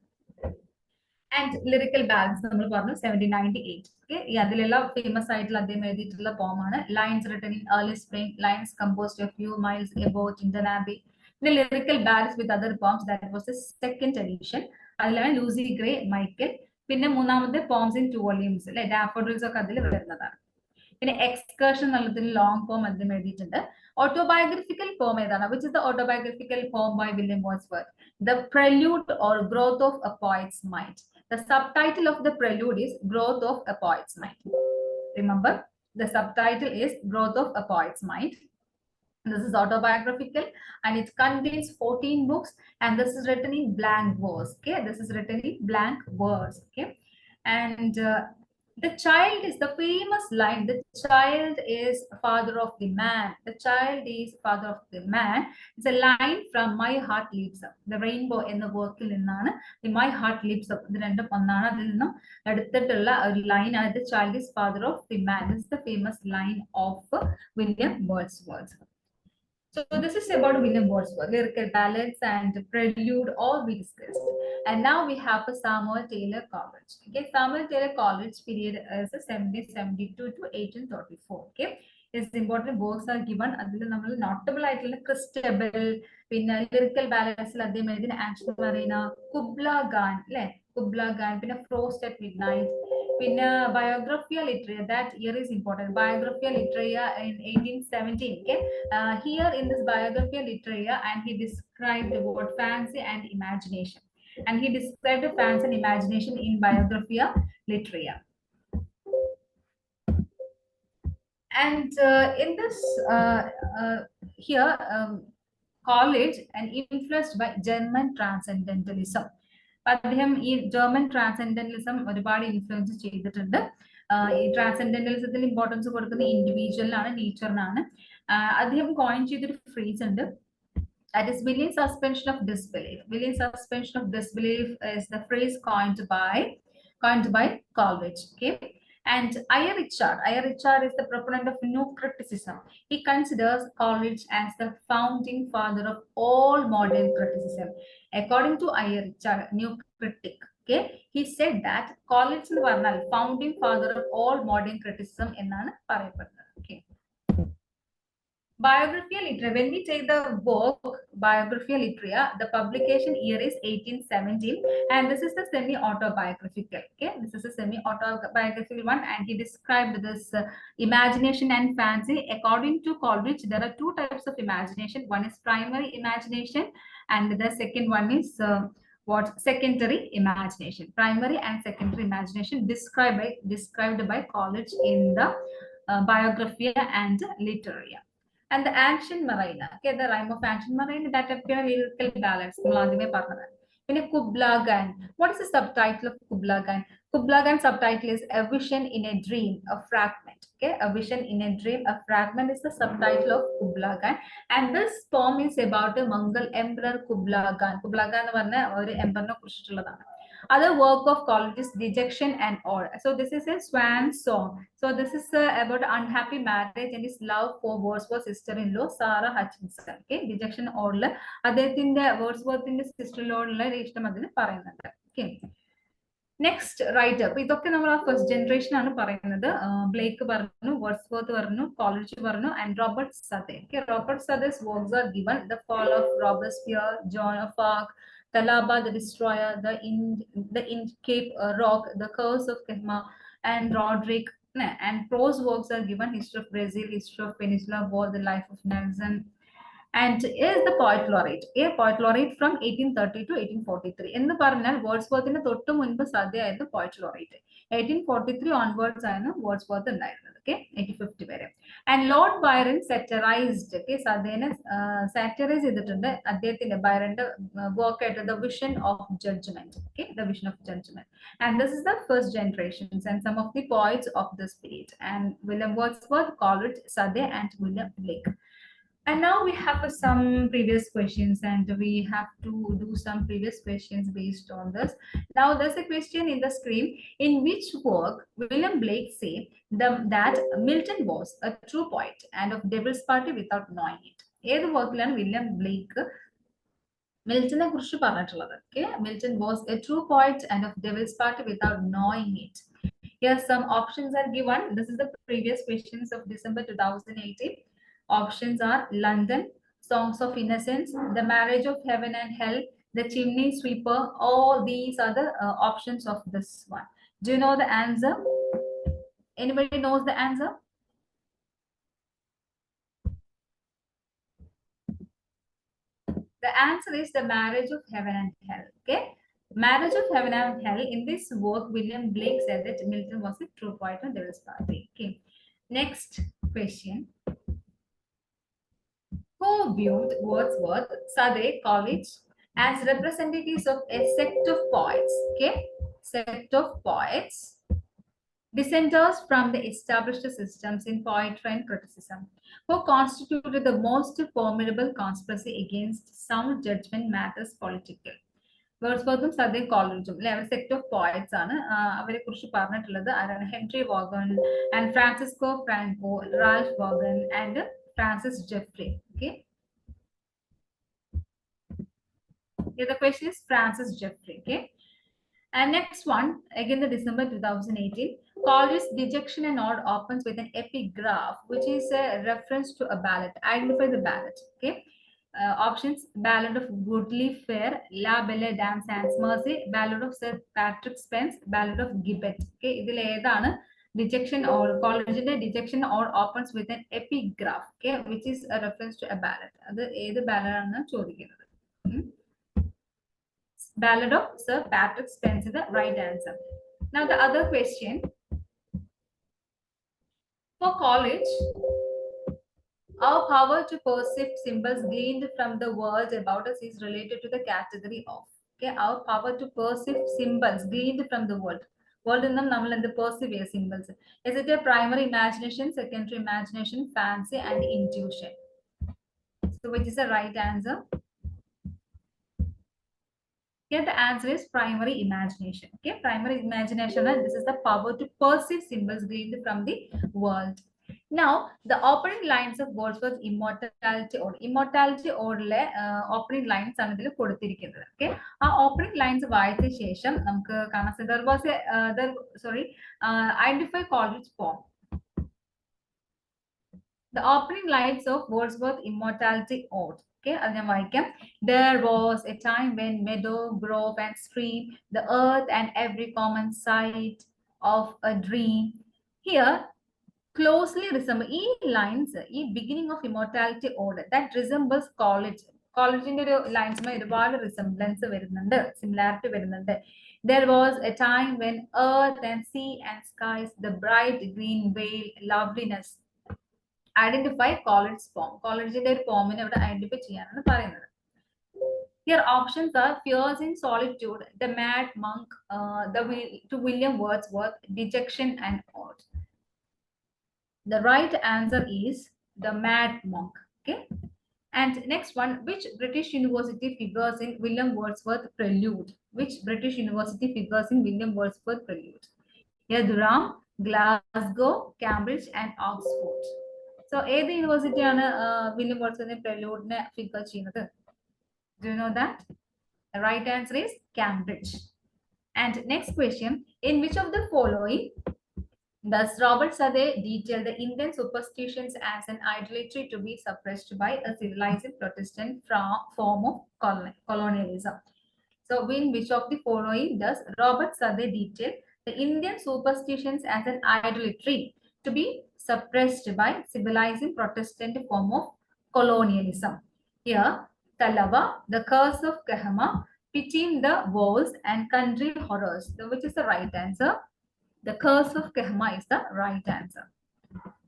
Speaker 2: And lyrical balance നമ്മൾ പറഞ്ഞു 1798. Okay, അതിലെല്ലാം famous ആയിട്ടുള്ള അദ്ദേഹം എഴുതിയിട്ടുള്ള പോമാണ് lines written in early spring, lines composed a few miles above Tintern Abbey. പിന്നെ lyrical ballads with other poems, that was the second edition. അതിലാണ് ലൂസി ഗ്രേ, മൈക്കൽ. പിന്നെ മൂന്നാമത്തെ പോംസ് ഇൻ 2 വോള്യൂംസ് അല്ലെ, ഡാഫോഡിൽസ് ഒക്കെ അതിൽ വരുന്നതാണ്. പിന്നെ എക്സ്കർഷൻ എന്നുള്ളതിൽ ലോങ് പോം അദ്ദേഹം എഴുതിയിട്ടുണ്ട്. ഓട്ടോബയോഗ്രഫിക്കൽ പോം ഏതാണ്? Which is the autobiographical poem by William Wordsworth? ദ Prelude or Growth of a Poet's Mind. The subtitle of the Prelude is Growth of a Poet's Mind. Remember, the subtitle is Growth of a Poet's Mind. This is autobiographical and it contains 14 books, and this is written in blank verse. Okay, this is written in blank verse. Okay, and the child is the famous line, the child is father of the man. The child is father of the man. It's a line from My Heart Leaps Up. The Rainbow in the work in the My Heart Leaps Up. The random panana dilno eduttilla line, the child is father of the man. This is the famous line of William Wordsworth. So this is about William Wordsworth, lyrical ballads and Prelude, all we discussed. And now we have a Samuel Taylor Coleridge. Okay, Samuel Taylor Coleridge period is 1772 to 1834. Okay, his important works are given. അതിൽ നമ്മൾ notable ആയിട്ടുള്ള Cristobal, പിന്നെ lyrical ബാലൻസിൽ അദ്ദേഹം എഴുതിയ action Marina, കുബ്ല Khan അല്ലെ, കുബ്ല ഖാൻ, പിന്നെ frost at midnight, പിന്നെ ബയോഗ്രഫിയ ലിറ്ററേറിയ, that year is important, ബയോഗ്രഫിയ ലിറ്ററേറിയ in 1817. Okay, here in this biographia literaria, and he described the word fancy and imagination, and he described the fancy and imagination in biographia literaria. And in this here college and influenced by German transcendentalism. അദ്ദേഹം ഈ German ട്രാൻസെൻഡന്റലിസം ഒരുപാട് influence ചെയ്തിട്ടുണ്ട്. ഈ ട്രാൻസെൻഡന്റലിസത്തിൽ importance കൊടുക്കുന്ന ഇൻഡിവിജ്വലിനാണ്, നേച്ചറിനാണ്. അദ്ദേഹം coin ചെയ്തൊരു phrase ഉണ്ട്, that is William suspension of disbelief. William suspension of disbelief is the phrase coined by Coleridge. Okay, and Aifer Richard is the proponent of new criticism. He considers Coleridge as the founding father of all modern criticism. According to Aifer Richard, new critic, okay, he said that Coleridge is the founding father of all modern criticism എന്നാണ് പറയപ്പെടുന്നത്. Okay, Biography literature. When we take the book Biography Literature, the publication year is 1817, and this is the semi-autobiographical. Okay, this is a semi-autobiographical one, and he described this imagination and fancy. According to Coleridge, there are two types of imagination. One is primary imagination, and the second one is what secondary imagination. Primary and secondary imagination described by Coleridge in the Biographia and Literaria. And the ancient marine, okay, the rhyme of ancient marine that appear lyrical ballads. In a Kubla Khan, what is the subtitle of Kubla Khan? Kubla Khan subtitle is A Vision in a Dream, a Fragment. Okay, A Vision in a Dream, a Fragment is the subtitle of Kubla Khan. And this poem is about a Mongol emperor Kubla Khan. Kubla Khan is an emperor. Other work of Coleridge is Dejection and All. So this is a swan song. So this is about unhappy marriage and his love for Wordsworth's sister-in-law Sarah Hutchinson. Okay, Dejection and All. അദ്ദേഹത്തിന്റെ വേർഡ്സ്വർത്തിന്റെ സിസ്റ്ററിനോടുള്ള ഇഷ്ടം അതിന് പറയുന്നുണ്ട്. Okay. Next writer. അപ്പൊ ഇതൊക്കെ നമ്മൾ ആ first generation ആണ് പറയുന്നത്. ബ്ലേക്ക് പറഞ്ഞു, വേർഡ്സ്വർത്ത് പറഞ്ഞു, കോളേജ് പറഞ്ഞു, and Robert Southey. Okay, Robert Sadé's works are given: The Fall of Robespierre, Joan of Arc, Talaba the Destroyer, the Cape Rock, The Curse of Kehma, and Roderick. And prose works are given: History of Brazil, History of Peninsular War, The Life of Nelson, and is the poet laureate. A poet laureate from 1830 to 1843. In the Parnell, Wordsworth in the Tottu Munbu Sadhya is the poet laureate. 1843 onwards, I know Wordsworth and Dylan. Okay, 1850 vare. And Lord Byron satirized. Okay, Sadhya satirized the Byron work at the Vision of Judgment. Okay, the Vision of Judgment. And this is the first generations and some of the poets of this period. And William Wordsworth, Coleridge, Sadhya, and William Blake. And now we have some previous questions, and we have to do some previous questions based on this. Now there's a question in the screen. In which work William Blake say that Milton was a true poet and of Devil's Party without knowing it? ഏത് വർക്കിലാണ് William Blake മിൽട്ടനെ കുറിച്ച് പറഞ്ഞിട്ടുള്ളത്? Okay, Milton was a true poet and of Devil's Party without knowing it. Here some options are given. This is the previous questions of December 2018. Options are London, Songs of Innocence, The Marriage of Heaven and Hell, The Chimney Sweeper. All these are the options of this one. Do you know the answer? Anybody knows the answer? The answer is The Marriage of Heaven and Hell. Okay, Marriage of Heaven and Hell. In this work, William Blake said that Milton was a true poet and Devil's Party. Okay, next question. Who viewed Wordsworth, Sadeh, Coleridge as representatives of a sect of poets? Okay, sect of poets, dissenters from the established systems in poetry and criticism, who constituted the most formidable conspiracy against sound judgment matters political. വേർഡ്സ്വർത്തും സദേ കോളേജും അല്ലെ, അവർ സെക്ട് of poets ആണ്. അവരെ കുറിച്ച് പറഞ്ഞിട്ടുള്ളത് ആരാണ്? Henry Vaughan and Francisco Franco, Ralph Vaughan and Francis Jeffrey. Okay. Yeah, the question is Francis Jeffrey. Okay. And next one, again the December 2018. Coleridge's Dejection and All opens with an epigraph, which is a reference to a ballad. Identify the ballad. Okay. Options: Ballad of Goodly Fair, La Belle Dame Sans Mercy, Ballad of Sir Patrick Spence, Ballad of Gibbet. Okay. ഇതിൽ ഏതാണ് Dejection or Coleridge's Dejection or opens with an epigraph, okay, which is a reference to a ballad. അത് ഏത് ballad ആണ് ചോദിക്കുന്നത്? Ballad of Sir Patrick Spence is the right answer. Now the other question. For Coleridge, our power to perceive symbols gleaned from the world about us is related to the category of. Okay, our power to perceive symbols gleaned from the world. World in them, നമ്മൾ എന്ത് perceive ചെയ്യുക symbols. Is it a primary imagination, secondary imagination, fancy, and intuition? So which is the right answer? Here the answer is primary imagination. Okay, primary imagination, and this is the power to perceive symbols gleaned from the world. Now the opening lines of Wordsworth's Immortality Ode opening lines ആണ് ഇതിൽ കൊടുത്തിരിക്കുന്നത്. Okay, ആ opening lines വായിച്ച ശേഷം നമുക്ക് കാണാൻ സാധിക്കും there was a identify Coleridge's poem. the opening lines of Wordsworth Immortality Ode. Okay, there was a time when meadow, grove, and stream, the earth and every common sight of a dream. Here, closely resemble lines, beginning of Immortality Ode that resembles college. College in the lines resemblance, similarity. There was a time when earth and sea and skies, the bright green veil, loveliness, identify college's form. College in their form in identify. Here options are Fears in Solitude, The Mad Monk, to William Wordsworth, Dejection and Ode. The right answer is The Mad Monk. Okay. And next one, which British university figures in William Wordsworth Prelude? Which British university figures in William Wordsworth Prelude? Here, Durham, Glasgow, Cambridge, and Oxford. So, ഏത് യൂണിവേഴ്സിറ്റിയാണ് William Wordsworth Prelude figure ചെയ്യുന്നത്? Do you know that? The right answer is Cambridge. And next question, in which of the following does Robert Southey detail the Indian superstitions as an idolatry to be suppressed by a civilizing Protestant form of colonialism? So, in which of the following does Robert Southey detail the Indian superstitions as an idolatry to be suppressed by civilizing Protestant form of colonialism? Here, Talava, the curse of Kahama, pitying the woes and country horrors. So, which is the right answer? The curse of Kahama is the right answer.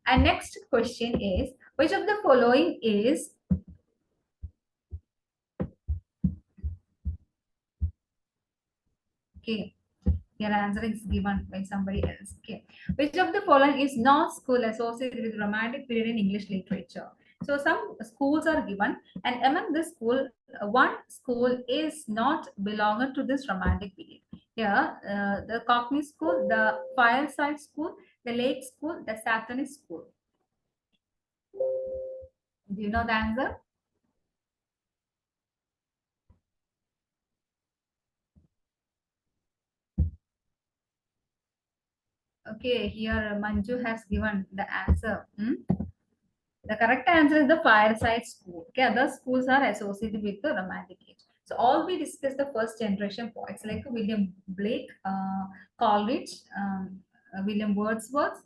Speaker 2: And next question is, which of the following is okay? Your answer is given by somebody else. Okay. Which of the following is not school associated with romantic period in English literature? So some schools are given, and among this school, one school is not belonging to this romantic period. Here, the Cockney School, the Fireside School, the Lake School, the Satanist School. Do you know the answer? Okay, here Manju has given the answer. The correct answer is the Fireside School. Okay, other schools are associated with the Romantic age. So all we discussed the first generation poets like William Blake, Coleridge, William Wordsworth,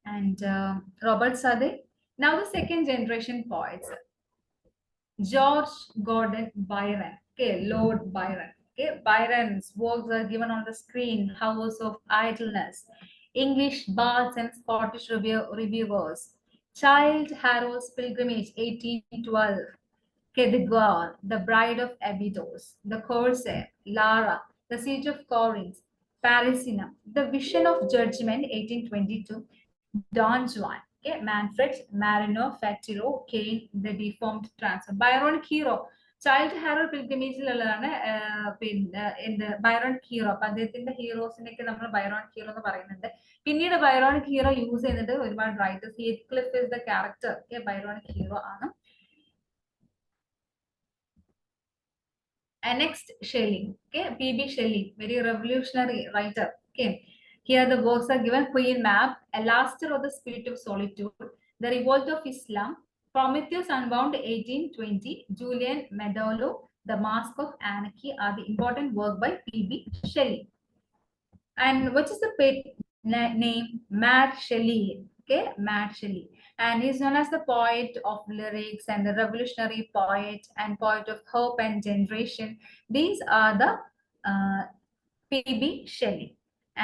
Speaker 2: and Robert Southey. Now the second generation poets, George Gordon Byron. Okay, Lord Byron. Okay, Byron's works are given on the screen. House of Idleness, English Bards and Scottish Reviewers, Childe Harold's Pilgrimage, 1812. Okay, The Girl, The Bride of Abydos, The Corsair, Lara, The Siege of Corinth, Parisina, The Vision of Judgment, 1822, Don Juan, okay, Manfred, Marino, Fatiro, Cain, The Deformed Transfer. Byronic Hero, Child Harold Pilgrimage in the Byronic Hero. അപ്പൊ അദ്ദേഹത്തിന്റെ ഹീറോസിനൊക്കെ നമ്മൾ Byronic hero എന്ന് പറയുന്നുണ്ട്. പിന്നീട് Byronic hero use ചെയ്യുന്നത് ഒരുപാട് writers. Heathcliff is the character. Okay, Byronic hero ആണ്. And next, Shelley. Okay, P.B. Shelley, very revolutionary writer. Okay, here the works are given: Queen Mab, Alastair or the Spirit of Solitude, The Revolt of Islam, Prometheus Unbound, 1820, Julian Meadow, The Mask of Anarchy are the important work by P.B. Shelley. And what is the pet name? Mad Shelley. Okay, Mad Shelley. And he's known as the poet of lyrics and the revolutionary poet and poet of hope and generation. These are the P.B. Shelley.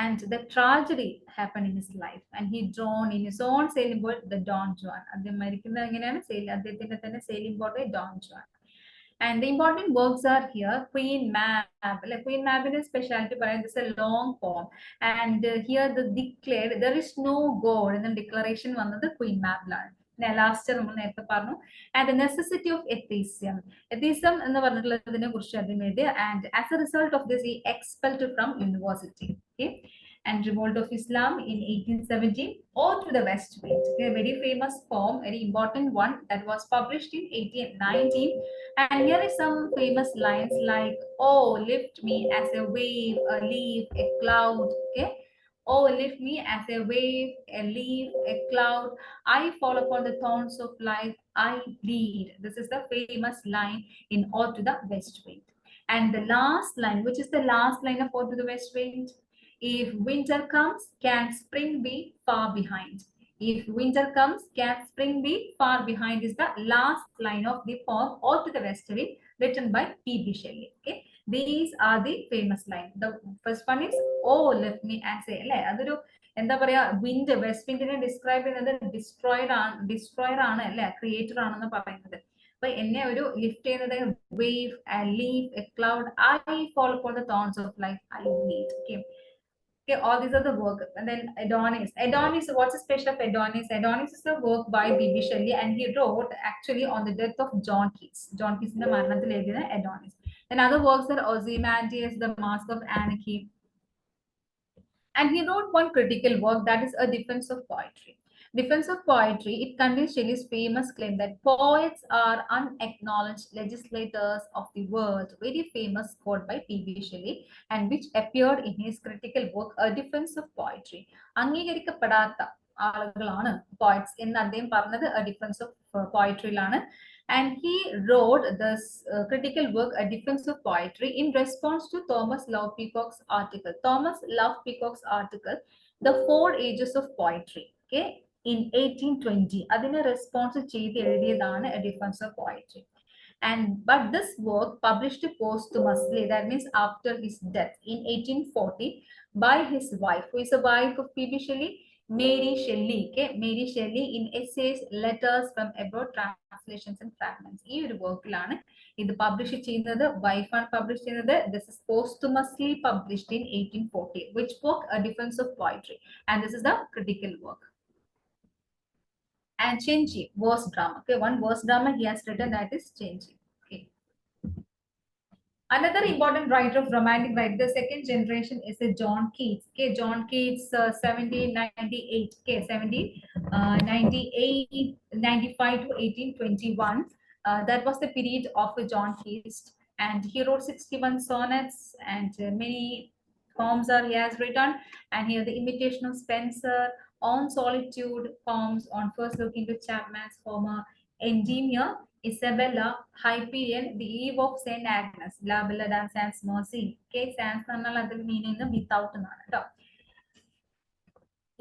Speaker 2: And the tragedy happened in his life, and he drowned in his own sailing boat, the Don Juan. Sailing boat by Don Juan. And the important works are here: Queen Mab. Like Queen Mab in a specialty, but this is a long poem. And here the declared, there is no God, and the declaration one of the Queen Mab land. And the necessity of atheism. Atheism and as a result of this, he expelled from university. Okay. And Revolt of Islam in 1817, Ode to the West Wind. Okay, a very famous poem, very important one that was published in 1819. And here is some famous lines like, "Oh, lift me as a wave, a leaf, a cloud." Okay, Oh, lift me as a wave, a leaf, a cloud. I fall upon the thorns of life. I bleed. This is the famous line in Ode to the West Wind. And the last line, which is the last line of Ode to the West Wind? If winter comes, can spring be far behind? If winter comes, can spring be far behind is the last line of the poem Ode to the West Wind written by P.B. Shelley. Okay, these are the famous lines. The first one is Oh, let me say അല്ലെ അതൊരു എന്താ പറയാ wind west വിൻഡിനെ describe ചെയ്യുന്നത് destroyer ആണ് അല്ലെ creator ആണെന്ന് പറയുന്നത്. അപ്പൊ എന്നെ ഒരു ലിഫ്റ്റ് ചെയ്യുന്നത് wave leaf a cloud I fall for the thorns of life I need. Okay, all these are the work. And then Adonis. Adonis, what's the special of Adonis? Adonis is a work by B.B. Shelley, and he wrote actually on the death of John Keats. John Keats in the Marnathil Adonis. Then other works are Ozymandias, The Mask of Anarchy. And he wrote one critical work, that is A Defense of Poetry. Defense of Poetry, it contains Shelley's famous claim that poets are unacknowledged legislators of the world, very famous quote by P.B. Shelley, and which appeared in his critical work, A Defense of Poetry. അംഗീകരിക്കപ്പെടാത്ത ആളുകളാണ് poets എന്ന് അദ്ദേഹം പറഞ്ഞത് A Defense of Poetry-ലാണ്. And he wrote this critical work, A Defense of Poetry, in response to Thomas Love Peacock's article. Thomas Love Peacock's article, The Four Ages of Poetry, okay, in 1820. അതിനെ response ചെയ്ത് എഴുതിയതാണ് A Defense of Poetry. But this work published posthumously, that means after his death in 1840 by his wife, who is a wife of P.B. Shelley, Mary Shelley. Okay, Mary Shelley, in essays, letters from abroad, translations and fragments. ഈ ഒരു വർക്കിലാണ് ഇത് publish ചെയ്യുന്നത്. വൈഫാണ് publish ചെയ്യുന്നത്. This is posthumously published in 1840. Which book? A Defense of Poetry. And this is the critical work. And Chenji, verse drama. Okay, one verse drama he has written, that is Chenji. Okay. Another important writer of romantic writing, the second generation, is a John Keats. Okay, John Keats, 1798. Okay, 1795 to 1821. That was the period of John Keats, and he wrote 61 sonnets, and many poems are he has written. And here the Imitation of Spenser, On Solitude, poems on First Look into Chapman's Homer, Endymion, Isabella, Hyperion, The Eve of Saint Agnes, La Ballad and Sans Mercy. Okay, sans എന്നാൽ അതിൽ meaning without എന്നാണ് കേട്ടോ.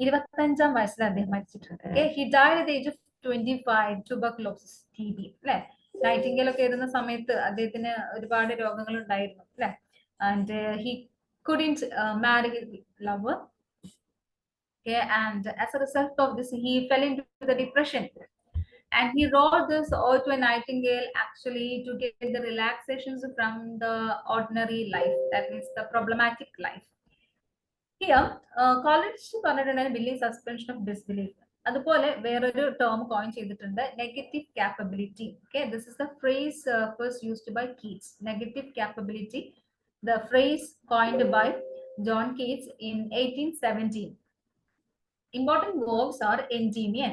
Speaker 2: 25-ാം വയസ്സിൽ അദ്ദേഹം മരിച്ചിട്ടുണ്ട്. Okay, he died at the age of 25, tuberculosis, TB. അല്ലെ, Nightingale ഒക്കെ എഴുതുന്ന സമയത്ത് അദ്ദേഹത്തിന് ഒരുപാട് രോഗങ്ങൾ ഉണ്ടായിരുന്നു അല്ലെ. And he couldn't marry his lover. Okay, and as a result of this, he fell into the depression. And he wrote this Ode to a Nightingale actually to get the relaxations from the ordinary life, that means the problematic life. Here, college പറഞ്ഞിട്ടുണ്ടെങ്കിൽ belief suspension of disbelief. അതുപോലെ വേറൊരു term coin ചെയ്തിട്ടുണ്ട്, negative capability. Okay, this is the phrase first used by Keats. Negative capability, the phrase coined by John Keats in 1817. Important verbs are Endymion.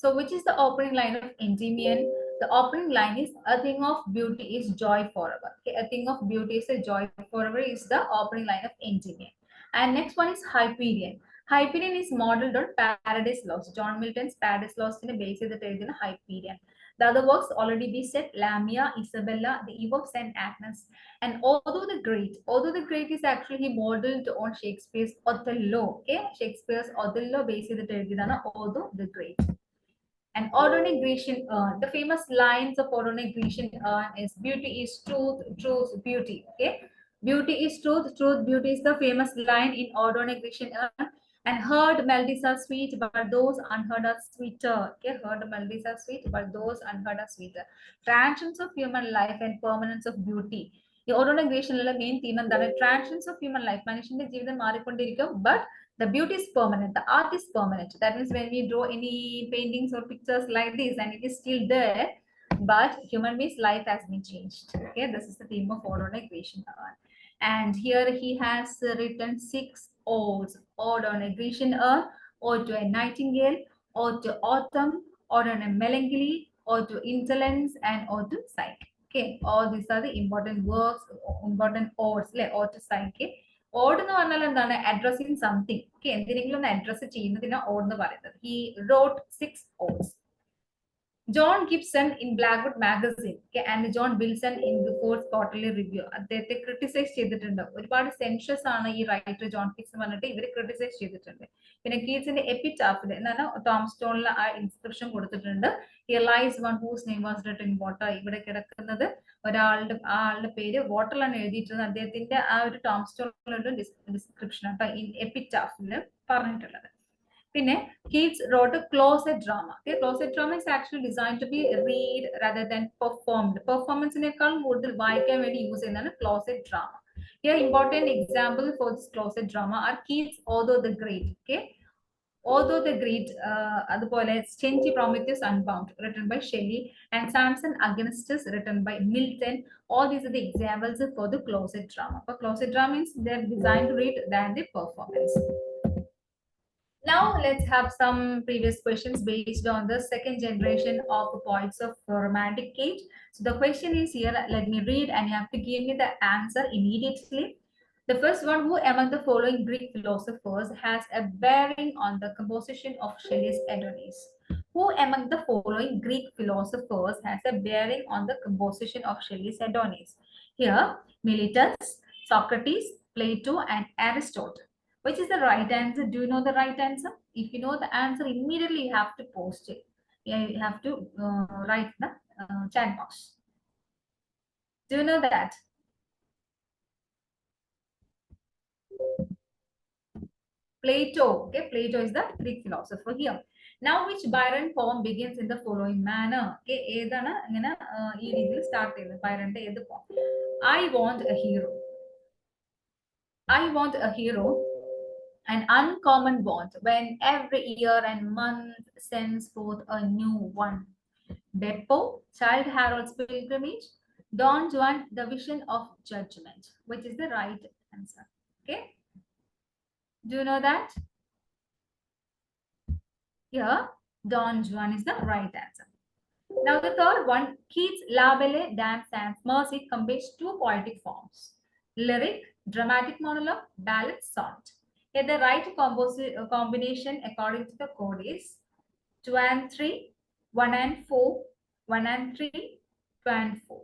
Speaker 2: So which is the opening line of Endymion? The opening line is a thing of beauty is joy forever. Okay, a thing of beauty is a joy forever is the opening line of Endymion. And next one is Hyperion. Hyperion is modeled on Paradise Lost. John Milton's Paradise Lost in a base is the Hyperion. The other works already be said, Lamia, Isabella, The Eve of Saint Agnes. And although the Great is actually modeled on Shakespeare's Othello. Okay, Shakespeare's Othello based on although the Great. And Ordone Grecian urn, the famous lines of Ordone Grecian urn is beauty is truth, truth, beauty. Okay, beauty is truth, truth, beauty is the famous line in Ordone Grecian urn. And heard melodies are sweet, but those unheard are sweeter. Okay, heard melodies are sweet, but those unheard are sweeter. Transience of human life and permanence of beauty. The Ordone Grecian main theme and the transience of human life. മനുഷ്യന്റെ ജീവിതം മാറിക്കൊണ്ടിരിക്കും, but the beauty is permanent, the art is permanent. That means when we draw any paintings or pictures like this and it is still there, but human being's life has been changed. Okay, this is the theme of Ordone Grecian urn. And here he has written 6 odes: Ode on a Grecian urn, Ode to a Nightingale, Ode to Autumn, Ode on a Melancholy, Ode to Indolence, and Ode to Psyche. Okay, all these are the important works, important odes, like Ode to Psyche. Ode എന്ന് പറഞ്ഞാൽ എന്താണ് addressing something. Okay, എന്തിനെങ്കിലും ഒന്ന് address ചെയ്യുന്നതിനാ ode എന്ന് പറയുന്നത്. He wrote 6 odes. John Gibson in Blackwood magazine, okay, and John Wilson in the Fourth Quarterly Review. അദ്ദേഹത്തെ criticise ചെയ്തിട്ടുണ്ട്. ഒരുപാട് സെൻഷ്യസ് ആണ് ഈ റൈറ്റർ ജോൺ കിറ്റ്സ് പറഞ്ഞിട്ട് ഇവർ ക്രിട്ടിസൈസ് ചെയ്തിട്ടുണ്ട്. പിന്നെ കീറ്റ്സിന്റെ എപ്പിറ്റാഫിൽ എന്താണ് ടോം സ്റ്റോണിൽ ആ ഇൻസ്ക്രിപ്ഷൻ കൊടുത്തിട്ടുണ്ട്. Here lies one whose name was written in water. ഇവിടെ കിടക്കുന്നത് ആളുടെ പേര് വാട്ടറിലാണ് എഴുതിയിട്ടുള്ളത്. അദ്ദേഹത്തിന്റെ ആ ഒരു ടോം സ്റ്റോണിലുള്ള ഡിസ്ക്രിപ്ഷൻ ആട്ടോ ഈ എപ്പിറ്റാഫിൽ പറഞ്ഞിട്ടുള്ളത്. Pinne, Keats wrote a closet drama. Okay, closet drama is actually designed to be read rather than performed. Performance in a use in a closet drama. Here, important example for this closet drama are Keats, Although the Great. Okay, Although the Great, Stingy Prometheus Unbound, written by Shelley, and Samson Agonistes, written by Milton. All these are the examples for the closet drama. For closet drama means they're designed to read than the performance. Now let's have some previous questions based on the second generation of poets of Romantic age. So the question is here, let me read and you have to give me the answer immediately. The first one, who among the following Greek philosophers has a bearing on the composition of Shelley's Adonis? Who among the following Greek philosophers has a bearing on the composition of Shelley's Adonis? Here, Miletus, Socrates, Plato, and Aristotle. Which is the right answer? Do you know the right answer? If you know the answer, immediately you have to post it. You have to write the chat box. Do you know that? Plato. Okay, Plato is the Greek philosopher here. Now, which Byron poem begins in the following manner? Okay, start Byron. I want a hero. I want a hero. An uncommon want when every year and month sends forth a new one. Beppo, Child Harold's Pilgrimage. Don Juan, The Vision of Judgment. Which is the right answer? Okay. Do you know that? Here, Don Juan is the right answer. Now the third one, Keats' La Belle Dame Sans Mercy combines 2 poetic forms. Lyric, dramatic monologue, ballad, sonnet. Here the right combination according to the code is 2 and 3, 1 and 4, 1 and 3, 2 and 4.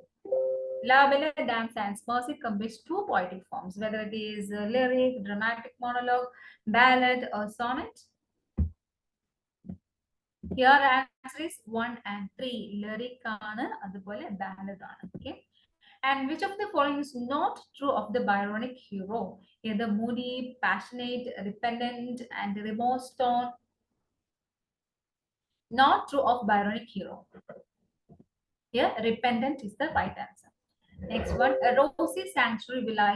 Speaker 2: La Belle Dame Sans Mercy combines 2 poetic forms, whether it is lyric, dramatic monologue, ballad, or sonnet. Here answer is 1 and 3. Lyric aanu, adupole ballad aanu. Okay. And which of the following is not true of the Byronic hero? Here the moody, passionate, repentant, and remorse tone. Not true of Byronic hero. Here, repentant is the right answer. Next one, a rosy sanctuary will I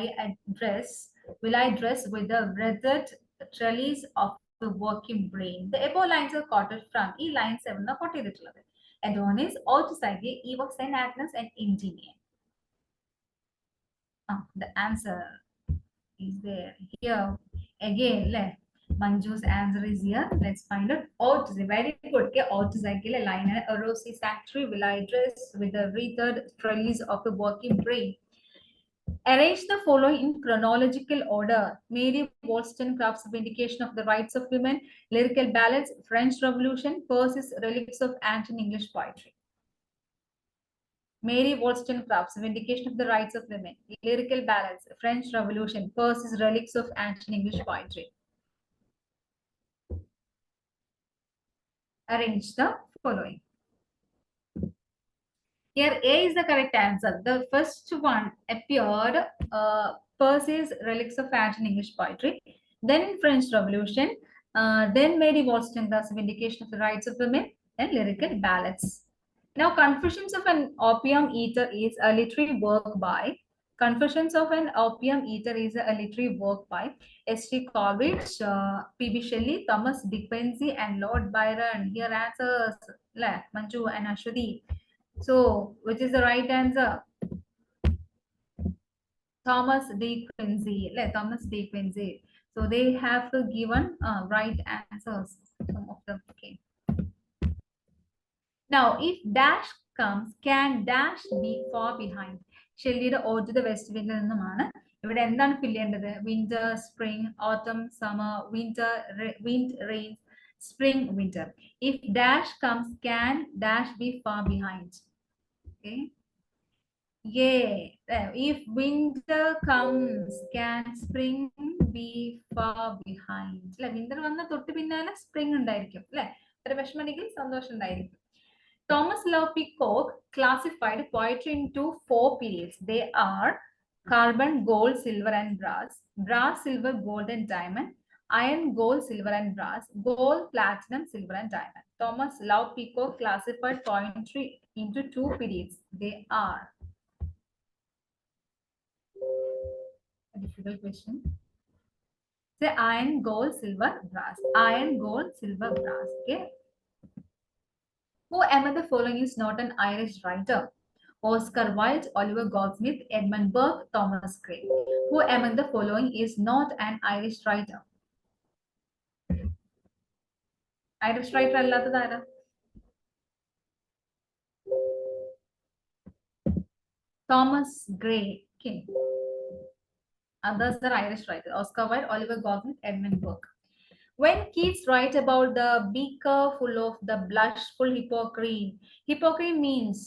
Speaker 2: dress with the wreathed trellis of the working brain. The above lines are quoted from E line 7 Adonis, Autopsy, Eve of St. Agnes, and Engineer. The answer is there. Here again, Manju's answer is here. Let's find out. Autopsy, very good. Okay, autopsy line and a rosy sanctuary will I dress with the wreathed trellis of the working brain. Arrange the following in chronological order. Mary Wollstonecraft's Vindication of the Rights of Women, Lyrical Ballads, French Revolution, Percy's Relics of Ancient English Poetry. Mary Wollstonecraft's Vindication of the Rights of Women, Lyrical Ballads, French Revolution, Percy's Relics of Ancient English Poetry. Arrange the following. Here A is the correct answer. The first one appeared Percy's Relics of Ancient English Poetry, then French Revolution, then Mary Wollstonecraft's Vindication of the Rights of Women, and Lyrical Ballads. Now, Confessions of an Opium Eater is a literary work by Confessions of an Opium Eater is a literary work by S.T. Coleridge, P.B. Shelley, Thomas Dickens, and Lord Byron. Here answers Manju and Ashwati. So, which is the right answer? Thomas Dickens. Thomas Dickens. So, they have given right answers. Some of them. Okay. Now, if dash comes, can dash be far behind? Shelley's Ode to the West Wind. ഇവിടെ എന്താണ് fill ചെയ്യേണ്ടത്? Winter, spring, ഓട്ടം, summer, winter, rain, spring, winter. If dash comes, can dash be far behind? Okay. Yeah. If winter comes, can spring be far behind? അല്ലെ, winter വന്ന തൊട്ട് പിന്നാലെ spring ഉണ്ടായിരിക്കും അല്ലെ. ഒരു വിഷമമെങ്കിൽ സന്തോഷം ഉണ്ടായിരിക്കും. Thomas Love Peacock classified poetry into 4 periods. They are carbon, gold, silver, and brass. Brass, silver, gold, and diamond. Iron, gold, silver, and brass. Gold, platinum, silver, and diamond. Thomas Love Peacock classified poetry into 2 periods. They are. A difficult question. Say iron, gold, silver, brass. Iron, gold, silver, brass. Okay. Who among the following is not an Irish writer? Oscar Wilde, Oliver Goldsmith, Edmund Burke, Thomas Gray. Who among the following is not an Irish writer? Irish writer അല്ലാത്തത് ആരാ? Thomas Gray. Okay. Others are Irish writers. Oscar Wilde, Oliver Goldsmith, Edmund Burke. When Keats writes about the beaker full of the blushful hypocrite, hypocrite means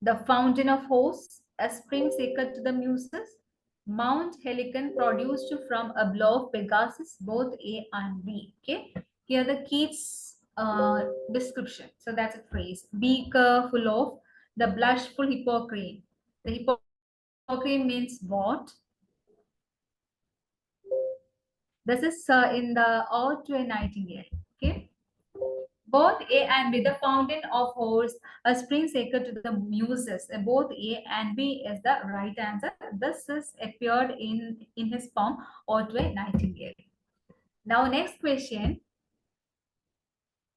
Speaker 2: the fountain of hosts, a spring sacred to the muses, Mount Helicon produced from a blow of Pegasus, both A and B. Okay, here the Keats description. So that's a phrase. Beaker full of the blushful hypocrite. The hypocrite means what? This is in the Ode to a Nightingale. Okay. Both A and B, the fountain of hosts, a spring sacred to the muses. Both A and B is the right answer. This is appeared in his poem Ode to a Nightingale. Now, next question.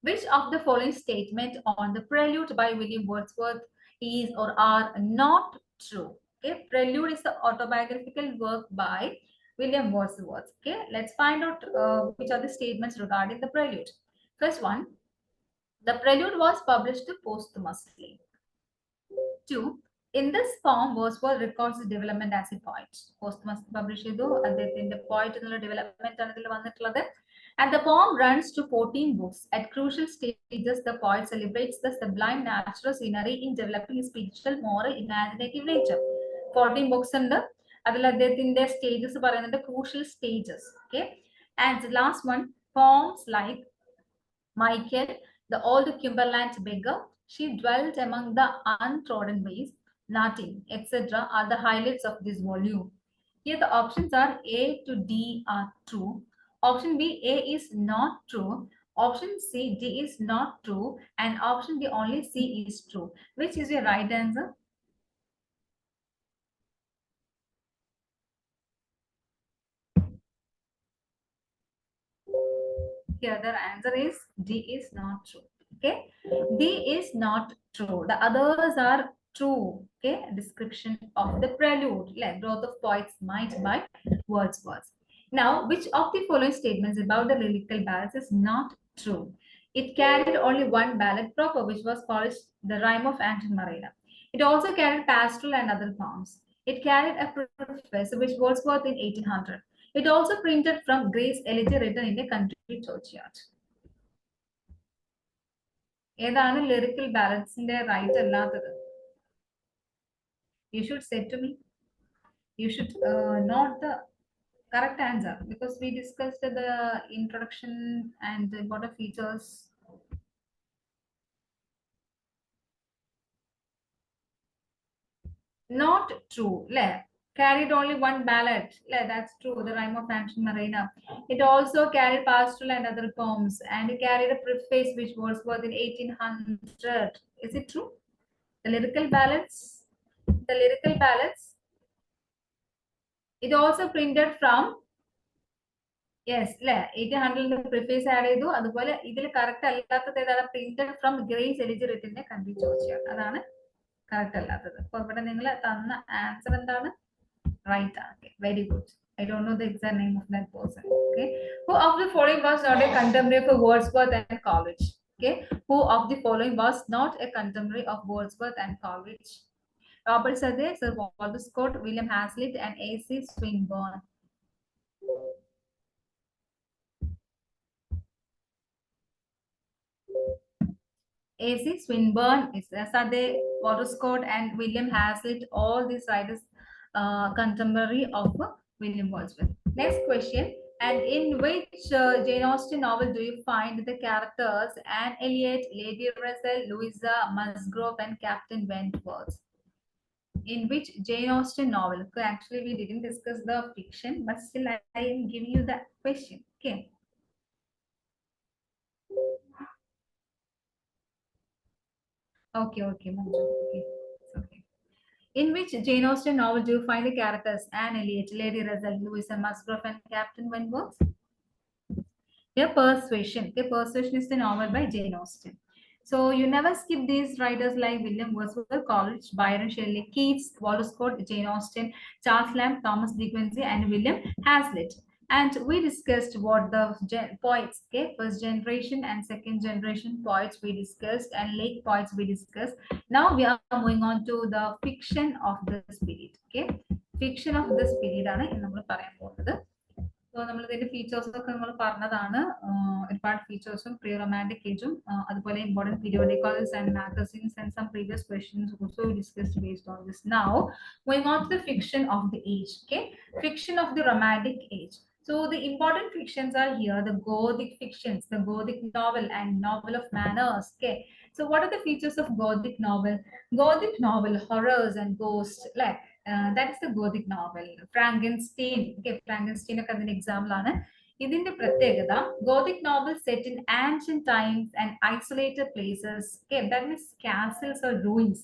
Speaker 2: Which of the following statement on the Prelude by William Wordsworth is or are not true? Okay, Prelude is the autobiographical work by William Wordsworth. Okay, let's find out which are the statements regarding the Prelude. First one. The Prelude was published posthumously. 2. In this poem, Wordsworth records his development as a poet. Posthumously published the poet development. And the poem runs to 14 books. At crucial stages, the poet celebrates the sublime natural scenery in developing his spiritual, moral, imaginative nature. 14 books under the stages, the crucial stages. Okay, and the last one, poems like Michael, the old Cumberland beggar, she dwelt among the untrodden ways, nothing, etc. are the highlights of this volume. Here the options are A to D are true. Option B, A is not true. Option C, D is not true. And option D, only C is true. Which is your right answer? Here the answer is D is not true. Okay, D is not true. The others are true. Okay, description of the Prelude, like Growth of Poets, Might by Wordsworth. Now, which of the following statements about the lyrical ballads is not true? It carried only one ballad proper, which was called The Rime of Anton Marina. It also carried pastoral and other poems. It carried a preface, which Wordsworth in 1800. It also printed from Gray's Elegy written in a country churchyard. ഏതാണ് lyrical ballads in their right അല്ലാത്തത്? You should say to me. You should note the correct answer, because we discussed the introduction and the important features. Not true. Carried only one ballad. That's true. The Rime of Anton Marina. It also carried pastoral and other poems, and it carried a preface which Wordsworth in 1800. Is it true? The lyrical ballads. The lyrical ballads. It also printed from. Yes, 1800 preface added. അതുപോലെ ഇതിൽ correct അല്ലാത്തത് ഏതാണ്? Printed from Gray's Elegy written in a country churchyard. അതാണ് correct അല്ലാത്തത്. അപ്പോൾ ഇവിടെ നിങ്ങൾ തന്ന ആൻസർ എന്താണ്? Right. Okay, very good. I don't know the exact name of that person. Okay, who of the following was not a contemporary of Wordsworth and Coleridge? Okay, who of the following was not a contemporary of Wordsworth and Coleridge? Robert Southey, Sir Walter Scott, William Hazlitt, and A.C. Swinburne. A.C. Swinburne, is Southey, Walter Scott, and William Hazlitt. All these writers contemporary of William Wordsworth. Next question. And in which Jane Austen novel do you find the characters Anne Elliot, Lady Russell, Louisa Musgrove, and Captain Wentworth? In which Jane Austen novel? So actually, we didn't discuss the fiction, but still I am giving you the question. Okay. Okay, Manju. Okay. It's okay. In which Jane Austen novel do you find the characters Anne Elliot, Lady Russell, Louisa Musgrove, and Captain Wentworth? Yeah, Persuasion. Okay, Persuasion is the novel by Jane Austen. So you never skip these writers like William Wordsworth, Coleridge, Byron Shelley, Keats, Walter Scott, Jane Austen, Charles Lamb, Thomas Dickens, and William Hazlitt. And we discussed what the poets, okay, first generation and second generation poets we discussed, and late poets we discussed. Now we are moving on to the fiction of this period. Okay, fiction of this period ആണ് നമ്മൾ പറയാൻ പോകുന്നത്. So നമ്മൾ ഇതിന്റെ features ഒക്കെ നമ്മൾ പറഞ്ഞതാണ്. ഒരുപാട് ഫീച്ചേഴ്സും പ്രീ റൊമാൻറ്റിക് ഏജും അതുപോലെ important periodicals and magazines and some previous questions also discussed based on this. Now going on to the fiction of the age. Okay, fiction of the romantic age. So the important fictions are here: the Gothic fictions, the Gothic novel, and novel of manners. Okay, so what are the features of Gothic novel? Gothic novel, horrors and ghosts, like that is the Gothic novel. Frankenstein, okay, Frankenstein ഒക്കെ അതിന്റെ example ആണ്. ഇതിന്റെ പ്രത്യേകത, Gothic novel set in ancient times and isolated places. Okay, that means castles or ruins.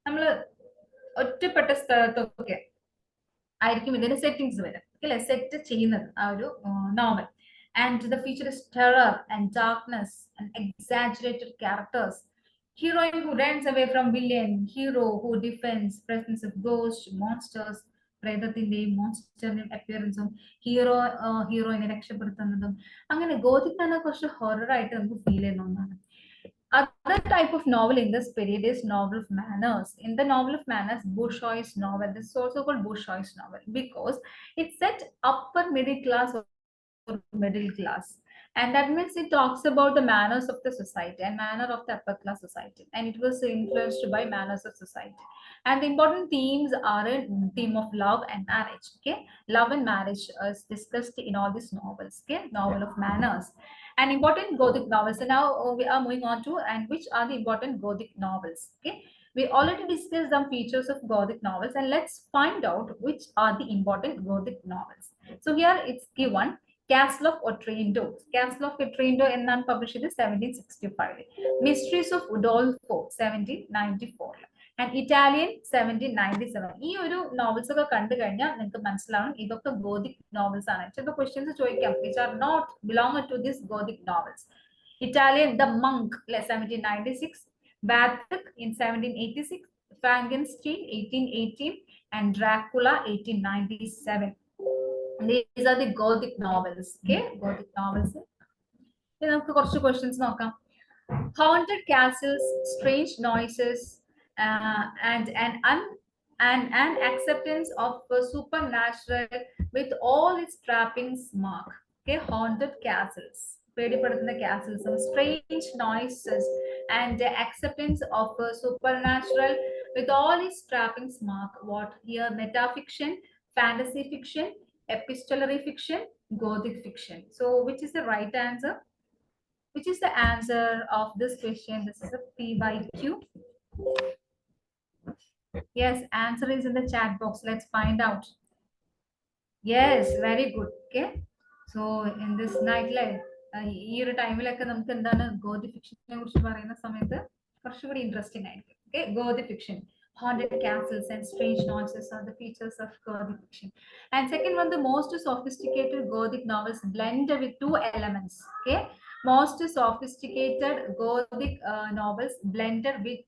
Speaker 2: നമ്മൾ ഒറ്റപ്പെട്ട സ്ഥലത്തൊക്കെ ആയിരിക്കും ഇതിന്റെ സെറ്റിംഗ്സ് വരും, അല്ലെ, സെറ്റ് ചെയ്യുന്നത് ആ ഒരു novel. And the feature is terror and darkness and exaggerated characters. Heroine who runs away from villain, hero who defends presence of ghosts, monsters, പ്രേതത്തിന്റെയും മോൺസ്റ്ററിന്റെയും അപ്പിയറൻസും ഹീറോയിനെ രക്ഷപ്പെടുത്തുന്നതും, അങ്ങനെ ഗോതിക് തന്നെ കുറച്ച് ഹൊറർ ആയിട്ട് നമുക്ക് ഫീൽ ചെയ്യുന്ന ഒന്നാണ്. Other type of novel in this period is novel of manners. In the novel of manners, bourgeois novel, this is also called bourgeois novel because it's set upper middle class or middle class, and that means it talks about the manners of the society and manner of the upper class society, and it was influenced by manners of society. And the important themes are a theme of love and marriage. Okay, love and marriage is discussed in all these novels. Okay, novel of manners and important Gothic novels. So now we are moving on to and which are the important Gothic novels. Okay, we already discussed some features of Gothic novels, and let's find out which are the important Gothic novels. So here it's given. Castle of Otranto. Castle of Otranto എന്നാണ് published in 1765. Mysteries of Udolpho 1794. And Italian 1797. ഈ ഒരു novels ഒക്കെ കണ്ടു കഴിഞ്ഞാൽ നിങ്ങൾക്ക് മനസ്സിലാവും ഇതൊക്കെ Gothic novels ആണ്. ചിലപ്പോൾ ക്വസ്റ്റ്യൻസ് ചോദിക്കാം which are not belong to this Gothic novels. Italian, The Monk 1796, Bathik in 1786, Frankenstein 1818, and Dracula 1897. These are the Gothic novels. Okay, Gothic novels. Then നമുക്ക് കുറച്ച് questions നോക്കാം. Haunted castles, strange noises, and an acceptance of supernatural with all its trappings mark. Okay, haunted castles, പേടിപ്പെടുത്തുന്ന castles, strange noises, and acceptance of supernatural with all its trappings mark what here? Metafiction, fantasy fiction, epistolary fiction, Gothic fiction. So which is the right answer? Which is the answer of this question? This is a PYQ. Yes, answer is in the chat box. Let's find out. Yes, very good. Okay, so in this night life, ഈ ഒരു ടൈമിലൊക്കെ നമുക്ക് എന്താണ് Gothic ഫിക്ഷനെ കുറിച്ച് പറയുന്ന സമയത്ത് കുറച്ചുകൂടി interesting ആയിരിക്കും. Okay, Gothic fiction. Haunted castles and strange noises are the features of Gothic fiction. And second one, the most sophisticated Gothic novels blend with two elements. Okay, most sophisticated Gothic novels blended with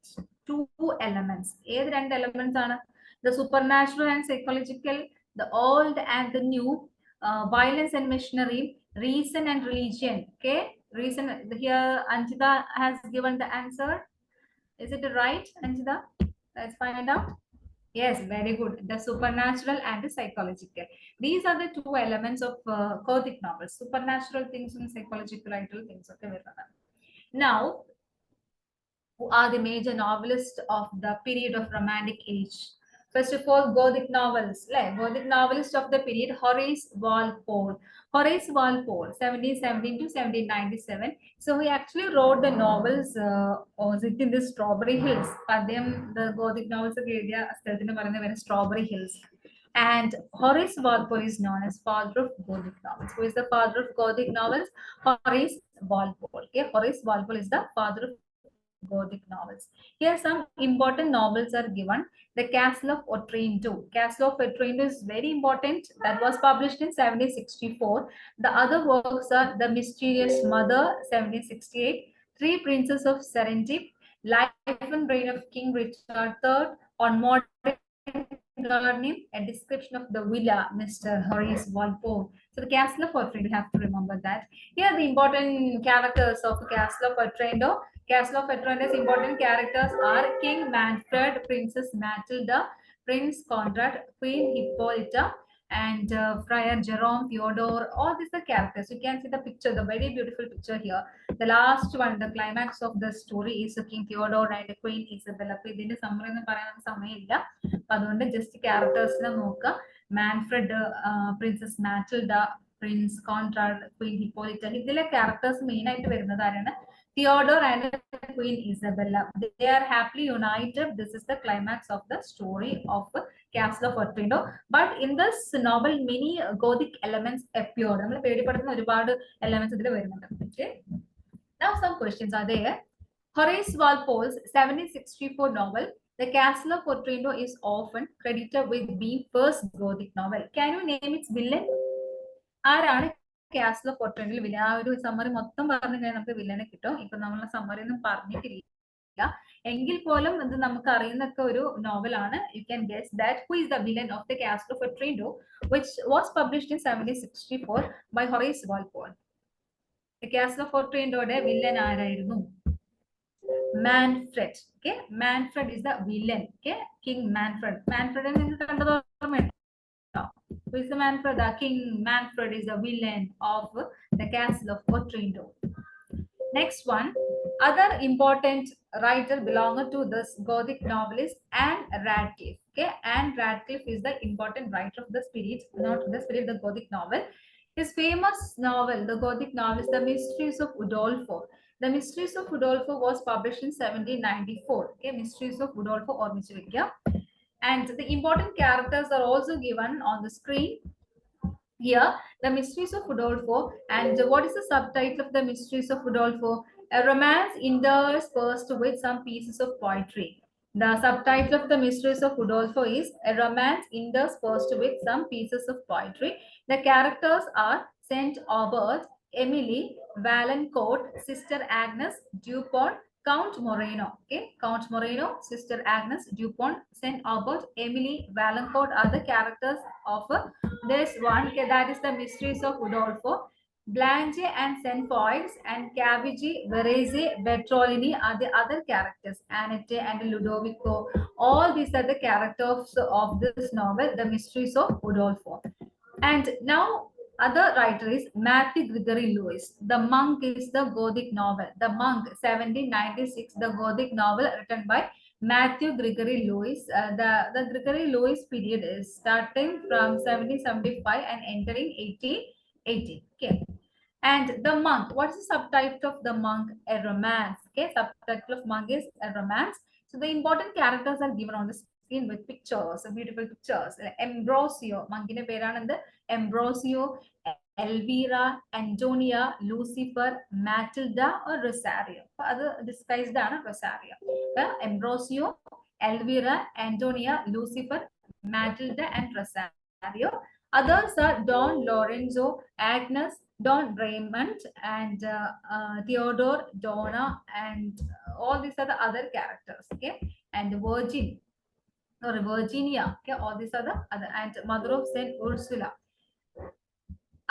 Speaker 2: two elements. ഏത് രണ്ട് elements ആണ്? The supernatural and psychological, the old and the new, violence and machinery, reason and religion. Okay, reason here Anjita has given the answer. Is it right, Anjita? Let's find out. Yes, very good. The supernatural and the psychological. These are the two elements of Gothic novels. Supernatural things and psychological things. Okay, now, who are the major novelists of the period of Romantic age? First of all, Gothic novels. Like Gothic novelist of the period, Horace Walpole. Horace Walpole, 1717 to 1797. So he actually wrote the novels in the Strawberry Hills. The Gothic novels are Strawberry Hills. And Horace Walpole is known as father of Gothic novels. Who is the father of Gothic novels? Horace Walpole. Okay, Horace Walpole is the father of Gothic novels. Here some important novels are given. The Castle of Otranto. Castle of Otranto is very important. That was published in 1764. The other works are The Mysterious Mother, 1768, Three Princes of Serendip, Life and Reign of King Richard III, On Modern Gardening, a description of the villa, Mr. Horace Walpole. So the Castle of Otranto, you have to remember that. Here the important characters of Castle of Otranto. Castle of Otranto's important characters are King Manfred, Princess Matilda, Prince Conrad, Queen Hippolyta, and Friar Jerome, Theodore. All these are characters. You can see the picture, the very beautiful picture here. The last one, the climax of the story is King Theodore and Queen Isabella. അതുകൊണ്ട് just ക്യാരക്ടേഴ്സിനെ നോക്കുക. Manfred, princess Matilda, prince Conrad, queen Hippolita, ഇതിലെ characters main ആയിട്ട് വരുന്നത് ആരാണ്? Theodore and Queen Isabella. They are happily united. This is the climax of the story of Castle of Otranto. But in this novel, many Gothic elements appear. നമ്മൾ പേടിപ്പെടുത്തുന്ന ഒരുപാട് elements ഇതിൽ വരുന്നുണ്ട്. Okay. Now some questions are there. Horace Walpole's 1764 novel, The Castle of Otranto, is often credited with being first Gothic novel. Can you name its villain? ആരാണ് കാസ്റ്റിൽ of ഒട്രാന്റോയിൽ villain? ആ ഒരു summary മൊത്തം പറഞ്ഞു കഴിഞ്ഞാൽ നമുക്ക് വില്ലനെ കിട്ടും. ഇപ്പൊ നമ്മൾ സമ്മറി ഒന്നും പറഞ്ഞിട്ടില്ല, എങ്കിൽ പോലും ഇത് നമുക്ക് അറിയുന്നൊക്കെ ഒരു നോവലാണ്. You can guess that who is the villain of the castle of Otranto, which was published in 1764 by Horace Walpole. The Castle of Otrantoയുടെ വില്ലൻ ആരായിരുന്നു? Manfred. Okay, Manfred is the villain. Okay, King Manfred. Manfred നിങ്ങൾക്ക് കണ്ടത് ഓർമ്മയുണ്ടോ? Who is the Manfred? The King Manfred is the villain of the Castle of Otranto. Next one, other important writer belonging to this Gothic novelist Anne Radcliffe. Okay, Anne Radcliffe is the important writer of the spirit, not the spirit, the Gothic novel. His famous novel, the Gothic novel, is The Mysteries of Udolpho. The Mysteries of Udolpho was published in 1794. Okay, Mysteries of Udolpho or Mysteria. And the important characters are also given on the screen. Here, The Mysteries of Udolpho. And what is the subtitle of The Mysteries of Udolpho? A romance interspersed with some pieces of poetry. The subtitle of The Mysteries of Udolpho is A Romance Interspersed with Some Pieces of Poetry. The characters are Saint Aubert, Emily, Valancourt, Sister Agnes, Dupont, Count Moreno. Okay, Count Moreno, Sister Agnes, Dupont, Saint Aubert, Emily, Valancourt are the characters of this one. Okay, that is The Mysteries of Udolpho. Blanche and Saint Foix and Cavici, Verese, Bertolini are the other characters. Annette and Ludovico. All these are the characters of this novel, The Mysteries of Udolpho. And now, other writer is Matthew Gregory Lewis. The Monk is the Gothic novel. The Monk, 1796, the Gothic novel written by Matthew Gregory Lewis. The Gregory Lewis period is starting from 1775 and entering 1880. Okay. And The Monk, what's the subtitle of The Monk? A romance. Okay, subtitle of Monk is A Romance. So the important characters are given on the screen with pictures, beautiful pictures. Ambrosio, Monkine peranand Ambrosio, Elvira, Antonia, Lucifer, Matilda or Rosario. Other disguised ആണ് Rosario. Ambrosio, Elvira, Antonia, Lucifer, Matilda and Rosario. Others are Don Lorenzo, Agnes, Don Raymond, and Theodore, Donna, and all these are the other characters. Okay, and Virgin or Virginia. Okay, all these are the other, and Mother of Saint Ursula.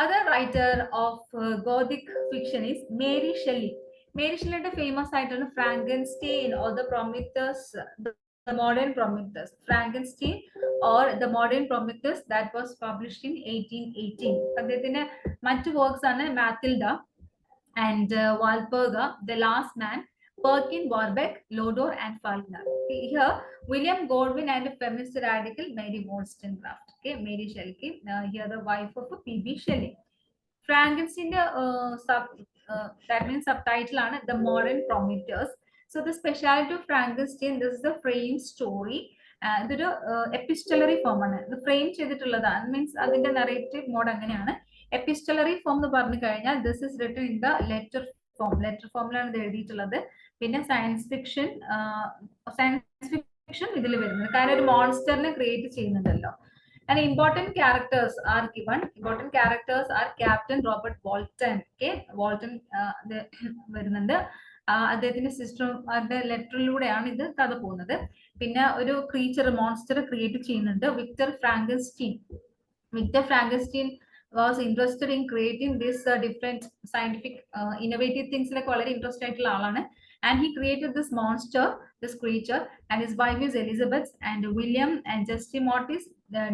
Speaker 2: Other writer of Gothic fiction is Mary Shelley. Mary Shelley, the famous title Frankenstein or the Prometheus, the Modern Prometheus, Frankenstein or the Modern Prometheus, that was published in 1818. അദ്ദേഹത്തിന്റെ മറ്റു works ആണ് Matilda and Walpurga, The Last Man, Perkin Warbeck, Lodore and Faulkner. Okay, here William Godwin and feminist radical Mary Wollstonecraft. Okay, Mary Shelley. Here the wife of P.B. Shelley. Frankenstein, that means subtitle ആണ് The Modern Prometheus. So the speciality of Frankenstein, this is the frame story. ഇതൊരു എപ്പിസ്റ്റലറി form ആണ്. ഇത് frame ചെയ്തിട്ടുള്ളതാണ്. Means അതിന്റെ narrative mode അങ്ങനെയാണ്. എപ്പിസ്റ്റലറി form എന്ന് പറഞ്ഞു കഴിഞ്ഞാൽ this is written in the letter form. Letter ഫോമിലാണ് ഇത് എഴുതിയിട്ടുള്ളത്. പിന്നെ സയൻസ് ഫിക്ഷൻ ഇതിൽ വരുന്നത്. കാരണം ഒരു മോൺസ്റ്ററിനെ ക്രിയേറ്റ് ചെയ്യുന്നുണ്ടല്ലോ. And important characters are given. Important characters are Captain Robert Walton. Okay, Walton വരുന്നുണ്ട്. അദ്ദേഹത്തിന്റെ സിസ്റ്റർ ലെറ്ററിലൂടെയാണ് ഇത് കഥ പോകുന്നത്. പിന്നെ ഒരു ക്രീച്ചർ മോൺസ്റ്റർ ക്രിയേറ്റ് ചെയ്യുന്നുണ്ട്. Victor Frankenstein was interested in creating this different scientific innovative things like വളരെ ഇൻട്രസ്റ്റ് ആയിട്ടുള്ള ആളാണ്. And he created this monster, this creature, and his wife is Elizabeth, and William and Justin Mortis,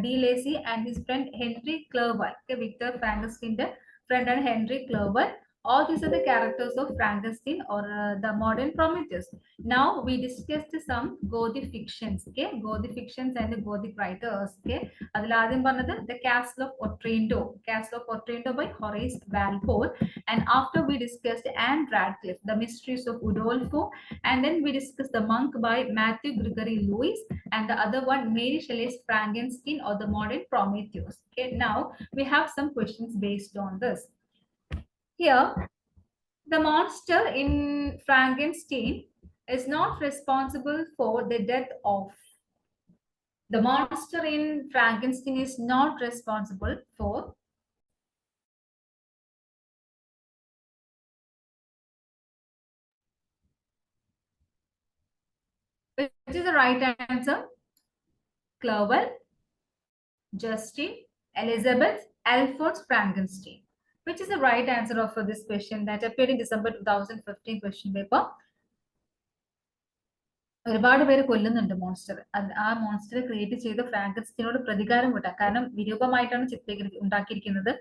Speaker 2: D. Lacey, and his friend Henry Clerval. Okay, Victor Frankenstein, the friend and Henry Clerval. All these are the characters of Frankenstein or the Modern Prometheus. Now we discussed some Gothic fictions. Okay, Gothic fictions and the Gothic writers. Okay, അതിലാദ്യം പറഞ്ഞത് The Castle of Otranto by Horace Walpole. And after we discussed Anne Radcliffe, The Mysteries of Udolpho, and then we discussed The Monk by Matthew Gregory Lewis, and the other one Mary Shelley's Frankenstein or the Modern Prometheus. Okay, now we have some questions based on this. Here, the monster in Frankenstein is not responsible for the death of. The monster in Frankenstein is not responsible for which is the right answer? Clerval, Justin, Elizabeth, Alphonse Frankenstein. Which is the right answer of this question that appeared in December 2015 question paper? ഒരുപാട് പേര് കൊല്ലുന്നുണ്ട് monster. ആ monster create ചെയ്ത ഫ്രാങ്കൻസ്റ്റീനോട് പ്രതികാരം വിട്ടാം. കാരണം വിരൂപമായിട്ടാണ് ഉണ്ടാക്കിയിരിക്കുന്നത്.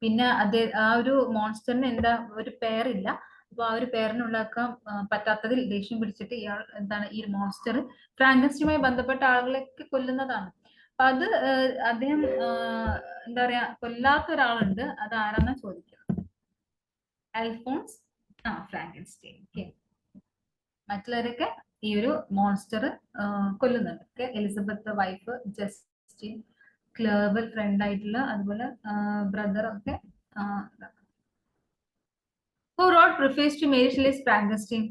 Speaker 2: പിന്നെ ആ ഒരു മോൺസ്റ്ററിന് എന്താ ഒരു പേരില്ല. അപ്പൊ ആ ഒരു പേരിന് ഉണ്ടാക്കാൻ പറ്റാത്തതിൽ ദേഷ്യം പിടിച്ചിട്ട് ഇയാൾ എന്താണ് ഈ മോൺസ്റ്റർ ഫ്രാങ്കൻസ്റ്റീനുമായി ബന്ധപ്പെട്ട ആളുകളൊക്കെ കൊല്ലുന്നതാണ്. അപ്പൊ അത് അദ്ദേഹം എന്താ പറയാ കൊല്ലാത്ത ഒരാളുണ്ട്. അത് ആരാന്നാ ചോദിക്കുന്നത്. അൽഫോൺസ് ഫ്രാങ്കൻസ്റ്റീൻ. ഓക്കെ, മറ്റുള്ളവരൊക്കെ ഈ ഒരു മോൺസ്റ്റർ കൊല്ലുന്നുണ്ട്. Okay, Elizabeth wife, Justine, Clerval friend ആയിട്ടുള്ള, അതുപോലെ ബ്രദർ ഒക്കെ. Who wrote preface to Mary Shelley's Frankenstein?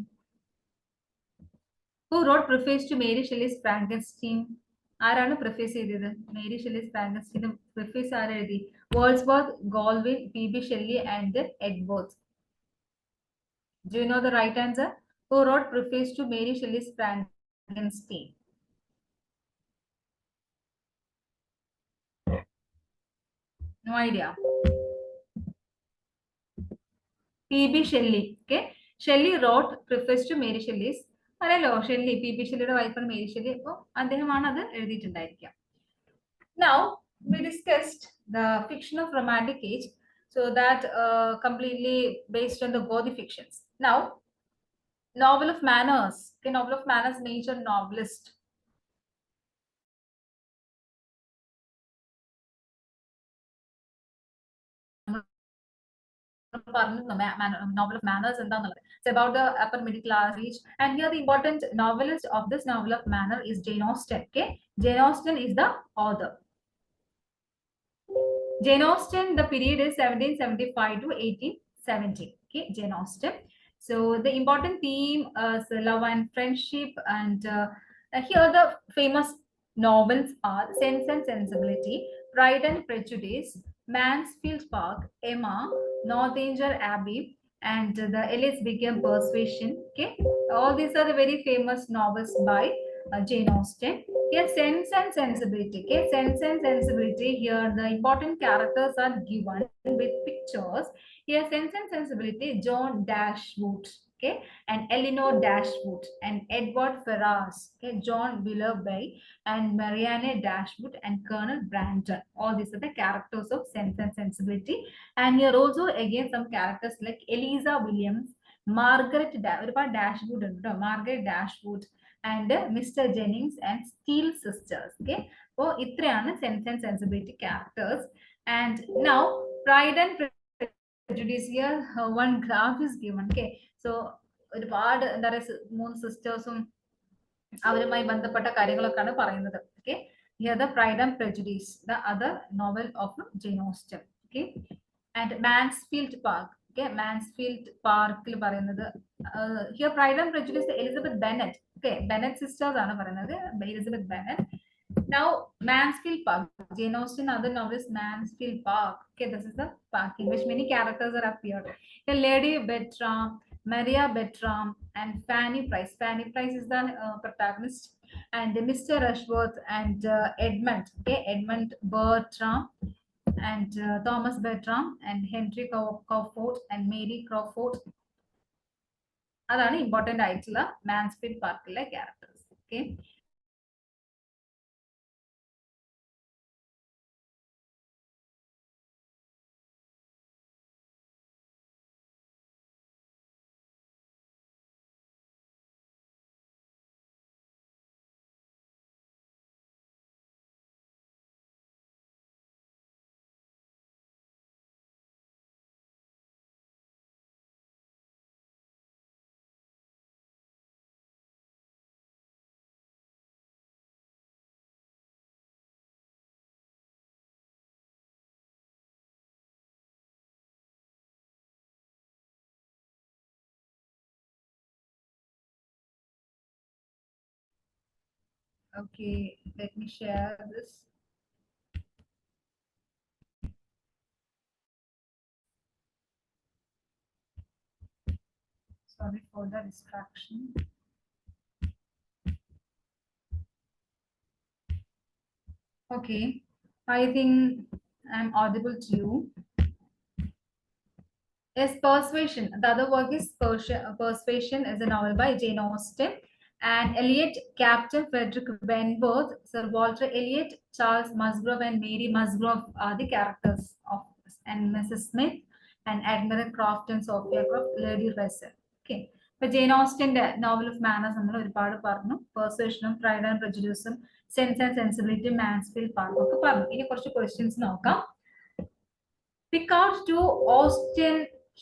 Speaker 2: ആരാണ് പ്രിഫേസ് ചെയ്തത്? മേരി ഷെല്ലീസ് ഫ്രാങ്കൻസ്റ്റീൻ പ്രിഫേസ് ആരെഴുതി? Wordsworth, Godwin, P.B. Shelley and Edwards. Do you know the right answer? Who wrote preface to Mary Shelley's Frankenstein? No idea. P.B. Shelley. Okay, Shelley wrote preface to Mary Shelley's. അറിയാലോ, Shelly, P.B. ഷെല്ലിയുടെ വൈഫാണ് Mary Shelley. അപ്പോൾ അദ്ദേഹമാണ് അത് എഴുതിയിട്ടുണ്ടായിരിക്കുക. Now we discussed the fiction of romantic age, so that completely based on the Gothic fictions. Now, novel of manners. Okay, novel of manners, major novelist. Novel of manners എന്താന്നുള്ളത്. It's about the upper middle class age. And here the important novelist of this novel of manner is Jane Austen. Okay, Jane Austen is the author. Jane Austen, the period is 1775 to 1870. Okay, Jane Austen. So the important theme is love and friendship, and here the famous novels are Sense and Sensibility, Pride and Prejudice, Mansfield Park, Emma, Northanger Abbey, and the Ellis Became Persuasion. Okay, all these are the very famous novels by Jane Austen. Here, Sense and Sensibility. Okay, Sense and Sensibility. Here, the important characters are given with pictures. Here, Sense and Sensibility. John Dashwood. Okay, and Eleanor Dashwood and Edward Ferrars, okay, John Willoughby and Marianne Dashwood and Colonel Brandon. All these are the characters of Sense and Sensibility. And here also again some characters like Eliza Williams, Margaret Dashwood, Margaret Dashwood, and Mr. Jennings and Steele sisters. Okay, so itrayana Sense and Sensibility characters. And now Pride and Prejudice, here one graph is given. Okay, so ഒരുപാട് എന്താ പറയുക മൂന്ന് സിസ്റ്റേഴ്സും അവരുമായി ബന്ധപ്പെട്ട കാര്യങ്ങളൊക്കെയാണ് പറയുന്നത്. Okay, here the Pride and Prejudice, the other novel of Jane Austen. Okay, and Mansfield Park. Okay, Mansfield Park പറയുന്നത് here Pride and Prejudice Elizabeth Bennet. Okay, Bennet sisters ആണ് പറയുന്നത്, Elizabeth Bennet. Now Mansfield Park, Jane Austen other novelist Mansfield Park. Okay, this is the park in which many characters are appeared. The Lady Bertram, Maria Bertram, and Fanny Price. Fanny Price is the protagonist, and Mr. Rushworth and Edmund. Okay, Edmund Bertram and Thomas Bertram and Henry Crawford and Mary Crawford. അതാണ് important ആയിട്ടുള്ള Mansfield പാർക്കിലെ characters. Okay, okay, let me share this. Sorry for the distraction. Okay, I think I'm audible to you. Yes, Persuasion. The other work is Persuasion is a novel by Jane Austen. And Eliot, Captain Frederick Wentworth, Sir Walter Eliot, Charles Musgrove, and Mary Musgrove are the characters of this. And Mrs. Smith, and Admiral Croft and Sophia Croft, Lady Russell. Okay. But Jane Austen, the novel of manners, Persuasion, Pride and Prejudice, Sense and Sensibility, Mansfield Park. Any questions now? Pick out two Austen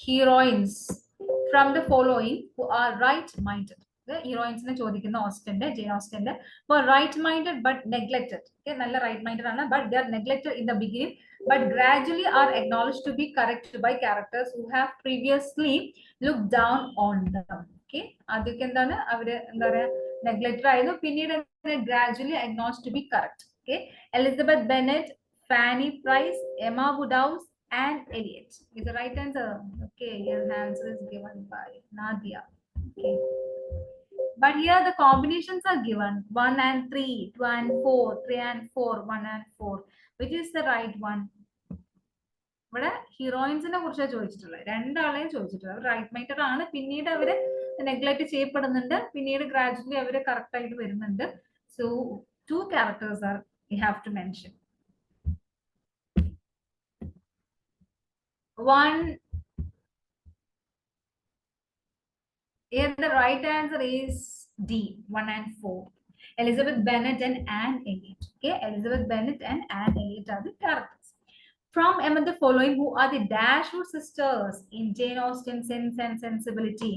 Speaker 2: heroines from the following who are right-minded. The heroines in the Austen, Jane Austen, were right-minded but neglected. Okay, nalla right-minded ana, but they are neglected in the beginning, but gradually are acknowledged to be correct by characters who have previously looked down on them. Okay, adike endana avare enda paraya neglected ayinu, pinnീട് gradually acknowledged to be correct. Okay, Elizabeth Bennet, Fanny Price, Emma Woodhouse, and Eliot is the right answer. Okay, your answer is given by Nadia. Okay, but here the combinations are given 1 and 3, 2 and 4, 3 and 4, 1 and 4. Which is the right one? ഇവിടെ ഹീറോയിൻസിനെ കുറിച്ചാണ് ചോദിച്ചിട്ടുള്ളത്, രണ്ടാളെയും ചോദിച്ചിട്ടുള്ളത്. Right minder ആണ്, പിന്നീട് അവര് neglect ചെയ്യപ്പെടുന്നുണ്ട്, പിന്നീട് ഗ്രാജുവലി അവര് കറക്റ്റ് ആയിട്ട് വരുന്നുണ്ട്. So 2 characters are you have to mention. One, here the right answer is D, 1 and 4. Elizabeth Bennet and Anne Elliot. Okay, Elizabeth Bennet and Anne Elliot are the characters. From among the following, who are the Dashwood sisters in Jane Austen Sense and Sensibility?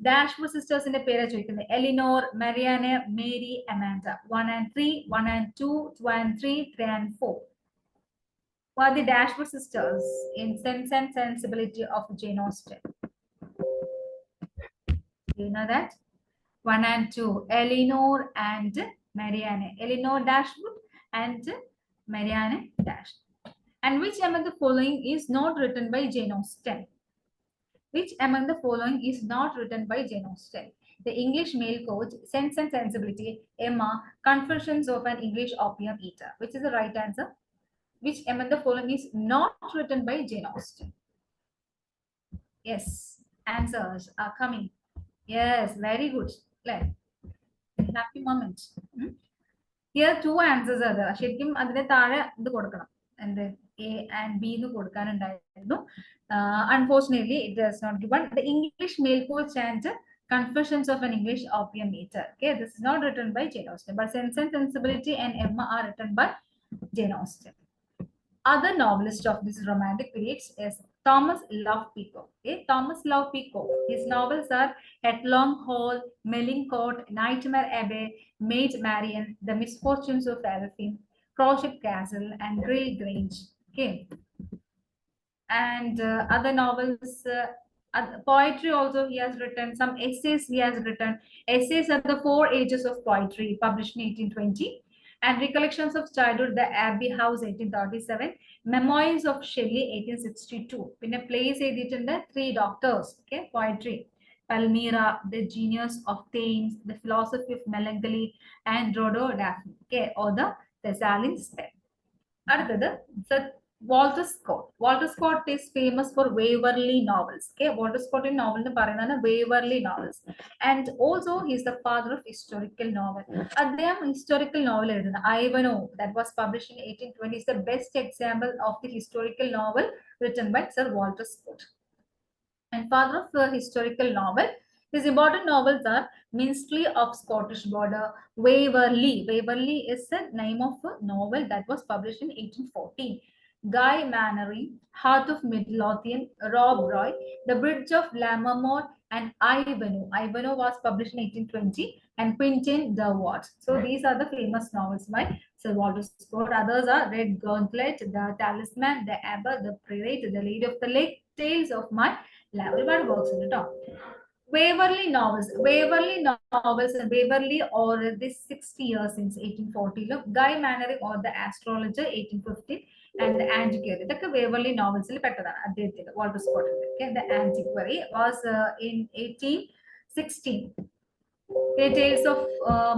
Speaker 2: Dashwood sisters in the pera choikkunde Eleanor, Marianne, Mary, Amanda. 1 and 3, 1 and 2, 2 and 3, 3 and 4. Who are the Dashwood sisters in Sense and Sensibility of Jane Austen? Do you know that? 1 and 2, Eleanor and Marianne. Eleanor Dashwood and Marianne Dashwood. And which among the following is not written by Jane Austen? Which among the following is not written by Jane Austen? The English Male Coach, Sense and Sensibility, Emma, Confessions of an English Opium Eater. Which is the right answer? Which among the following is not written by Jane Austen? Yes, answers are coming. Yes, very good. Like, happy moment. Here two answers are there. ശരിക്കും അതിന്റെ താഴെ ഇത് കൊടുക്കണം. And A and B എന്ന് കൊടുക്കാനുണ്ടായിരുന്നു. Unfortunately, it does not given. The English male poet chant Confessions of an English Opium Eater. Okay, this is not written by Jane Austen, but Sense and Sensibility and Emma are written by Jane Austen. Other novelist of this romantic period is Thomas Love Peacock. Okay? Thomas Love Peacock. His novels are Headlong Hall, Melincourt, Nightmare Abbey, Maid Marian, The Misfortunes of Adolphine, Crochet Castle, and Grey Grange. Okay. And other novels, poetry also he has written. Some essays he has written. Essays are the 4 ages of poetry, published in 1820. And Recollections of Childhood, The Abbey House, 1837. Memoirs of Shelley, 1862. In a plays edited 3 Doctors. Okay, poetry. Palmyra, The Genius of Thames, The Philosophy of Melancholy, and Rhododaphne. Okay, or the Thessalian Spell. Walter Scott. Walter Scott is famous for Waverley novels. Okay, Walter Scott in novel Waverley novels, and also he's the father of historical novel. അദ്ദേഹം historical novel എഴുതുന്നത് Ivanhoe, that was published in 1820, is the best example of the historical novel written by Sir Walter Scott. And father of the historical novel. His important novels are Minstrel of Scottish Border, Waverley. Waverley is the name of a novel that was published in 1814. Guy Mannering, Heart of Midlothian, Rob Roy, The Bridge of Lammermoor, and Ivanhoe. Ivanhoe was published in 1820, and Quentin Durward. So these are the famous novels by Sir Walter Scott. Others are Red Gauntlet, The Talisman, The Abber, The Prelate, The Lady of the Lake, Tales of My Love. Everybody works in the top. Waverley novels, and Waverley or this 60 years since 1840. Look, Guy Mannering or The Astrologer, 1850, and The Antiquary. The Waverley novels, Walter Scott. Okay, The Antiquary was in 1816. Okay, Tales of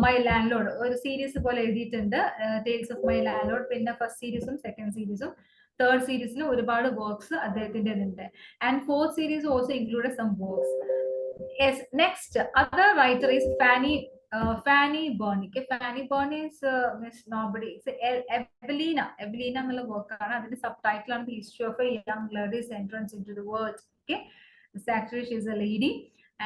Speaker 2: My Landlord, or series of Tales of My Landlord, first series, second series, third series, works, and fourth series also included some works. Yes, next, other writer is Fanny Burney. Okay, Fanny Burney is Miss Nobody. It's Evelina ennulla work aanu. Adinte subtitle on The History of a Young Lady's Entrance into the World. Okay, this actually she is a lady.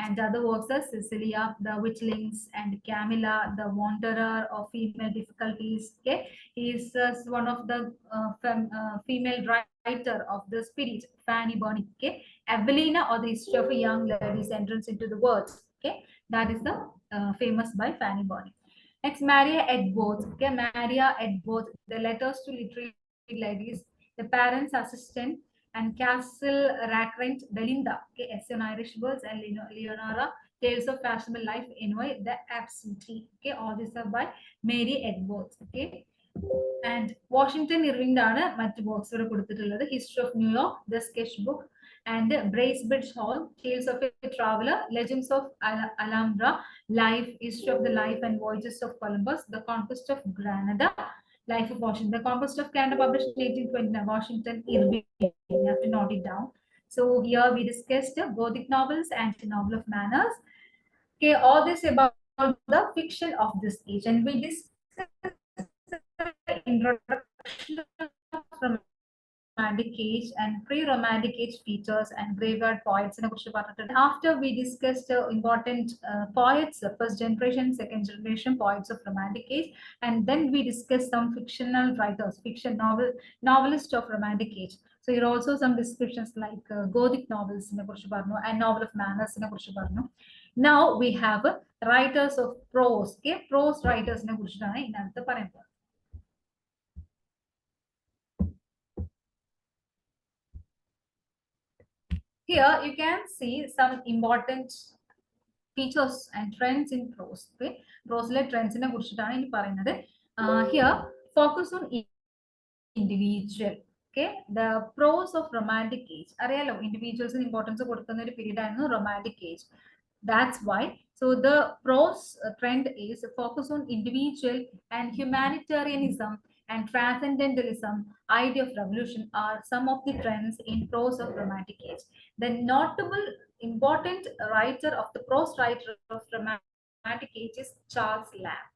Speaker 2: And other works are Cecilia, The Witchlings, and Camilla, The Wanderer of Female Difficulties. Okay, he is one of the female writer of the spirit, Fanny Burney. Okay, Evelina or The History of a Young Lady's Entrance into the World. Okay, that is the famous by Fanny Burney. Next, Maria Edgeworth. Okay, Maria Edgeworth, The Letters to Literary Ladies, The Parents' Assistant, and Castle Rackrent, Belinda. Okay, Essay on Irish Birds, and Leonora, Tales of Fashionable Life, Envy, The Absentee. Okay, all these are by Mary Edgeworth. Okay, and Washington Irving dana mattu books oda kodutittulladu, History of New York, The Sketchbook, and Bracebridge Hall, Tales of a Traveler, Legends of Alhambra, Life, History of the Life and Voyages of Columbus, The Conquest of Granada, Life of Washington, The Conquest of Canada, published in 1829, Washington Irving. You have to note it down. So here we discussed Gothic novels and novel of manners. Okay, all this about the fiction of this age, and we discussed the introduction of romantic age and pre-romantic age features and graveyard poets. After we discussed important poets, first generation, second generation poets of romantic age, and then we discussed some fictional writers, novelists of romantic age. So here are also some descriptions like Gothic novels and novel of manners. Now we have writers of prose. Okay, prose writers in here you can see some important features and trends in prose. Okay, prose trends in here focus on individual. Okay, the prose of romantic age. Areyalo, individuals importance of period and romantic age. That's why. So the prose trend is focus on individual, and humanitarianism and transcendentalism, idea of revolution are some of the trends in prose of romantic age. The notable important writer of the prose writer of dramatic age is Charles Lamb.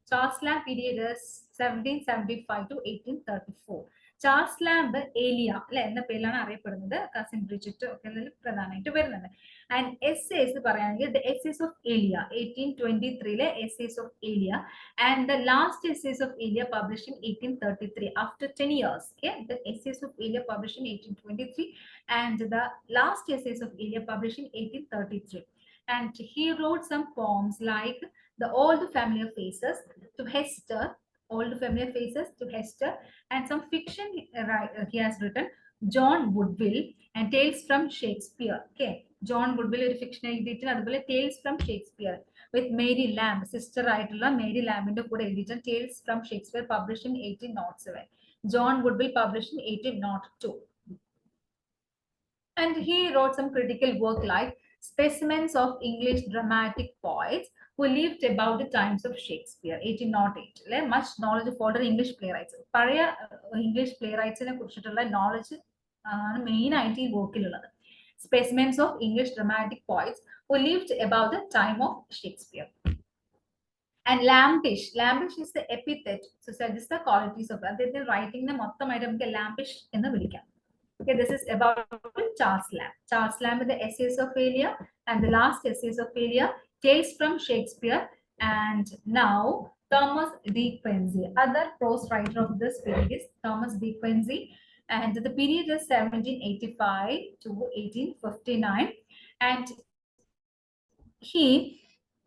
Speaker 2: Charles Lamb period is 1775 to 1834. Charles lamp ഏലിയ അല്ലെ എന്ന പേരിലാണ് അറിയപ്പെടുന്നത്. Cousin Bridget ഒക്കെ പ്രധാനമായിട്ട് വരുന്നത്. And essays പറയുകയാണെങ്കിൽ the essays of Eliya 1823 essays of Eliya and the last essays of Eliya publish in 1833 after 10 years. Okay, the essays of Elia published in 1823 and the last essays of Elia published in 1833. And he wrote some poems like the Old Familiar Faces to Hester, Old Familiar Faces to Hester, and some fiction he has written, John Woodville and Tales from Shakespeare. Okay, John Woodville ഒരു fiction എഴുതിയിട്ട് അതുപോലെ Tales from Shakespeare with Mary Lamb, sister ആയിട്ടുള്ള Mary Lambന്റെ കൂടെ എഴുതിയിട്ട് Tales from Shakespeare published in 1807. John Woodville published in 1802. And he wrote some critical work like Specimens of English Dramatic Poets who lived about the times of Shakespeare, 1808. Much knowledge of older English playwrights. പഴയ English playwrights-നെ കുറിച്ചിട്ടുള്ള knowledge main ആയിട്ട് ഈ വർക്കിലുള്ളത്. Specimens of English Dramatic Poets who lived about the time of Shakespeare. And lambish is the epithet. So this is the qualities of that. The writing the motthamayitte namukku lambish ennu vilikam. Okay, this is about Charles Lamb. Charles Lamb with the essays of Elia and the last essays of Elia, Tales from Shakespeare, and now Thomas de Quincey. Other prose writer of this period is Thomas de Quincey, and the period is 1785 to 1859, and he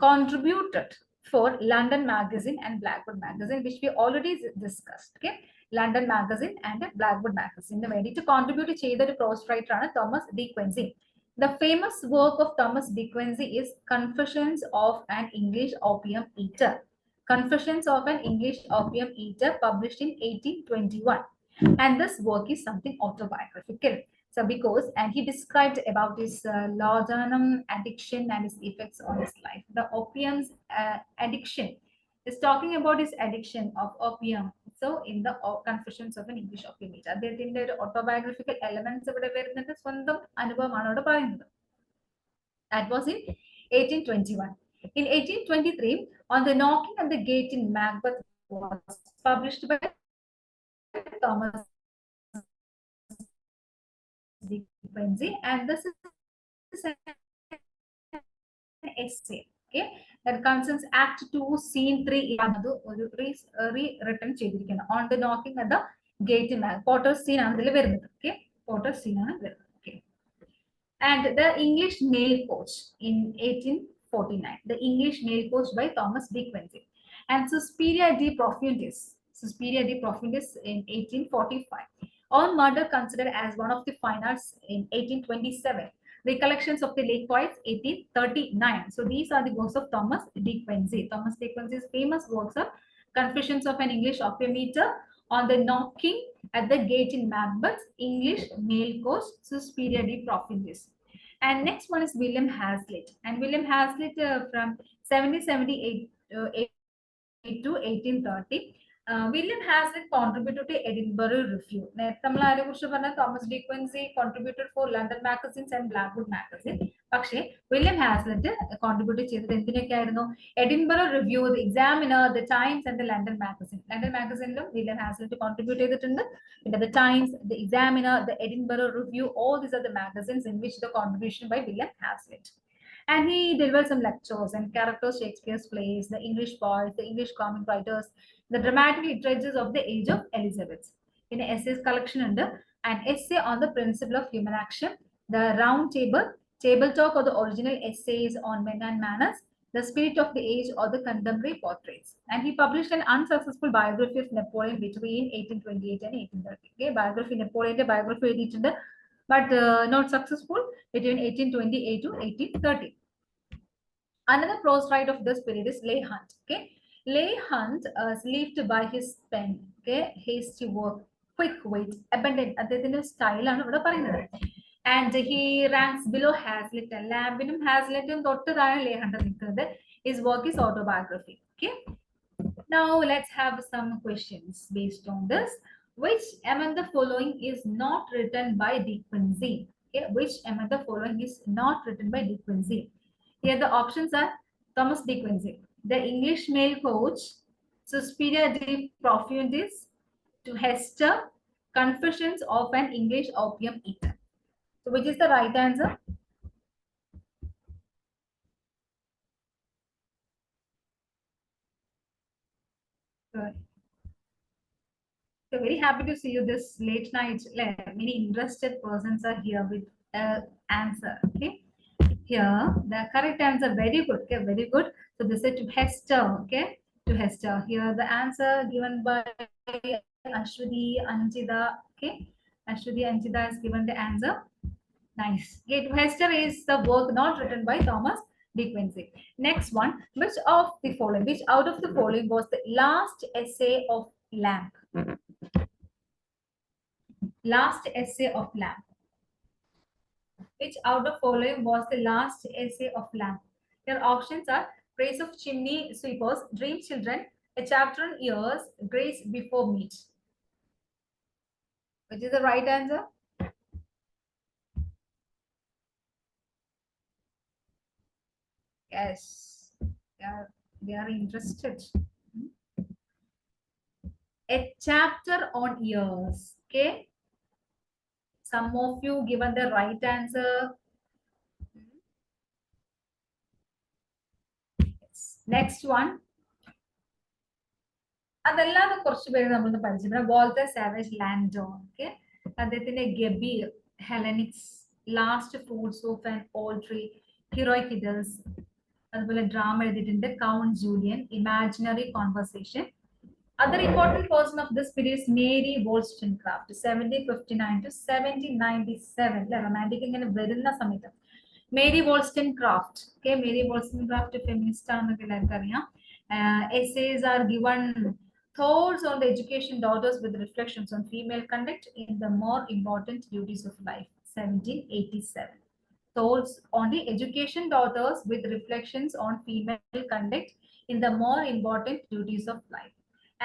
Speaker 2: contributed for London Magazine and Blackwood Magazine, which we already discussed. Okay, London Magazine and Blackwood Magazine. The way to contribute to the prose writer Thomas de Quincey. The famous work of Thomas de Quincey is Confessions of an English Opium Eater. Confessions of an English Opium Eater, published in 1821. And this work is something autobiographical. So and he described about his laudanum addiction and his effects on his life. The opium's addiction is talking about his addiction of opium. So in the Confessions of an English Opium Eater, there are autobiographical elements of the that was in 1821. In 1823, On the Knocking at the Gate in Macbeth was published by Thomas de Quincey, and this is an essay, okay, that concerns Act 2, Scene 3, rewritten on the knocking at the gate in Potter's scene, okay, Potter's scene, okay. And the English Mail Coach in 1849, the English Mail Coach by Thomas de Quincey, and Suspiria de Profundis in 1845. On Murder, considered as one of the fine arts in 1827. Recollections of the Lake Poets, 1839. So these are the works of Thomas de Quincey. Thomas de Quincey's famous works are Confessions of an English Opium Eater, On the Knocking at the Gate in Macbeth, English Mail Coach, Suspiria de Profundis. And next one is William Hazlitt. And William Hazlitt from 1778 to 1830. William Hazlitt contributed to Edinburgh Review. Thomas de Quincey contributed for London magazines and Blackwood magazine. But William Hazlitt contributed to Edinburgh Review, the Examiner, the Times, and the London magazine. London magazine, William Hazlitt contributed to the Times, the Examiner, the Edinburgh Review. All these are the magazines in which the contribution by William Hazlitt. And he delivered some lectures and characters, Shakespeare's plays, the English poets, the English comic writers, the dramatic literatures of the age of Elizabeth. In an essays collection under an essay on the principle of human action, the round table, table talk or the original essays on men and manners, the spirit of the age or the contemporary portraits. And he published an unsuccessful biography of Napoleon between 1828 and 1830. Okay, biography Napoleon, biography edited, but not successful between 1828 to 1830. Another prose writer of this period is Leigh Hunt. Okay, Leigh Hunt lived by his pen. Okay, hasty work, quick wit, abundant. That's style. And he ranks below Hazlitt and Lamb. Hazlitt and Leigh Hunt. His work is autobiography. Okay. Now let's have some questions based on this. Which among the following is not written by de Quincey? Okay, which among the following is not written by De Quincey? Here the options are Thomas De Quincey, The English Male Coach, Suspiria de Profundis, To Hester, Confessions of an English Opium Eater. So which is the right answer? Good. So very happy to see you this late night. Many interested persons are here with answer. Okay. Here the correct answer, very good. Okay, very good. So this is to Hester. Okay, to Hester. Here the answer given by Ashwati Anjida. Okay, Ashwati Anjida has given the answer. Nice. Okay, to Hester is the work not written by Thomas De Quincey. Next one, which out of the following was the last essay of Lamb? Last essay of Lamb. Which out of following was the last essay of Lamb? Your options are Praise of Chimney Sweepers, Dream Children, A Chapter on Years, Grace Before Meat. Which is the right answer? Yes, they are interested. A Chapter on Years. Okay. Some of you given the right answer. Yes. Next one. അതല്ലാതെ കുറച്ച് പേര് നമ്മളൊന്ന് പരിചയപ്പെടാം. Walter savage Landor. Okay, അദ്ദേഹത്തിന്റെ Gebir, Hellenics, last fruits of an old tree, heroic idylls, അതുപോലെ drama എഴുതിയിട്ടുണ്ട് Count Julian, imaginary conversation. Other important person of this period is Mary Wollstonecraft, 1759 to 1797. Romantic ഇങ്ങനെ വരുന്ന സമയത്ത് മേരി വോൾസ്റ്റൺക്രാഫ്റ്റ്. ഓക്കെ, മേരി വോൾസ്റ്റൺക്രാഫ്റ്റ് ഫെമിനിസ്റ്റ് ആണെന്നൊക്കെ എല്ലാവർക്കും അറിയാം. Essays are given thoughts on the education daughters with reflections on female conduct in the more important duties of life, 1787. Thoughts on the education daughters with reflections on female conduct in the more important duties of life.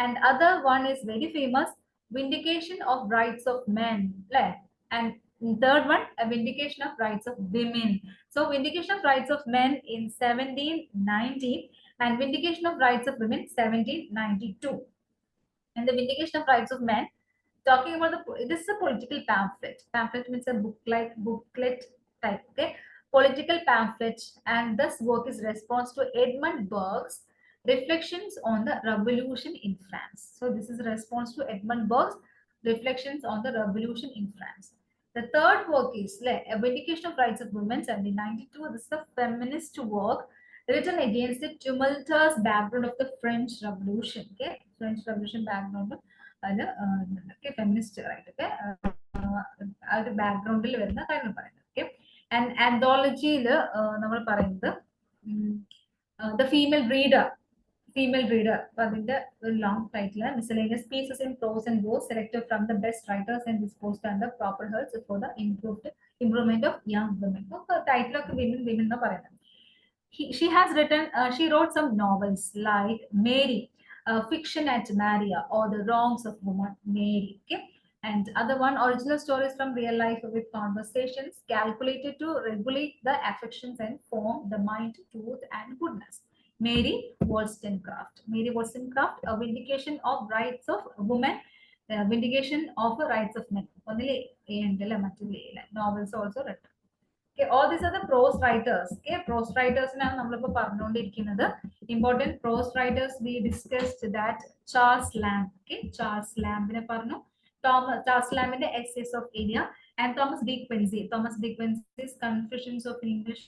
Speaker 2: And other one is very famous, Vindication of Rights of Men. And third one, a Vindication of Rights of Women. So Vindication of Rights of Men in 1790 and Vindication of Rights of Women 1792. And the Vindication of Rights of Men, talking about this is a political pamphlet. Pamphlet means a booklet type. Okay, political pamphlet, and this work is response to Edmund Burke's Reflections on the Revolution in France. So this is a response to Edmund Burke's Reflections on the Revolution in France. The third work is A Vindication of Rights of Women, 1792. This is a feminist work written against the tumultuous background of the French Revolution. Okay, French Revolution background. Feminist ആയിട്ടൊക്കെ ആ ഒരു ബാക്ക്ഗ്രൗണ്ടിൽ വരുന്ന കാര്യങ്ങൾ പറയുന്നത്. Okay, and ആന്തോളജിയിൽ നമ്മൾ പറയുന്നത് the female reader. അതിന്റെ ഒരു long title miscellaneous pieces in prose and verse selected from the best writers and disposed under proper health for the improvement of young women. ടൈറ്റിലൊക്കെ വിമൻ എന്ന് പറയുന്നത്. She wrote some novels like Mary, Fiction at Maria, or The Wrongs of Woman, Mary. Okay, and other one, original stories from real life with conversations calculated to regulate the affections and form the mind, truth, and goodness. Mary Wollstonecraft. Mary Wollstonecraft, A Vindication of Rights of Women, Vindication of the Rights of Men. Only novels also written. Okay, all these are the prose writers. Okay, prose writers now important prose writers we discussed that Charles Lamb. Okay, Charles Lamb Charles Lamb in the Essays of India, and Thomas De Quincey. Thomas De Quincey's Confessions of an English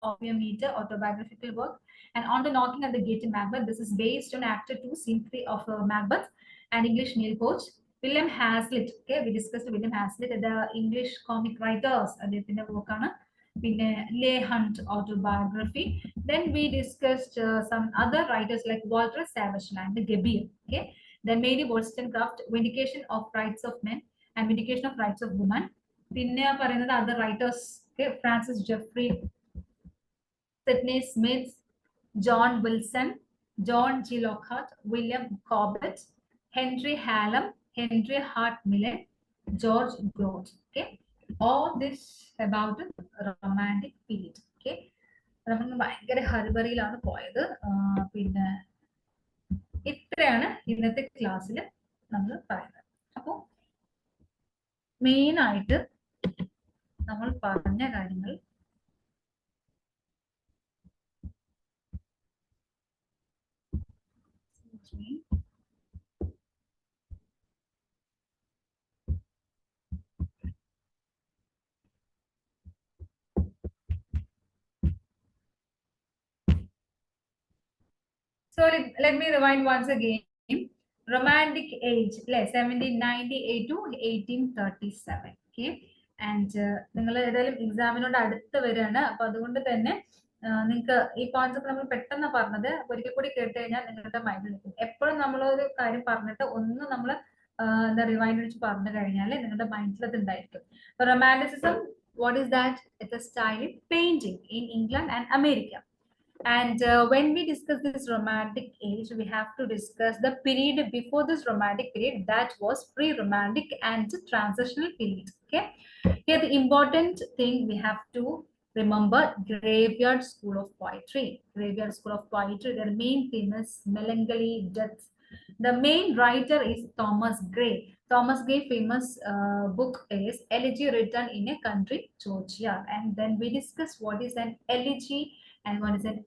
Speaker 2: Opium Eater, autobiographical work. And on the Knocking at the Gate in Macbeth, this is based on Act 2, Scene 3 of Macbeth. And English Male Coach, William Hazlitt. Okay, we discussed William Hazlitt, the English comic writers. Leigh Hunt autobiography. Then we discussed some other writers like Walter Savage Land, the Gebir. Okay, then Mary Wollstonecraft, Vindication of Rights of Men and Vindication of Rights of Women. Then other writers, okay, Francis Jeffrey, Sidney Smith, John Wilson, John G. Lockhart, William Cobbett, Henry Hallam, Henry Hart Millen, George Grote. Okay, all this about the romantic period. Okay, നമ്മൾ ഭയങ്കര ഹരിബറിയിലാണ് പോയത്. പിന്നെ ഇത്രയാണ് ഇന്നത്തെ ക്ലാസ്സിൽ നമ്മൾ പറയുന്നത്. അപ്പോൾ മെയിൻ ആയിട്ട് നമ്മൾ പറഞ്ഞ കാര്യങ്ങൾ So let me rewind once again. Romantic age, 1798 to 1837. Okay, and നിങ്ങൾ ഏതായാലും എക്സാമിനോട് അടുത്ത് വരികയാണ്. അപ്പൊ അതുകൊണ്ട് തന്നെ നിങ്ങൾക്ക് ഈ കോൺസെപ്റ്റ് നമ്മൾ പെട്ടെന്ന് പറഞ്ഞത് ഒരിക്കൽ കൂടി കേട്ട് കഴിഞ്ഞാൽ നിങ്ങളുടെ മൈൻഡിൽ നിൽക്കും. എപ്പോഴും നമ്മളൊരു കാര്യം പറഞ്ഞിട്ട് ഒന്ന് നമ്മൾ എന്താ റിവൈൻഡ് വെച്ച് പറഞ്ഞു കഴിഞ്ഞാൽ നിങ്ങളുടെ മൈൻഡിൽ അത് ഉണ്ടായിരിക്കും. Romanticism, what is that? It's a style in painting in England and America. And when we discuss this romantic age, we have to discuss the period before this romantic period, that was pre-romantic and transitional period. Okay, here the important thing we have to remember: graveyard school of poetry. Graveyard school of poetry, their main theme is melancholy, death. The main writer is Thomas Gray. Thomas Gray famous book is Elegy Written in a Country Churchyard. And then we discuss what is an elegy and what is an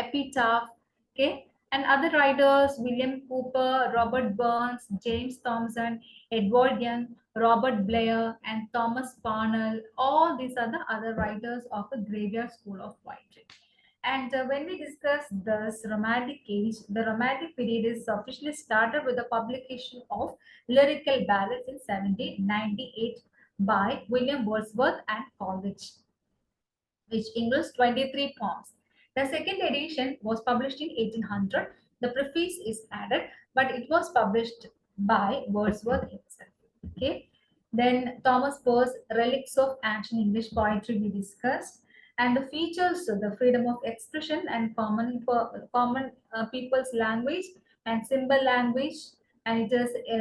Speaker 2: epitaph. Okay, and other writers: William Cooper, Robert Burns, James Thomson, Edward Young, Robert Blair, and Thomas Parnell. All these are the other writers of the graveyard school of poetry. And when we discuss this romantic age, the romantic period is officially started with the publication of lyrical ballads in 1798 by William Wordsworth and Coleridge, which includes 23 poems. The second edition was published in 1800. The preface is added, but it was published by Wordsworth himself. Okay. Then Thomas Poe's Relics of Ancient English Poetry we discussed, and the features: the freedom of expression and common people's language and symbol language, and it is a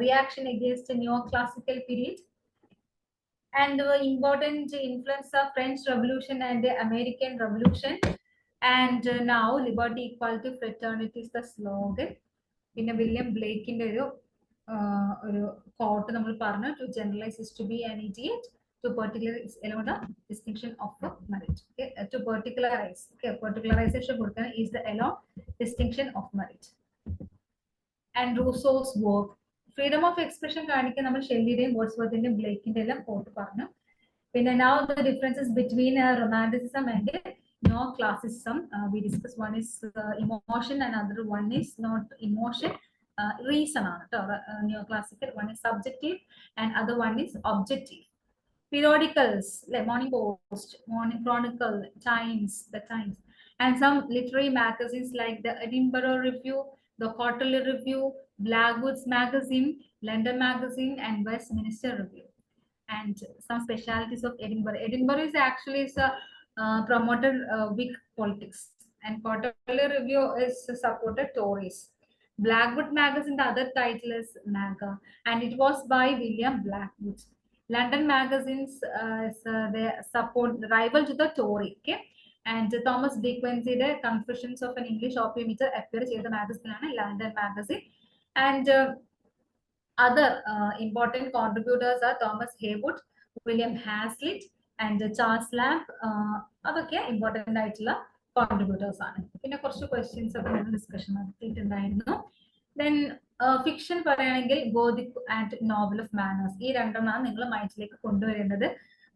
Speaker 2: reaction against the neoclassical period, and the important influence of French Revolution and the American Revolution. And now liberty, equality, fraternity is the slogan. പിന്നെ William ബ്ലേക്കിന്റെ ഒരു quote നമ്മൾ പറഞ്ഞു: to generalise is to be an idiot, to particularise alone distinction of merit. To particularise, particularisation കൊടുക്കാൻ is the alone distinction of merit. And Rousseau's work, freedom of expression കാണിക്കാൻ നമ്മൾ ഷെല്ലിയുടെയും വേർഡ്സ്വർത്തിന്റെയും ബ്ലേക്കിന്റെ എല്ലാം coat പറഞ്ഞു. പിന്നെ now the differences between romanticism and neoclassicism, we discuss: one is emotion and other one is not emotion, reason ആണ് ട്ടോ. Neoclassical one is subjective and other one is objective. Periodicals like Morning Post, Morning Chronicle, Times, the Times, and some literary magazines like the Edinburgh Review, the Quarterly Review, Blackwood's Magazine, London Magazine, and Westminster Review. And some specialities of Edinburgh. Edinburgh is actually promoted Whig politics, and Quarterly Review is supported Tories. Blackwood Magazine, the other title is MAGA, and it was by William Blackwood. London magazines they support rival to the Tory. Okay, and Thomas Dickens's Confessions of an English Opium Eater appears in the magazine, London Magazine. And other important contributors are Thomas Heywood, William Hazlitt, and Charles Lamb. അതൊക്കെ important ആയിട്ടുള്ള contributors ആണ്. പിന്നെ കുറച്ച് questions ഒക്കെ നമ്മൾ discussion നടത്തിയിട്ടുണ്ടായിരുന്നു. Then fiction പറയുകയാണെങ്കിൽ Gothic and novel of manners, ഈ രണ്ടെണ്ണമാണ് നിങ്ങൾ മൈൻഡിലേക്ക് കൊണ്ടുവരേണ്ടത്.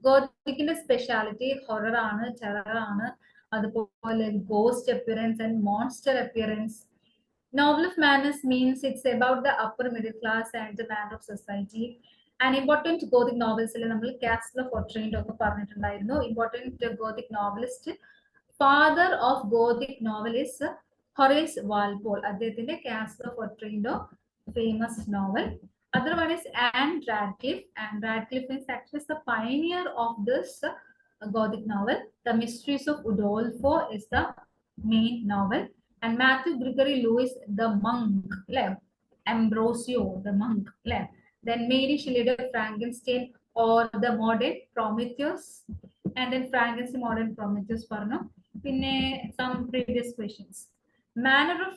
Speaker 2: ഗോതിക്കിന്റെ സ്പെഷ്യാലിറ്റി ഹൊറർ ആണ്, ടെറർ ആണ്, അതുപോലെ ghost appearance and monster appearance. Novel of manners means it's about the upper middle class and the manner of society. An important Gothic novelist, Castle of Otranto ഒക്കെ പറഞ്ഞിട്ടുണ്ടായിരുന്നു. Important Gothic novelist, father of Gothic novelist Horace Walpole. അദ്ദേഹത്തിന്റെ Castle of Otranto famous novel. Other one is Anne Radcliffe. Anne Radcliffe is actually the pioneer of this Gothic novel. The Mysteries of Udolpho is the main novel. And Matthew Gregory Lewis, the monk, Ambrosio, the monk, Then Mary Shelley's Frankenstein or the modern Prometheus, and then Frankenstein modern Prometheus parno. Pinne some previous questions. Manner of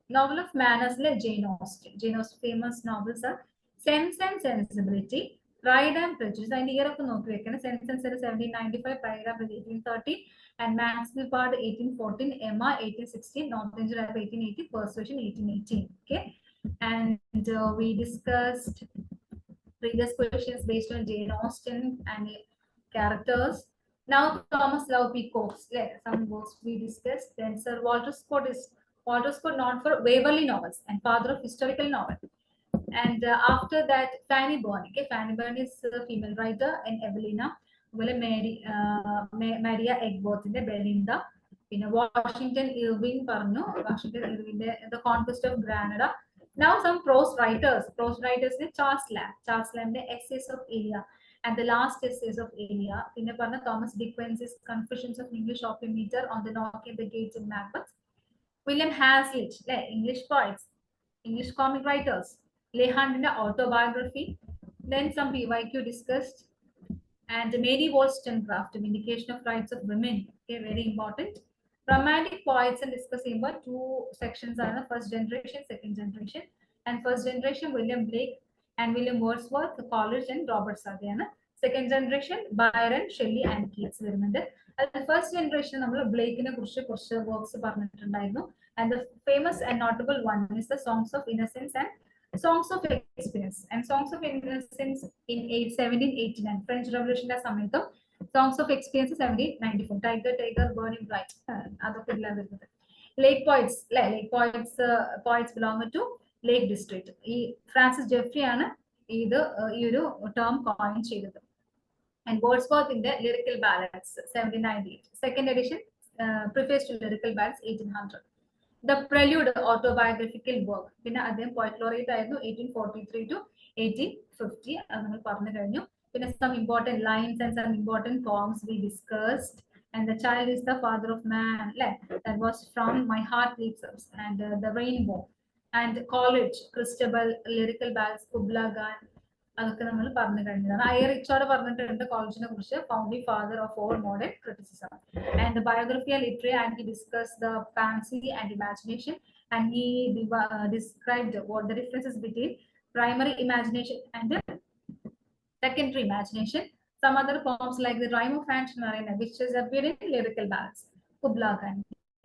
Speaker 2: novel of manners like Jane Austen. Jane Austen's famous novels are Sense and Sensibility, Pride and Prejudice. And year of Sense and Sensibility 1795, Pride and Prejudice 1830, and Max Bard 1814, Emma 1816, Northanger 1880, Persuasion 1818. Okay, and we discussed previous questions based on Jane Austen and characters. Now Thomas Love Peacock's some books we discussed. Then Sir Walter Scott is known for Waverley novels and father of historical novel. And after that, Fanny Burney. Okay, Fanny Burney is a female writer, and Evelina. Well, Maria Egworth in the Belinda. In Washington Irving Parno, Washington Irving, the Conquest of Granada. Now some prose writers. Prose writers is Charles Lamb. Charles Lamb, the Essays of Elia. And the last essays of Elia. In the Thomas Dickens's Confessions of English Optimeter on the Knock at the Gates of Macbeth. William Hazlitt, English poets, English comic writers. Leigh Hunt's autobiography. Then some PYQ discussed. And Mary Wollstonecraft, Vindication of Rights of Women. Okay, very important. Romantic poets and discussing about two sections are the first generation, second generation. And first generation, William Blake and William Wordsworth, Coleridge and Robert Southey. Second generation, Byron, Shelley and Keats. The first generation, Blake in a works and the famous and notable one is the Songs of Innocence and Songs of Experience. And Songs of Innocence in 1789, French Revolution as Samantha. Songs of Experience 1794. Tiger, Burning Bright. Lake poets, poets belong to Lake District. Francis Jeffrey Anna either term coined. And Wordsworth in the Lyrical Ballads 1798. Second edition, Preface to Lyrical Ballads 1800. The Prelude autobiographical work. Then Poet Laureate 1843 to 1850. Some important lines and some important poems we discussed. And the child is the father of man. That was from My Heart Leaps Up and The Rainbow. And College, Christabel, Lyrical Ballads, Kubla Khan. അതൊക്കെ നമ്മൾ പറഞ്ഞു കഴിഞ്ഞതാണ്. I Richard പറഞ്ഞിട്ടുണ്ട് കോളേജിനെ കുറിച്ച്, founding father of all modern criticism. And the biography and literary, and he discussed the fancy and imagination, and he described what the differences between primary imagination and secondary imagination. Some other poems like the Rhyme of Aunt Marina, which is appeared in Lyrical Ballads, Kubla Khan,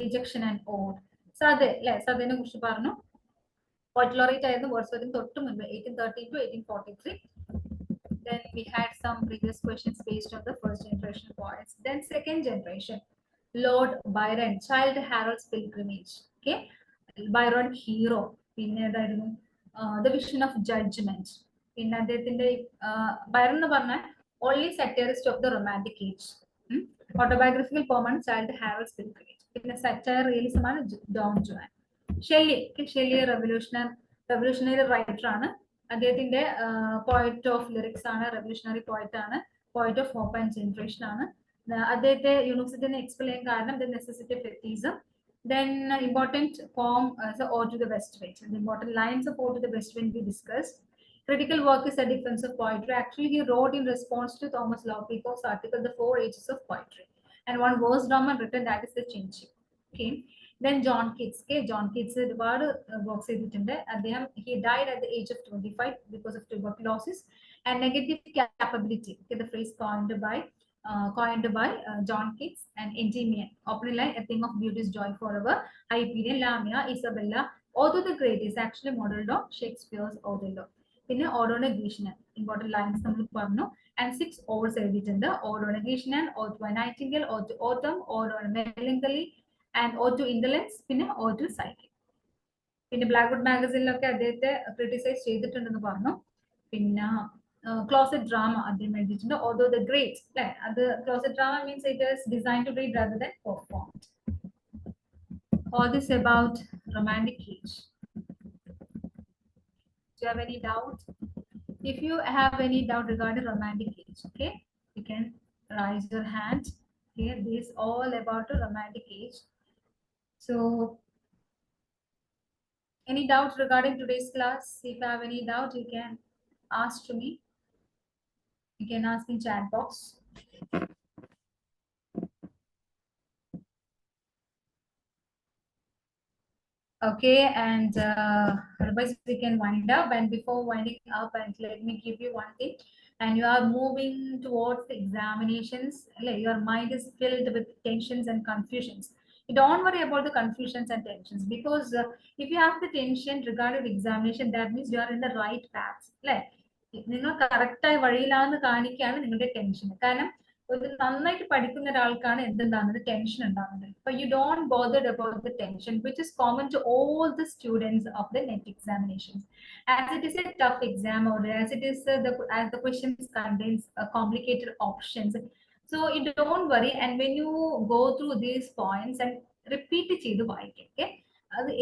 Speaker 2: Rejection and Ode. സദനെ കുറിച്ച് പറഞ്ഞു. Poet Laureate ആയിരുന്നു വേർഡ്സ്വർത്തിന് തൊട്ട് മുൻപ് 1813 to 1843. Then we had some previous questions based on the first generation poets. Then second generation, Lord Byron, Childe Harold's Pilgrimage. Okay, Byron hero. പിന്നെ ഏതായിരുന്നു The Vision of Judgment. പിന്നെ അദ്ദേഹത്തിന്റെ Byron എന്ന് പറഞ്ഞാൽ only satirist of the romantic age. Autobiographical poem ആണ് Childe Harold's Pilgrimage. പിന്നെ satire realism ആണ് Don Juan. Shelley revolutionary writer ആണ്. അദ്ദേഹത്തിന്റെ പോയറ്റ് ഓഫ് ലിറിക്സ് ആണ്, റെവല്യൂഷണറി പോയറ്റ് ആണ്, poet of hope and generation ആണ്. അദ്ദേഹത്തെ യൂണിവേഴ്സിറ്റിനെ എക്സ്പ്ലെയിൻ കാരണം the necessity of atheism. Then important poem as Ode to the West Wind. The important lines of Ode to the West Wind we discussed. Critical work is a defense of poetry. Actually, he wrote in response to Thomas Love Peacock's article, The Four Ages of Poetry. And one verse drama written, that is the Chinchi. Okay. Then John Keats. Okay, John Keats ഒരുപാട് works ചെയ്തിട്ടുണ്ട്. അദ്ദേഹം he died at the age of 25 because of tuberculosis and negative capability. Okay, the phrase coined by John Keats and Endymion. Opening line, a thing of beauty is joy forever. Hyperion, Lamia, Isabella. Otho the Great is actually modeled on Shakespeare's Othello. പിന്നെ ഓടോണ ഗ്രീഷ്ണൻ, important lines നമ്മൾ പറഞ്ഞു. And 6 overs എഴുതിയിട്ടുണ്ട്. ഓടോണ ഗ്രീഷ്ണൻ, ഓ to Nightingale, oh to ഓട്ടം, ഓടോണ melancholy and Ode to Indolence, പിന്നെ Ode to Psyche. പിന്നെ Blackwood മാഗസിനിലൊക്കെ അദ്ദേഹത്തെ criticise ചെയ്തിട്ടുണ്ടെന്ന് പറഞ്ഞു. പിന്നെ ക്ലോസറ്റ് ഡ്രാമ അദ്ദേഹം എഴുതിയിട്ടുണ്ട്, Although the Great. അത് closet drama means it is designed to read rather than performed. All this about romantic age. Do you have any doubt? If you have any doubt regarding romantic age, okay, you can raise your hand. Here, this is all about a romantic age. So, any doubt regarding today's class? If you have any doubt, you can ask to me. You can ask in chat box. Okay, and otherwise we can wind up. And before winding up, and let me give you one thing. And you are moving towards the examinations. Like, your mind is filled with tensions and confusions. You don't worry about the confusions and tensions, because if you have the tension regarding the examination, that means you are in the right path. Like, നിങ്ങൾ കറക്റ്റായി വഴിയിലാന്ന് കാണിക്കുകയാണ് നിങ്ങളുടെ tension. കാരണം ഒരു നന്നായിട്ട് പഠിക്കുന്ന ഒരാൾക്കാണ് എന്തുണ്ടാകുന്നത്, tension ഉണ്ടാകുന്നത്. അപ്പൊ you don't bothered about the tension which is common to all the students of the NET examinations. As it is a tough exam, or as it is as the questions contains complicated options, so you don't worry. And when you go through these points and repeat it ചെയ്ത് വായിക്കും. Okay,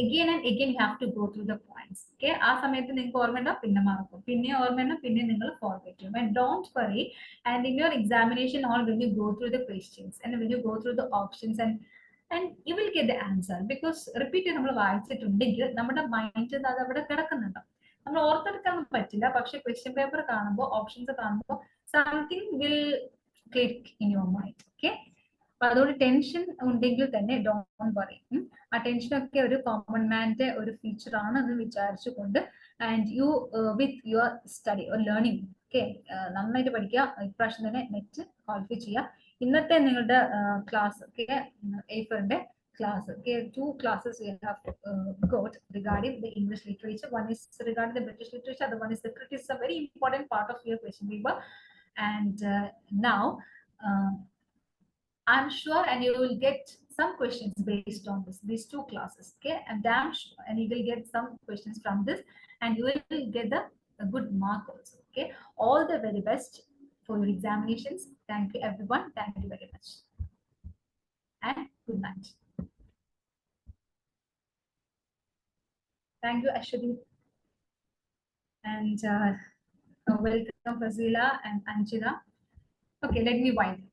Speaker 2: again and again you have to go through the points. Okay, ആ സമയത്ത് നിങ്ങൾക്ക് ഓർമ്മയുണ്ടോ, പിന്നെ മറക്കും, പിന്നെ ഓർമ്മയുണ്ടോ, പിന്നെ നിങ്ങൾ forget ചെയ്യും. And don't worry. And in your examination hall, when you go through the questions and when you go through the options, and you will get the answer, because repeat നമ്മൾ വായിച്ചിട്ടുണ്ടെങ്കിൽ നമ്മുടെ മൈൻഡ് അത് അവിടെ കിടക്കുന്നുണ്ട്. നമ്മൾ ഓർത്തെടുക്കാൻ പറ്റില്ല, പക്ഷെ ക്വസ്റ്റ്യൻ പേപ്പർ കാണുമ്പോൾ, ഓപ്ഷൻസ് കാണുമ്പോൾ something will click in your mind. Okay, അപ്പൊ അതുകൊണ്ട് ടെൻഷൻ ഉണ്ടെങ്കിൽ തന്നെ ഡോണ്ട് വറി. ആ ടെൻഷനൊക്കെ ഒരു കോമൺ മാന്റെ ഒരു ഫീച്ചർ ആണ് എന്ന് വിചാരിച്ചുകൊണ്ട്, and you with your study or learning, okay, നന്നായിട്ട് പഠിക്കുക. ഇപ്രാവശ്യം തന്നെ നെറ്റ് ക്വാളിഫൈ ചെയ്യുക. ഇന്നത്തെ നിങ്ങളുടെ class, okay, ഏഫറിന്റെ class, okay, 2 classes we have got regarding the English literature. One is regarding the British literature, the one is the criticism, very important part of your question paper. And now I'm sure, and you will get some questions based on these 2 classes. Okay, I'm damn sure, and you will get some questions from this, and you will get a good mark also. Okay, all the very best for your examinations. Thank you, everyone. Thank you very much, and good night. Thank you, Ashwini, and welcome Fazila and Anjina. Okay, let me wind.